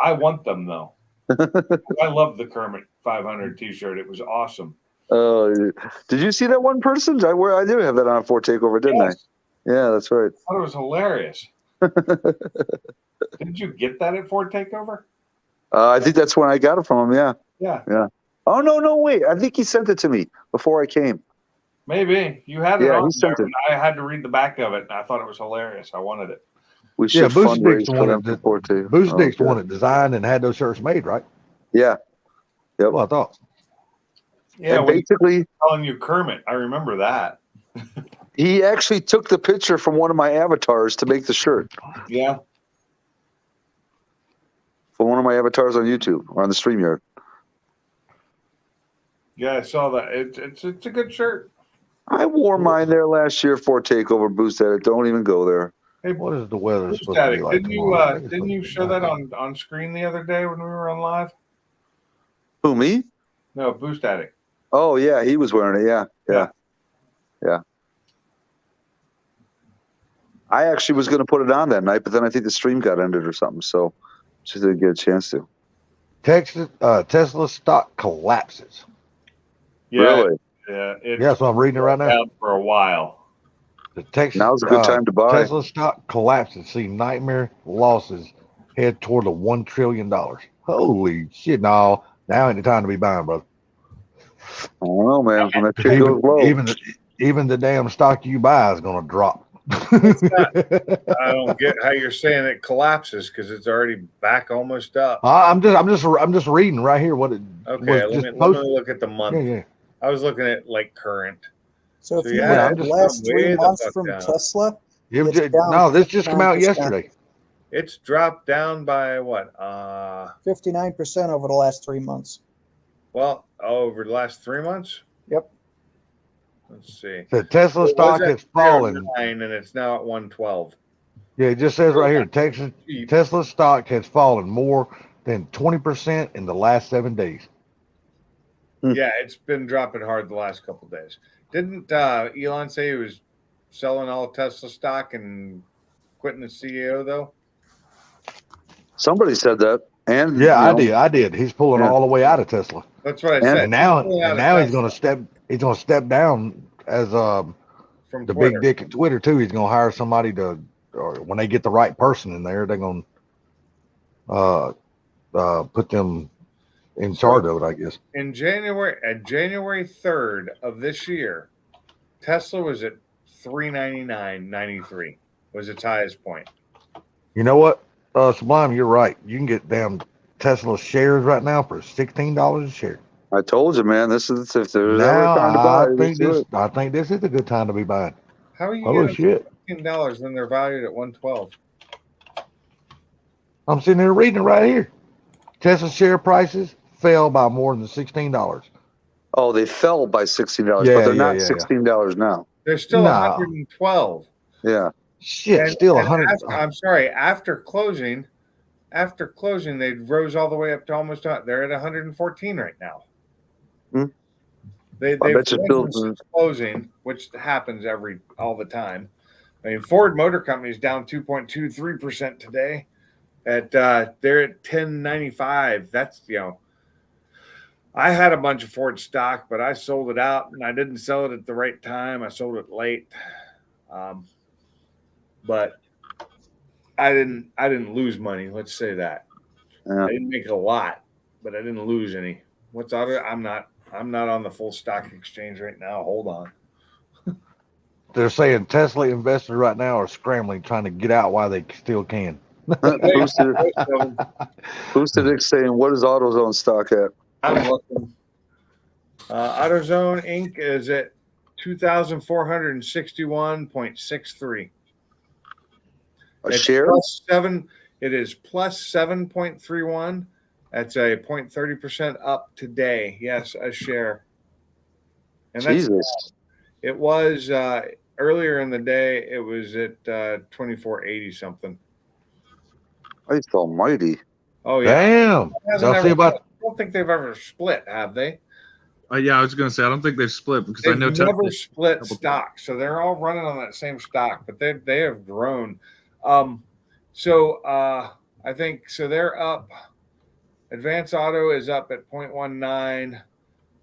I want them though. I love the Kermit 500 T-shirt. It was awesome. Did you see that one person? I did have that on Fort Takeover, didn't I? Yeah, that's right. I thought it was hilarious. Did you get that at Fort Takeover? I think that's when I got it from him. Yeah. Oh no, wait! I think he sent it to me before I came. Maybe you had it on he sent there, it. but I had to read the back of it, and I thought it was hilarious. I wanted it. We should fundraise for them the for Fort Takeover. Boostnick's the one that designed and had those shirts made, right? Yeah. Yep. Well, I thought. Yeah, and basically calling you Kermit. I remember that. He actually took the picture from one of my avatars to make the shirt. Yeah. From one of my avatars on YouTube or on the StreamYard. Yeah, I saw that. It's a good shirt. I wore mine there last year for Takeover. Boost at it. Don't even go there. Hey, what is the weather Boost supposed to be like tomorrow? Didn't you show that on screen the other day when we were on live? Who, me? No, Boost Addict. Oh yeah, he was wearing it. Yeah. I actually was going to put it on that night, but then I think the stream got ended or something, so just didn't get a chance to. Tesla stock collapses. Yeah, really? Yeah. So I'm reading it right now. For a while. Now's a good time to buy. Tesla stock collapses. See nightmare losses head toward the $1 trillion. Holy shit! No, now ain't the time to be buying, brother. I don't know, man. When that shit goes low, even the damn stock you buy is going to drop. I don't get how you're saying it collapses because it's already back almost up. I'm just reading right here what it. Okay, let me look at the month. Yeah. I was looking at like current. So if you look at the last 3 months from Tesla, this just came out yesterday. It's dropped down by what? 59% over the last 3 months. Well, over the last 3 months. Yep. Let's see. The Tesla stock has fallen, and it's now at 112. Yeah, it just says right here, Tesla stock has fallen more than 20% in the last 7 days. Yeah, it's been dropping hard the last couple of days. Didn't Elon say he was selling all Tesla stock and quitting as CEO though? Somebody said that, and I did. He's pulling all the way out of Tesla. That's what I said. And now he's going to step down as from the Twitter. big dick at Twitter too. He's going to hire somebody or when they get the right person in there, they're going to put them in charge of it, I guess. In January 3rd of this year, Tesla was at $399.93 was its highest point. You know what, Sublime, you're right. You can get damn Tesla shares right now for $16 a share. I told you, man. This is if there's now, ever a time to buy. I think this is a good time to be buying. How are you getting $15 when they're valued at 112? I'm sitting here reading it right here. Tesla share prices fell by more than $16. Oh, they fell by $16, but Yeah, they're yeah, not yeah, yeah. $16 now. They're still Nah. 112. Yeah. Shit, And, still and 100. I'm sorry. After closing, they rose all the way up to almost. They're at 114 right now. Hmm. They've bet you risen still- since closing, which happens all the time. I mean, Ford Motor Company is down 2.23% today. They're at 1095. That's I had a bunch of Ford stock, but I sold it out, and I didn't sell it at the right time. I sold it late, but I didn't lose money. Let's say that. Yeah. I didn't make a lot, but I didn't lose any. What's other? I'm not on the full stock exchange right now. Hold on. They're saying Tesla investors right now are scrambling, trying to get out while they still can. Boosted X saying, what is AutoZone stock at? I'm looking. AutoZone Inc. is at 2,461.63. A share? Plus 7. It is plus 7.31. That's a 0.30% up today. Yes, a share. And Jesus. It was earlier in the day. It was at 2480 something. Christ almighty. Oh yeah. Damn. I don't think they've ever split, have they? Yeah, I was going to say I don't think they've split because I They've know never Tesla split stock, so they're all running on that same stock, but they have grown. So I think so. They're up. Advance Auto is up at 0.19.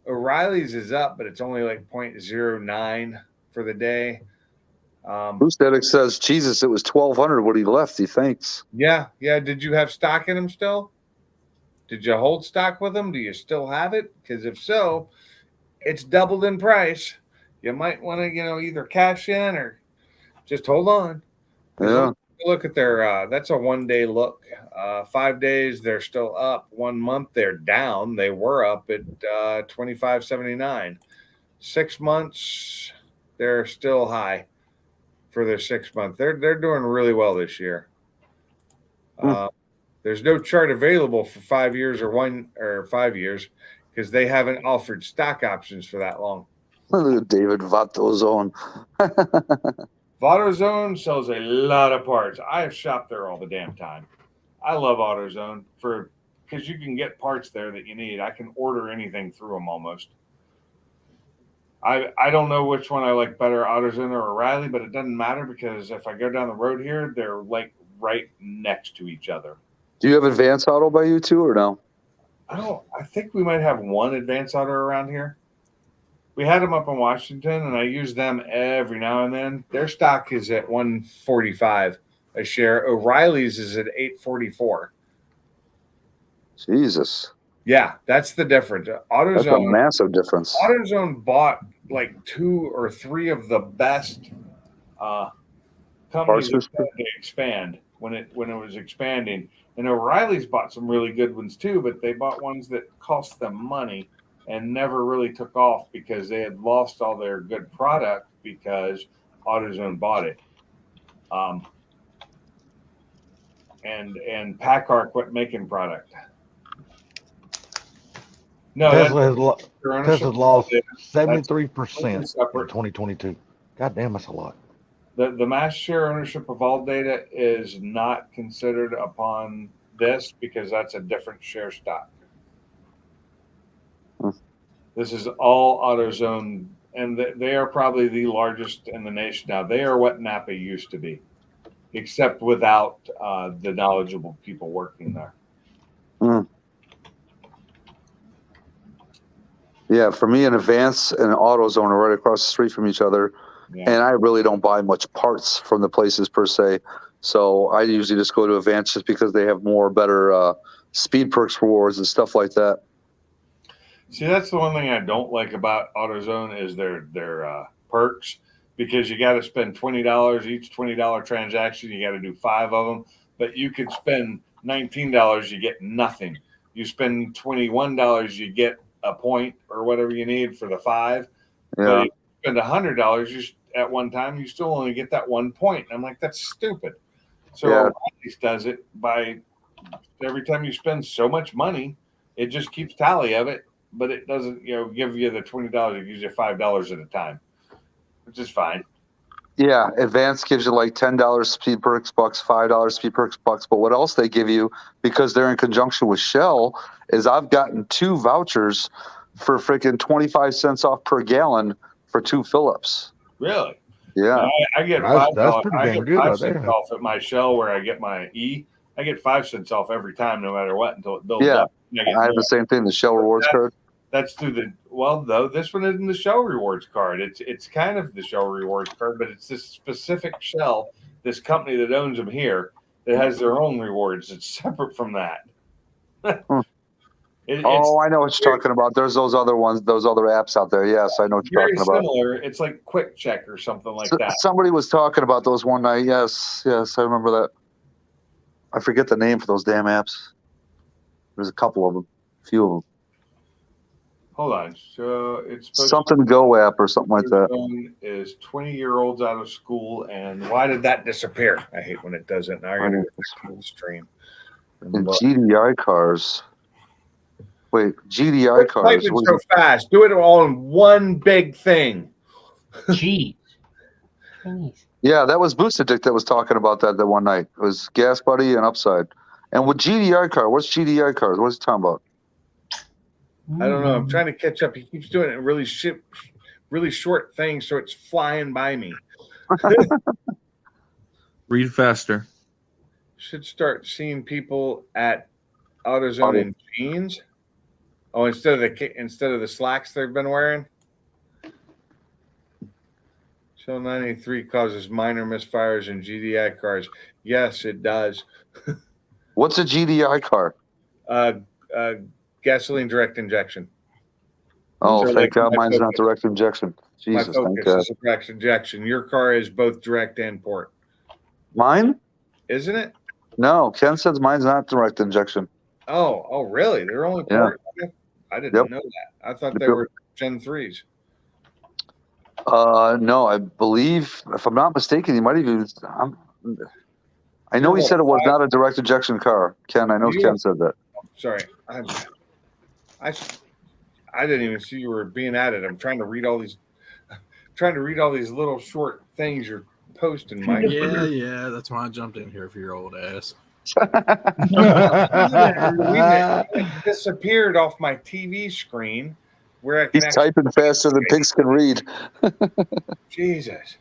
O'Reilly's is up, but it's only like 0.09 for the day. Boosted X says, Jesus, it was 1,200 when he left. He thinks. Yeah. Did you have stock in them still? Did you hold stock with them? Do you still have it? Because if so, it's doubled in price. You might want to, either cash in or just hold on. Yeah. Look at their, that's a 1-day look. 5 days, they're still up. 1 month, they're down. They were up at 25.79. 6 months, they're still high for their 6 month. They're doing really well this year. There's no chart available for 5 years or 5 years because they haven't offered stock options for that long. David Vatozone. AutoZone sells a lot of parts. I've shopped there all the damn time. I love AutoZone because you can get parts there that you need. I can order anything through them almost. I don't know which one I like better, AutoZone or O'Reilly, but it doesn't matter because if I go down the road here, they're like right next to each other. Do you have Advance Auto by you too, or no? I think we might have one Advance Auto around here. We had them up in Washington, and I use them every now and then. Their stock is at 145 a share. O'Reilly's is at 844. Jesus. Yeah, that's the difference. AutoZone, That's a massive difference. AutoZone bought like 2 or 3 of the best companies that wanted to expand when it was expanding. And O'Reilly's bought some really good ones too, but they bought ones that cost them money and never really took off because they had lost all their good product because AutoZone bought it. And PACCAR quit making product. No, Tesla's lost 73% in 2022. God damn, that's a lot. The mass share ownership of all data is not considered upon this because that's a different share stock. This is all AutoZone, and they are probably the largest in the nation now. They are what Napa used to be, except without the knowledgeable people working there. Yeah, for me, an Advance and an AutoZone are right across the street from each other. Yeah. And I really don't buy much parts from the places per se. So I usually just go to Advance just because they have better speed perks rewards and stuff like that. See, that's the one thing I don't like about AutoZone is their perks, because you got to spend $20 each $20 transaction. You got to do 5 of them, but you could spend $19, you get nothing. You spend $21, you get a point or whatever you need for the 5. Yeah. But if you spend $100 at one time, you still only get that 1 point. I'm like, that's stupid. So O'Reilly's does it by every time you spend so much money, it just keeps tally of it, but it doesn't, give you the $20. It gives you $5 at a time, which is fine. Yeah, Advance gives you like $10 speed perks bucks, $5 speed perks bucks. But what else they give you, because they're in conjunction with Shell, is I've gotten 2 vouchers for freaking 25 cents off per gallon for 2 fill-ups. Really? Yeah. I get That's $5. pretty I damn get good 5 right cents there. off at my Shell where I get my E. I get 5 cents off every time, no matter what, until it builds Yeah, up. And I get I have more. the same thing, the Shell Rewards card. That's through though this one isn't the Shell Rewards card. It's kind of the Shell Rewards card, but it's this specific Shell, this company that owns them here, that has their own rewards. It's separate from that. I know what you're talking about. There's those other ones, those other apps out there. Yes, I know what you're Very talking about. similar. It's like Quick Check or something like that. Somebody was talking about those one night. Yes, I remember that. I forget the name for those damn apps. There's a couple of them, a few of them. Hold on. So it's Something Go app or something like that. Is 20-year-olds out of school, and why did that disappear? I hate when it doesn't. Now I gotta go back to the stream. And GDI cars. Wait, GDI cars. Typing so fast. Do it all in one big thing. Gee. Yeah, that was Boosted Dick that was talking about that one night. It was Gas Buddy and Upside. And with GDI car, what's GDI cars? What's he talking about? I don't know. I'm trying to catch up. He keeps doing it in really short things, so it's flying by me. Read faster. Should start seeing people at AutoZone in jeans. Oh, instead of the slacks they've been wearing. Shell 93 causes minor misfires in GDI cars. Yes, it does. What's a GDI car? Gasoline direct injection. Oh, So, thank like, God my mine's not Focus. direct injection. Jesus, My thank Focus God. is a direct injection. Your car is both direct and port. Mine? Isn't it? No, Ken says mine's not direct injection. Oh, really? They're only port? I didn't know that. I thought they were Gen 3s. No, I believe, if I'm not mistaken, he might even. I know he said it was not a direct injection car. Ken, I know Ken said that. Sorry, I didn't even see you were being at it. I'm trying to read all these. Little short things you're posting, Mike. Yeah. That's why I jumped in here for your old ass. It disappeared off my TV screen. Where I can He's typing faster than pigs can read. Jesus.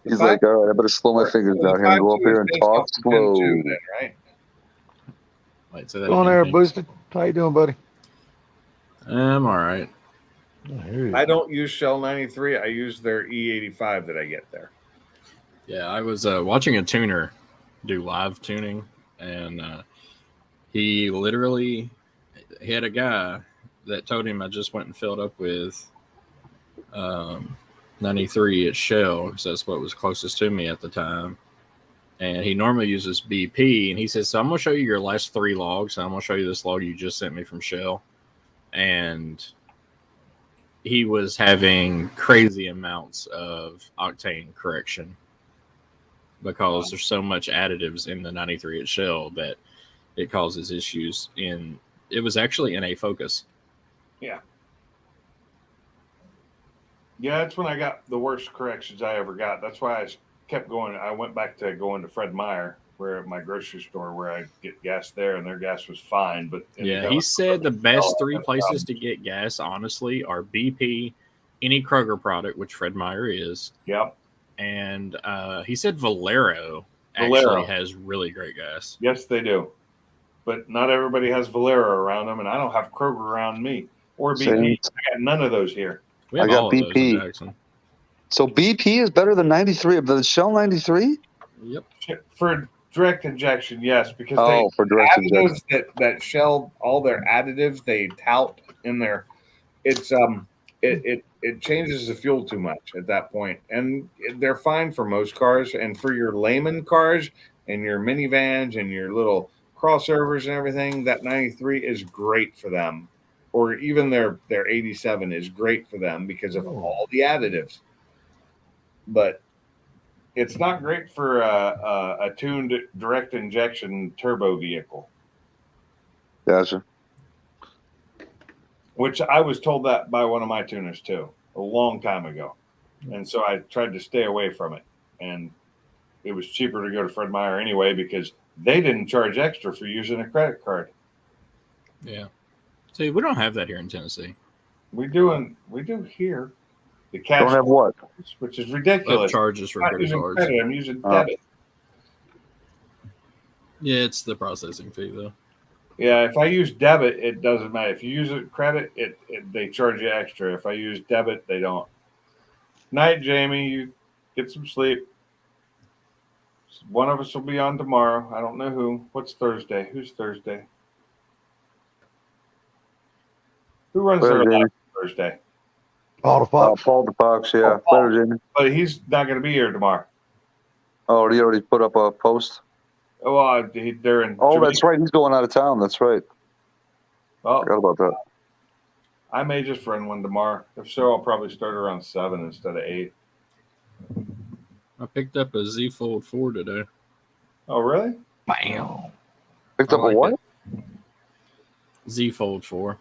He's like, all right, I better slow my fingers down here and go up here and talk slow. Right? Wait, so that Go on there, Boosted. How you doing, buddy? I'm all right. I don't use Shell 93. I use their E85 that I get there. Yeah, I was watching a tuner do live tuning, and he had a guy that told him I just went and filled up with 93 at Shell, because that's what was closest to me at the time. And he normally uses BP, and he says, so I'm going to show you your last 3 logs, and I'm going to show you this log you just sent me from Shell. And he was having crazy amounts of octane correction because there's so much additives in the 93 at Shell that it causes issues it was actually in a Focus. Yeah. Yeah, that's when I got the worst corrections I ever got. That's why I kept going. I went back to going to Fred Meyer, where at my grocery store, where I get gas there, and their gas was fine. But yeah, he said the best 3 places to get gas, honestly, are BP, any Kroger product, which Fred Meyer is. Yep. And he said Valero actually has really great gas. Yes, they do. But not everybody has Valero around them, and I don't have Kroger around me or BP. I got none of those here. We have all of those in Jackson. So BP is better than 93 of the Shell 93? Yep. For direct injection, yes, because for direct injection. that Shell, all their additives they tout in there, it's it changes the fuel too much at that point, and they're fine for most cars, and for your layman cars and your minivans and your little crossovers and everything, that 93 is great for them, or even their 87 is great for them because of all the additives. But It's not great for a tuned direct injection turbo vehicle. Gotcha. Which I was told that by one of my tuners too, a long time ago. And so I tried to stay away from it. And it was cheaper to go to Fred Meyer anyway because they didn't charge extra for using a credit card. Yeah. See, we don't have that here in Tennessee. We do here. The cash Don't have what? Which is ridiculous. Charges for I'm not credit using cards. credit, I'm using debit. Yeah, it's the processing fee though. Yeah, if I use debit, it doesn't matter. If you use it credit, they charge you extra. If I use debit, they don't. Night, Jamie. You get some sleep. One of us will be on tomorrow. I don't know who. What's Thursday? Who's Thursday? Who runs their live Thursday? Paul the Fox. Paul the Fox, yeah. Paul. Better, Jamie. But he's not going to be here tomorrow. Oh, he already put up a post? Well, they're in. Oh, that's right. He's going out of town. That's right. Well, forgot about that. I may just run one tomorrow. If so, I'll probably start around 7 instead of 8. I picked up a Z Fold 4 today. Oh, really? Bam. Picked up a what? Z Fold 4.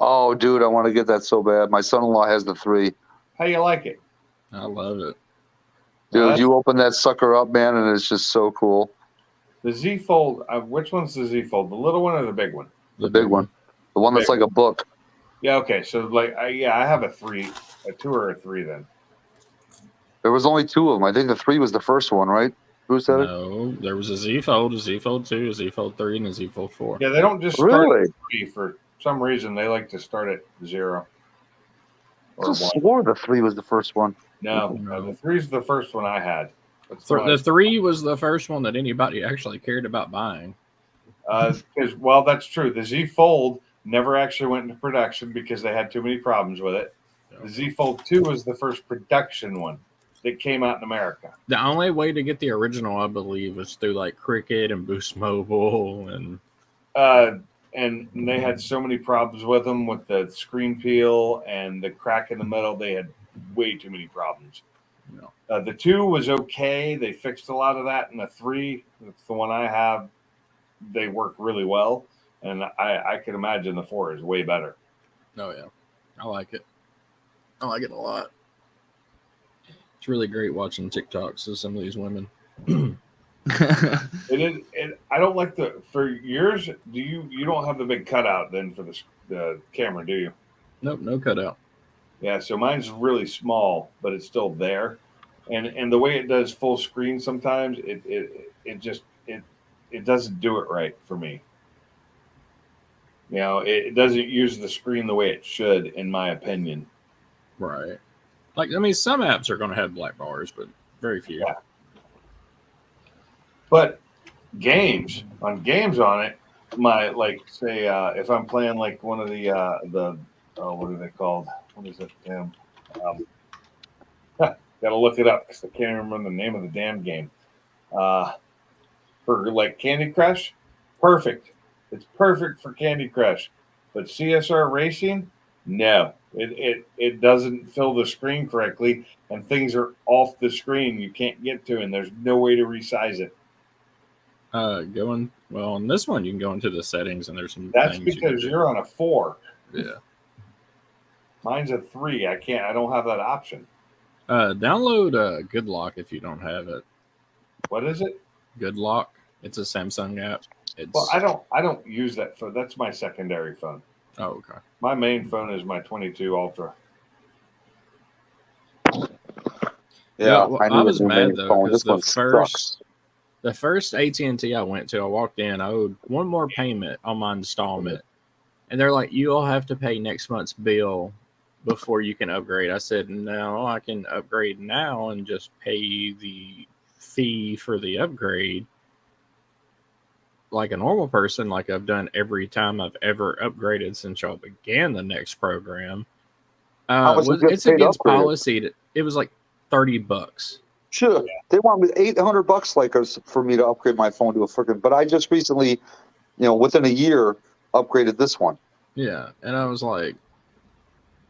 Oh, dude, I want to get that so bad. My son-in-law has the 3. How you like it? I love it. Dude, you open that sucker up, man, and it's just so cool. The Z Fold, which one's the Z Fold? The little one or the big one? The big one. The one that's like a book. Yeah, okay. So, like, I have a 3, a 2 or a 3 then. There was only 2 of them. I think the 3 was the first one, right? Who said it? No, there was a Z Fold 2, a Z Fold 3, and a Z Fold 4. Yeah, they don't just start at 3 for some reason. They like to start at 0. I just swore the 3 was the first one. No, the 3's the first one I had. The 3 was the first one that anybody actually cared about buying. Well, that's true. The Z Fold never actually went into production because they had too many problems with it. The Z Fold 2 was the first production one that came out in America. The only way to get the original, I believe, was through like Cricket and Boost Mobile and they had so many problems with them with the screen peel and the crack in the middle. They had way too many problems. The 2 was okay. They fixed a lot of that. And the 3, that's the one I have, they work really well. And I can imagine the 4 is way better. Oh, yeah. I like it. I like it a lot. It's really great watching TikToks of some of these women. It is. I don't like for yours. You don't have the big cutout then for the camera, do you? Nope, no cutout. Yeah, so mine's really small, but it's still there, and the way it does full screen sometimes it doesn't do it right for me. You know, it doesn't use the screen the way it should, in my opinion. Right. Like, I mean, some apps are going to have black bars, but very few. Yeah. But games on it, say if I'm playing like one of the what are they called? What is it? Damn. Gotta look it up because I can't remember the name of the damn game. For like Candy Crush, perfect. It's perfect for Candy Crush, but CSR Racing, no, it doesn't fill the screen correctly, and things are off the screen you can't get to, and there's no way to resize it. On this one you can go into the settings, and there's some. That's because you're on a 4. Yeah. Mine's a 3. I don't have that option. Download Good Lock if you don't have it. What is it? Good Lock. It's a Samsung app. Well, I don't use that phone. That's my secondary phone. Oh, okay. My main phone is my 22 Ultra. Yeah, I was mad though because the first AT&T I went to, I walked in, I owed one more payment on my installment, and they're like, "You'll have to pay next month's bill before you can upgrade." I said, "No, I can upgrade now and just pay the fee for the upgrade like a normal person, like I've done every time I've ever upgraded since y'all began the next program." It's against policy. It was like $30. Sure, they want me $800 like us for me to upgrade my phone to a freaking. But I just recently, within a year, upgraded this one. Yeah, and I was like,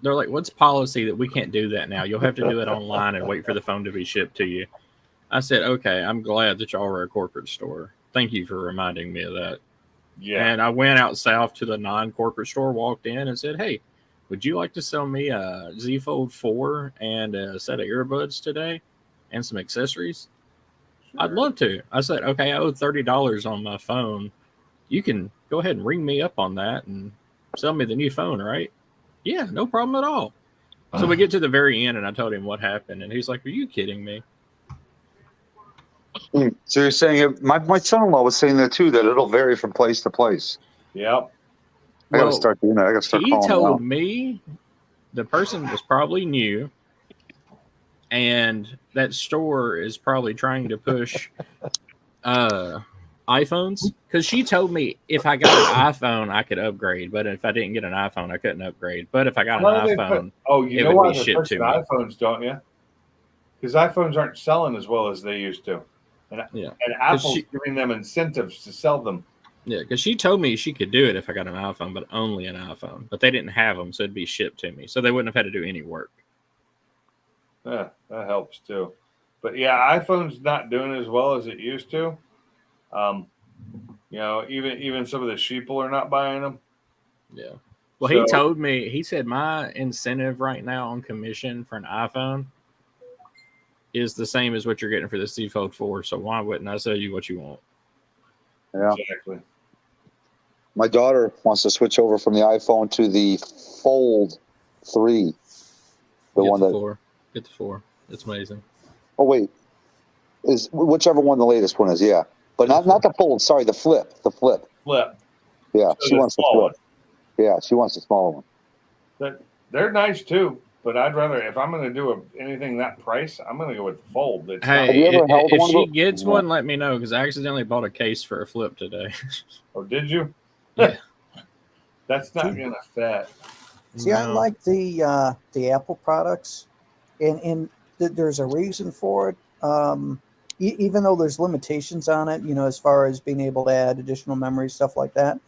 they're like, "What's policy that we can't do that now? You'll have to do it online and wait for the phone to be shipped to you." I said, okay, I'm glad that y'all are a corporate store. Thank you for reminding me of that. Yeah. And I went out south to the non-corporate store, walked in and said, hey, would you like to sell me a Z Fold 4 and a set of earbuds today and some accessories? Sure. I'd love to. I said, okay, I owe $30 on my phone. You can go ahead and ring me up on that and sell me the new phone, right? Yeah, no problem at all. So we get to the very end and I told him what happened. And he's like, are you kidding me? So you're saying my son-in-law was saying that too, that it'll vary from place to place. Yep. I gotta start doing that. I gotta start He calling told him me the person was probably new, and that store is probably trying to push iPhones. Because she told me if I got an iPhone, I could upgrade, but if I didn't get an iPhone, I couldn't upgrade. But if I got an iPhone, you it know would why be they're shipped to pushing me. iPhones, don't you? Because iPhones aren't selling as well as they used to, and Apple's giving them incentives to sell them. Yeah, because she told me she could do it if I got an iPhone, but only an iPhone. But they didn't have them, so it'd be shipped to me. So they wouldn't have had to do any work. Yeah, that helps too. But yeah, iPhone's not doing as well as it used to. Even some of the sheeple are not buying them. Yeah. Well, he told me, he said my incentive right now on commission for an iPhone is the same as what you're getting for the Z Fold 4. So why wouldn't I sell you what you want? Yeah. Exactly. My daughter wants to switch over from the iPhone to the Fold 3. Get the 4. Get the 4. It's amazing. Oh wait, is whichever one the latest one is, yeah. But not the Fold. Sorry, the Flip. The Flip. Flip. Yeah, So she wants the small Flip. Yeah, she wants the smaller one. They're nice too, but I'd rather, if I'm going to do anything that price, I'm going to go with the Fold. It's Hey, if she gets one, let me know, because I accidentally bought a case for a Flip today. Oh, did you? Yeah. That's not going to fit. See, I like the Apple products, and there's a reason for it. Even though there's limitations on it, as far as being able to add additional memory, stuff like that.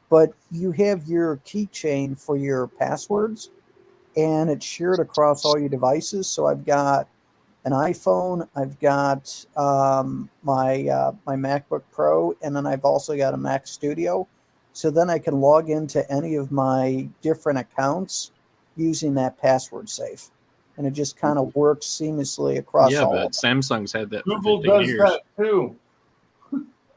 But you have your keychain for your passwords, and it's shared across all your devices. So I've got an iPhone, I've got my MacBook Pro, and then I've also got a Mac Studio. So then I can log into any of my different accounts using that password safe. And it just kind of works seamlessly across all of them. Samsung's had that Google for 15 does years. that too.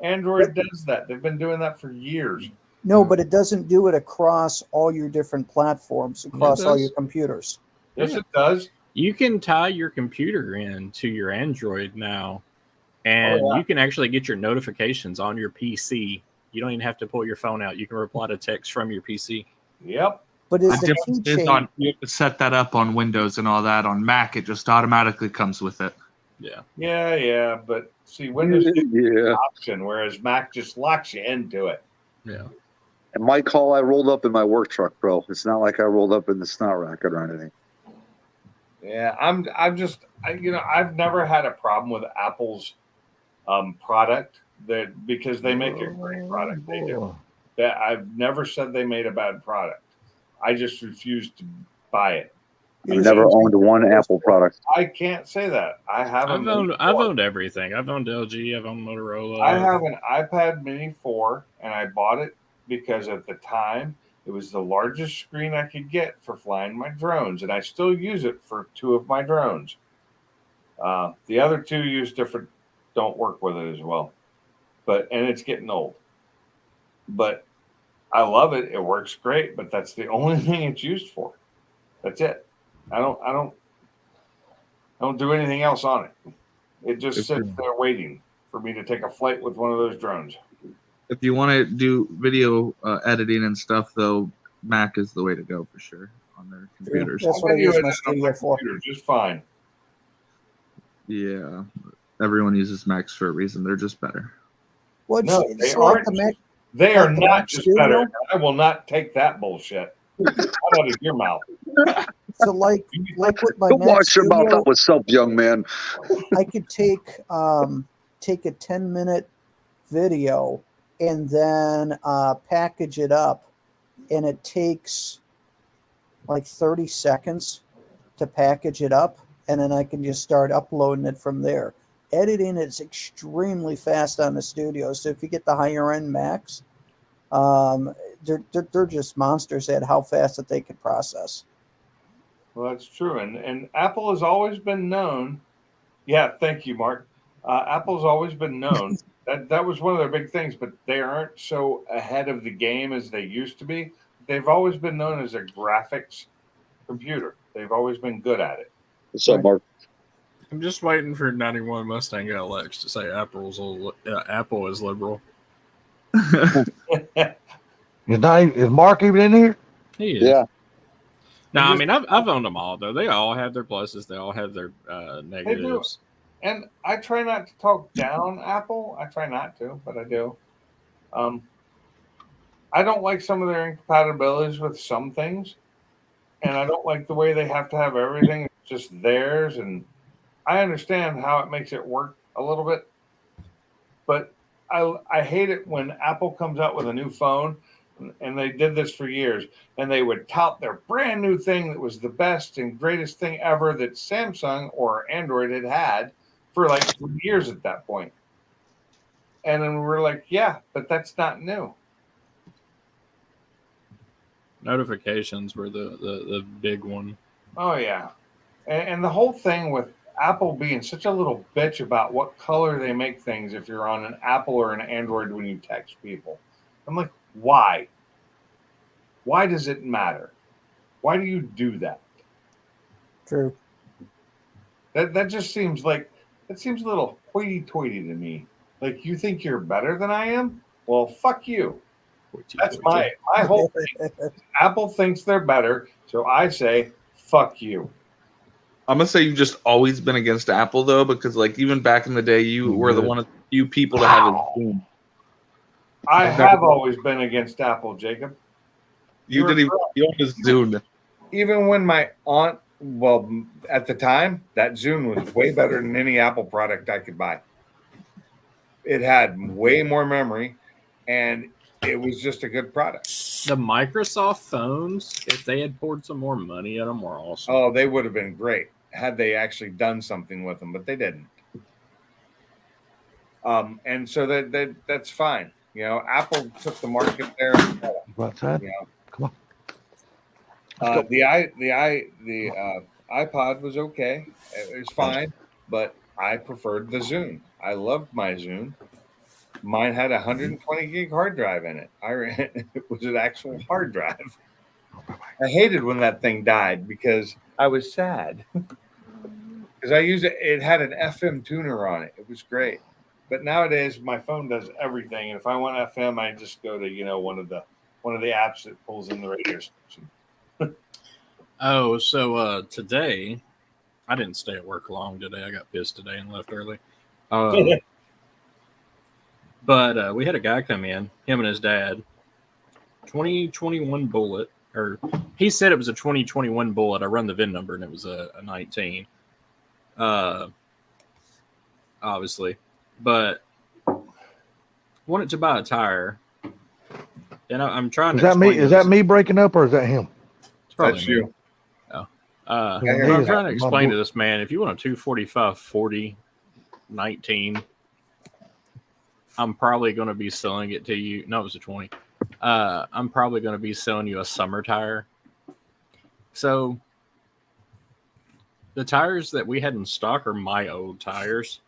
Android does that. They've been doing that for years. No, but it doesn't do it across all your different platforms, across all your computers. Yes, it does. You can tie your computer in to your Android now, and you can actually get your notifications on your PC. You don't even have to pull your phone out. You can reply to text from your PC. Yep. But is The the difference is keychain? you have to set that up on Windows and all that. On Mac, it just automatically comes with it. Yeah. Yeah. But see, Windows gives you an option, whereas Mac just locks you into it. Yeah. And my call, I rolled up in my work truck, bro. It's not like I rolled up in the snot racket or anything. Yeah, I've never had a problem with Apple's product because they make a great product. They do. That I've never said they made a bad product. I just refuse to buy it. I've never owned one Apple product. I can't say that. I haven't. I've owned everything. I've owned LG. I've owned Motorola. I have an iPad Mini 4, and I bought it because at the time it was the largest screen I could get for flying my drones, and I still use it for 2 of my drones. The other 2 don't work with it as well, and it's getting old. But I love it. It works great, but that's the only thing it's used for. That's it. I don't do anything else on it. It just sits there waiting for me to take a flight with one of those drones. If you want to do video editing and stuff, though, Mac is the way to go for sure on their computers. That's what I use my Studio for. Just fine. Yeah, everyone uses Macs for a reason. They're just better. Well, No, it's they like aren't. the Mac. They are like the not Mac just Studio. better. I will not take that bullshit out of your mouth. So like with my Don't Mac watch your mouth Studio, up with soap, young man. I could take a 10-minute video and then package it up, and it takes like 30 seconds to package it up, and then I can just start uploading it from there. editing is extremely fast on the studio. So if you get the higher end Macs, they're just monsters at how fast that they can process. Well, that's true, and Apple has always been known. Yeah, thank you, Mark. Apple's always been known that was one of their big things, but they aren't so ahead of the game as they used to be. They've always been known as a graphics computer. They've always been good at it. What's up, Mark? I'm just waiting for 91 Mustang LX to say Apple is liberal. Is Mark even in here? He is. Yeah. No, I mean I've owned them all though. They all have their pluses. They all have their negatives. And I try not to talk down Apple. I try not to, but I do. I don't like some of their incompatibilities with some things, and I don't like the way they have to have everything just theirs. And I understand how it makes it work a little bit, but I hate it when Apple comes out with a new phone, and they did this for years, and they would tout their brand new thing that was the best and greatest thing ever that Samsung or Android had for like 2 years at that point. And then we're like, yeah, but that's not new. Notifications were the big one. Oh, yeah. And the whole thing with Apple being such a little bitch about what color they make things if you're on an Apple or an Android when you text people. I'm like, why? Why does it matter? Why do you do that? True. That just seems like, that seems a little hoity-toity to me. Like, you think you're better than I am? Well, fuck you. That's my whole thing. Apple thinks they're better, so I say, fuck you. I'm gonna say you've just always been against Apple though, because like even back in the day, you were the one of the few people to have a Zoom. I have always been against Apple, Jacob. You didn't even you owned a Zune. Even when my aunt, well, at the time, that Zune was way better than any Apple product I could buy. It had way more memory, and it was just a good product. The Microsoft phones, if they had poured some more money at them, were awesome. Oh, they would have been great had they actually done something with them, but they didn't. And so that's fine. You know, Apple took the market there. Outside. You know, Come on. the iPod was okay. It was fine, but I preferred the Zune. I loved my Zune. Mine had a 120 gig hard drive in it. It was an actual hard drive. I hated when that thing died because I was sad. Because I used it. It had an FM tuner on it. It was great. But nowadays my phone does everything. And if I want FM, I just go to, one of the apps that pulls in the radio station. Oh, so today I didn't stay at work long today. I got pissed today and left early. But we had a guy come in, him and his dad, 2021 Bullet, or he said it was a 2021 Bullet. I run the VIN number and it was a 19. Obviously, but wanted to buy a tire, and I'm trying to. Is that me breaking up or is that him? It's probably That's me. you. Oh. But I'm trying to explain to this man, if you want a 245 40 19, I'm probably going to be selling it to you. No, it was a 20. I'm probably going to be selling you a summer tire. So the tires that we had in stock are my old tires.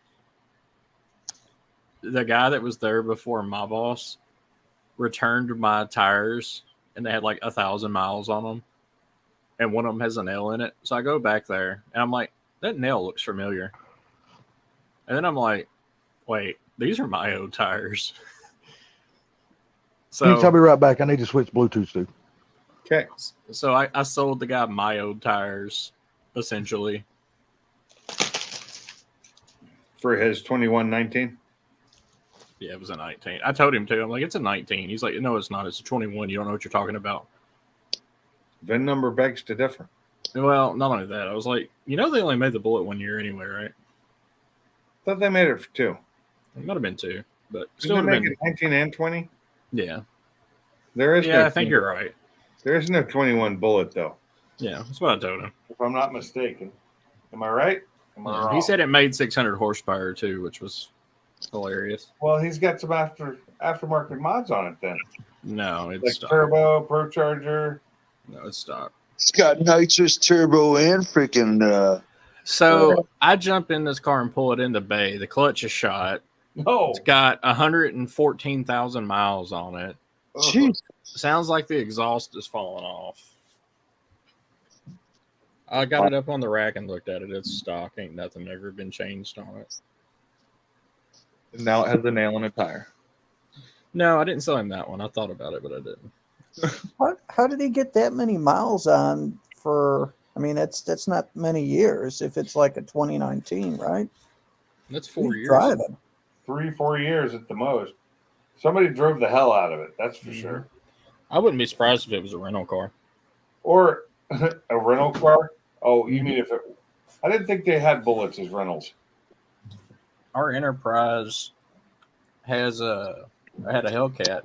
The guy that was there before my boss returned my tires, and they had like 1,000 miles on them, and one of them has a nail in it. So I go back there, and I'm like, that nail looks familiar. And then I'm like, wait, these are my old tires. So you tell me right back. I need to switch Bluetooth to. Okay. So I sold the guy my old tires, essentially. For his 2119? Yeah, it was a 19. I told him to. I'm like, it's a 19. He's like, no, it's not. It's a 21. You don't know what you're talking about. VIN number begs to differ. Well, not only that, I was like, they only made the Bullet 1 year anyway, right? Thought they made it for 2. It might have been 2, but still make it 19 and 20. Yeah, there is. Yeah, I think you're right. There is no 21 Bullet though. Yeah, that's what I told him. If I'm not mistaken, am I right? Am I Yeah, wrong? he said it made 600 horsepower too, which was hilarious. Well, he's got some aftermarket mods on it then. No, it's Like stock. turbo, procharger. No, it's stock. It's got nitrous turbo and freaking. So I jump in this car and pull it into bay. The clutch is shot. No. It's got 114,000 miles on it. Jeez. Sounds like the exhaust is falling off. I got it up on the rack and looked at it. It's stock. Ain't nothing ever been changed on it. And now it has a nail in a tire. No, I didn't sell him that one. I thought about it, but I didn't. How did he get that many miles on for? I mean, that's not many years. If it's like a 2019, right? That's 4 years. Driving 3-4 years at the most. Somebody drove the hell out of it. That's for sure. I wouldn't be surprised if it was a rental car. Or a rental car. Oh, you mean if it? I didn't think they had bullets as rentals. Our Enterprise has had a Hellcat.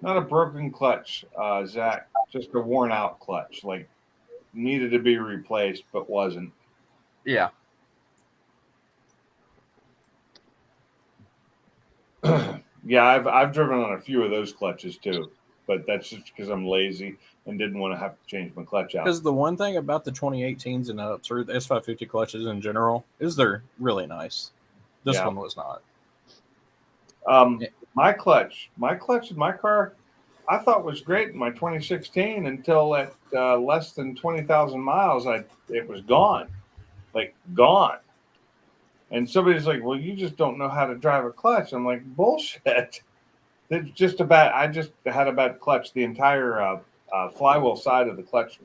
Not a broken clutch, Zach. Just a worn out clutch. Like needed to be replaced, but wasn't. Yeah. Yeah, I've driven on a few of those clutches too, but that's just because I'm lazy and didn't want to have to change my clutch out. Because the one thing about the 2018s and ups, or the S550 clutches in general, is they're really nice. This one was not. My clutch in my car, I thought was great in my 2016 until at less than 20,000 miles, it was gone, like gone. And somebody's like, "Well, you just don't know how to drive a clutch." I'm like, "Bullshit! It's just a bad. I just had a bad clutch. The entire flywheel side of the clutch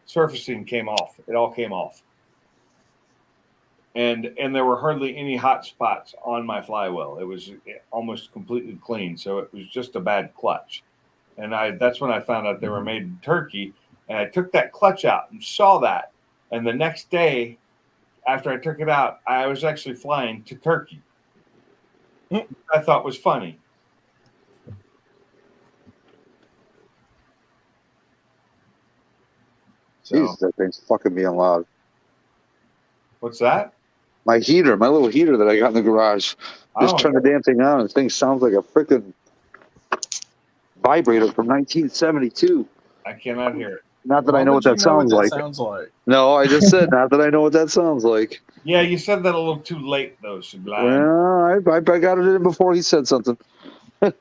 surfacing came off. It all came off, and there were hardly any hot spots on my flywheel. It was almost completely clean. So it was just a bad clutch. And that's when I found out they were made in Turkey. And I took that clutch out and saw that. And the next day, after I took it out, I was actually flying to Turkey. I thought was funny. Jesus, that thing's fucking being loud. What's that? My heater, my little heater that I got in the garage. Just turn the damn thing on, and the thing sounds like a freaking vibrator from 1972. I cannot hear it. Not that I know what that sounds like. No, I just said not that I know what that sounds like. Yeah, you said that a little too late, though, Sublime. Well, I got it in before he said something. The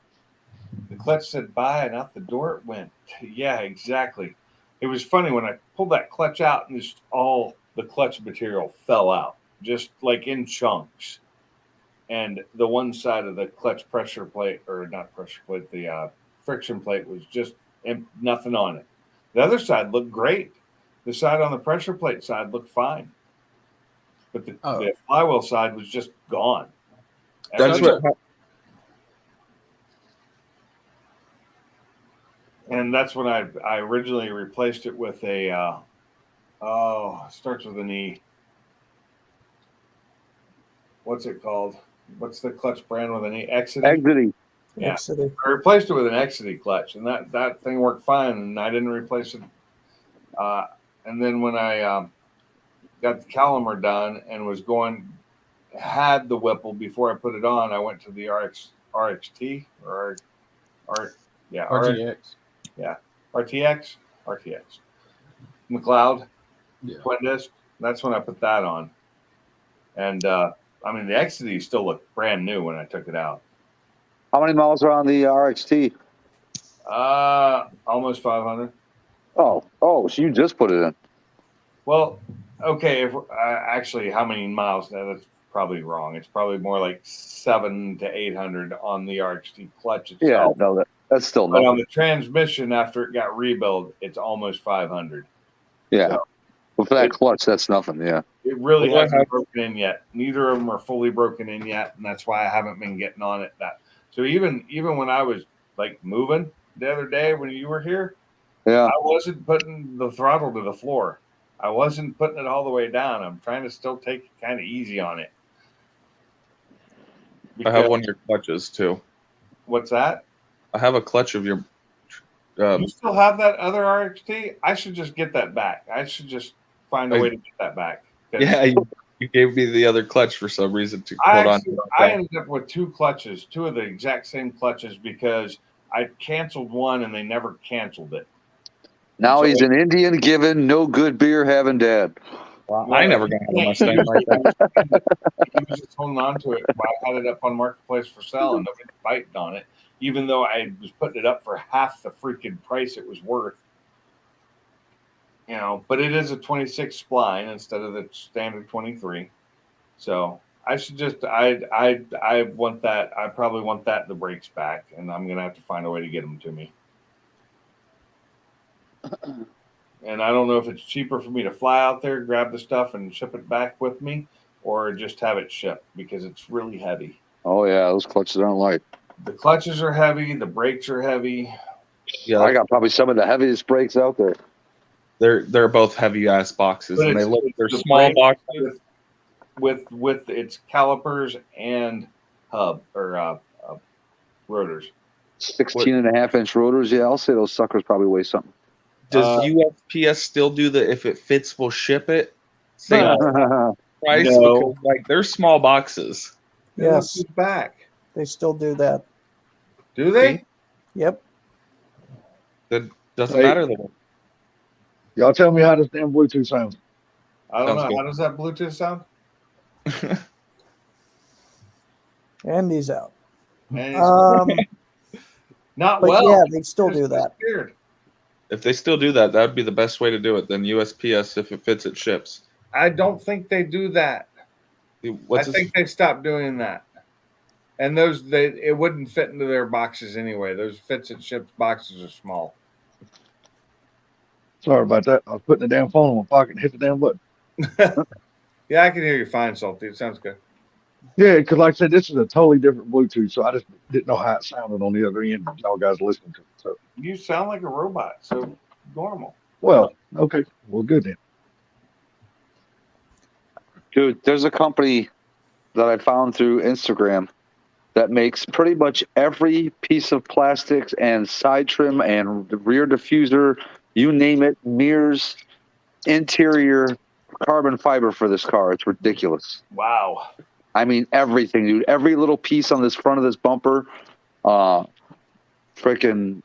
clutch said bye, and out the door it went. Yeah, exactly. It was funny when I pulled that clutch out, and just all the clutch material fell out, just like in chunks. And the one side of the clutch pressure plate, or not pressure plate, the friction plate was just nothing on it. The other side looked great. The side on the pressure plate side looked fine. But the flywheel side was just gone. That's what. And that's when I originally replaced it with a, starts with an E. What's it called? What's the clutch brand with an E? Exity. Yeah. I replaced it with an Exity clutch, and that thing worked fine, and I didn't replace it. And then when I got the caliper done and had the Whipple before I put it on, I went to the RXT or RTX. Yeah, RTX. McLeod. Yeah. Twin disc. That's when I put that on. And the Exity still looked brand new when I took it out. How many miles are on the RXT? Almost 500. Oh, so you just put it in. Well, okay. If actually, how many miles? No, that's probably wrong. It's probably more like 700 to 800 on the RXT clutch itself. Yeah, no, that's still But nothing. on the transmission, after it got rebuilt, it's almost 500. Yeah. So, But for that clutch, that's nothing. Yeah. it really hasn't broken in yet. Neither of them are fully broken in yet, and that's why I haven't been getting on it. So even when I was like moving the other day when you were here, yeah, I wasn't putting the throttle to the floor. I wasn't putting it all the way down. I'm trying to still take it kind of easy on it. I have one of your clutches too. What's that? I have a clutch of your. You still have that other RXT? I should just get that back. I should just find a way to get that back. Yeah, you gave me the other clutch for some reason to hold on to. I ended up with two clutches, two of the exact same clutches, because I canceled one and they never canceled it. Now he's an Indian given, no good beer having dad. Well, I never got a Mustang like that. He was just holding on to it. I had it up on Marketplace for sale and nobody biting on it, even though I was putting it up for half the freaking price it was worth. You know, but it is a 26 spline instead of the standard 23. So I should just I want that. I probably want that the brakes back, and I'm gonna have to find a way to get them to me. And I don't know if it's cheaper for me to fly out there, grab the stuff, and ship it back with me, or just have it shipped because it's really heavy. Oh yeah, those clutches aren't light. The clutches are heavy. The brakes are heavy. Yeah, I got probably some of the heaviest brakes out there. They're both heavy ass boxes, But and they're the small brake boxes. with its calipers and hub or rotors. 16.5-inch rotors. Yeah, I'll say those suckers probably weigh something. Does USPS still do the if it fits, we'll ship it? Same price? No. Because, like, they're small boxes. Yes, back. they still do that. Do they? Yep. That doesn't Hey. matter though. Y'all tell me how this damn Bluetooth sounds. I don't Sounds know. good. How does that Bluetooth sound? And he's out. And not But well. yeah, they still do that. Weird. If they still do that, that would be the best way to do it. Then USPS, if it fits, it ships. I don't think they do that. What's I think they stopped doing that. And it wouldn't fit into their boxes anyway. Those fits and ships boxes are small. Sorry about that. I was putting the damn phone in my pocket and hit the damn button. Yeah, I can hear you fine, Salty. It sounds good. Yeah, because like I said, this is a totally different Bluetooth, so I just didn't know how it sounded on the other end. Y'all guys listening to it. So, You sound like a robot, so normal. well, okay, well, good then. Dude, there's a company that I found through Instagram that makes pretty much every piece of plastics and side trim and the rear diffuser, you name it, mirrors, interior, carbon fiber for this car. It's ridiculous. Wow. I mean, everything, dude. Every little piece on this front of this bumper, freaking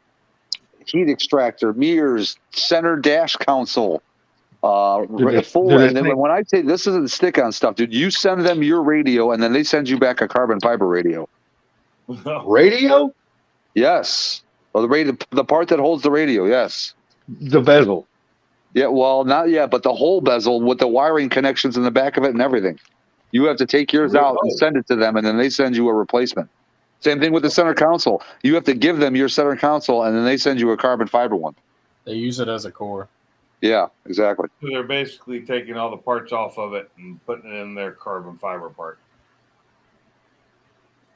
heat extractor, mirrors, center dash console, full. And then when I say this isn't stick-on stuff, dude, you send them your radio, and then they send you back a carbon fiber radio. Radio? Yes. Well, the part that holds the radio. Yes. The bezel. Yeah. Well, not yet, but the whole bezel with the wiring connections in the back of it and everything. You have to take yours out and send it to them, and then they send you a replacement. Same thing with the center console. You have to give them your center console, and then they send you a carbon fiber one. They use it as a core. Yeah, exactly. So they're basically taking all the parts off of it and putting it in their carbon fiber part.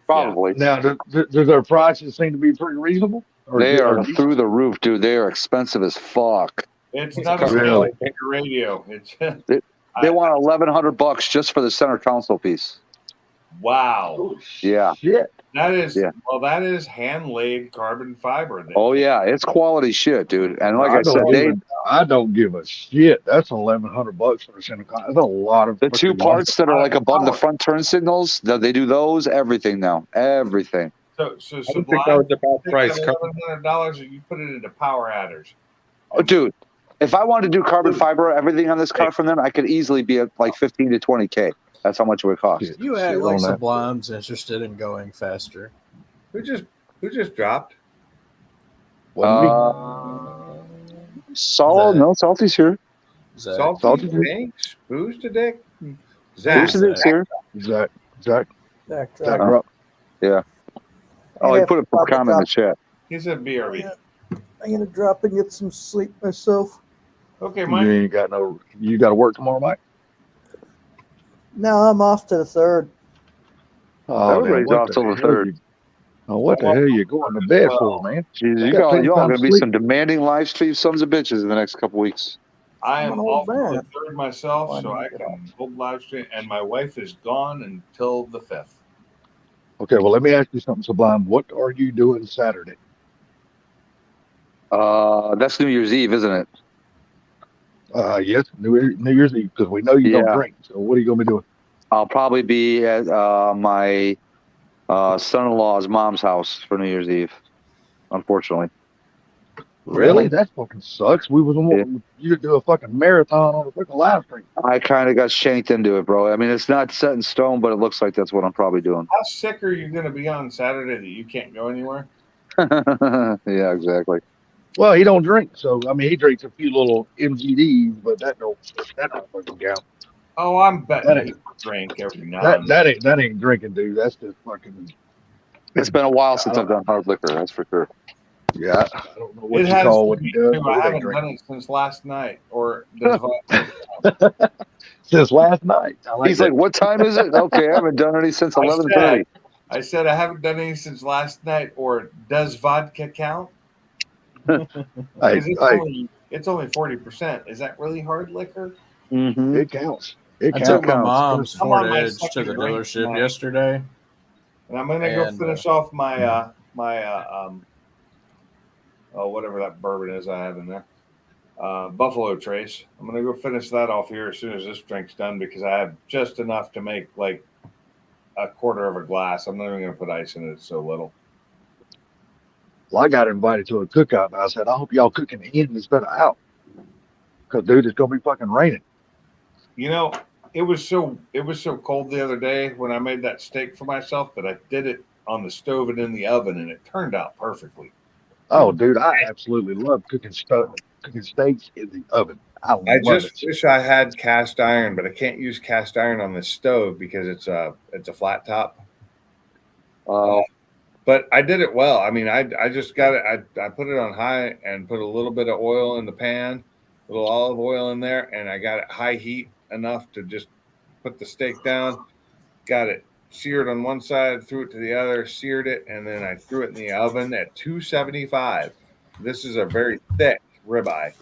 Probably. Now, do their prices seem to be pretty reasonable? They are through the roof, dude. They are expensive as fuck. It's not a Really? radio. It's They want $1,100 just for the center console piece. wow. Yeah. Shit. That is hand laid carbon fiber. Then. Oh yeah, it's quality shit, dude. And like I said, I don't give a shit. That's $1,100 for a center console. That's a lot of the two parts that are like above the front turn signals, they do those. Everything now, everything. So I don't think that was about price. $1,100, and you put it into power adders. Oh, dude, if I wanted to do carbon fiber, everything on this car from them, I could easily be at like 15 to 20K. That's how much it would cost. You act like Sublime's interested in going faster. Who just dropped? Solid, no, Salty's here. Salty thanks. Who's the dick? Zach. Who's the dick's here? Zach. Zach Yeah. Oh, he put a comment in the chat. He said BRB. I'm gonna drop and get some sleep myself. Okay, Mike. You got to work tomorrow, Mike? No, I'm off to the 3rd. Oh, everybody's off till the 3rd. What the hell are you going to bed for, man? Jeez, y'all going to be some demanding live stream sons of bitches in the next couple weeks. I am off for the 3rd myself, so I can hold live stream, and my wife is gone until the 5th. Okay, well, let me ask you something, Sublime. What are you doing Saturday? That's New Year's Eve, isn't it? Yes, New Year's Eve, because we know you don't Yeah. drink. So what are you gonna be doing? I'll probably be at my son-in-law's mom's house for New Year's Eve. Unfortunately. Really? That fucking sucks. We was Yeah. you to do a fucking marathon on a fucking live stream. I kind of got shanked into it, bro. I mean, it's not set in stone, but it looks like that's what I'm probably doing. How sick are you going to be on Saturday that you can't go anywhere? Yeah, exactly. Well, he don't drink, so I mean, he drinks a few little MGDs, but that don't fucking count. Oh, I'm betting he drink every now and That ain't drinking, dude. That's just fucking. It's been a while since I've done hard liquor. That's for sure. Yeah, I don't know what it you has call to what be he does. too. But I it ain't haven't drinking. done it since last night, or does Since last night. He's like, "What time is it?" Okay, I haven't done any since 11:30. I said I haven't done any since last night, or does vodka count? It's only 40%. Is that really hard liquor? Mm-hmm. It counts. It I counts. took my mom's I'm Ford on my Edge to second the drink dealership tonight. yesterday. And I'm gonna go finish off my whatever that bourbon is I have in there. Buffalo Trace. I'm gonna go finish that off here as soon as this drink's done because I have just enough to make like a quarter of a glass. I'm not even gonna put ice in it. It's so little. Well, I got invited to a cookout, and I said, I hope y'all cooking in instead of out, because dude, it's gonna be fucking raining. You know, it was so cold the other day when I made that steak for myself that I did it on the stove and in the oven, and it turned out perfectly. Oh, dude, I absolutely love cooking steaks in the oven. I just wish I had cast iron, but I can't use cast iron on the stove because it's a flat top. But I did it well. I mean, I just got it. I put it on high and put a little bit of oil in the pan, a little olive oil in there, and I got it high heat enough to just put the steak down. Got it seared on one side, threw it to the other, seared it, and then I threw it in the oven at 275. This is a very thick ribeye,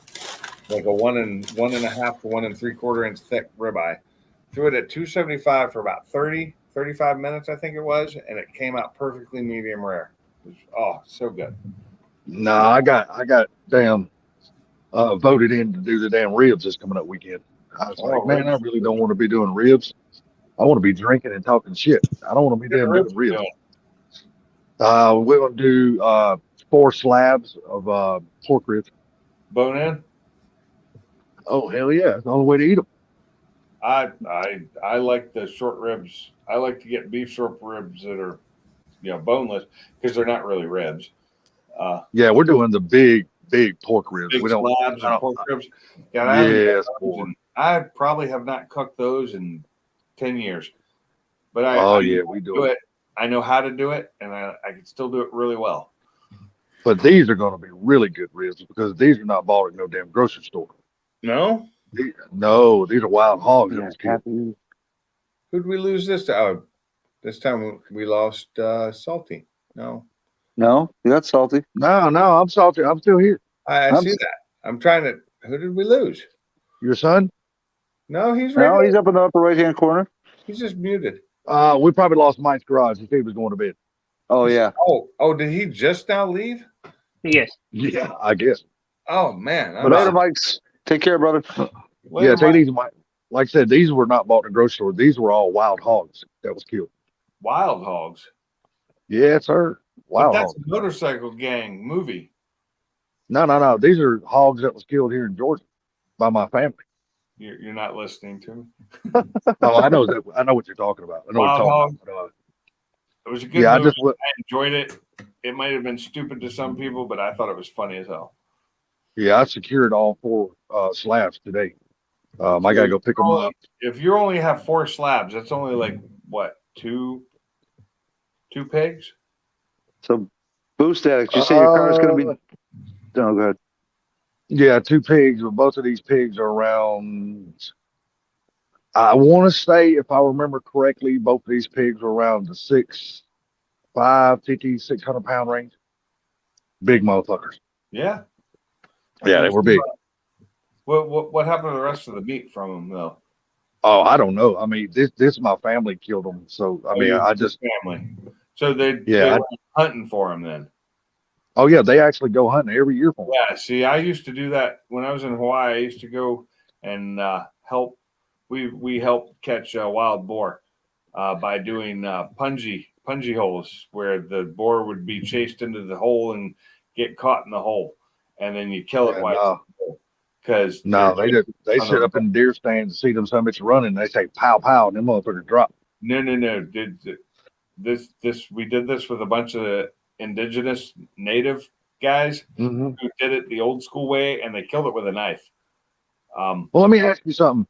like a 1.5 to 1 3/4 inch thick ribeye. Threw it at 275 for about 35 minutes, I think it was, and it came out perfectly medium rare. It was, so good. No, I got damn voted in to do the damn ribs this coming up weekend. I was like, man, I really don't want to be doing ribs. I want to be drinking and talking shit. I don't want to be damn doing ribs. We're gonna do 4 slabs of pork ribs. Bone in? Oh hell yeah! That's the only way to eat them. I like the short ribs. I like to get beef short ribs that are, boneless because they're not really ribs. Yeah, we're doing the big pork ribs. Big we don't slabs of pork ribs. Yes, I probably have not cooked those in 10 years. But we do it. I know how to do it, and I can still do it really well. But these are going to be really good ribs because these are not bought at no damn grocery store. No? No, these are wild hogs. Who'd we lose this time? Oh, this time we lost Salty. No, you got Salty. No, I'm Salty. I'm still here. I see that. I'm trying to. Who did we lose? Your son? No, he's right. No, he's up in the upper right hand corner. He's just muted. We probably lost Mike's garage. He was going to bed. Oh yeah. Oh, did he just now leave? Yes. Yeah, I guess. Oh man. Later, Mike's. Take care, brother. Yeah, take it easy, Mike. Like I said, these were not bought in a grocery store. These were all wild hogs that was killed. Wild hogs? Yeah, sir. Wild But that's hogs. a motorcycle gang movie. No. These are hogs that was killed here in Georgia by my family. You're not listening to me. Oh, I know that. I know what you're talking about. I know Wild what you're hogs. talking about. It was a good movie. I enjoyed it. It might have been stupid to some people, but I thought it was funny as hell. Yeah, I secured all 4 slabs today. I got to go pick them up. If you only have 4 slabs, that's only like what, two pigs? So, Boost Addict, you say your car is going to be? No, go ahead. Yeah, 2 pigs, but both of these pigs are around. I want to say, if I remember correctly, both of these pigs are around the 600 pound range. Big motherfuckers. Yeah. Yeah, they were big. What happened to the rest of the meat from them, though? Oh, I don't know. I mean, this my family killed them, so I mean, I just family. So they were hunting for them then. Oh yeah, they actually go hunting every year for them. Yeah, see, I used to do that when I was in Hawaii. I used to go and help. We helped catch wild boar by doing punji holes, where the boar would be chased into the hole and get caught in the hole, and then you kill it while because they sit up in deer stands and see them summits running. They say pow pow, and them motherfuckers drop. No. We did this with a bunch of indigenous native guys who did it the old school way, and they killed it with a knife. Well, let me ask you something.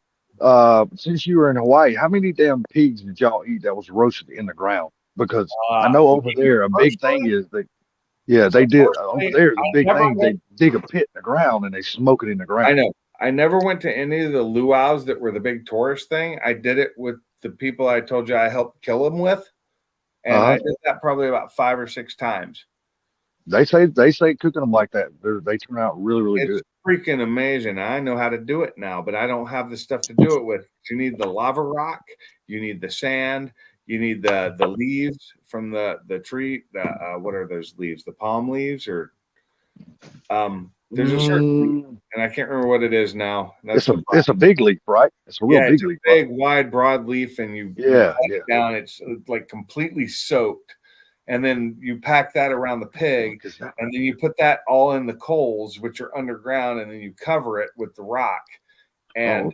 Since you were in Hawaii, how many damn pigs did y'all eat that was roasted in the ground? Because I know over there a big thing is they did over there. The big thing they dig a pit in the ground and they smoke it in the ground. I know. I never went to any of the luau's that were the big tourist thing. I did it with the people I told you I helped kill them with, and I did that probably about 5 or 6 times. They say cooking them like that, they turn out really good. It's freaking amazing. I know how to do it now, but I don't have the stuff to do it with. You need the lava rock, you need the sand, you need the leaves from the tree. What are those leaves? The palm leaves, or there's a certain leaf, and I can't remember what it is now. It's a big leaf, right? It's a real big leaf. Big, wide, broad leaf, and you it down. It's like completely soaked. And then you pack that around the pig, and then you put that all in the coals, which are underground, and then you cover it with the rock, and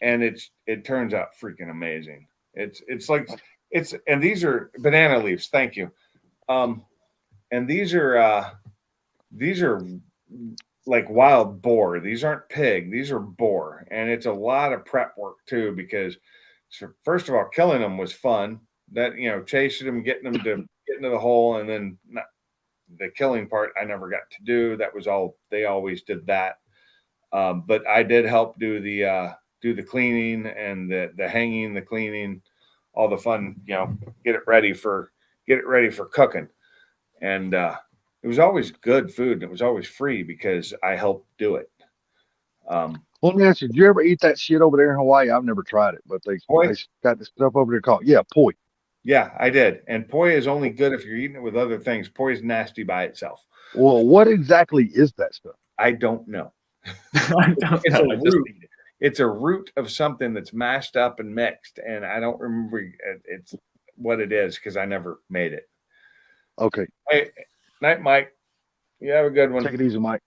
and it turns out freaking amazing. And these are banana leaves. Thank you. And these are like wild boar. These aren't pig. These are boar, and it's a lot of prep work too. Because first of all, killing them was fun. That chasing them, getting them to get into the hole, and then the killing part I never got to do. That was all they always did that. But I did help do the cleaning and the hanging, the cleaning, all the fun. Get it ready for cooking, and it was always good food, and it was always free because I helped do it. Let me ask you: did you ever eat that shit over there in Hawaii? I've never tried it, but they got this stuff over there called poi. Yeah, I did. And poi is only good if you're eating it with other things. Poi is nasty by itself. Well, what exactly is that stuff? I don't know. It's a root of something that's mashed up and mixed, and I don't remember it's what it is because I never made it. Okay. Hey, night, Mike. You have a good one. Take it easy, Mike.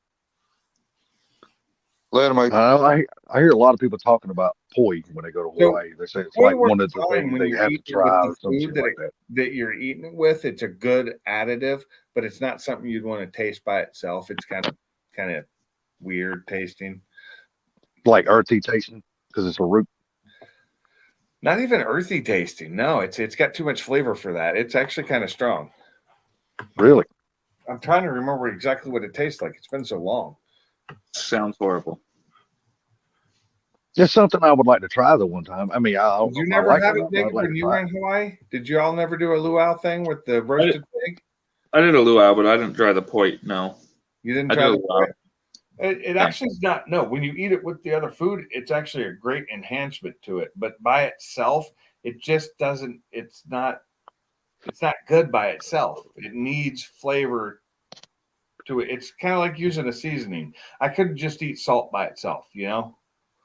Later, Mike. I hear a lot of people talking about poi when they go to Hawaii. They say it's like one of the things they have to try or something like that. That you're eating it with. It's a good additive, but it's not something you'd want to taste by itself. It's kind of weird tasting, like earthy tasting because it's a root. Not even earthy tasting. No, it's got too much flavor for that. It's actually kind of strong. Really? I'm trying to remember exactly what it tastes like. It's been so long. Sounds horrible. Just something I would like to try the one time. I mean, did you never have it, Nick, when you were in Hawaii? Did you all never do a luau thing with the roasted pig? I did a luau, but I didn't try the poi. No, you didn't try the luau. It actually is not. No, when you eat it with the other food, it's actually a great enhancement to it. But by itself, it just doesn't. It's not good by itself. It needs flavor to it. It's kind of like using a seasoning. I couldn't just eat salt by itself,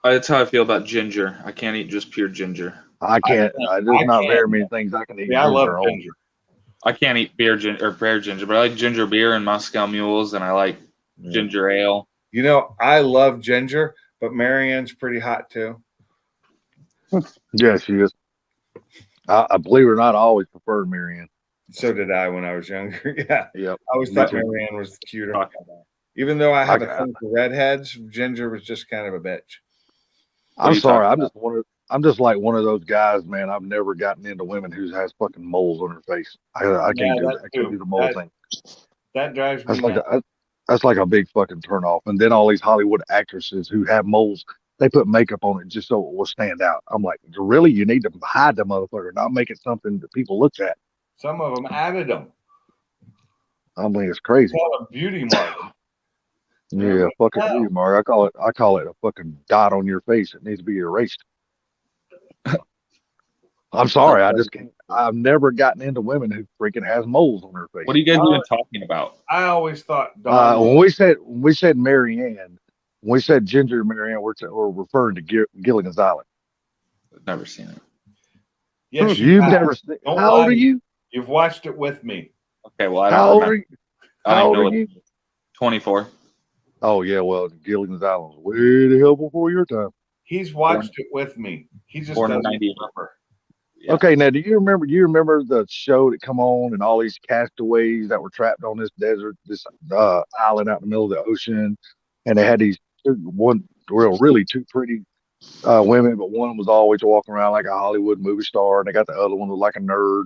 That's how I feel about ginger. I can't eat just pure ginger. I can't. There's not very many things I can eat. Yeah, I love ginger. I can't eat bear ginger, but I like ginger beer and Moscow mules, and I like ginger ale. I love ginger, but Marianne's pretty hot too. Yeah, she is. I believe it or not, I always preferred Marianne. So did I when I was younger. Yeah. Yep. I always thought Marianne was cuter. Even though I have a thing for redheads, Ginger was just kind of a bitch. I'm sorry. I'm just like one of those guys, man. I've never gotten into women who has fucking moles on her face. I can't do that. I can't do the mole thing. That drives me nuts. That's like a big fucking turnoff. And then all these Hollywood actresses who have moles, they put makeup on it just so it will stand out. I'm like, really? You need to hide the motherfucker, not make it something that people look at. Some of them added them. I mean, it's crazy. It's called a beauty mark. Yeah, fucking beauty mark. I call it a fucking dot on your face. It needs to be erased. I'm sorry. I just can't. I've never gotten into women who freaking has moles on their face. What are you guys even talking about? I always thought when we said Marianne, When we said Ginger Marianne, we're referring to Gilligan's Island. I've never seen it. Yes, You've never seen. Don't How old lie. are you? You've watched it with me. Okay, well I How don't old are remember. you? I How don't old know are what. you? 24. Oh yeah, well Gilligan's Island was way the hell before your time. He's watched it with me. He just Born in doesn't 98. remember. Yeah. Okay, now do you remember the show that come on and all these castaways that were trapped on this desert, this island out in the middle of the ocean, and they had these really two pretty women, but one was always walking around like a Hollywood movie star, and they got the other one was like a nerd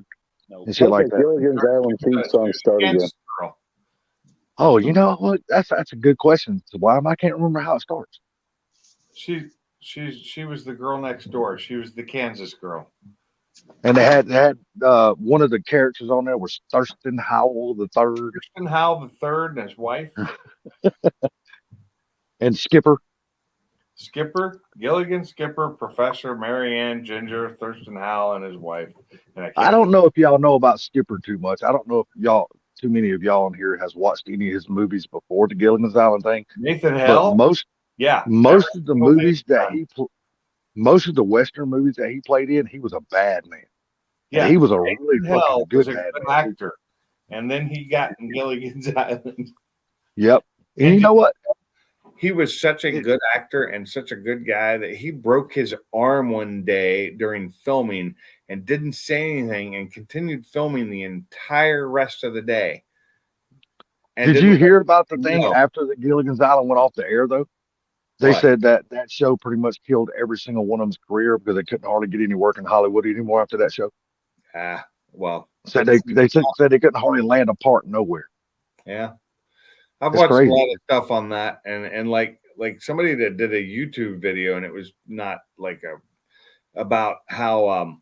and shit like that. Gilligan's Island theme song start again. Kansas girl. Oh, you know what? That's a good question. So why I can't remember how it starts. She was the girl next door. She was the Kansas girl. And they had one of the characters on there was Thurston Howell the third. Thurston Howell the third and his wife. And Skipper. Gilligan, Skipper, Professor, Marianne, Ginger, Thurston Howell, and his wife. And I don't know if y'all know about Skipper too much. I don't know if too many of y'all in here has watched any of his movies before the Gilligan's Island thing. Nathan Hale. But most of the movies that most of the Western movies that he played in, he was a bad man. Yeah, and he was a really fucking good actor. And then he got in Gilligan's Island. Yep. And you know what? He was such a good actor and such a good guy that he broke his arm one day during filming and didn't say anything and continued filming the entire rest of the day. And Did you hear about the thing after the Gilligan's Island went off the air, though? They said that show pretty much killed every single one of them's career because they couldn't hardly get any work in Hollywood anymore after that show. Well, said they said they couldn't hardly land a part nowhere. Yeah, I've watched a lot of stuff on that, and like somebody that did a YouTube video, and it was not like about how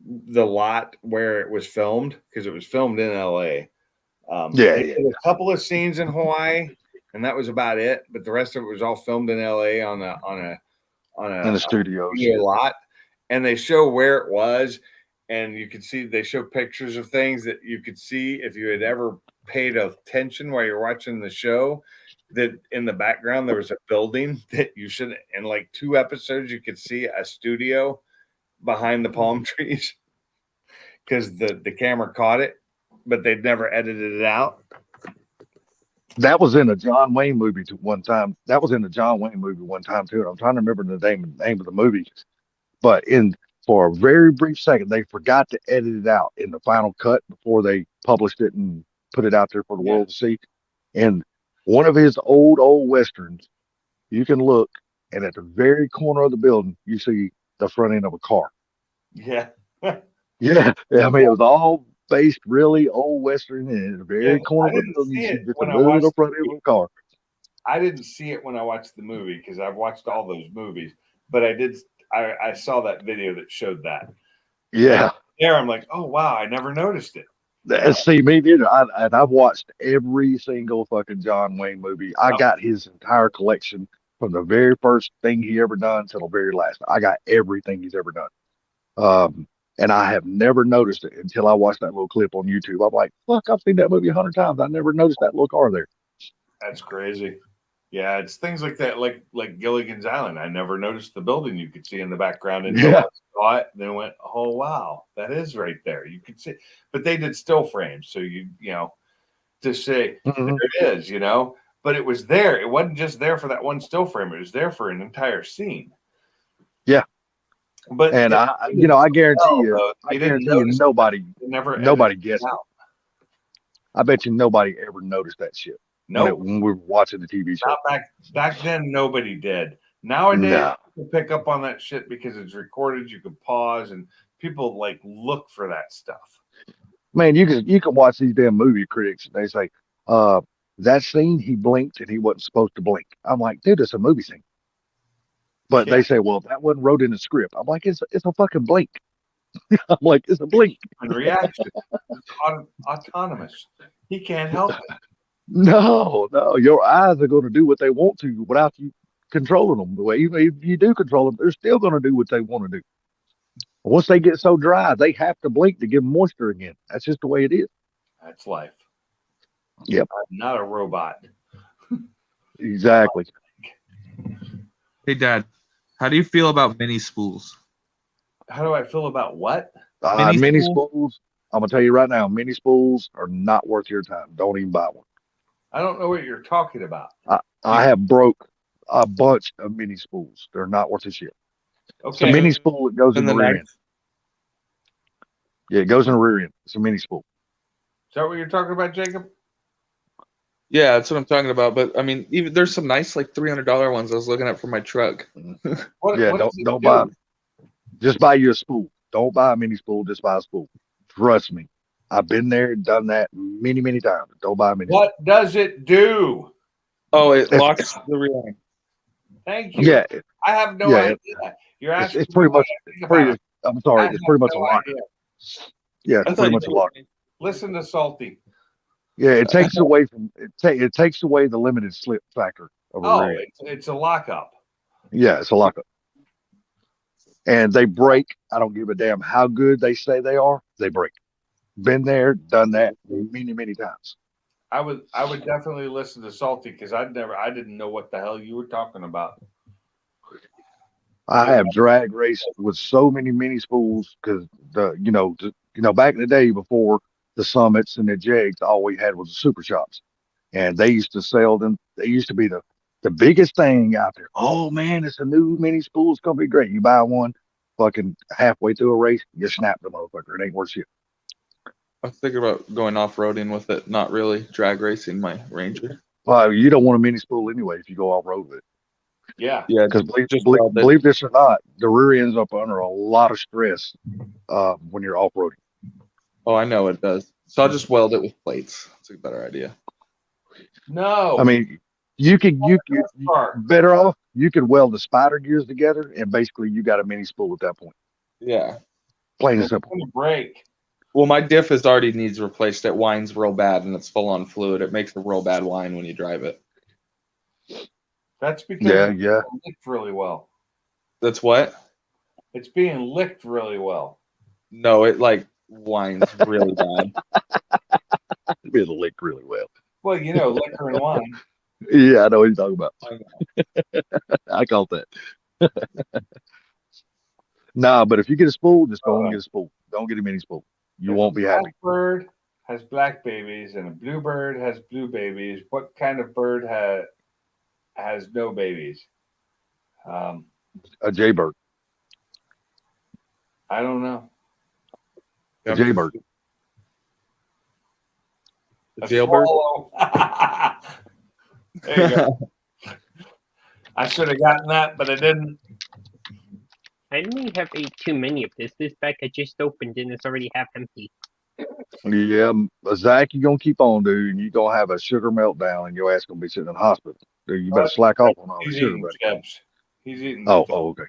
the lot where it was filmed, because it was filmed in LA. A couple of scenes in Hawaii, and that was about it. But the rest of it was all filmed in LA on a studio lot, and they show where it was. And you could see they show pictures of things that you could see if you had ever paid attention while you're watching the show, that in the background there was a building that you should, in like 2 episodes, you could see a studio behind the palm trees because the camera caught it, but they'd never edited it out. That was in a John Wayne movie one time. That was in a John Wayne movie one time too. I'm trying to remember the name of the movie, but for a very brief second, they forgot to edit it out in the final cut before they published it and put it out there for the world to see. And one of his old Westerns, you can look, and at the very corner of the building, you see the front end of a car. Yeah. Yeah. I mean, it was all based really old Western, and at the very corner of the building, you see just the little front end of a car. I didn't see it when I watched the movie because I've watched all those movies, but I saw that video that showed that. Yeah. There, I'm like, oh wow, I never noticed it. See, me neither. I've watched every single fucking John Wayne movie. I got his entire collection from the very first thing he ever done till the very last. I got everything he's ever done. And I have never noticed it until I watched that little clip on YouTube. I'm like, fuck, I've seen that movie 100 times. I never noticed that little car there. That's crazy. Yeah, it's things like that, like Gilligan's Island. I never noticed the building you could see in the background until I saw it. Then went, oh wow, that is right there. You could see, but they did still frames, so you know, to say there it is, But it was there. It wasn't just there for that one still frame. It was there for an entire scene. Yeah. But I guarantee you, nobody guessed it. I bet you nobody ever noticed that shit. Nope. When we were watching the TV show. Not back then, nobody did. Nowadays, you can pick up on that shit because it's recorded. You can pause, and people look for that stuff. Man, you can watch these damn movie critics, and they say, that scene he blinked and he wasn't supposed to blink. I'm like, dude, it's a movie scene. But they say, well, that wasn't wrote in the script. I'm like, it's a fucking blink. I'm like, it's a blink. And reaction. Autonomous. He can't help it. No, your eyes are going to do what they want to without you controlling them. Even if you do control them, they're still going to do what they want to do. Once they get so dry, they have to blink to give them moisture again. That's just the way it is. That's life. Yep. I'm not a robot. Exactly. Hey, Dad, how do you feel about mini spools? How do I feel about what? Mini spools. I'm gonna tell you right now, mini spools are not worth your time. Don't even buy one. I don't know what you're talking about. I have broke a bunch of mini spools. They're not worth a shit. It's a Okay. mini spool that goes in the rear knife? end. Yeah, it goes in the rear end. It's a mini spool. Is that what you're talking about, Jacob? Yeah, that's what I'm talking about. But I mean, even there's some nice like $300 ones I was looking at for my truck. Don't buy them. Just buy you a spool. Don't buy a mini spool. Just buy a spool. Trust me, I've been there, done that many, many times. Don't buy a mini. What does it do? Oh, it locks the rear end. Thank you. Yeah, I have no idea. You're asking. It's pretty much. I'm sorry. I It's pretty have much no a lock. idea. Yeah, it's pretty much a lock. Listen to Salty. Yeah, it takes away from it takes away the limited slip factor of a rear end. It's a lockup. Yeah, it's a lockup. And they break. I don't give a damn how good they say they are. They break. Been there, done that many, many times. I would definitely listen to Salty because I didn't know what the hell you were talking about. I have drag raced with so many mini spools because back in the day before the Summits and the Jegs, all we had was the super shops, and they used to sell them. They used to be the biggest thing out there. Oh man, it's a new mini spool. It's gonna be great. You buy one, fucking halfway through a race, you snap the motherfucker. It ain't worth shit. I was thinking about going off roading with it, not really drag racing my Ranger. Well, you don't want a mini spool anyway if you go off road with it. Yeah. Yeah. Because believe this or not, the rear ends up under a lot of stress when you're off roading. Oh, I know it does. So I'll just weld it with plates. It's a better idea. No. I mean, you better off. You could weld the spider gears together, and basically you got a mini spool at that point. Yeah. Plain and simple. Break. Well, my diff already needs replaced. It whines real bad, and it's full on fluid. It makes a real bad whine when you drive it. That's because it's licked really well. That's what? It's being licked really well. No, it like whines really bad. It's being licked really well. Well, liquor and wine. Yeah, I know what you're talking about. I call that. Nah, but if you get a spool, just go and get a spool. Don't get a mini spool. You won't be happy. Blackbird has black babies and a bluebird has blue babies. What kind of bird has no babies? A jaybird. I don't know. A jaybird. A jailbird. There you go. I should have gotten that, but I didn't. I may have ate too many of this. This bag I just opened and it's already half empty. Yeah, Zach, you're gonna keep on, dude, and you're gonna have a sugar meltdown, and your ass gonna be sitting in the hospital. Dude, you better slack off on all the sugar, buddy. Chips. He's eating. Okay.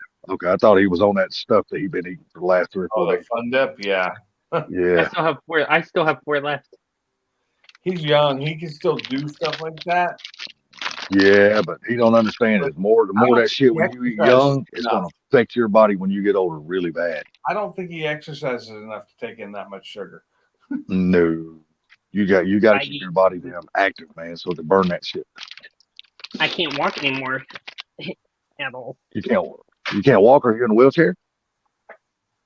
I thought he was on that stuff that he'd been eating for the last 3 or 4 days. Fun dip, yeah. Yeah. I still have 4 left. He's young. He can still do stuff like that. Yeah, but he don't understand it. The more that shit when you eat young, it's gonna affect your body when you get older really bad. I don't think he exercises enough to take in that much sugar. No. You got to keep your body damn active, man, so to burn that shit. I can't walk anymore at all. You can't walk, or you're in a wheelchair?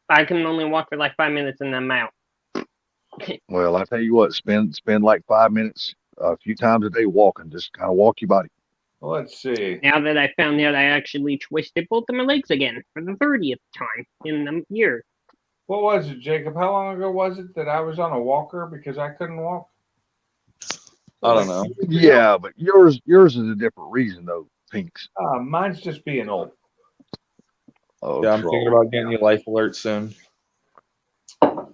I can only walk for like 5 minutes and then I'm out. Well, I tell you what, spend like 5 minutes a few times a day walking. Just kind of walk your body. Well, let's see. Now that I found out I actually twisted both of my legs again for the 30th time in the year. What was it, Jacob? How long ago was it that I was on a walker because I couldn't walk? I don't know. Yeah, but yours is a different reason though, Pinks. Mine's just being old. Oh, yeah, I'm thinking about getting you life alert soon. You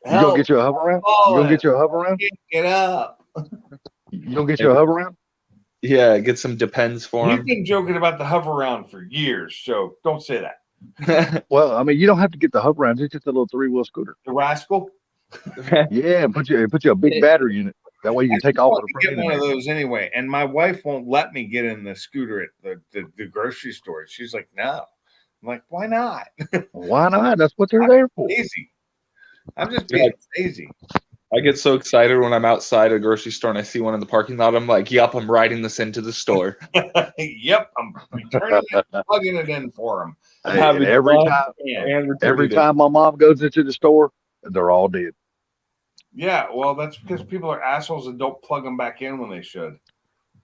gonna get you a hover round? You gonna get you a hover round? Get up. You gonna get you a hover round? Yeah, get some Depends for him. You've been joking about the hover round for years, so don't say that. Well, I mean, you don't have to get the hover round. It's just a little 3-wheel scooter. The rascal. Yeah, put you a big battery in it. That way you can take off to get one of those anyway. And my wife won't let me get in the scooter at the grocery store. She's like, no. I'm like, why not? Why not? That's what they're there for. Lazy. I'm just being lazy. I get so excited when I'm outside a grocery store and I see one in the parking lot. I'm like, "Yup, I'm riding this into the store." Yep, I'm returning it, plugging it in for them. I'm Hey, and having every fun time, and every returning it. time my mom goes into the store, they're all dead. Yeah, well, that's because people are assholes and don't plug them back in when they should.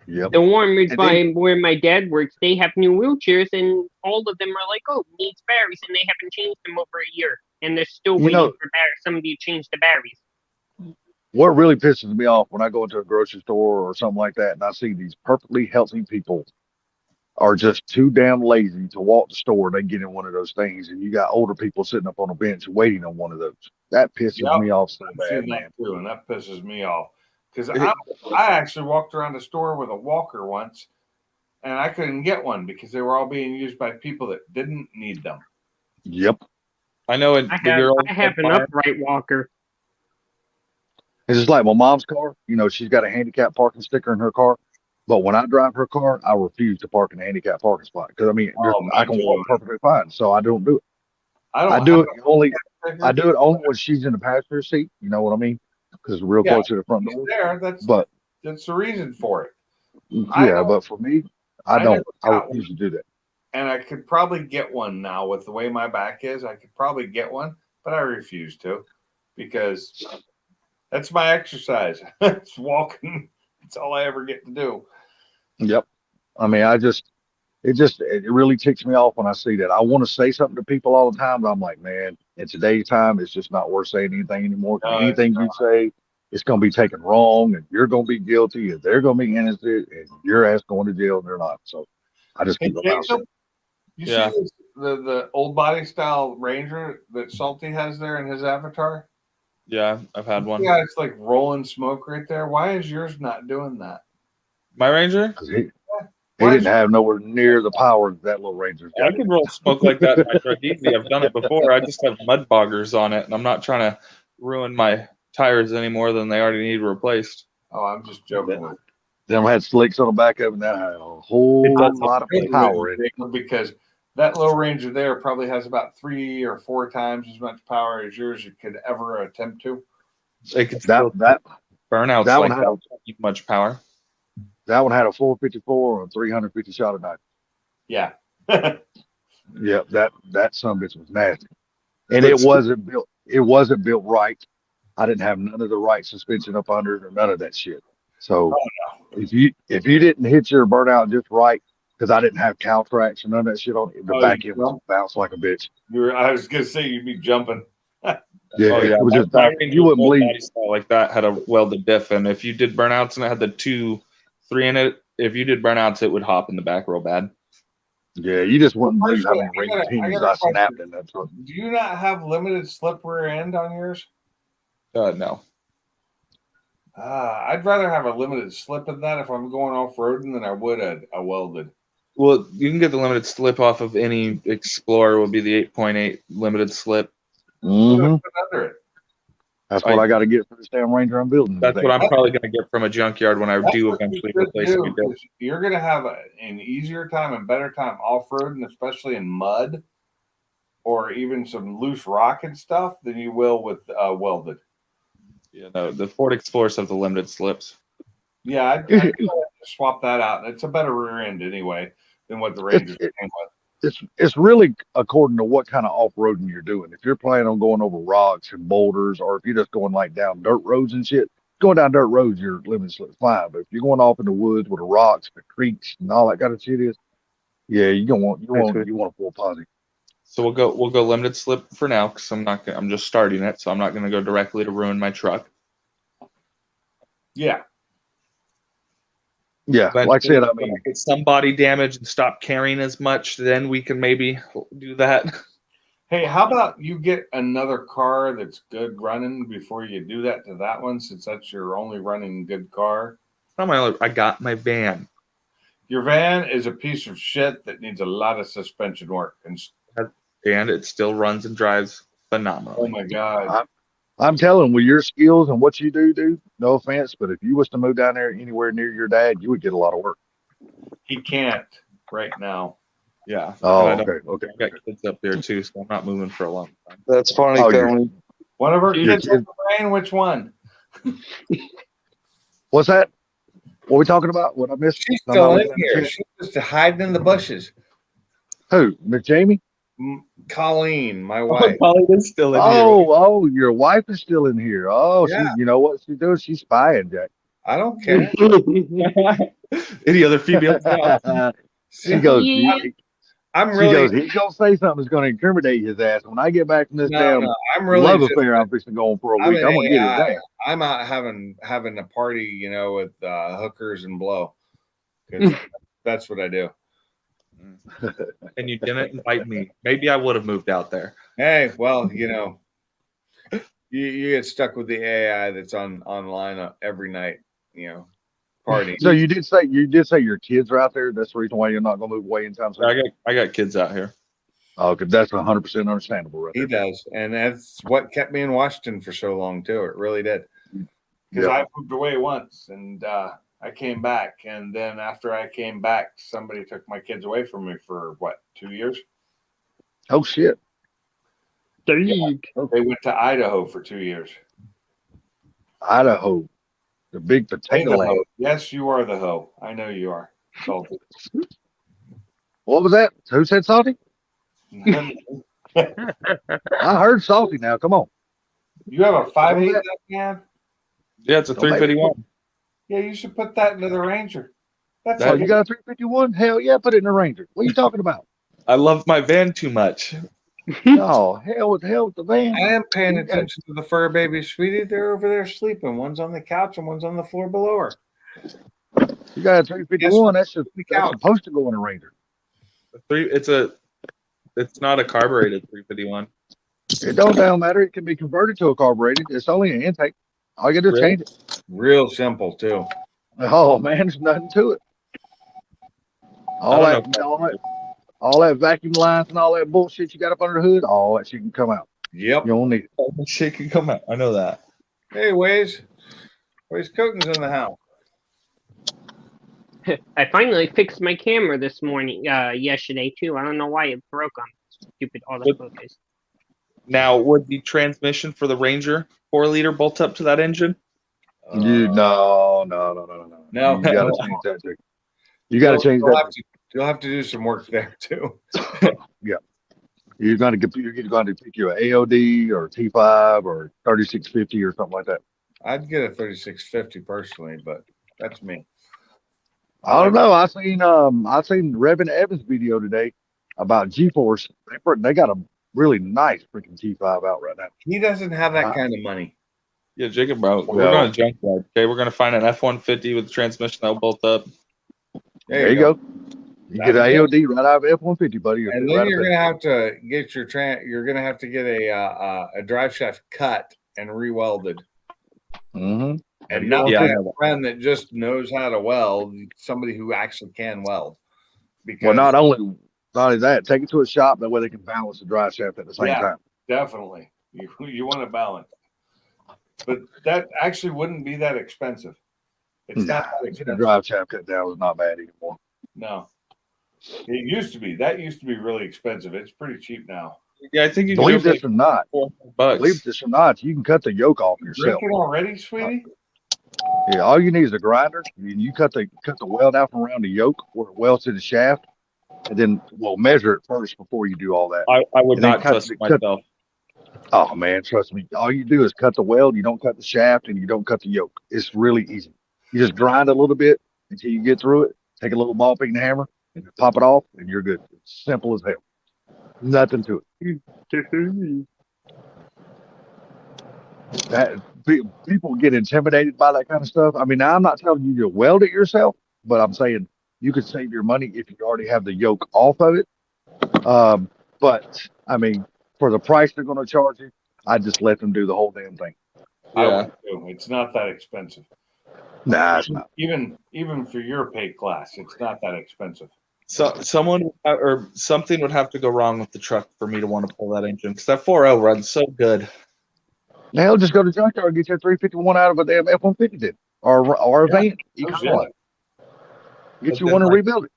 Yep. The one And by then, where my dad works, they have new wheelchairs, and all of them are like, "Oh, needs batteries," and they haven't changed them over a year, and they're still you waiting know, for somebody to change the batteries. what really pisses me off when I go into a grocery store or something like that, and I see these perfectly healthy people are just too damn lazy to walk the store. They get in one of those things, and you got older people sitting up on a bench waiting on one of those. That pisses me off so I've bad, seen man. that too, and that pisses me off because I actually walked around the store with a walker once, and I couldn't get one because they were all being used by people that didn't need them. Yep. I know. I have an upright walker. It's just like my mom's car. You know, she's got a handicap parking sticker in her car. But when I drive her car, I refuse to park in a handicap parking spot because I mean, I can walk perfectly fine, so I don't do it. I do it only when she's in the passenger seat. You know what I mean? Because we're real close to the front door. There, that's the reason for it. Yeah, but for me, I don't. I refuse to do that. And I could probably get one now with the way my back is. I could probably get one, but I refuse to because that's my exercise. It's walking. That's all I ever get to do. Yep. I mean, it really ticks me off when I see that. I want to say something to people all the time, but I'm like, man, in today's time, it's just not worth saying anything anymore. Anything you say, it's going to be taken wrong, and you're going to be guilty, and they're going to be innocent, and your ass going to jail, and they're not. So I just keep my mouth shut. You see the old body style Ranger that Salty has there in his avatar? Yeah, I've had one. Yeah, it's like rolling smoke right there. Why is yours not doing that? My Ranger? He didn't have nowhere near the power that little Ranger's got. I can roll smoke like that in my truck easy. I've done it before. I just have mud boggers on it, and I'm not trying to ruin my tires any more than they already need replaced. Oh, I'm just joking with Them had slicks on the back of them that had a whole lot of power in it. because that low Ranger there probably has about 3 or 4 times as much power as yours you could ever attempt to. It could that burnouts that like one had that don't need much power. That one had a 454 or 350 shot a night. Yeah. Yeah, that son of a bitch was nasty. And it wasn't built right. I didn't have none of the right suspension up under it or none of that shit. So if you didn't hit your burnout just right, because I didn't have cow tracks and none of that shit on it, the back end was bounced like a bitch. I was gonna say you'd be jumping. Yeah, it was just back. You wouldn't believe. Body style like that had a welded diff, and if you did burnouts and it had the 2-3 in it, if you did burnouts, it would hop in the back real bad. Yeah, you just wouldn't believe how many ring pinions I snapped in that truck. Do you not have limited slip rear end on yours? No. I'd rather have a limited slip in that if I'm going off roading than I would a welded. Well, you can get the limited slip off of any Explorer. Would be the 8.8 limited slip. Mm-hmm. Under it. That's what I got to get for this damn Ranger I'm building. That's what I'm probably going to get from a junkyard when I do eventually replace it. You're going to have an easier time and better time off-roading, especially in mud or even some loose rock and stuff, than you will with welded. Yeah, no, the Ford Explorers have the limited slips. Yeah, I'd swap that out. It's a better rear end anyway than what the Rangers came with. It's really according to what kind of off-roading you're doing. If you're planning on going over rocks and boulders, or if you're just going like down dirt roads and shit, going down dirt roads, your limited slip's fine. But if you're going off in the woods where the rocks, the creeks, and all that kind of shit is, yeah, you want a full posse. So we'll go limited slip for now because I'm just starting it, so I'm not gonna go directly to ruin my truck. Yeah. Yeah, like I said, I mean, get some body damage and stop carrying as much, then we can maybe do that. Hey, how about you get another car that's good running before you do that to that one, since that's your only running good car? I got my van. Your van is a piece of shit that needs a lot of suspension work, and it still runs and drives phenomenally. Oh my god! I'm telling, with your skills and what you do, no offense, but if you was to move down there anywhere near your dad, you would get a lot of work. He can't right now. Yeah. Oh, okay. I got kids up there too, so I'm not moving for a long time. That's funny, Tony. One of our kids has a brain. Which one? What's that? What are we talking about? What I missed? She's I'm not still in looking at the here. chat. She's just hiding in the bushes. Who? Miss Jamie? Colleen, my Oh, wife. Colleen is still in Oh, your wife is still in here. Oh, Yeah. you know what she's doing? She's spying, Jack. I don't care. here. Any other females now? She goes, I'm she really. goes, he's going to say something that's going to incriminate his ass. When I get back from this damn I'm really love just, affair I'm fixing to go on for a I'm week, an I'm going to get his AI. ass. I'm out having a party, you know, with hookers and blow. 'Cause that's what I do. And you didn't invite me. Maybe I would have moved out there. Hey, well, you know, you get stuck with the AI that's online every night, you know, party. So you did say your kids are out there. That's the reason why you're not going to move away anytime soon. I got kids out here. Oh, because that's 100% understandable, right? He does, and that's what kept me in Washington for so long too. It really did. Because Yeah. I moved away once, and I came back, and then after I came back, somebody took my kids away from me for what, 2 years? Oh shit! Yeah. They went to Idaho for 2 years. Idaho, the big potato land. Yes, you are the hoe. I know you are. Salty. What was that? Who said salty? I heard salty. Now, come on. You have a 5.8 that can? Yeah, it's a 351. Yeah, you should put that into the Ranger. That's Oh, you got a 351? Hell yeah, put it in the Ranger. What are you talking about? I love my van too much. Oh, hell with the van. I am paying attention to the fur baby, sweetie. They're over there sleeping. One's on the couch and one's on the floor below her. You got a 351. That's supposed to go in a Ranger. It's not a carbureted 351. It don't matter. It can be converted to a carbureted. It's only an intake. All you got to do is change it. Real simple too. Oh man, there's nothing to it. All that vacuum lines and all that bullshit you got up under the hood, all that shit can come out. Yep. You don't need it. All that shit can come out. I know that. Hey, Waze Coating's in the house. I finally fixed my camera this morning, yesterday too. I don't know why it broke on stupid autofocus. Now, would the transmission for the Ranger 4-liter bolt up to that engine? No. You gotta change that too. You gotta change that. You'll have to do some work there too. Yeah. You're going to pick you an AOD or T5 or 3650 or something like that. I'd get a 3650 personally, but that's me. I don't know. I seen Revin Evans' video today about G-Force. They got a really nice freaking T5 out right now. He doesn't have that kind of money. Yeah, Jacob, bro. We're going to junkyard. Okay, we're going to find an F-150 with a transmission that'll bolt up. There you go. You get an AOD right out of F-150, buddy. And then you're gonna have to get you're gonna have to get a drive shaft cut and re-welded. Mm-hmm. And not a friend that just knows how to weld, somebody who actually can weld. Well, not only that, take it to a shop that way they can balance the drive shaft at the same time. Definitely. You want to balance. But that actually wouldn't be that expensive. It's not that expensive. The drive shaft cut down is not bad anymore. No. It used to be. That used to be really expensive. It's pretty cheap now. Yeah, I think you believe this or not. $400. Believe this or not, you can cut the yoke off yourself. Drinking already, sweetie? Yeah, all you need is a grinder. And you cut the weld out from around the yoke where it welds to the shaft, and then we'll measure it first before you do all that. I would not trust myself. Oh man, trust me. All you do is cut the weld. You don't cut the shaft, and you don't cut the yoke. It's really easy. You just grind a little bit until you get through it. Take a little ball peen hammer and pop it off, and you're good. It's simple as hell. Nothing to it. People get intimidated by that kind of stuff. I mean, I'm not telling you to weld it yourself, but I'm saying you could save your money if you already have the yoke off of it. But I mean, for the price they're going to charge you, I just let them do the whole damn thing. Yeah, it's not that expensive. Nah, it's not. Even for your pay class, it's not that expensive. So someone or something would have to go wrong with the truck for me to want to pull that engine, because that 4.0 runs so good. Now just go to the junkyard and get your 351 out of a damn F-150 then, or a van. Get you one and rebuild it.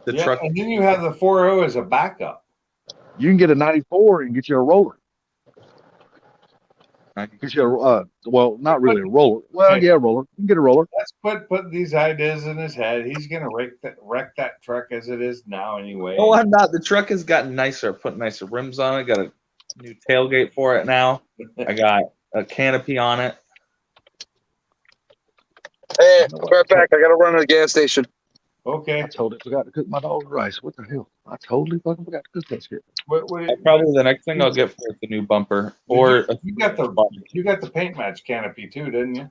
The truck, and then you have the 4.0 as a backup. You can get a 94 and get you a roller. Because you're well, not really a roller. Well, yeah, roller. You can get a roller. Let's put these ideas in his head. He's gonna wreck that truck as it is now anyway. Oh, I'm not. The truck has gotten nicer. Put nicer rims on it. Got a new tailgate for it now. I got a canopy on it. Hey, right back. I gotta run to the gas station. Okay. I totally forgot to cook my dog's rice. What the hell? I totally fucking forgot to cook that shit. Probably the next thing I'll get for the new bumper. Or you got the paint match canopy too, didn't you?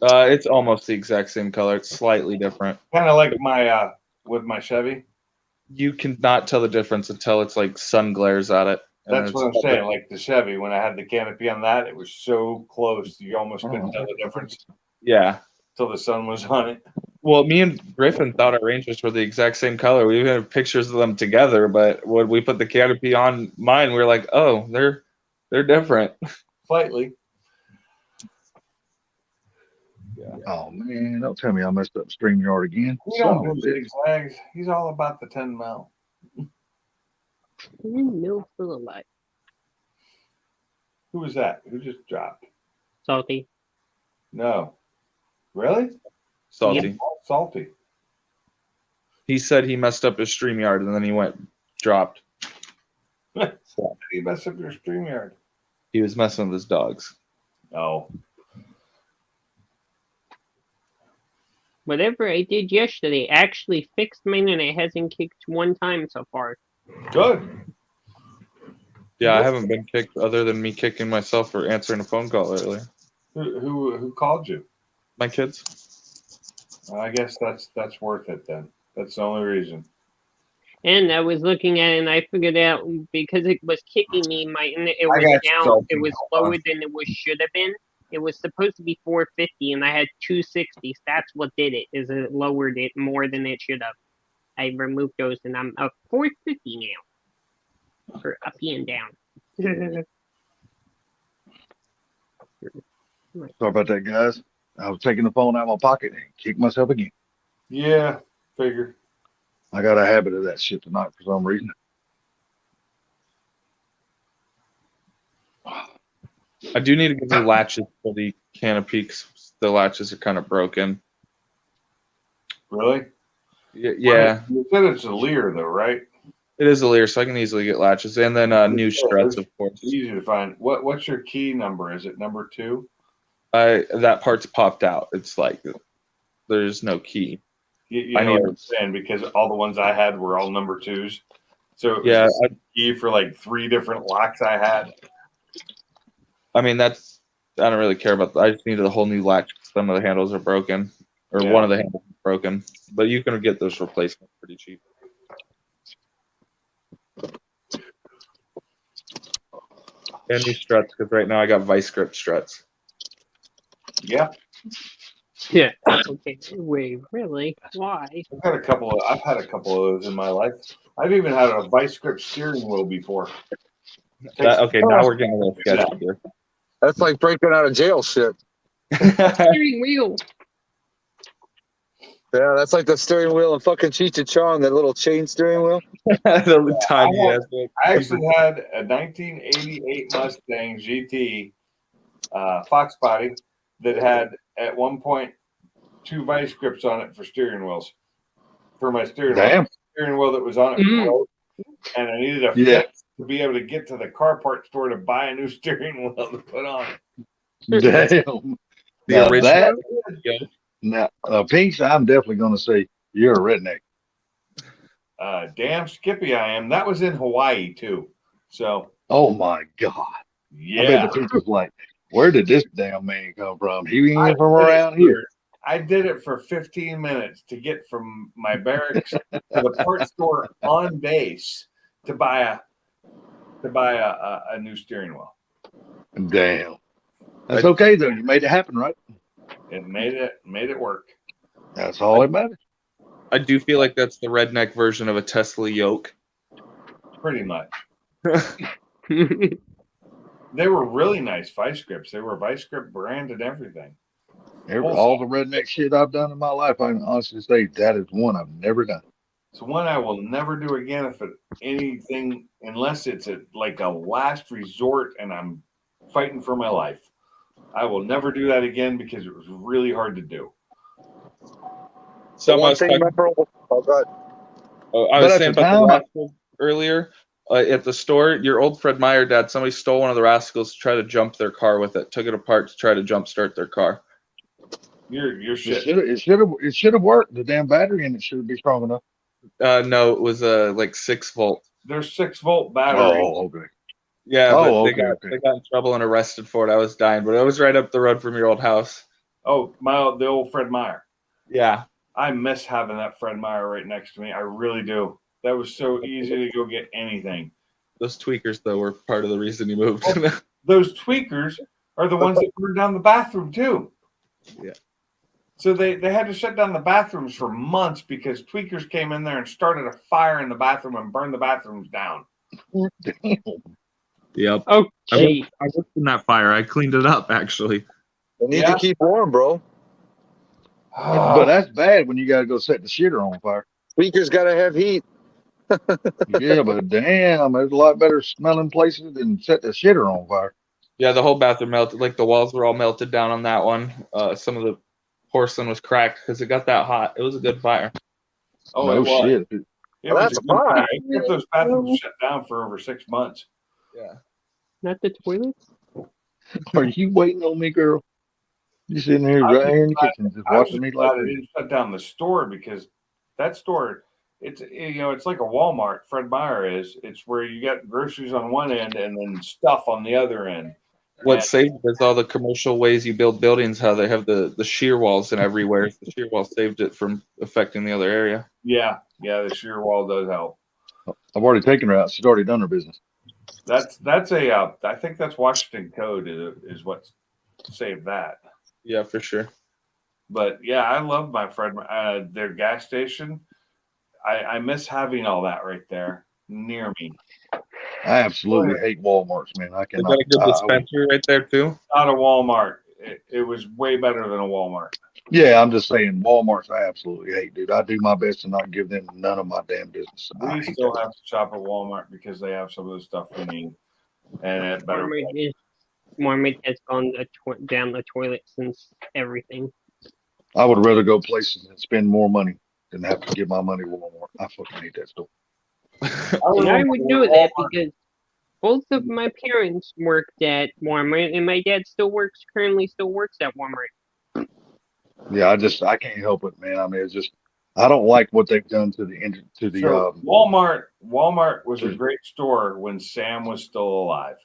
It's almost the exact same color. It's slightly different. Kind of like my with my Chevy. You cannot tell the difference until it's like sun glares at it. That's what I'm saying. Like the Chevy, when I had the canopy on that, it was so close you almost couldn't tell the difference. Yeah. Till the sun was on it. Well, me and Griffin thought our Rangers were the exact same color. We even have pictures of them together, but when we put the canopy on mine, we were like, oh, they're different. Slightly. Yeah. Oh man, don't tell me I messed up StreamYard again. We don't do zigzags. He's all about the 10 mil. No full of life. Who was that? Who just dropped? Salty. No. Really? Salty. Yeah. Salty. He said he messed up his StreamYard and then he dropped. He messed up your StreamYard. He was messing with his dogs. Oh. Whatever I did yesterday actually fixed mine and it hasn't kicked one time so far. Good. Yeah, I haven't been kicked other than me kicking myself for answering a phone call earlier. Who called you? My kids. I guess that's worth it then. That's the only reason. And I was looking at it and I figured out because it was kicking me, it was down, it was lower than it should have been. It was supposed to be 450 and I had 260s. That's what did it, is it lowered it more than it should have. I removed those and I'm up 450 now. For up and down. Sorry about that, guys. I was taking the phone out of my pocket and kicked myself again. Yeah, figure. I got a habit of that shit tonight for some reason. I do need to get new latches for the canopy because the latches are kind of broken. Really? Yeah. You said it's a Lear though, right? It is a Lear, so I can easily get latches. And then new struts, of course. Easy to find. What's your key number? Is it number 2? That part's popped out. It's like there's no key. You know what I'm saying? Because all the ones I had were all number 2s. So it was yeah, a key for like 3 different locks I had. I mean, I don't really care about that. I just needed a whole new latch. Some of the handles are broken, or one of the handles is broken. But you can get those replacements pretty cheap. And new struts, because right now I got vice grip struts. Yeah. Yeah. Okay. Wait, really? Why? I've had a couple of those in my life. I've even had a vice grip steering wheel before. Okay, now we're getting a little sketchy here. That's like breaking out of jail shit. Steering wheel. Yeah, that's like the steering wheel and fucking Cheech and Chong, that little chain steering wheel. The tiny ass. I actually had a 1988 Mustang GT Fox body that had at one point 2 vice grips on it for steering wheels. For my steering wheel. Steering wheel that was on it broke, and I needed a fix to be able to get to the car part store to buy a new steering wheel to put on it. Damn. The original. Now, Pinks, I'm definitely going to say you're a redneck. Damn Skippy I am. That was in Hawaii too. So. Oh my God. Yeah. I bet the people's like, where did this damn man come from? He ain't from around here. I did it for 15 minutes to get from my barracks to the parts store on base to buy a new steering wheel. Damn. That's okay though. You made it happen, right? It made it work. That's all that matters. I do feel like that's the redneck version of a Tesla yoke. Pretty much. They were really nice vice grips. They were vice grip brand and everything. All the redneck shit I've done in my life, I can honestly say that is one I've never done. It's one I will never do again if it anything unless it's like a last resort and I'm fighting for my life. I will never do that again because it was really hard to do. So One thing memorable. Oh, God. I was saying about the rascals earlier at the store. Your old Fred Meyer dad, somebody stole one of the rascals to try to jump their car with it. Took it apart to try to jump start their car. You're shit. It should have worked. The damn battery in it should be strong enough. No, it was like 6 volt. There's 6-volt batteries. Oh, okay. Yeah, Oh, but okay, they got in trouble and arrested for it. I was dying, but it was right up the road from your old house. Oh, the old Fred Meyer. Yeah. I miss having that Fred Meyer right next to me. I really do. That was so easy to go get anything. Those tweakers, though, were part of the reason you moved. Those tweakers are the ones that burned down the bathroom, too. Yeah. So they had to shut down the bathrooms for months because tweakers came in there and started a fire in the bathroom and burned the bathrooms down. Yep. Okay. I worked in that fire. I cleaned it up, actually. They need to keep warm, bro. But that's bad when you got to go set the shitter on fire. Tweakers got to have heat. Yeah, but damn, there's a lot better smelling places than set the shitter on fire. Yeah, the whole bathroom melted. Like the walls were all melted down on that one. Some of the porcelain was cracked because it got that hot. It was a good fire. Oh, no shit. It was a good fire. It kept those bathrooms shut down for over 6 months. Yeah. Not the toilets? Are you waiting on me, girl? You sitting here right here in the kitchen just watching me like I didn't shut down the store because that store, it's like a Walmart. Fred Meyer is. It's where you got groceries on one end and then stuff on the other end. What saved it is all the commercial ways you build buildings, how they have the shear walls and everywhere. The shear wall saved it from affecting the other area. Yeah, the shear wall does help. I've already taken her out. She's already done her business. That's I think that's Washington Code is what saved that. Yeah, for sure. But yeah, I love my Fred their gas station. I miss having all that right there near me. I absolutely hate Walmarts, man. I They cannot. got a good dispensary right there too. Not a Walmart. It was way better than a Walmart. Yeah, I'm just saying Walmarts I absolutely hate, dude. I do my best to not give them none of my damn business. We still have to shop at Walmart because they have some of the stuff we need. And at better Walmart has gone down the toilet since everything. I would rather go places and spend more money than have to give my money to Walmart. I fucking hate that store. And I would do that because both of my parents worked at Walmart, and my dad currently still works at Walmart. Yeah, I can't help it, man. I mean, it's just I don't like what they've done to the Walmart. Walmart was a great store when Sam was still alive.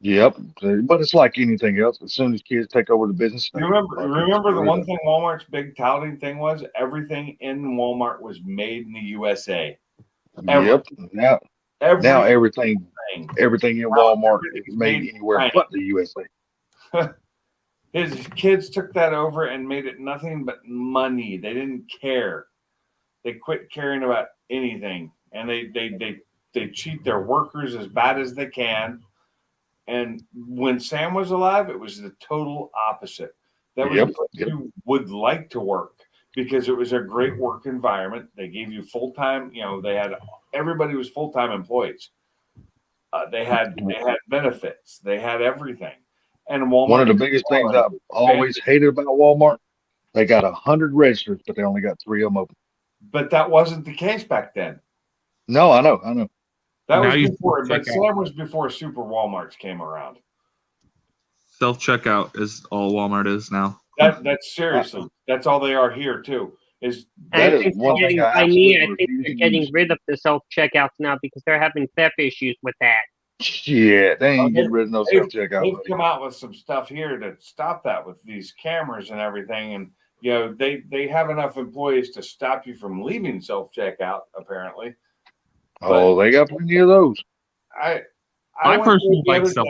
Yep, but it's like anything else. As soon as kids take over the business, Remember the one thing Walmart's big touting thing was? Everything in Walmart was made in the USA. Yep. Now everything in Walmart is made anywhere but the USA. His kids took that over and made it nothing but money. They didn't care. They quit caring about anything, and they cheat their workers as bad as they can. And when Sam was alive, it was the total opposite. That was what you would like to work because it was a great work environment. They gave you full-time, everybody was full-time employees. They had benefits. They had everything. And Walmart. One of the biggest things I've always hated about Walmart, they got 100 registers, but they only got 3 of them open. But that wasn't the case back then. No, I know. That was before, but Sam was before Super Walmarts came around. Self-checkout is all Walmart is now. That's seriously. That's all they are here too. I think they're getting rid of the self-checkouts now because they're having theft issues with that. Yeah, they ain't getting rid of no self-checkout. They've come out with some stuff here to stop that with these cameras and everything. And, they have enough employees to stop you from leaving self-checkout, apparently. Oh, they got plenty of those. I personally like self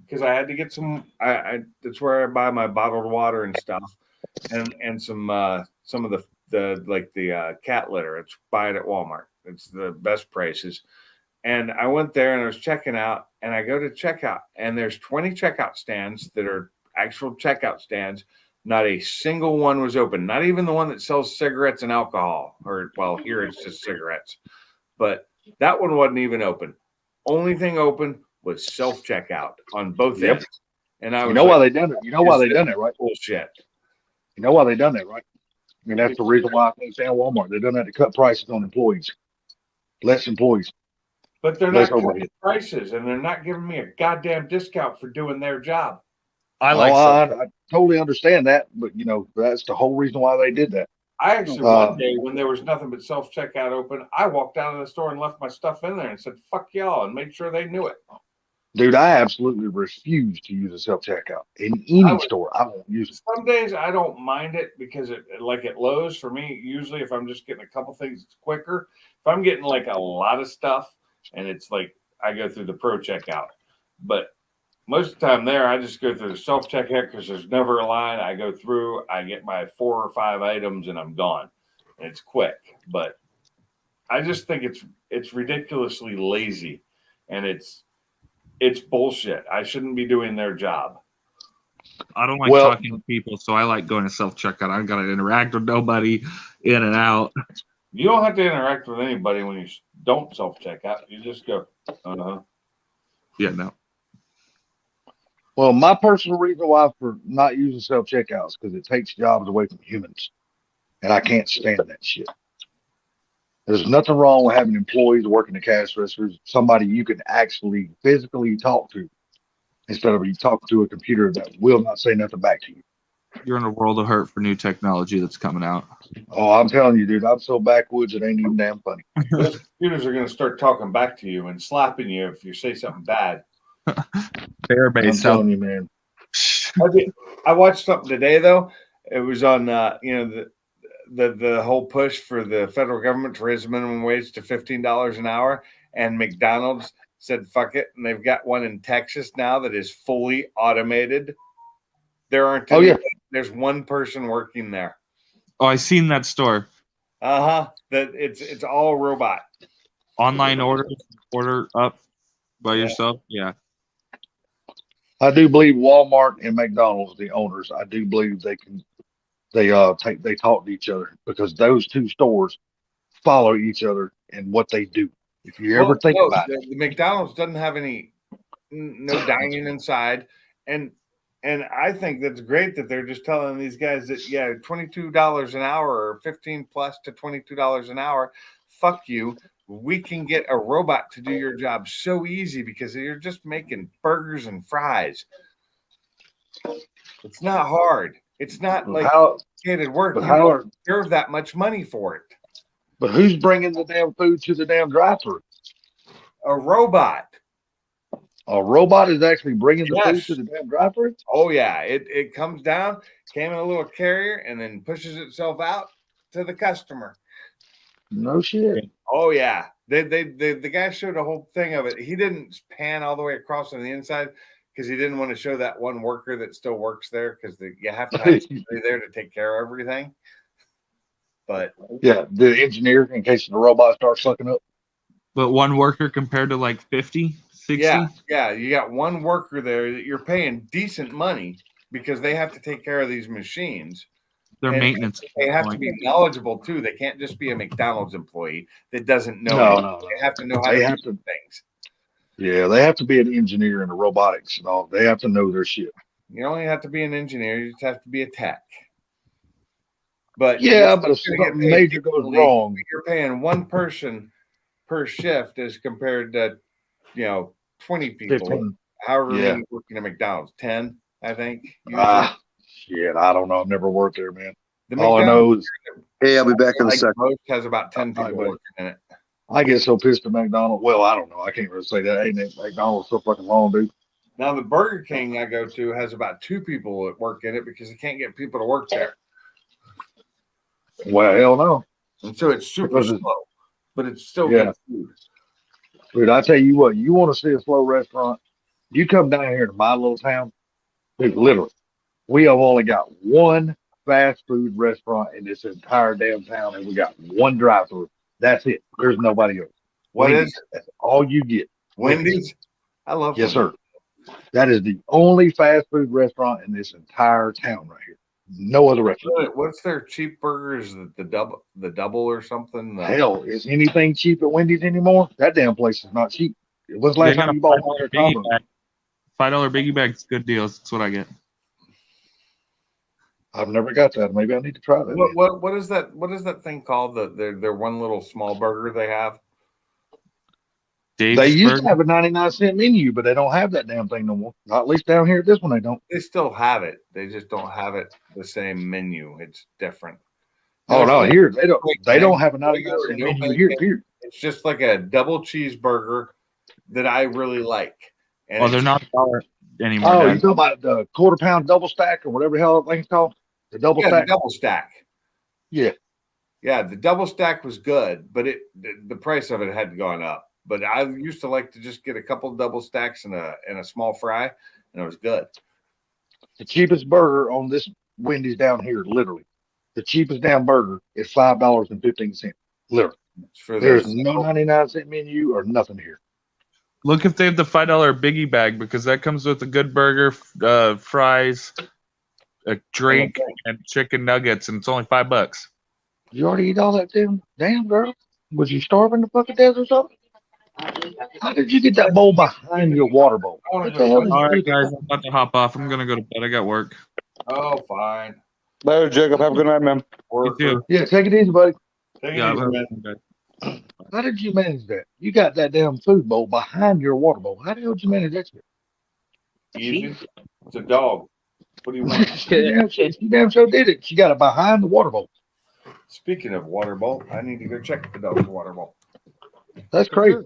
because I had to get some. That's where I buy my bottled water and stuff, and some of the cat litter. It's buy it at Walmart. It's the best prices. And I went there and I was checking out, and I go to checkout, and there's 20 checkout stands that are actual checkout stands. Not a single one was open. Not even the one that sells cigarettes and alcohol. Here it's just cigarettes. But that one wasn't even open. Only thing open was self-checkout on both ends. And I was You know why they done it? You know why they done it, right? Bullshit. You know why they done that, right? I mean, that's the reason why I think Walmart, they done that to cut prices on employees. Less employees. But they're Less not cutting overhead. prices, and they're not giving me a goddamn discount for doing their job. I totally understand that, but you know, that's the whole reason why they did that. I actually one day when there was nothing but self checkout open, I walked out of the store and left my stuff in there and said "fuck y'all" and made sure they knew it. Dude, I absolutely refuse to use a self checkout in any store. I won't use it. Some days I don't mind it because it, like at Lowe's for me, usually if I'm just getting a couple things, it's quicker. If I'm getting like a lot of stuff and it's like I go through the pro checkout, but most of the time there, I just go through the self checkout because there's never a line. I go through, I get my 4 or 5 items, and I'm gone. And it's quick, but I just think it's ridiculously lazy, and it's bullshit. I shouldn't be doing their job. I don't like talking to people, so I like going to self checkout. I got to interact with nobody, in and out. You don't have to interact with anybody when you don't self checkout. You just go, Yeah, no. Well, my personal reason why for not using self checkouts because it takes jobs away from humans, and I can't stand that shit. There's nothing wrong with having employees working the cash registers, somebody you can actually physically talk to, instead of you talking to a computer that will not say nothing back to you. You're in a world of hurt for new technology that's coming out. Oh, I'm telling you, dude, I'm so backwoods it ain't even damn funny. Those computers are going to start talking back to you and slapping you if you say something bad. Fair I'm telling you, man. I watched something today though. It was on the whole push for the federal government to raise the minimum wage to $15 an hour, and McDonald's said fuck it, and they've got one in Texas now that is fully automated. There aren't there's one person working there. Oh, I seen that store. That it's all robot. Online order up by yourself. Yeah. I do believe Walmart and McDonald's, the owners, I do believe they talk to each other because those two stores follow each other in what they do. If you ever think about it, the McDonald's doesn't have no dining inside, and I think that's great that they're just telling these guys that $22 an hour or 15 plus to $22 an hour. Fuck you. We can get a robot to do your job so easy because you're just making burgers and fries. It's not hard. It's not like complicated work. You don't deserve that much money for it. But who's bringing the damn food to the damn drive-thru? A robot. A robot is actually bringing the food to the damn drive-thru? Oh yeah, it comes down, came in a little carrier, and then pushes itself out to the customer. No shit. Oh yeah, the guy showed a whole thing of it. He didn't pan all the way across on the inside because he didn't want to show that one worker that still works there because you have to have somebody there to take care of everything. But yeah, the engineer in case the robot starts sucking up. But one worker compared to like 50, 60? Yeah, you got one worker there that you're paying decent money because they have to take care of these machines. Their maintenance. They have to be knowledgeable too. They can't just be a McDonald's employee that doesn't know. No. They have to know how to do things. Yeah, they have to be an engineer in the robotics and all. They have to know their shit. You only have to be an engineer. You just have to be a tech. But but if something major goes wrong, you're paying one person per shift as compared to 20 people. 15. However many working at McDonald's, 10, I think. Shit, I don't know. I've never worked there, man. The All I know is, hey, I'll be back in a second. Most has about 10 people working in it. I get so pissed at McDonald's. Well, I don't know. I can't really say that. Ain't McDonald's so fucking long, dude. Now the Burger King I go to has about 2 people that work in it because they can't get people to work there. Well, hell no. And so it's super slow, but it's still good food. Dude, I tell you what, you want to see a slow restaurant, you come down here to my little town, dude, literally, we have only got one fast food restaurant in this entire damn town, and we got one drive-through. That's it. There's nobody else. What Wendy's, is it? that's all you get. Wendy's? I love Yes, sir. That is the only fast food restaurant in this entire town right here. No other restaurant. What's their cheap burgers? The double or something? Hell, is anything cheap at Wendy's anymore? That damn place is not cheap. When's the last time you bought one of their combos? $5 biggie bag's good deals. That's what I get. I've never got that. Maybe I need to try that. What is that? What is that thing called? Their one little small burger they have. Dave's they used Burger? to have a 99-cent menu, but they don't have that damn thing no more. Not at least down here at this one, they don't. They still have it. They just don't have it the same menu. It's different. Oh no, here they don't. They don't have a regular 99-cent no menu bacon. here. Period. It's just like a double cheeseburger that I really like. And Oh, they're not anymore. Oh, Dad. you talking about the quarter-pound double stack or whatever the hell that thing's called? The double yeah, stack. the double stack. Yeah. Yeah, the double stack was good, but the price of it had gone up. But I used to like to just get a couple double stacks and a small fry, and it was good. The cheapest burger on this Wendy's down here, literally, the cheapest damn burger is $5.15. Literally, there's no 99-cent menu or nothing here. Look if they have the $5 biggie bag, because that comes with a good burger, fries, a drink, and chicken nuggets, and it's only $5. You already eat all that damn girl? Was you starving the fucking desert or something? How did you get that bowl behind your water bowl? What the hell did All you right, do? guys, I'm about to hop off. I'm gonna go to bed. I got work. Oh, fine. Later, Jacob. Have a good night, man. You too. Yeah, take it easy, buddy. Yeah, How did you manage that? You got that damn food bowl behind your water bowl. How the hell did you manage that shit? Easy. It's a dog. What do you want? She damn sure did it. She got it behind the water bowl. Speaking of water bowl, I need to go check the dog's water bowl. That's crazy.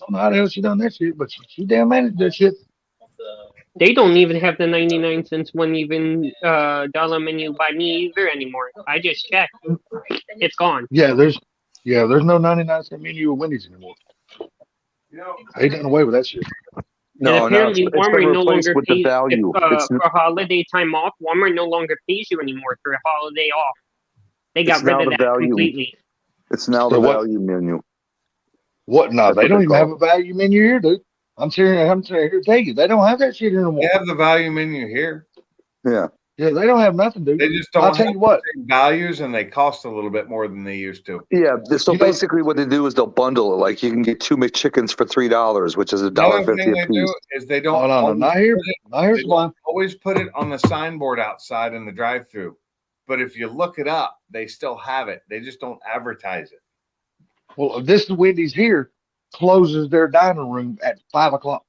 I don't know how the hell she done that shit, but she damn managed that shit. They don't even have the 99 cents one even dollar menu by me either anymore. I just checked. It's gone. Yeah, there's no 99-cent menu at Wendy's anymore. They done away with that shit. No, and apparently it's Walmart been no replaced longer with the pays value. for holiday time off. Walmart no longer pays you anymore for a holiday off. They got It's rid now of the that value. completely. It's now the So what? value menu. What? No, That's they what don't they even have call a value menu here, dude. I'm here to tell you, they don't have that shit anymore. They have the value menu here. Yeah. Yeah, they don't have nothing, dude. They just don't I'll have tell you what. the same values, and they cost a little bit more than they used to. Yeah. So basically, what they do is they'll bundle it. Like you can get 2 McChickens for $3, which is Another $1.50 thing a they piece. do is they don't. Oh, no, always not here. put it- Not here, they Sublime. don't always put it on the signboard outside in the drive-through, but if you look it up, they still have it. They just don't advertise it. Well, this Wendy's here closes their dining room at 5 o'clock.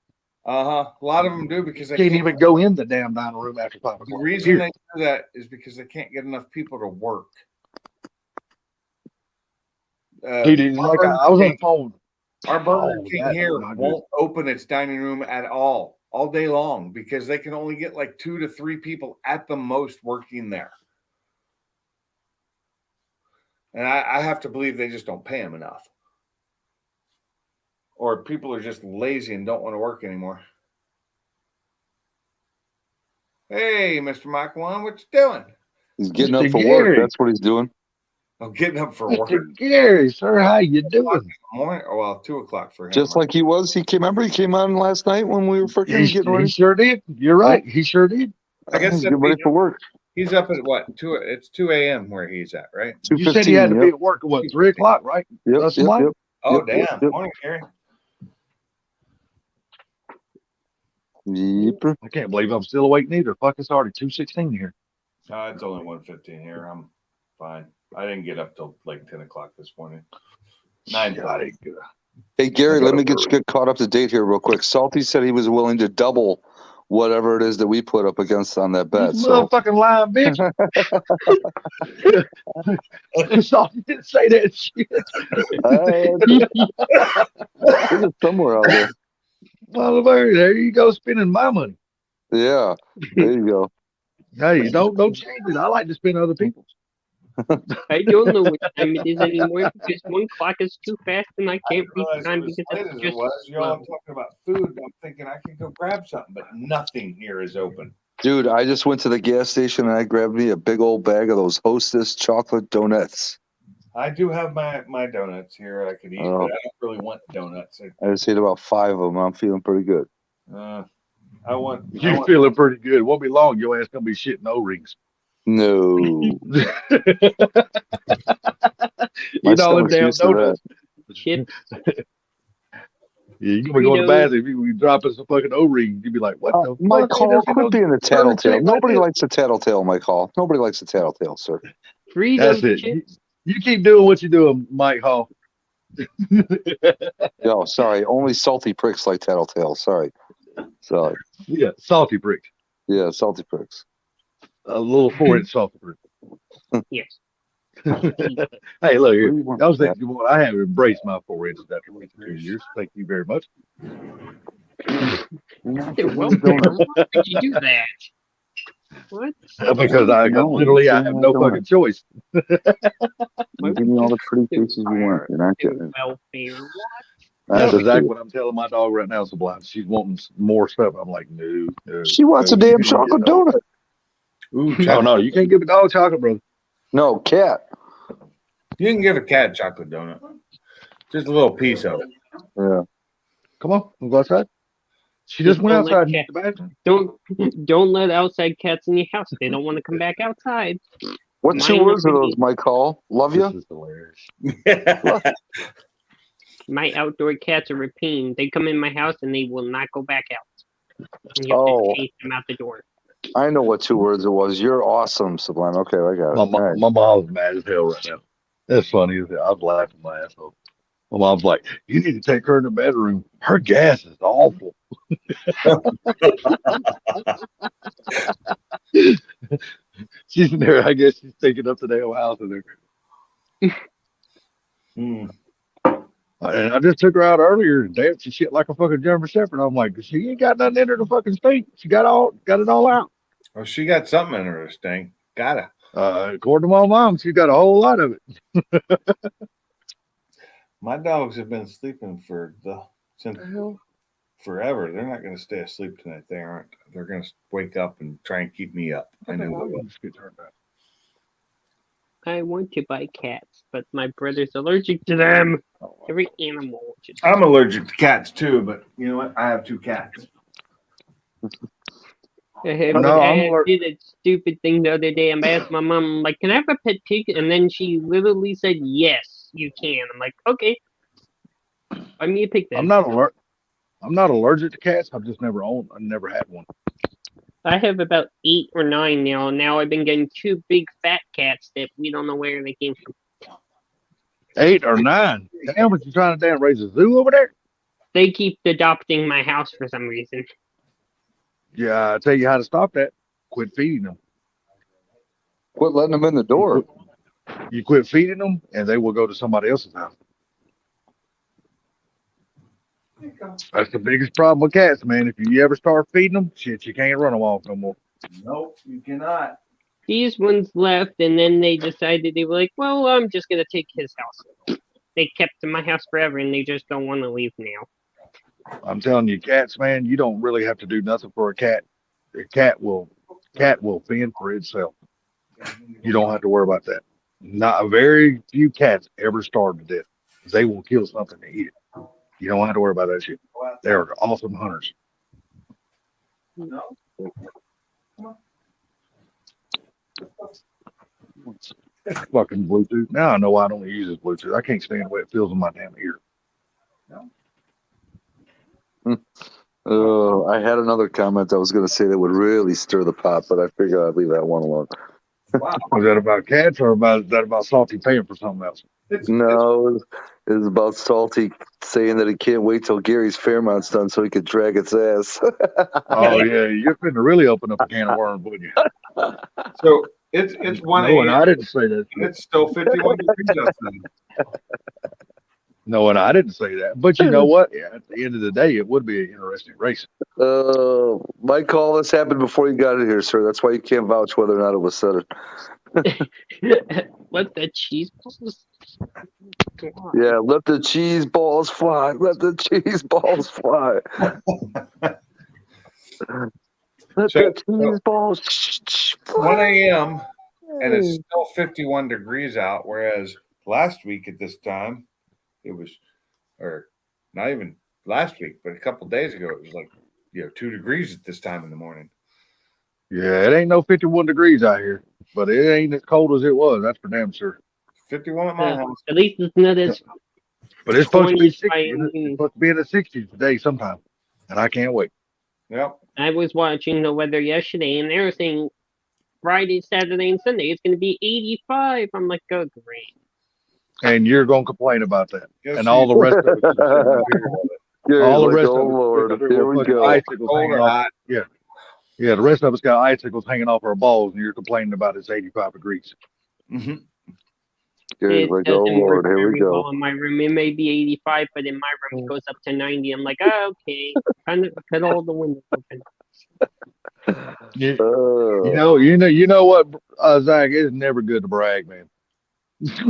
A lot of them do because they Can't even go in the damn dining room after 5 The o'clock. reason Here. they do that is because they can't get enough people to work. Dude, like I was on the phone. Our Burger Oh, King that's here not good. won't open its dining room at all day long, because they can only get like 2 to 3 people at the most working there. And I have to believe they just don't pay them enough. Or people are just lazy and don't want to work anymore. Hey, Mr. Mike One, what you doing? He's getting up Mr. for work. Gary. That's what he's doing. I'm getting up for work. Mr. Gary, sir, how you doing? Morning, or well, 2 o'clock for him. Just like he was. Remember he came on last night when we were freaking getting He ready. sure did. You're right. He sure did. I guess He's if getting ready for work. He's up at what? It's 2 a.m. where he's at, right? You said he had to be at work at what, 3 o'clock, right? Yep, That's yep, why? yep. Oh, Yep, damn. yep. Morning, Gary. Yep. I can't believe I'm still awake neither. Fuck, it's already 2:16 here. It's only 1:15 here. I'm fine. I didn't get up till like 10 o'clock this morning. 9. Hey Gary, let me get caught up to date here real quick. Salty said he was willing to double whatever it is that we put up against on that bet. You So motherfucking lying bitch. Salty didn't say that shit. it's somewhere out there. Motherfucker, there you go, spending my money. Yeah, there you go. Hey, don't change it. I like to spend other people's. I don't know what time it is anymore because 1 o'clock is too fast and I can't read time because Late it's as it just. was, y'all talking about food. And I'm thinking I can go grab something, but nothing here is open. Dude, I just went to the gas station and I grabbed me a big old bag of those Hostess chocolate donuts. I do have my donuts here I could eat, Oh. but I don't really want donuts. I just ate about 5 of them. I'm feeling pretty good. I want. You feeling pretty good. Won't be long. Your ass gonna be shitting O-rings. No. You My know them stomach's damn used to that. donuts. Yeah, you gonna go to the bathroom, you drop us a fucking O-ring, you'd be like, what the Mike fuck? Hall, quit being a tattletale. Nobody likes a tattletale, Mike Hall. Nobody likes a tattletale, sir. That's it. You keep doing what you're doing, Mike Hall. Yo, sorry. Only salty pricks like tattletale. Sorry. Yeah, salty pricks. Yeah, salty pricks. A little 4-inch salty prick. Yes. Hey, look here. I was thinking, I have embraced my 4 inches after 2 years. Thank you very much. Well, why would you do that? What? Because I have no fucking choice. You give me all the pretty faces you want. You're not getting it. Welfare. That's exactly what I'm telling my dog right now, Sublime. She's wanting more stuff. I'm like, no. She wants a damn chocolate donut. Ooh, no, you can't give a dog chocolate, brother. No, cat. You can give a cat a chocolate donut. Just a little piece of it. Yeah. Come on, we'll go outside. She just went outside and used the bathroom. Don't let outside cats in your house. They don't want to come back outside. What two words are those, Mike Hall? Love you? This is hilarious. My outdoor cats are a pain. They come in my house and they will not go back out. And you have to chase them out the door. I know what 2 words it was. You're awesome, Sublime. Okay, I got it. My mom's mad as hell right now. That's funny. I was laughing my ass off. My mom's like, you need to take her in the bedroom. Her gas is awful. She's in there. I guess she's taking up the damn house in there. And I just took her out earlier and danced and shit like a fucking German Shepherd. I'm like, she ain't got nothing in her to fucking stink. She got it all out. Oh, she got something in her to stink. Gotta. According to my mom, she got a whole lot of it. My dogs have been sleeping since forever. They're not going to stay asleep tonight. They aren't. They're going to wake up and try and keep me up. I know they will. I want to buy cats, but my brother's allergic to them. Every animal. I'm allergic to cats too, but you know what? I have 2 cats. I did a stupid thing the other day. I asked my mom, I'm like, can I have a pet pig? And then she literally said, yes, you can. I'm like, okay. Buy me a pig then. I'm not allergic to cats. I've just never had one. I have about 8 or 9 now. Now I've been getting 2 big fat cats that we don't know where they came from. 8 or 9? Damn, what you trying to raise a zoo over there? They keep adopting my house for some reason. Yeah, I'll tell you how to stop that. Quit feeding them. Quit letting them in the door. You quit feeding them, and they will go to somebody else's house. That's the biggest problem with cats, man. If you ever start feeding them, shit, you can't run them off no more. Nope, you cannot. These ones left, and then they decided they were like, well, I'm just going to take his house. They kept in my house forever, and they just don't want to leave now. I'm telling you, cats, man, you don't really have to do nothing for a cat. A cat will fend for itself. You don't have to worry about that. Not a very few cats ever starve to death. They will kill something to eat it. You don't have to worry about that shit. They're awesome hunters. No. Fucking Bluetooth. Now I know why I don't use this Bluetooth. I can't stand the way it feels in my damn ear. I had another comment I was going to say that would really stir the pot, but I figured I'd leave that one alone. Wow. Was that about cats or is that about Salty paying for something else? No, it was about Salty saying that he can't wait till Gary's Fairmont's done so he could drag its ass. Oh yeah, you're finna really open up a can of worms, wouldn't you? So it's 1 No, and I didn't say that. It's still 51 degrees outside. No, and I didn't say that. But you know what? Yeah, at the end of the day, it would be an interesting race. Mike Call, this happened before you got in here, sir. That's why you can't vouch whether or not it was said. Let the cheese balls fly. Yeah, let the cheese balls fly. Let the cheese balls fly. Let the cheese balls fly. 1 a.m. and it's still 51 degrees out, whereas last week at this time, it was, or not even last week, but a couple of days ago, it was like, 2 degrees at this time in the morning. Yeah, it ain't no 51 degrees out here, but it ain't as cold as it was. That's for damn sure. 51 at my house. At least it's not as But it's supposed to be 20 60. by- It's supposed to be in the 60s today sometime, and I can't wait. Yep. I was watching the weather yesterday, and they were saying Friday, Saturday, and Sunday it's going to be 85. I'm like, oh great. And you're gonna complain about that, Yes, and all the rest of it. All the like, rest oh of it. Lord, here we fucking go. icicles Cold hanging or off. hot. Yeah, yeah. The rest of us got icicles hanging off our balls, and you're complaining about it's 85 degrees. Mm-hmm. It Like, doesn't oh work Lord, here we very go. well in my room. It may be 85, but in my room it goes up to 90. I'm like, oh, okay. Cut all the windows open. You know what, Zach? It's never good to brag, man.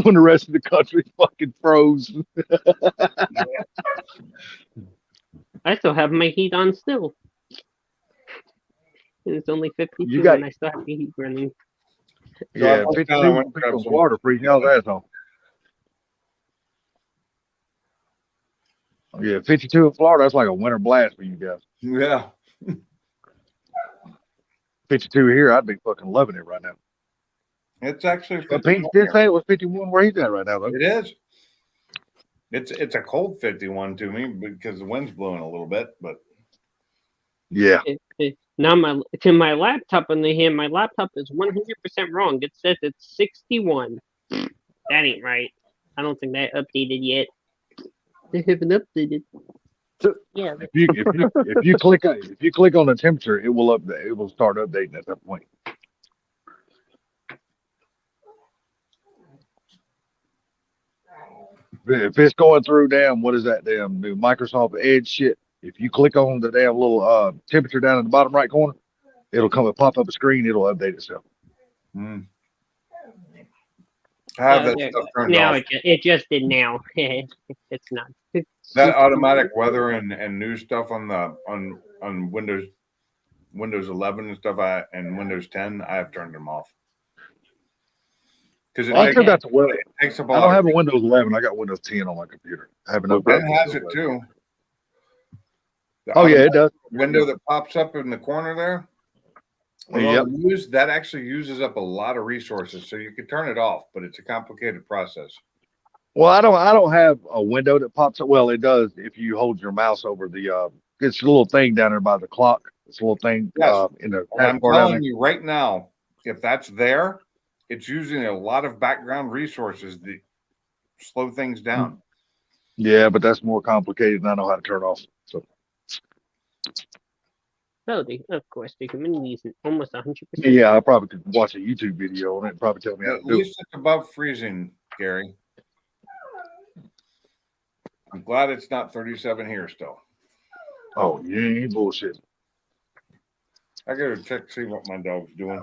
When the rest of the country fucking froze. I still have my heat on still. And it's only 52, You got- and I still have the heat running. Yeah, 52 people Florida freezing y'all's ass off. Yeah, 52 in Florida, that's like a winter blast for you guys. Yeah. 52 here, I'd be fucking loving it right now. It's actually. But Pete did say it was 51 where he's at right now, though. It is. It's a cold 51 to me because the wind's blowing a little bit, but yeah. Now my laptop on the hand, my laptop is 100% wrong. It says it's 61. That ain't right. I don't think that updated yet. They haven't updated. Yeah. If you click on the temperature, it will update. It will start updating at that point. If it's going through what is that damn new Microsoft Edge shit? If you click on the damn little temperature down in the bottom right corner, it'll pop up a screen. It'll update itself. I have that stuff turned now off. it just did now. It's not. That automatic weather and news stuff on Windows 11 and stuff, and Windows 10, I have turned them off. Because I still got it takes up a I lot. don't have a Windows 11. I got Windows 10 on my computer. I have an upgrade. Ben has it too. Oh yeah, it does. Window that pops up in the corner there. With all the news, that actually uses up a lot of resources. So you can turn it off, but it's a complicated process. Well, I don't have a window that pops up. Well, it does if you hold your mouse over the it's a little thing down there by the clock. It's a little thing in the I'm telling you right now, if that's there, it's using a lot of background resources that slow things down. Yeah, but that's more complicated than I know how to turn off. So of course, they can use it almost 100%. yeah, I probably could watch a YouTube video on it and probably tell me how to At do it. least it's above freezing, Gary. I'm glad it's not 37 here still. Oh, you ain't bullshit. I gotta check to see what my dog's doing.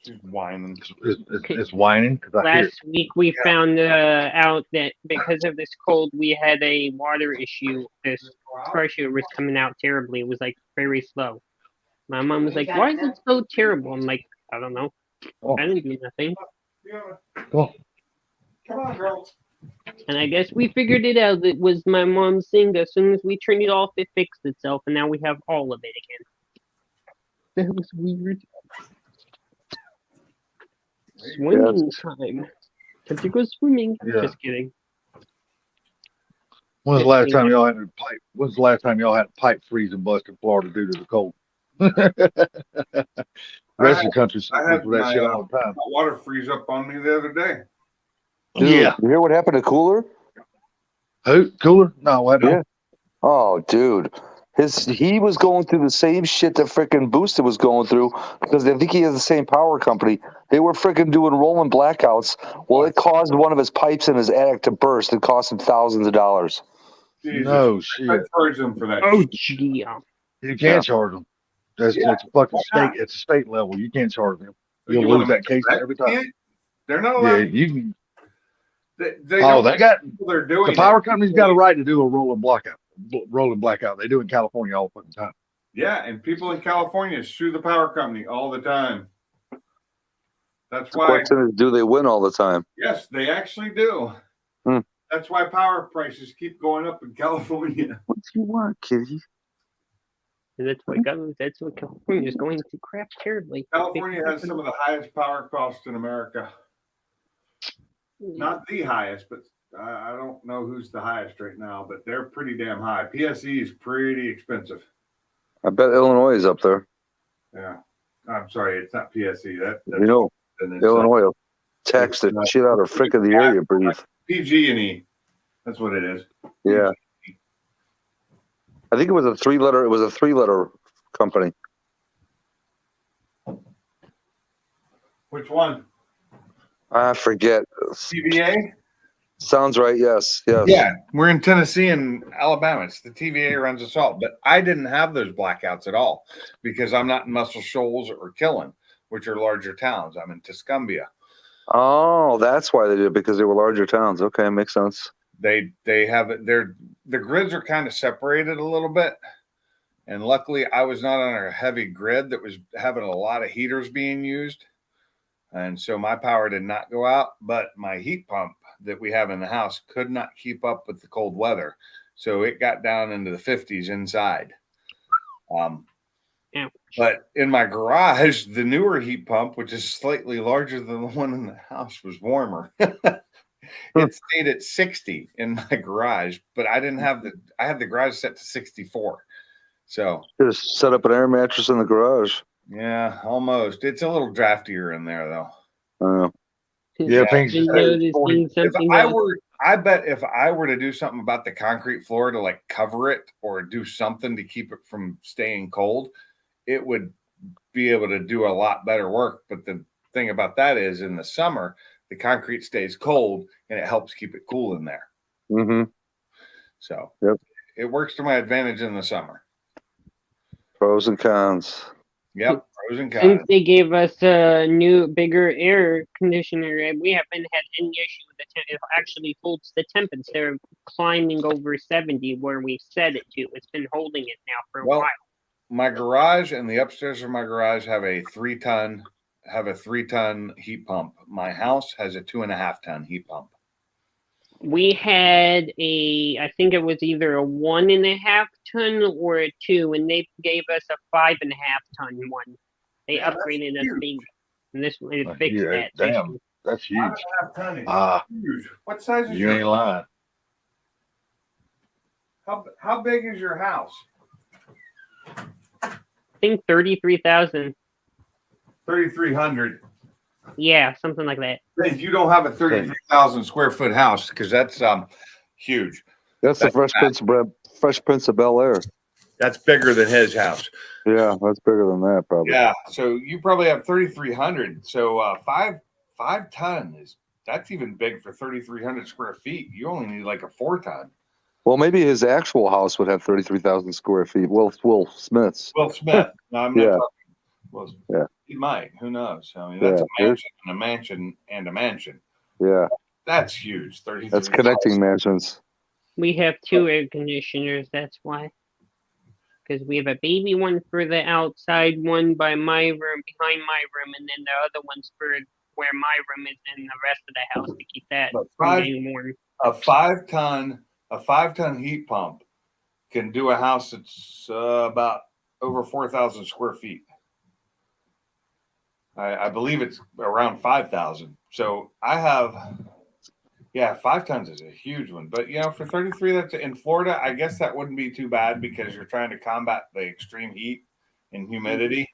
She's whining. It's whining. Last week we found out that because of this cold, we had a water issue. This pressure was coming out terribly. It was like very slow. My mom was like, "Why is it so terrible?" I'm like, "I don't know. I didn't do nothing." Come on, girl. And I guess we figured it out. It was my mom's thing. As soon as we turned it off, it fixed itself, and now we have all of it again. That was weird. Swimming time. Time to go swimming. Yeah. Just kidding. When's the last time y'all had a pipe? When's the last time y'all had a pipe freeze and bust in Florida due to the cold? The rest of the country suffers with that shit all the time. Water freeze up on me the other day. Dude, yeah. You hear what happened to Cooler? Who? Cooler? No, what? Yeah. Oh, dude. He was going through the same shit that freaking Boosted was going through because I think he has the same power company. They were freaking doing rolling blackouts. Well, it caused one of his pipes in his attic to burst and cost him thousands of dollars. Jesus. No shit. I charge them for that. Oh, gee. You can't charge them. It's a fucking state. It's a state level. You can't charge them. You'll lose that case every time. They're not allowed. Yeah, you can. They got. They're doing the power company's got a right to do a rolling blackout. Rolling blackout. They do it in California all the fucking time. Yeah, and people in California sue the power company all the time. That's why. The question is, do they win all the time? Yes, they actually do. That's why power prices keep going up in California. What do you want, kitty? And that's what California is going to crap terribly. California has some of the highest power costs in America. Not the highest, but I don't know who's the highest right now, but they're pretty damn high. PSE is pretty expensive. I bet Illinois is up there. Yeah. I'm sorry, it's not PSE. That's Illinois will tax the shit out of frick of the air you breathe. PG&E. That's what it is. Yeah. I think it was a three-letter company. Which one? I forget. TVA? Sounds right. Yes. Yeah, we're in Tennessee and Alabama. It's the TVA runs us all. But I didn't have those blackouts at all because I'm not in Muscle Shoals or Killen, which are larger towns. I'm in Tuscumbia. Oh, that's why they did it, because they were larger towns. Okay, makes sense. They have it. The grids are kind of separated a little bit, and luckily I was not on a heavy grid that was having a lot of heaters being used, and so my power did not go out. But my heat pump that we have in the house could not keep up with the cold weather, so it got down into the 50s inside. But in my garage, the newer heat pump, which is slightly larger than the one in the house, was warmer. It stayed at 60 in my garage, but I didn't have I had the garage set to 64. So just set up an air mattress in the garage. Yeah, almost. It's a little draftier in there though. Yeah, things. I bet if I were to do something about the concrete floor to like cover it or do something to keep it from staying cold, it would be able to do a lot better work. But the thing about that is in the summer, the concrete stays cold and it helps keep it cool in there. Mm-hmm. So it works to my advantage in the summer. Pros and cons. Yep, pros and cons. Since they gave us a new, bigger air conditioner, we haven't had any issue with the temp. It actually holds the temp instead of climbing over 70 where we set it to. It's been holding it now for a while. My garage and the upstairs of my garage have a 3-ton heat pump. My house has a 2.5-ton heat pump. We had I think it was either a 1.5 ton or a 2, and they gave us a 5.5 ton one. They upgraded us big, and this one fixed that. Damn, that's huge. 5.5 ton is huge. What size is you ain't lying. How big is your house? I think 33,000. 3,300. Yeah, something like that. You don't have a 33,000 square foot house because that's huge. That's the Fresh Prince of Bel Air. That's bigger than his house. Yeah, that's bigger than that probably. Yeah, so you probably have 3,300. So 5 ton that's even big for 3,300 square feet. You only need like a 4-ton. Well, maybe his actual house would have 33,000 square feet. Will Smith's. Will Smith. No, I'm not talking. Well, yeah. He might. Who knows? I mean, that's a mansion and a mansion and a mansion. Yeah. That's huge. 33. That's connecting mansions. We have 2 air conditioners. That's why. Because we have a baby one for the outside, one by my room, behind my room, and then the other one's for where my room is in the rest of the house to keep that from getting warm. A 5-ton heat pump can do a house that's about over 4,000 square feet. I believe it's around 5,000. So I have, 5 tons is a huge one. But, for 33, that's in Florida, I guess that wouldn't be too bad because you're trying to combat the extreme heat and humidity.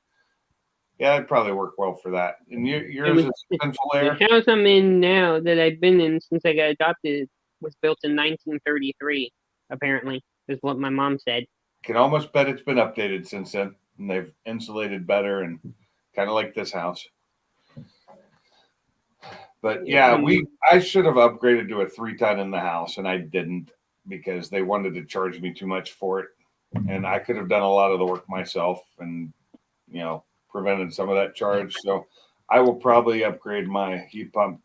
Yeah, it'd probably work well for that. And yours is central air? The house I'm in now that I've been in since I got adopted was built in 1933, apparently, is what my mom said. Can almost bet it's been updated since then. And they've insulated better and kind of like this house. But I should have upgraded to a 3-ton in the house, and I didn't because they wanted to charge me too much for it. And I could have done a lot of the work myself and, prevented some of that charge. So I will probably upgrade my heat pump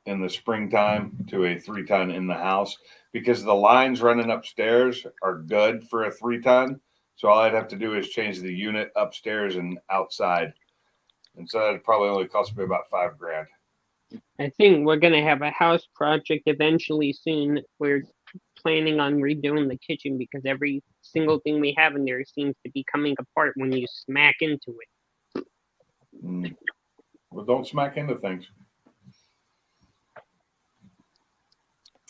in the springtime to a 3-ton in the house because the lines running upstairs are good for a 3-ton. So all I'd have to do is change the unit upstairs and outside. And so that'd probably only cost me about $5,000. I think we're going to have a house project eventually soon. We're planning on redoing the kitchen because every single thing we have in there seems to be coming apart when you smack into it. Well, don't smack into things.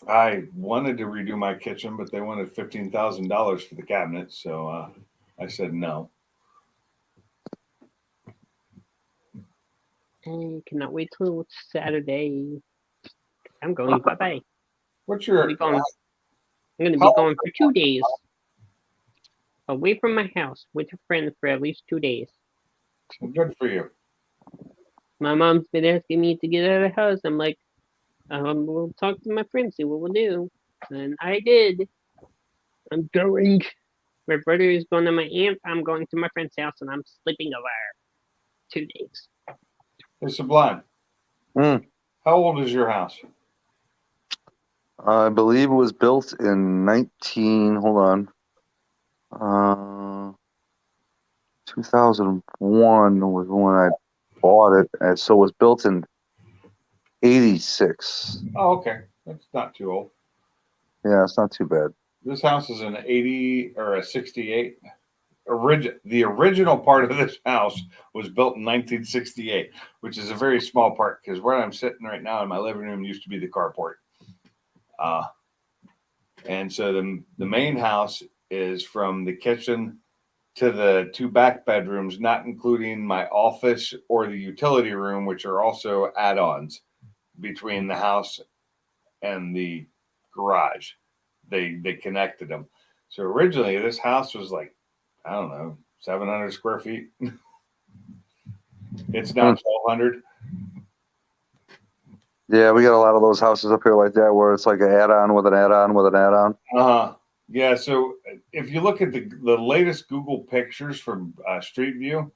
I wanted to redo my kitchen, but they wanted $15,000 for the cabinets, so I said no. I cannot wait till Saturday. I'm going bye-bye. What's your? I'm going to be going for 2 days away from my house with a friend for at least 2 days. Good for you. My mom's been asking me to get out of the house. I'm like, we'll talk to my friends, see what we'll do. And I did. I'm going. My brother is going to my aunt. I'm going to my friend's house, and I'm sleeping over 2 days. Hey, Sublime. How old is your house? I believe it was built in 2001 was when I bought it, and so it was built in 86. Oh, okay. That's not too old. Yeah, it's not too bad. This house is an 80 or a 68. The original part of this house was built in 1968, which is a very small part because where I'm sitting right now in my living room used to be the carport. And so the main house is from the kitchen to the 2 back bedrooms, not including my office or the utility room, which are also add-ons between the house and the garage. They connected them. So originally this house was like, I don't know, 700 square feet. It's now 1,200. Yeah, we got a lot of those houses up here like that where it's like an add-on with an add-on with an add-on. Yeah, so if you look at the latest Google pictures from Street View,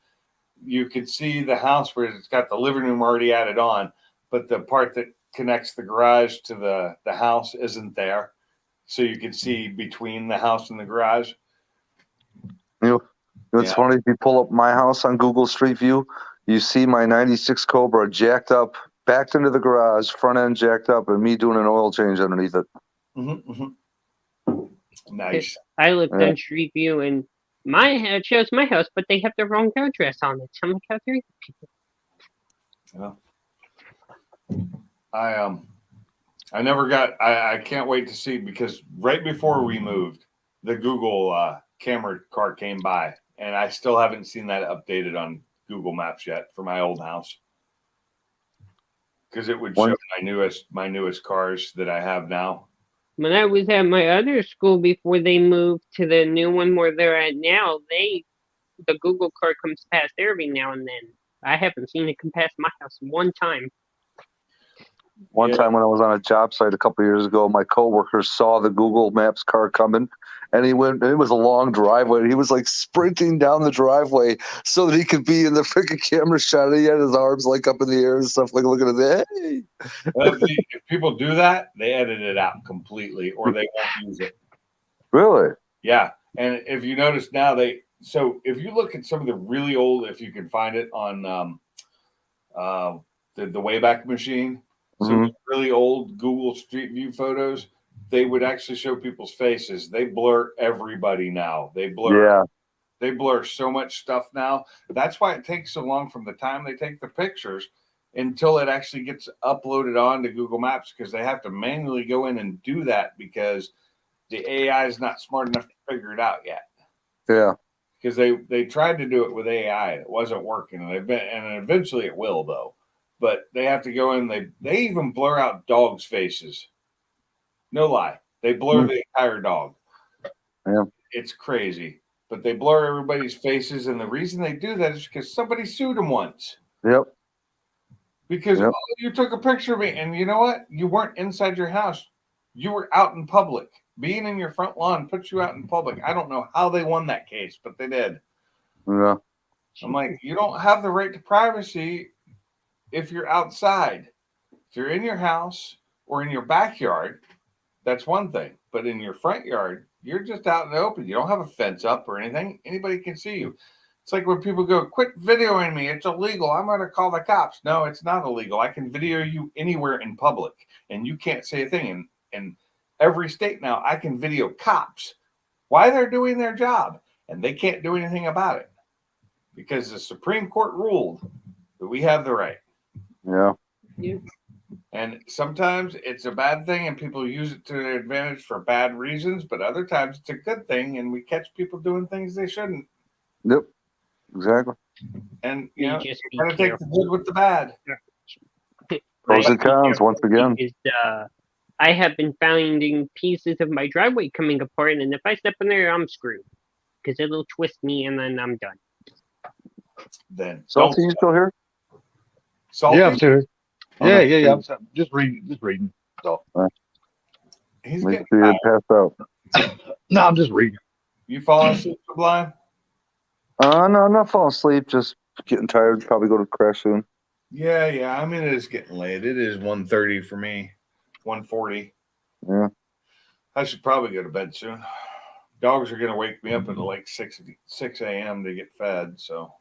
you can see the house where it's got the living room already added on, but the part that connects the garage to the house isn't there. So you can see between the house and the garage. It's funny, if you pull up my house on Google Street View, you see my 96 Cobra jacked up, backed into the garage, front end jacked up, and me doing an oil change underneath it. Nice. I looked on Street View and it shows my house, but they have the wrong address on it. I'm like, how dare you people? Yeah. I never got. I can't wait to see, because right before we moved, the Google camera car came by, and I still haven't seen that updated on Google Maps yet for my old house, because it would show my newest cars that I have now. When I was at my other school before they moved to the new one where they're at now, the Google car comes past there every now and then. I haven't seen it come past my house one time. One time when I was on a job site a couple of years ago, my coworker saw the Google Maps car coming, and he went. It was a long driveway. And he was like sprinting down the driveway so that he could be in the freaking camera shot. And he had his arms like up in the air and stuff, like looking at that. Hey. Well, if people do that, they edit it out completely, or they won't use it. Really? Yeah. And if you notice now, if you look at some of the really old, if you can find it on the Wayback Machine. So really old Google Street View photos, they would actually show people's faces. They blur everybody now. They blur so much stuff now. That's why it takes so long from the time they take the pictures until it actually gets uploaded onto Google Maps, because they have to manually go in and do that because the AI is not smart enough to figure it out yet. Yeah. Because they tried to do it with AI. It wasn't working. And eventually it will, though. But they have to go in. They even blur out dogs' faces. No lie. They blur the entire dog. Yeah. It's crazy. But they blur everybody's faces. And the reason they do that is because somebody sued them once. Yep. Because you took a picture of me, and you know what? You weren't inside your house. You were out in public. Being in your front lawn puts you out in public. I don't know how they won that case, but they did. Yeah. I'm like, you don't have the right to privacy if you're outside. If you're in your house or in your backyard, that's one thing. But in your front yard, you're just out in the open. You don't have a fence up or anything. Anybody can see you. It's like when people go, quit videoing me. It's illegal. I'm going to call the cops. No, it's not illegal. I can video you anywhere in public, and you can't say a thing. In every state now, I can video cops why they're doing their job, and they can't do anything about it because the Supreme Court ruled that we have the right. Yeah. And sometimes it's a bad thing and people use it to their advantage for bad reasons, but other times it's a good thing and we catch people doing things they shouldn't. Yep, exactly. And, You you just be got to take the good with the bad. Pros and cons, once again. Because, I have been finding pieces of my driveway coming apart, and if I step in there, I'm screwed. Because it'll twist me, and then I'm done. Then Salty, you still here? Salty? Yeah, I'm still here. Okay. Yeah. I'm just reading. So He's make getting sure you tired. passed out. No, I'm just reading. You falling asleep, Sublime? No, I'm not falling asleep. Just getting tired. Probably go to crash soon. Yeah. I mean, it is getting late. It is 1:30 for me. 1:40. Yeah. I should probably go to bed soon. Dogs are going to wake me up at like 6 a.m. to get fed. So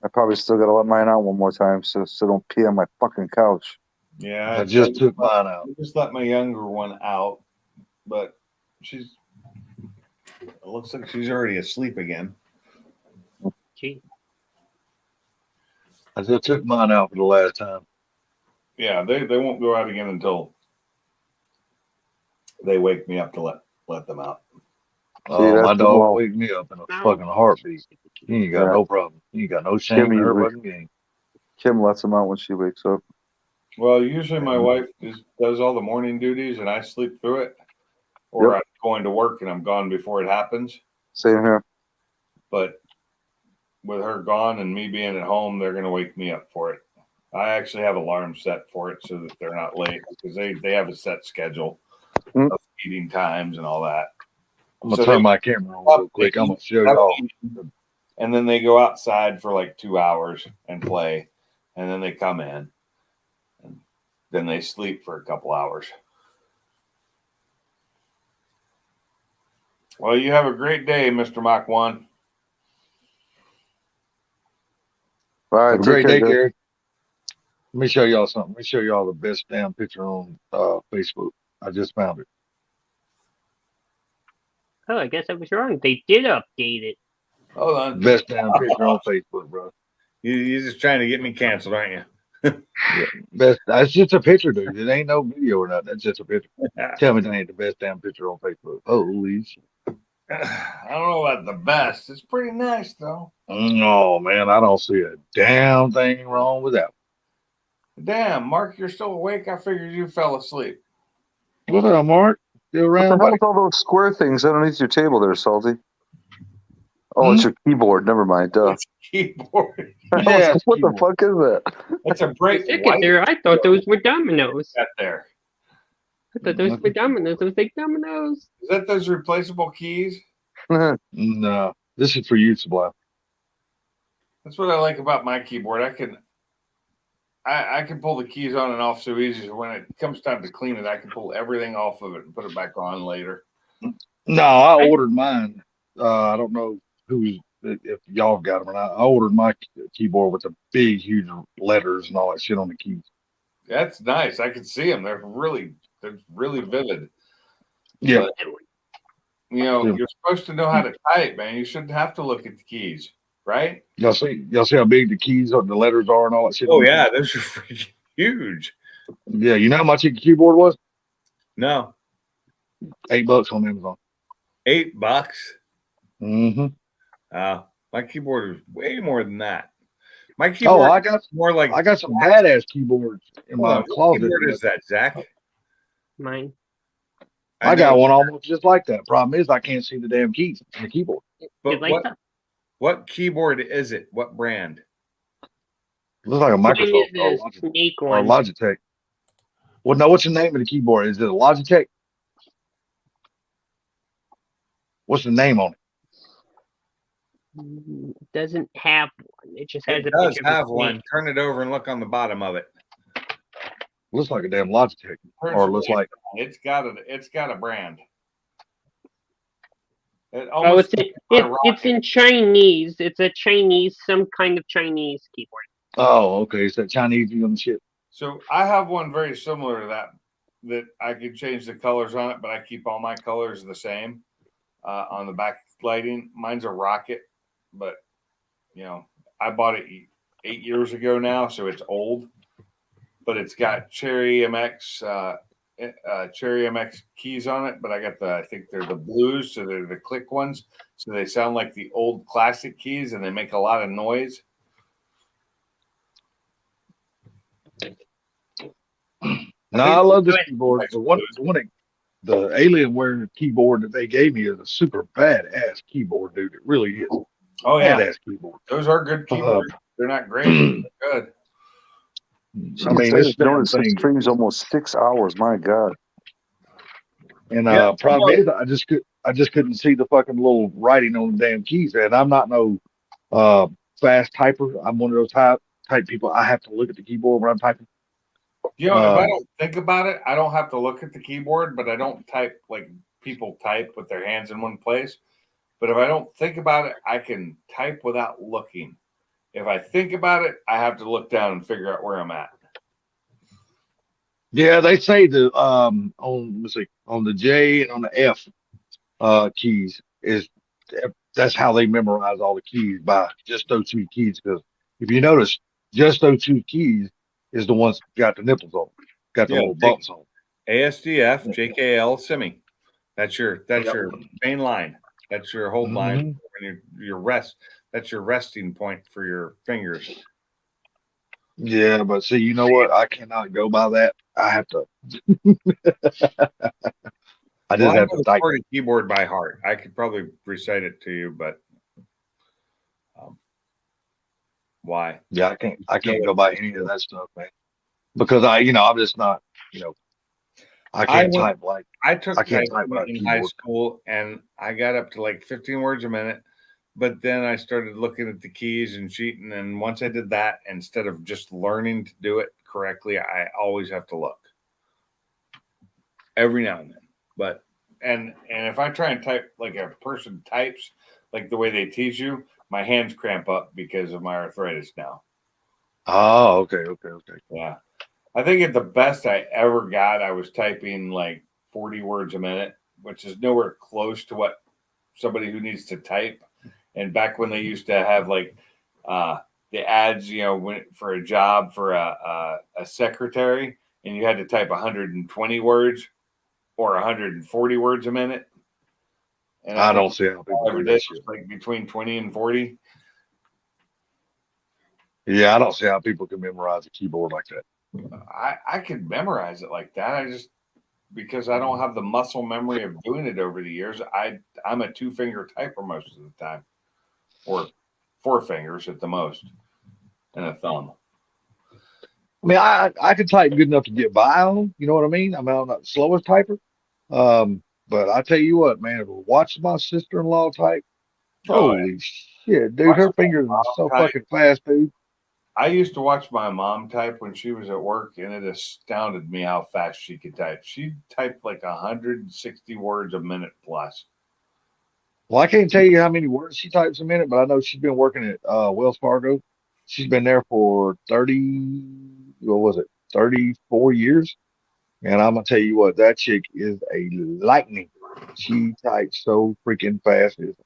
I probably still got to let mine out one more time so don't pee on my fucking couch. yeah, I just took mine out. I just let my younger one out, but it looks like she's already asleep again. Gee. I just took mine out for the last time. Yeah, they won't go out again until they wake me up to let them out. My dog will wake me up in a fucking heartbeat. He ain't got no problem. He ain't got no shame in her fucking game. Kim lets them out when she wakes up. Well, usually my wife does all the morning duties and I sleep through it, or I'm going to work and I'm gone before it happens. Same here. But with her gone and me being at home, they're going to wake me up for it. I actually have alarms set for it so that they're not late because they have a set schedule of feeding times and all that. I'm going to turn my camera on real quick. I'm going to show y'all. And then they go outside for like 2 hours and play. And then they come in. And then they sleep for a couple hours. Well, you have a great day, Mr. Mach 1. All right, have a great day, Gary. Let me show y'all something. Let me show y'all the best damn picture on Facebook. I just found it. Oh, I guess I was wrong. They did update it. Hold on. Best damn picture on Facebook, bro. You're just trying to get me canceled, aren't you? Yeah, best. That's just a picture, dude. It ain't no video or nothing. That's just a picture. Tell me that ain't the best damn picture on Facebook. Holy shit. I don't know about the best. It's pretty nice, though. No, man, I don't see a damn thing wrong with that. Damn, Mark, you're still awake? I figured you fell asleep. What up, Mark? Still around, What the hell buddy? with all those square things underneath your table there, Salty? Oh, it's your keyboard. Never mind. Duh. It's keyboard. Yeah, what the fuck is that? It's a bright Second there, I thought those were dominoes. That there. I thought those were dominoes. I was like, dominoes. Is that those replaceable keys? No, this is for you, Sublime. That's what I like about my keyboard. I can pull the keys on and off so easy. So when it comes time to clean it, I can pull everything off of it and put it back on later. No, I ordered mine. I don't know if y'all got them or not. I ordered my keyboard with the big, huge letters and all that shit on the keys. That's nice. I can see them. They're really vivid. Yeah. But, you're supposed to know how to type, man. You shouldn't have to look at the keys, right? Y'all see how big the keys or the letters are and all that shit? Oh yeah, those are freaking huge. Yeah, you know how much your keyboard was? No. $8 on Amazon. $8? Mm-hmm. My keyboard is way more than that. My keyboard I got more like I got some badass keyboards in my closet. What keyboard is that, Zach? Mine. I got one almost just like that. Problem is I can't see the damn keys on the keyboard. But what keyboard is it? What brand? Looks like a Microsoft or Logitech. Well, no, what's the name of the keyboard? Is it a Logitech? What's the name on it? Doesn't have one. It just has it a does picture have of one. Turn it over and look on the bottom of it. Looks like a damn Logitech. Or looks like it's got a brand. It's in Chinese. It's a Chinese, some kind of Chinese keyboard. Oh, okay. It's that Chinese on the shit. So I have one very similar to that I could change the colors on it, but I keep all my colors the same on the backlighting. Mine's a Rocket, but I bought it 8 years ago now, so it's old. but it's got Cherry MX keys on it. But I got I think they're the blues, so they're the click ones. So they sound like the old classic keys, and they make a lot of noise. No, I love this keyboard. The Alienware keyboard that they gave me is a super badass keyboard, dude. It really is. Oh yeah, badass keyboard. Those are good keyboards. They're not great. They're good. I mean, this stream's almost 6 hours. My God. And problem is, I just couldn't see the fucking little writing on the damn keys. And I'm not no fast typer. I'm one of those type people. I have to look at the keyboard when I'm typing. You know, if I don't think about it, I don't have to look at the keyboard, but I don't type like people type with their hands in one place. But if I don't think about it, I can type without looking. If I think about it, I have to look down and figure out where I'm at. Yeah, they say the on the J and on the F keys that's how they memorize all the keys, by just those two keys. Because if you notice, just those two keys is the ones that got the nipples on, got the little bumps on. ASDF, JKL, semi. That's your main line. That's your hold line. When your rest. That's your resting point for your fingers. Yeah, but see, you know what? I cannot go by that. I have to. I just have to type a keyboard by heart. I could probably recite it to you, but why? Yeah, I can't go by any of that stuff, man. Because I'm just not, I can't type like I took typing in high school, and I got up to like 15 words a minute. But then I started looking at the keys and cheating. And once I did that, instead of just learning to do it correctly, I always have to look every now and then. But and if I try and type like a person types, like the way they teach you, my hands cramp up because of my arthritis now. Oh, okay. Yeah. I think at the best I ever got, I was typing like 40 words a minute, which is nowhere close to what somebody who needs to type. And back when they used to have like the ads, for a job for a secretary, and you had to type 120 words or 140 words a minute. And I don't see how people do that shit. Like between 20 and 40. Yeah, I don't see how people can memorize a keyboard like that. I could memorize it like that. Because I don't have the muscle memory of doing it over the years. I'm a 2-finger typer most of the time. Or 4 fingers at the most, and a thumb. I mean, I could type good enough to get by on. You know what I mean? I'm not the slowest typer. But I tell you what, man, watch my sister-in-law type. Holy shit, dude, her fingers are so fucking fast, dude. I used to watch my mom type when she was at work, and it astounded me how fast she could type. She typed like 160 words a minute plus. Well, I can't tell you how many words she types a minute, but I know she's been working at Wells Fargo. She's been there for 34 years. And I'm going to tell you what, that chick is a lightning. She types so freaking fast. It's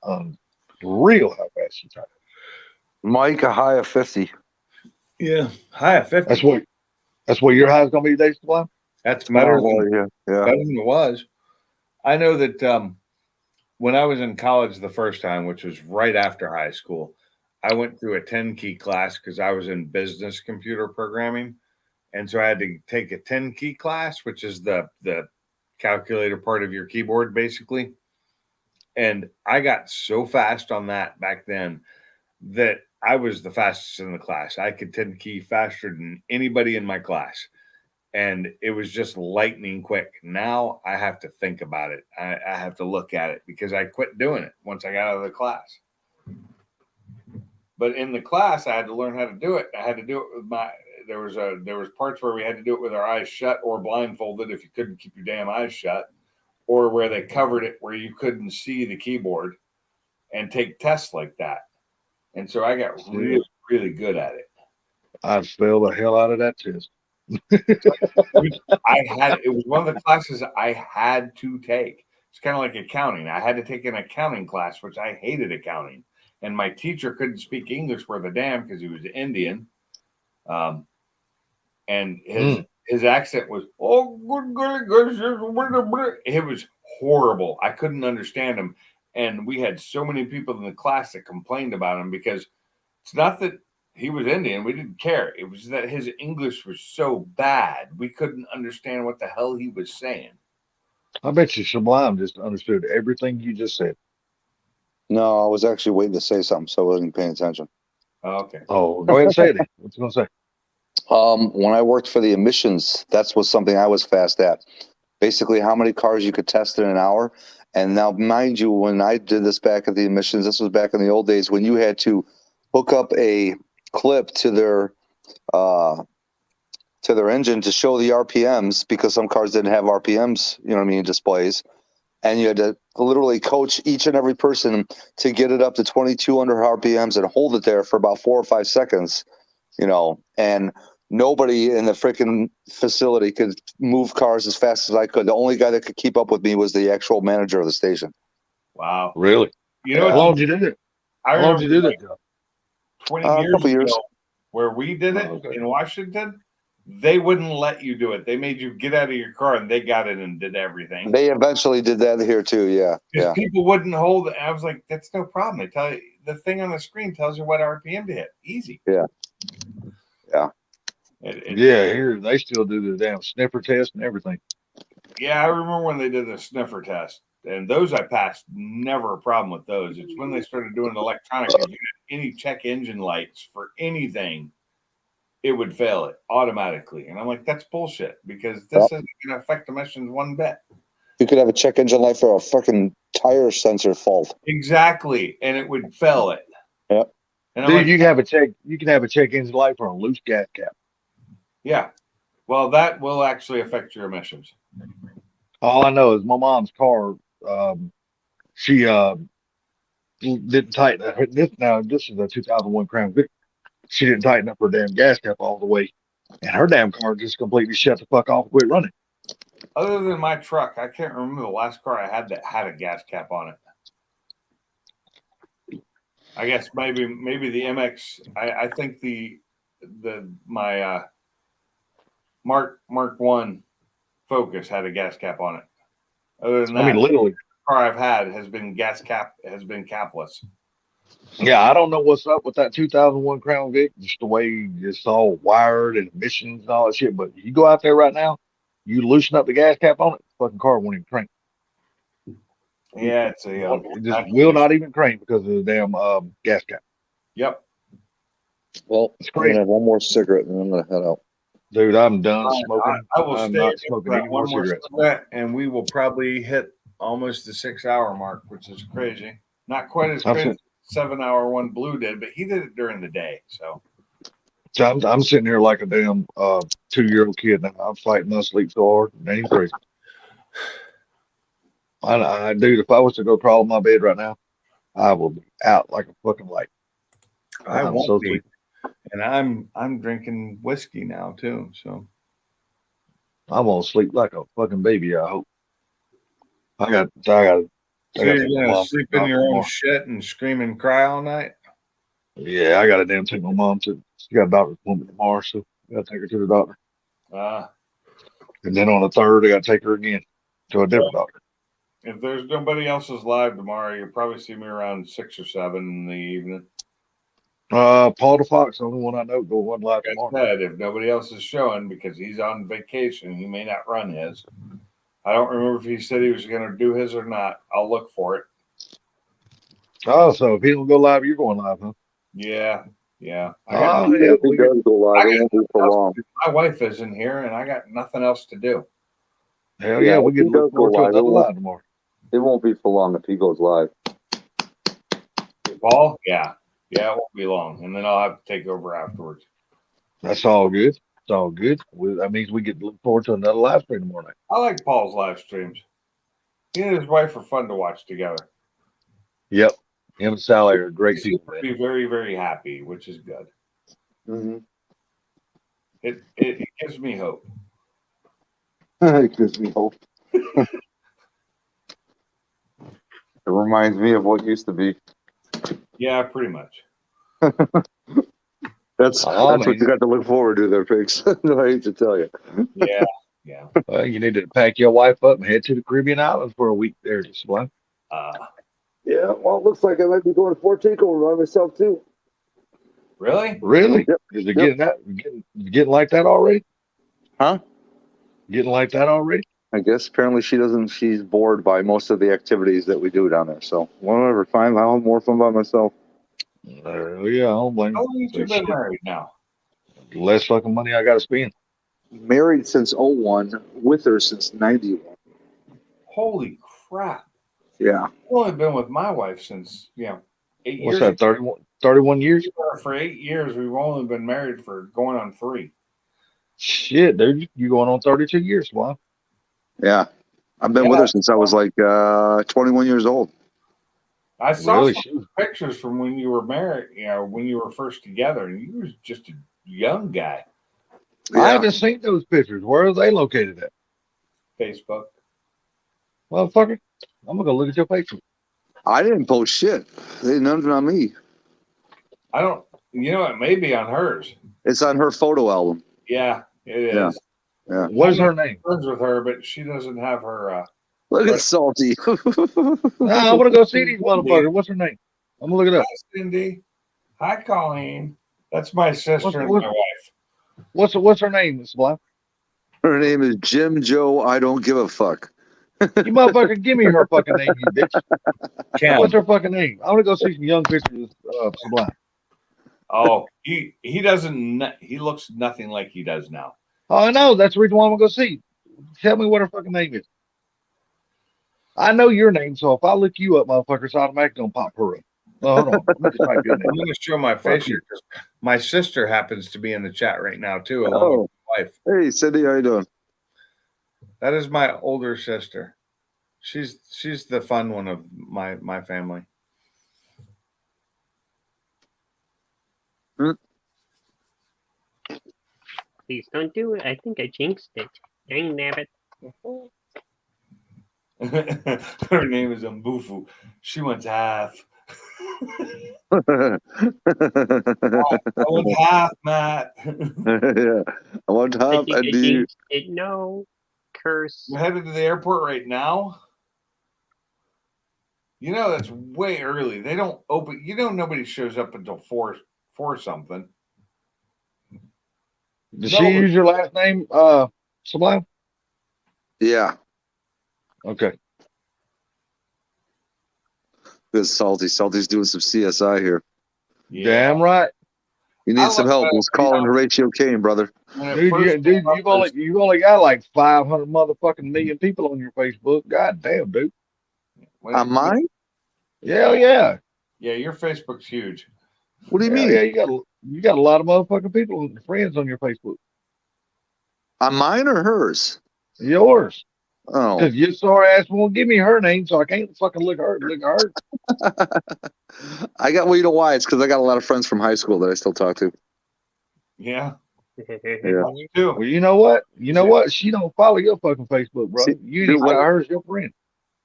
unreal how fast she types. Mike, a high of 50. Yeah, high of 50. That's what your high is going to be today, Sublime? That's better than it was. I know that when I was in college the first time, which was right after high school, I went through a 10-key class because I was in business computer programming. And so I had to take a 10-key class, which is the calculator part of your keyboard, basically. And I got so fast on that back then that I was the fastest in the class. I could 10-key faster than anybody in my class. And it was just lightning quick. Now I have to think about it. I have to look at it because I quit doing it once I got out of the class. But in the class, I had to learn how to do it. I had to do it with there was parts where we had to do it with our eyes shut or blindfolded if you couldn't keep your damn eyes shut, or where they covered it where you couldn't see the keyboard, and take tests like that. And so I got really, really good at it. I'd fail the hell out of that test. It was one of the classes I had to take. It's kind of like accounting. I had to take an accounting class, which I hated accounting. And my teacher couldn't speak English worth a damn because he was Indian. and his accent was, oh, good golly gosh, it was horrible. I couldn't understand him. And we had so many people in the class that complained about him because it's not that he was Indian. We didn't care. It was that his English was so bad. We couldn't understand what the hell he was saying. I bet you Sublime just understood everything you just said. No, I was actually waiting to say something, so I wasn't paying attention. Oh, okay. Oh, go ahead and say it then. What you going to say? When I worked for the emissions, that's was something I was fast at. Basically, how many cars you could test in an hour. And now, mind you, when I did this back at the emissions, this was back in the old days when you had to hook up a clip to their engine to show the RPMs, because some cars didn't have RPMs, you know what I mean, displays. And you had to literally coach each and every person to get it up to 2,200 RPMs and hold it there for about 4 or 5 seconds, and nobody in the freaking facility could move cars as fast as I could. The only guy that could keep up with me was the actual manager of the station. Wow. Really? You know, how long did you do it? How long did you do that? 20 years ago, where we did it in Washington, they wouldn't let you do it. They made you get out of your car, and they got in and did everything. They eventually did that here too. Yeah. People wouldn't hold it. I was like, that's no problem. They tell you the thing on the screen tells you what RPM to hit. Easy. Yeah. Here they still do the damn sniffer test and everything. Yeah, I remember when they did the sniffer test, and those I passed. Never a problem with those. It's when they started doing electronic. If you had any check engine lights for anything, it would fail it automatically. And I'm like, that's bullshit, because this isn't going to affect emissions one bit. You could have a check engine light for a fucking tire sensor fault. Exactly, and it would fail it. Yep. And Dude, like, you can have a check. You can have a check engine light for a loose gas cap. Yeah. Well, that will actually affect your emissions. All I know is my mom's car. She didn't tighten this. Now this is a 2001 Crown Vic. She didn't tighten up her damn gas cap all the way, and her damn car just completely shut the fuck off and quit running. Other than my truck, I can't remember the last car I had that had a gas cap on it. I guess maybe the MX. I think my Mark 1 Focus had a gas cap on it. Other than that, I mean, literally, the car I've had has been capless. Yeah, I don't know what's up with that 2001 Crown Vic, just the way it's all wired and emissions and all that shit. But you go out there right now, you loosen up the gas cap on it, the fucking car won't even crank. Yeah, it just will not even crank because of the damn gas cap. Yep. Well, I'm gonna have one more cigarette and then I'm gonna head out. Dude, I'm done smoking. I will I'm stay not smoking any more cigarettes. And we will probably hit almost the 6-hour mark, which is crazy. Not quite as crazy as the 7-hour one Blue did, but he did it during the day. So I'm sitting here like a damn 2-year-old kid now. I'm fighting my sleep so hard. It ain't crazy. Dude, if I was to go crawl in my bed right now, I will be out like a fucking light. I won't be. And I'm drinking whiskey now too, so I'm gonna sleep like a fucking baby. I hope. I got. So you're gonna sleep in your own shit and scream and cry all night? Yeah, I gotta damn take my mom to. She got a doctor's appointment tomorrow, so I gotta take her to the doctor. And then on the 3rd, I gotta take her again to a different doctor. If there's nobody else's live tomorrow, you'll probably see me around 6 or 7 in the evening. Paul DeFox, the only one I know, go one live tomorrow. Said, if nobody else is showing because he's on vacation, he may not run his. I don't remember if he said he was going to do his or not. I'll look for it. Oh, so if he don't go live, you're going live, huh? Yeah. If he does go live, it won't be for long. My wife isn't here, and I got nothing else to do. Hell yeah, we get to look forward to another live tomorrow. It won't be for long if he goes live. Paul? Yeah. Yeah, it won't be long. And then I'll have to take over afterwards. That's all good. It's all good. That means we get to look forward to another live stream tomorrow night. I like Paul's live streams. He and his wife are fun to watch together. Yep. Him and Sally are great people. Be very, very happy, which is good. Mm-hmm. It gives me hope. It gives me hope. It reminds me of what used to be. Yeah, pretty much. That's what you got to look forward to there, Pigs. I hate to tell you. Yeah, yeah. Well, you need to pack your wife up and head to the Caribbean islands for a week there, Sublime. Yeah, well, it looks like I might be going to Fort Takeover by myself too. Really? Really? Yep. Is it getting like that already? Huh? Getting like that already? I guess apparently she doesn't. She's bored by most of the activities that we do down there. So whatever, fine. I'll have more fun by myself. Yeah, I don't blame How long have you been married now? Less fucking money I got to spend. Married since 01, with her since 91. Holy crap! Yeah. I've only been with my wife since 8 What's years. that? 31 years? For 8 years, we've only been married for going on 3. Shit, dude, you going on 32 years? Wow. Yeah. I've been with her since I was like 21 years old. I saw Really? some pictures from when you were married, when you were first together, and you were just a young guy. Yeah. I haven't seen those pictures. Where are they located at? Facebook. Motherfucker, I'm gonna go look at your Facebook. I didn't post shit. They nothing on me. I don't. It may be on hers. It's on her photo album. Yeah, it Yeah. is. Yeah. What is her name? Friends with her, but she doesn't have her. Look at Salty. I want to go see these motherfuckers. What's her name? I'm gonna look it up. Hi, Cindy. Hi, Colleen. That's my sister and my wife. What's her name, Miss Black? Her name is Jim Joe. I don't give a fuck. You motherfucker, give me her fucking name, you bitch. What's her fucking name? I want to go see some young pictures of Sublime. Oh, he doesn't. He looks nothing like he does now. Oh, I know. That's the reason why I'm gonna go see. Tell me what her fucking name is. I know your name, so if I look you up, motherfucker, it's automatically gonna pop her up. Oh, hold on. Let me just type your name. I'm going to show my face here because my sister happens to be in the chat right now too, along with my wife. Hey, Cindy, how you doing? That is my older sister. She's the fun one of my family. Please don't do it. I think I jinxed it. Dang nabbit. Her name is Mbufu. She wants half. I want half, Matt. Yeah, I want half. I think I jinxed it. No. Curse. You're headed to the airport right now? That's way early. They don't open. Nobody shows up until 4 something. Did she use your last name, Sublime? Yeah. Okay. Good Salty. Salty's doing some CSI here. Yeah. Damn right. You need some help. Let's call in Horatio Kane, brother. Dude, you've only got like 500 motherfucking million people on your Facebook. God damn, dude. On mine? Yeah, yeah. Yeah, your Facebook's huge. What do you mean? Yeah, you got a lot of motherfucking people, friends on your Facebook. On mine or hers? Yours. Oh. Because your sorry ass won't give me her name, so I can't fucking look her. I got, well, you know why? It's because I got a lot of friends from high school that I still talk to. Yeah. Yeah. Me too. Well, you know what? She don't follow your fucking Facebook, bro. You ain't got her as your friend.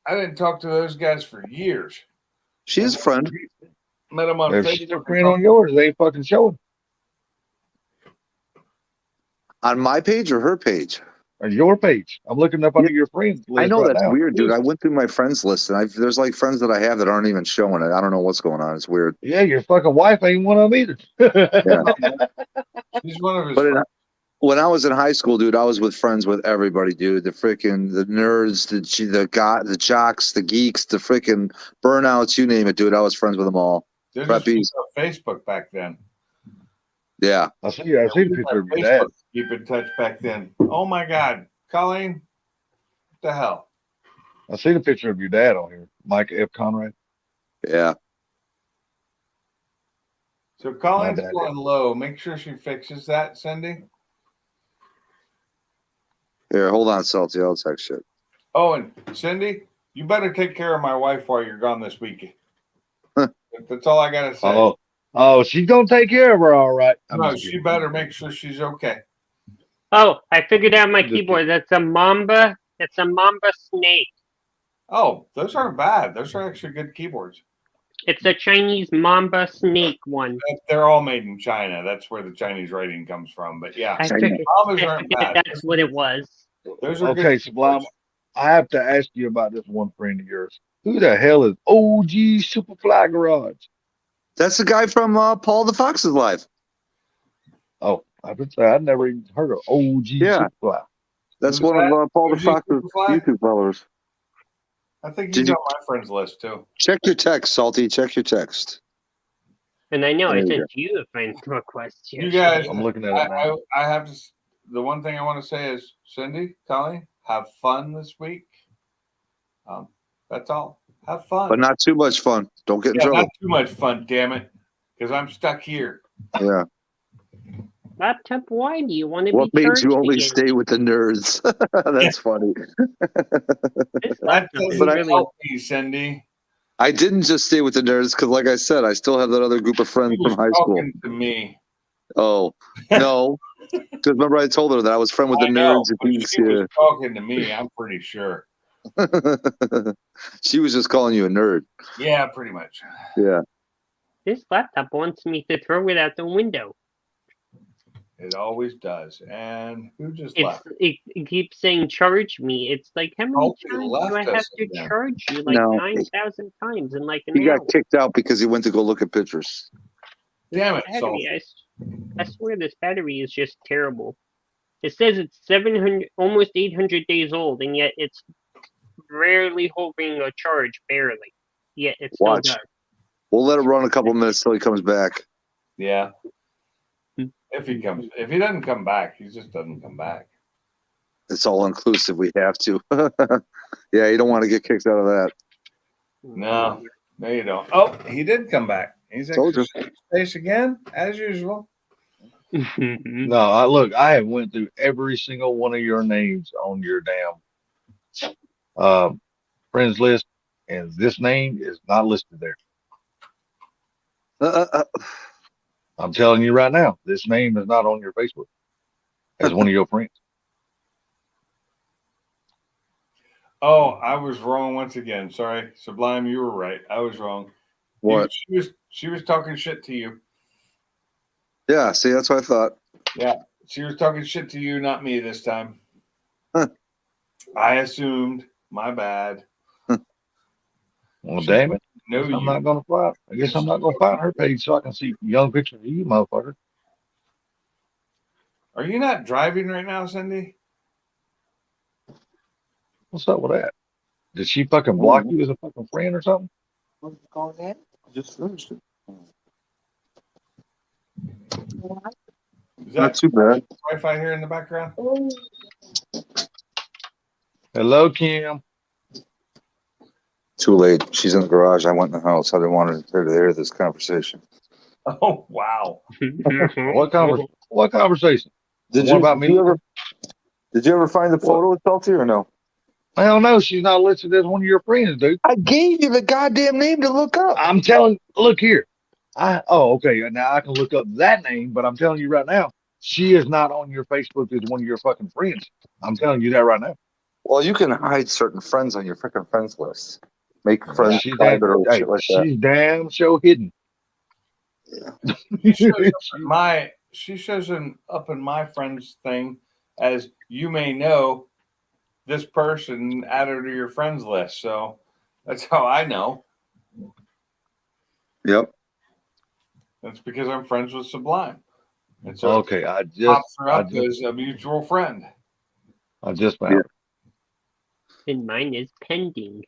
I didn't talk to those guys for years. She's a friend. Met them on If Facebook. she's a friend on yours, they ain't fucking showing. On my page or her page? Or your page. I'm looking up under your friends list. I know right that's now. weird, dude. I went through my friends list and there's like friends that I have that aren't even showing it. I don't know what's going on. It's weird. Yeah, your fucking wife ain't one of them either. He's one of his. But when I was in high school, dude, I was with friends with everybody, dude. The nerds, the jocks, the geeks, the freaking burnouts, you name it, dude. I was friends with them all. They're just on Facebook back then. Yeah. I see the picture of your dad. Keep in touch back then. Oh my God, Colleen, what the hell? I see the picture of your dad on here, Mike F. Conrad. Yeah. So Colleen's going low. Make sure she fixes that, Cindy. Here, hold on, Salty. I'll text shit. Oh, and Cindy, you better take care of my wife while you're gone this week. That's all I gotta say. Oh, she's gonna take care of her, all right. No, she better make sure she's okay. Oh, I figured out my keyboard. That's a Mamba. It's a Mamba Snake. Oh, those aren't bad. Those are actually good keyboards. It's a Chinese mamba snake one. They're all made in China. That's where the Chinese writing comes from. But yeah, I figured mambas aren't bad. that's what it was. Those are Okay, good. Sublime. I have to ask you about this one friend of yours. Who the hell is OG Superfly Garage? That's the guy from Paul the Fox's Live. Oh, I would say I'd never even heard of OG Superfly. That's Who's one that? of Paul the OG Fox's Superfly? YouTube followers. I think Did he's you- on my friends list too. Check your text, Salty. Check your text. And I know There I you sent you a friend request. You guys, I'm looking at it now. I have to. The one thing I want to say is, Cindy, Connie, have fun this week. That's all. Have fun, But not too much fun. Don't get in trouble. not too much fun, damn it, because I'm stuck here. Yeah. Laptop, why do you want to What be made charged you only again? stay with the nerds? That's funny. This That laptop is doesn't really help me, Cindy. I didn't just stay with the nerds because, like I said, I still have that other group of friends He was from high school. talking to me. Oh, no. Because remember, I told her that I was friend with the I know, nerds. but And she was talking to me. I'm pretty sure. She was just calling you a nerd. Yeah, pretty much. Yeah. This laptop wants me to throw it out the window. It always does. And who just It's left? it keeps saying charge me. It's like how many Hopefully times left do I have us to again. charge you? Like No. 9,000 times in like an He hour. got kicked out because he went to go look at pictures. Damn it, Battery, Salty. I swear this battery is just terrible. It says it's 700, almost 800 days old, and yet it's rarely holding a charge, barely. Yet it still Watch. does. We'll let it run a couple minutes till he comes back. Yeah. If he doesn't come back, he just doesn't come back. It's all inclusive. We have to. Yeah, you don't want to get kicked out of that. No, you don't. Oh, he did come back. He's Told you. extra space again, as usual. No, I have went through every single one of your names on your damn friends list, and this name is not listed there. I'm telling you right now, this name is not on your Facebook as one of your friends. Oh, I was wrong once again. Sorry, Sublime, you were right. I was wrong. What? She was talking shit to you. Yeah, see, that's what I thought. Yeah, she was talking shit to you, not me this time. I assumed. My bad. Well, damn it. No, I'm not gonna find. I guess I'm not gonna find her page so I can see young pictures of you, motherfucker. Are you not driving right now, Cindy? What's up with that? Did she fucking block you as a fucking friend or something? Just finished it. Is Not too bad. Wi-Fi here in the background? Hello, Kim. Too late. She's in the garage. I went in the house. I didn't want her to hear this conversation. Oh wow! What conversation? Did What about me? Did you ever find the photo of Salty or no? Hell no, she's not listed as one of your friends, dude. I gave you the goddamn name to look up. I'm telling. Look here. Okay. Now I can look up that name, but I'm telling you right now, she is not on your Facebook as one of your fucking friends. I'm telling you that right now. Well, you can hide certain friends on your freaking friends list. Make friends She's private or shit like that. she's damn show hidden. She shows up in my friends thing as you may know this person added her to your friends list. So that's how I know. Yep. That's because I'm friends with Sublime. And so Okay, I pops her up as a mutual friend. just found And mine is pending.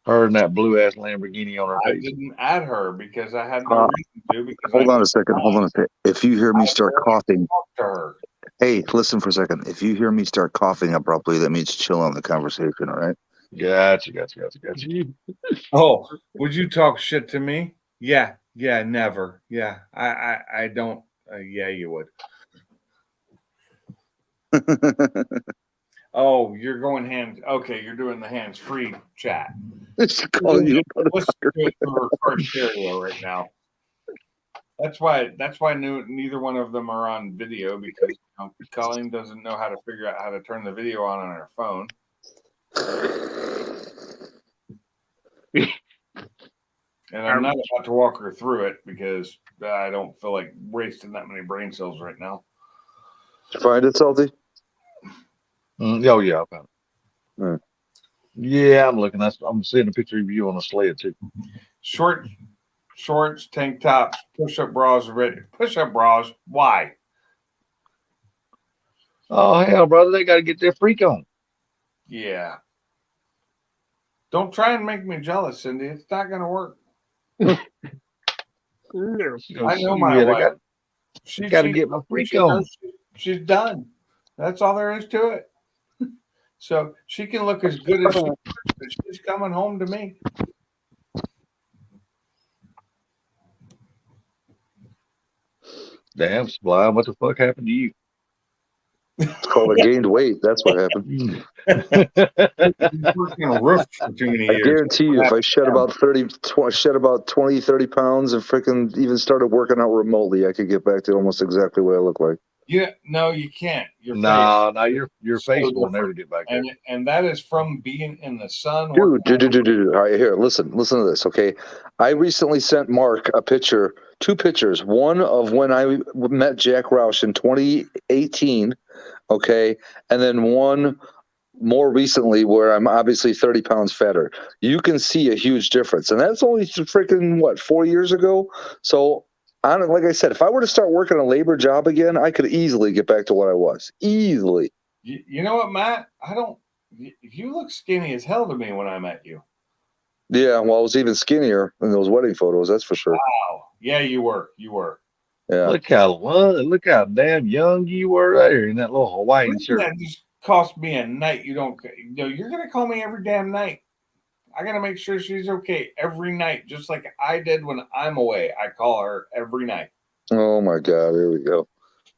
her in that blue ass Lamborghini on her I face. didn't add her because I had no reason to. Because Hold on a second. Hold on a second. If you hear me start coughing, talk to her. hey, listen for a second. If you hear me start coughing abruptly, that means chill on the conversation, all right? Gotcha. Oh, would you talk shit to me? Yeah, never. Yeah, I don't. Yeah, you would. Oh, you're going hands. Okay, you're doing the hands-free chat. It's calling you a Let's do it through reverse stereo right now. That's why neither one of them are on video because Colleen doesn't know how to figure out how to turn the video on her phone. And I'm not about to walk her through it because I don't feel like wasting that many brain cells right now. Did you find it, Salty? Oh yeah, I found it. Mm. Yeah, I'm looking. I'm seeing a picture of you on a sled too. Shorts, tank tops, push-up bras, push-up bras. Why? Oh hell, brother, they got to get their freak on. Yeah. Don't try and make me jealous, Cindy. It's not going to work. I know my wife. She got to get my freak on. She's done. That's all there is to it. So she can look as good as she wants, but she's coming home to me. Damn, Sublime, what the fuck happened to you? It's called I gained weight. That's what happened. Working a roof for too many years. I guarantee you, if I shed about 20, 30 pounds and freaking even started working out remotely, I could get back to almost exactly what I look like. Yeah, no, you can't. Your face will never get back there. And that is from being in the sun. Dude. All right, here, listen to this, okay? I recently sent Mark two pictures. One of when I met Jack Roush in 2018, okay? And then one more recently where I'm obviously 30 pounds fatter. You can see a huge difference. And that's only freaking, 4 years ago? So, like I said, if I were to start working a labor job again, I could easily get back to what I was. Easily. You know what, Matt? You look skinny as hell to me when I met you. Yeah, well, I was even skinnier in those wedding photos, that's for sure. Wow. Yeah, you were. Yeah. Look how damn young you were there in that little Hawaiian shirt. That just cost me a night. You're gonna call me every damn night. I gotta make sure she's okay every night, just like I did when I'm away. I call her every night. Oh my God, here we go.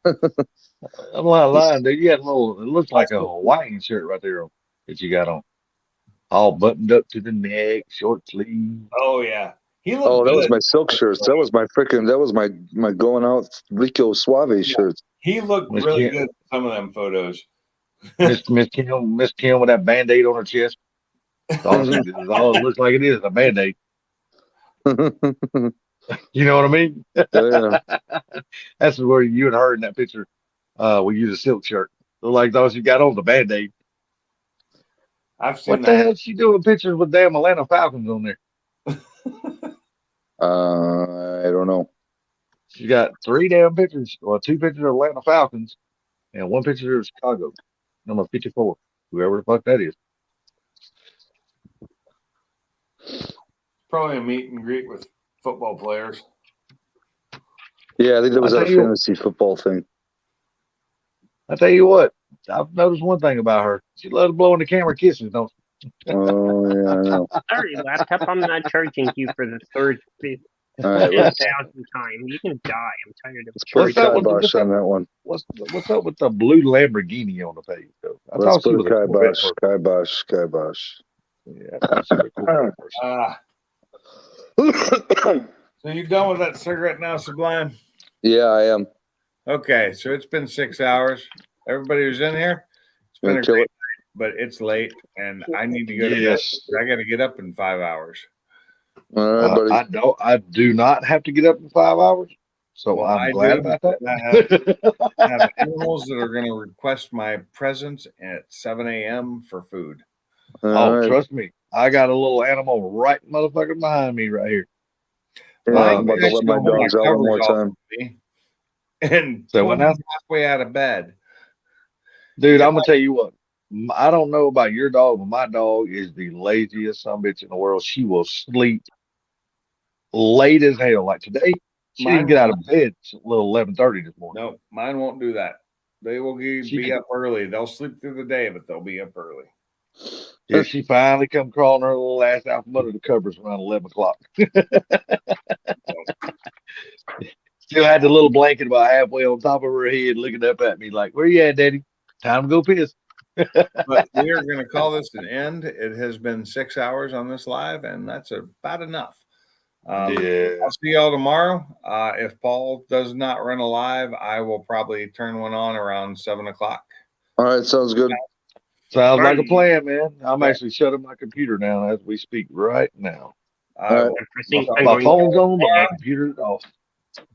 I'm not lying, dude. You had it looks like a Hawaiian shirt right there that you got on. All buttoned up to the neck, short sleeve. Oh yeah. That was my silk shirts. That was my going out Rico Suave shirts. He looked really good in some of them photos. Miss Kim with that Band-Aid on her chest. All it looks like it is, a Band-Aid. You know what I mean? Yeah. That's where you and her in that picture. We use a silk shirt. Look like those you got on the Band-Aid. I've seen what the hell is she doing pictures with damn Atlanta Falcons on there? I don't know. She got 3 damn pictures, or 2 pictures of Atlanta Falcons, and 1 picture of Chicago, number 54. Whoever the fuck that is. Probably a meet and greet with football players. Yeah, I think that was a fantasy football thing. I tell you what, I've noticed one thing about her. She loves blowing the camera kisses, don't she? Oh, yeah, I know. Sorry, laptop, I'm not charging you for the third, fifth, All right, 10,000th time. You can die. I'm tired of What's that one? What's up with the blue Lamborghini on the page, though? Let's put a kibosh. Yeah. So you done with that cigarette now, Sublime? Yeah, I am. Okay, so it's been 6 hours. Everybody who's in here, it's been a great night, but it's late, and I need to go to bed. I got to get up in 5 hours. All right, buddy. I do not have to get up in 5 hours, so I'm glad about that. I have animals that are going to request my presence at 7 a.m. for food. Trust me, I got a little animal right motherfucker behind me right here. Yeah, I'm about to let my dogs out one more time. And halfway out of bed. Dude, I'm gonna tell you what. I don't know about your dog, but my dog is the laziest bitch in the world. She will sleep late as hell. Like today, she didn't get out of bed till a little 11:30 this morning. No, mine won't do that. They will be up early. They'll sleep through the day, but they'll be up early. Yeah, she finally come crawling her little ass out from under the covers around 11 o'clock. Still had the little blanket about halfway on top of her head, looking up at me like, "Where you at, Daddy? Time to go piss." But we are going to call this an end. It has been 6 hours on this live, and that's about enough. I'll see y'all tomorrow. If Paul does not run a live, I will probably turn one on around 7 o'clock. All right, sounds good. Sounds like a plan, man. I'm actually shutting my computer down as we speak right now. I will. My phone's on, but my computer's off.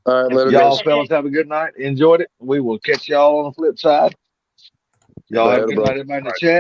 All right, later, y'all guys. fellas have a good night. Enjoyed it. We will catch y'all on the flip side. Y'all have a good night. Everybody in the chat.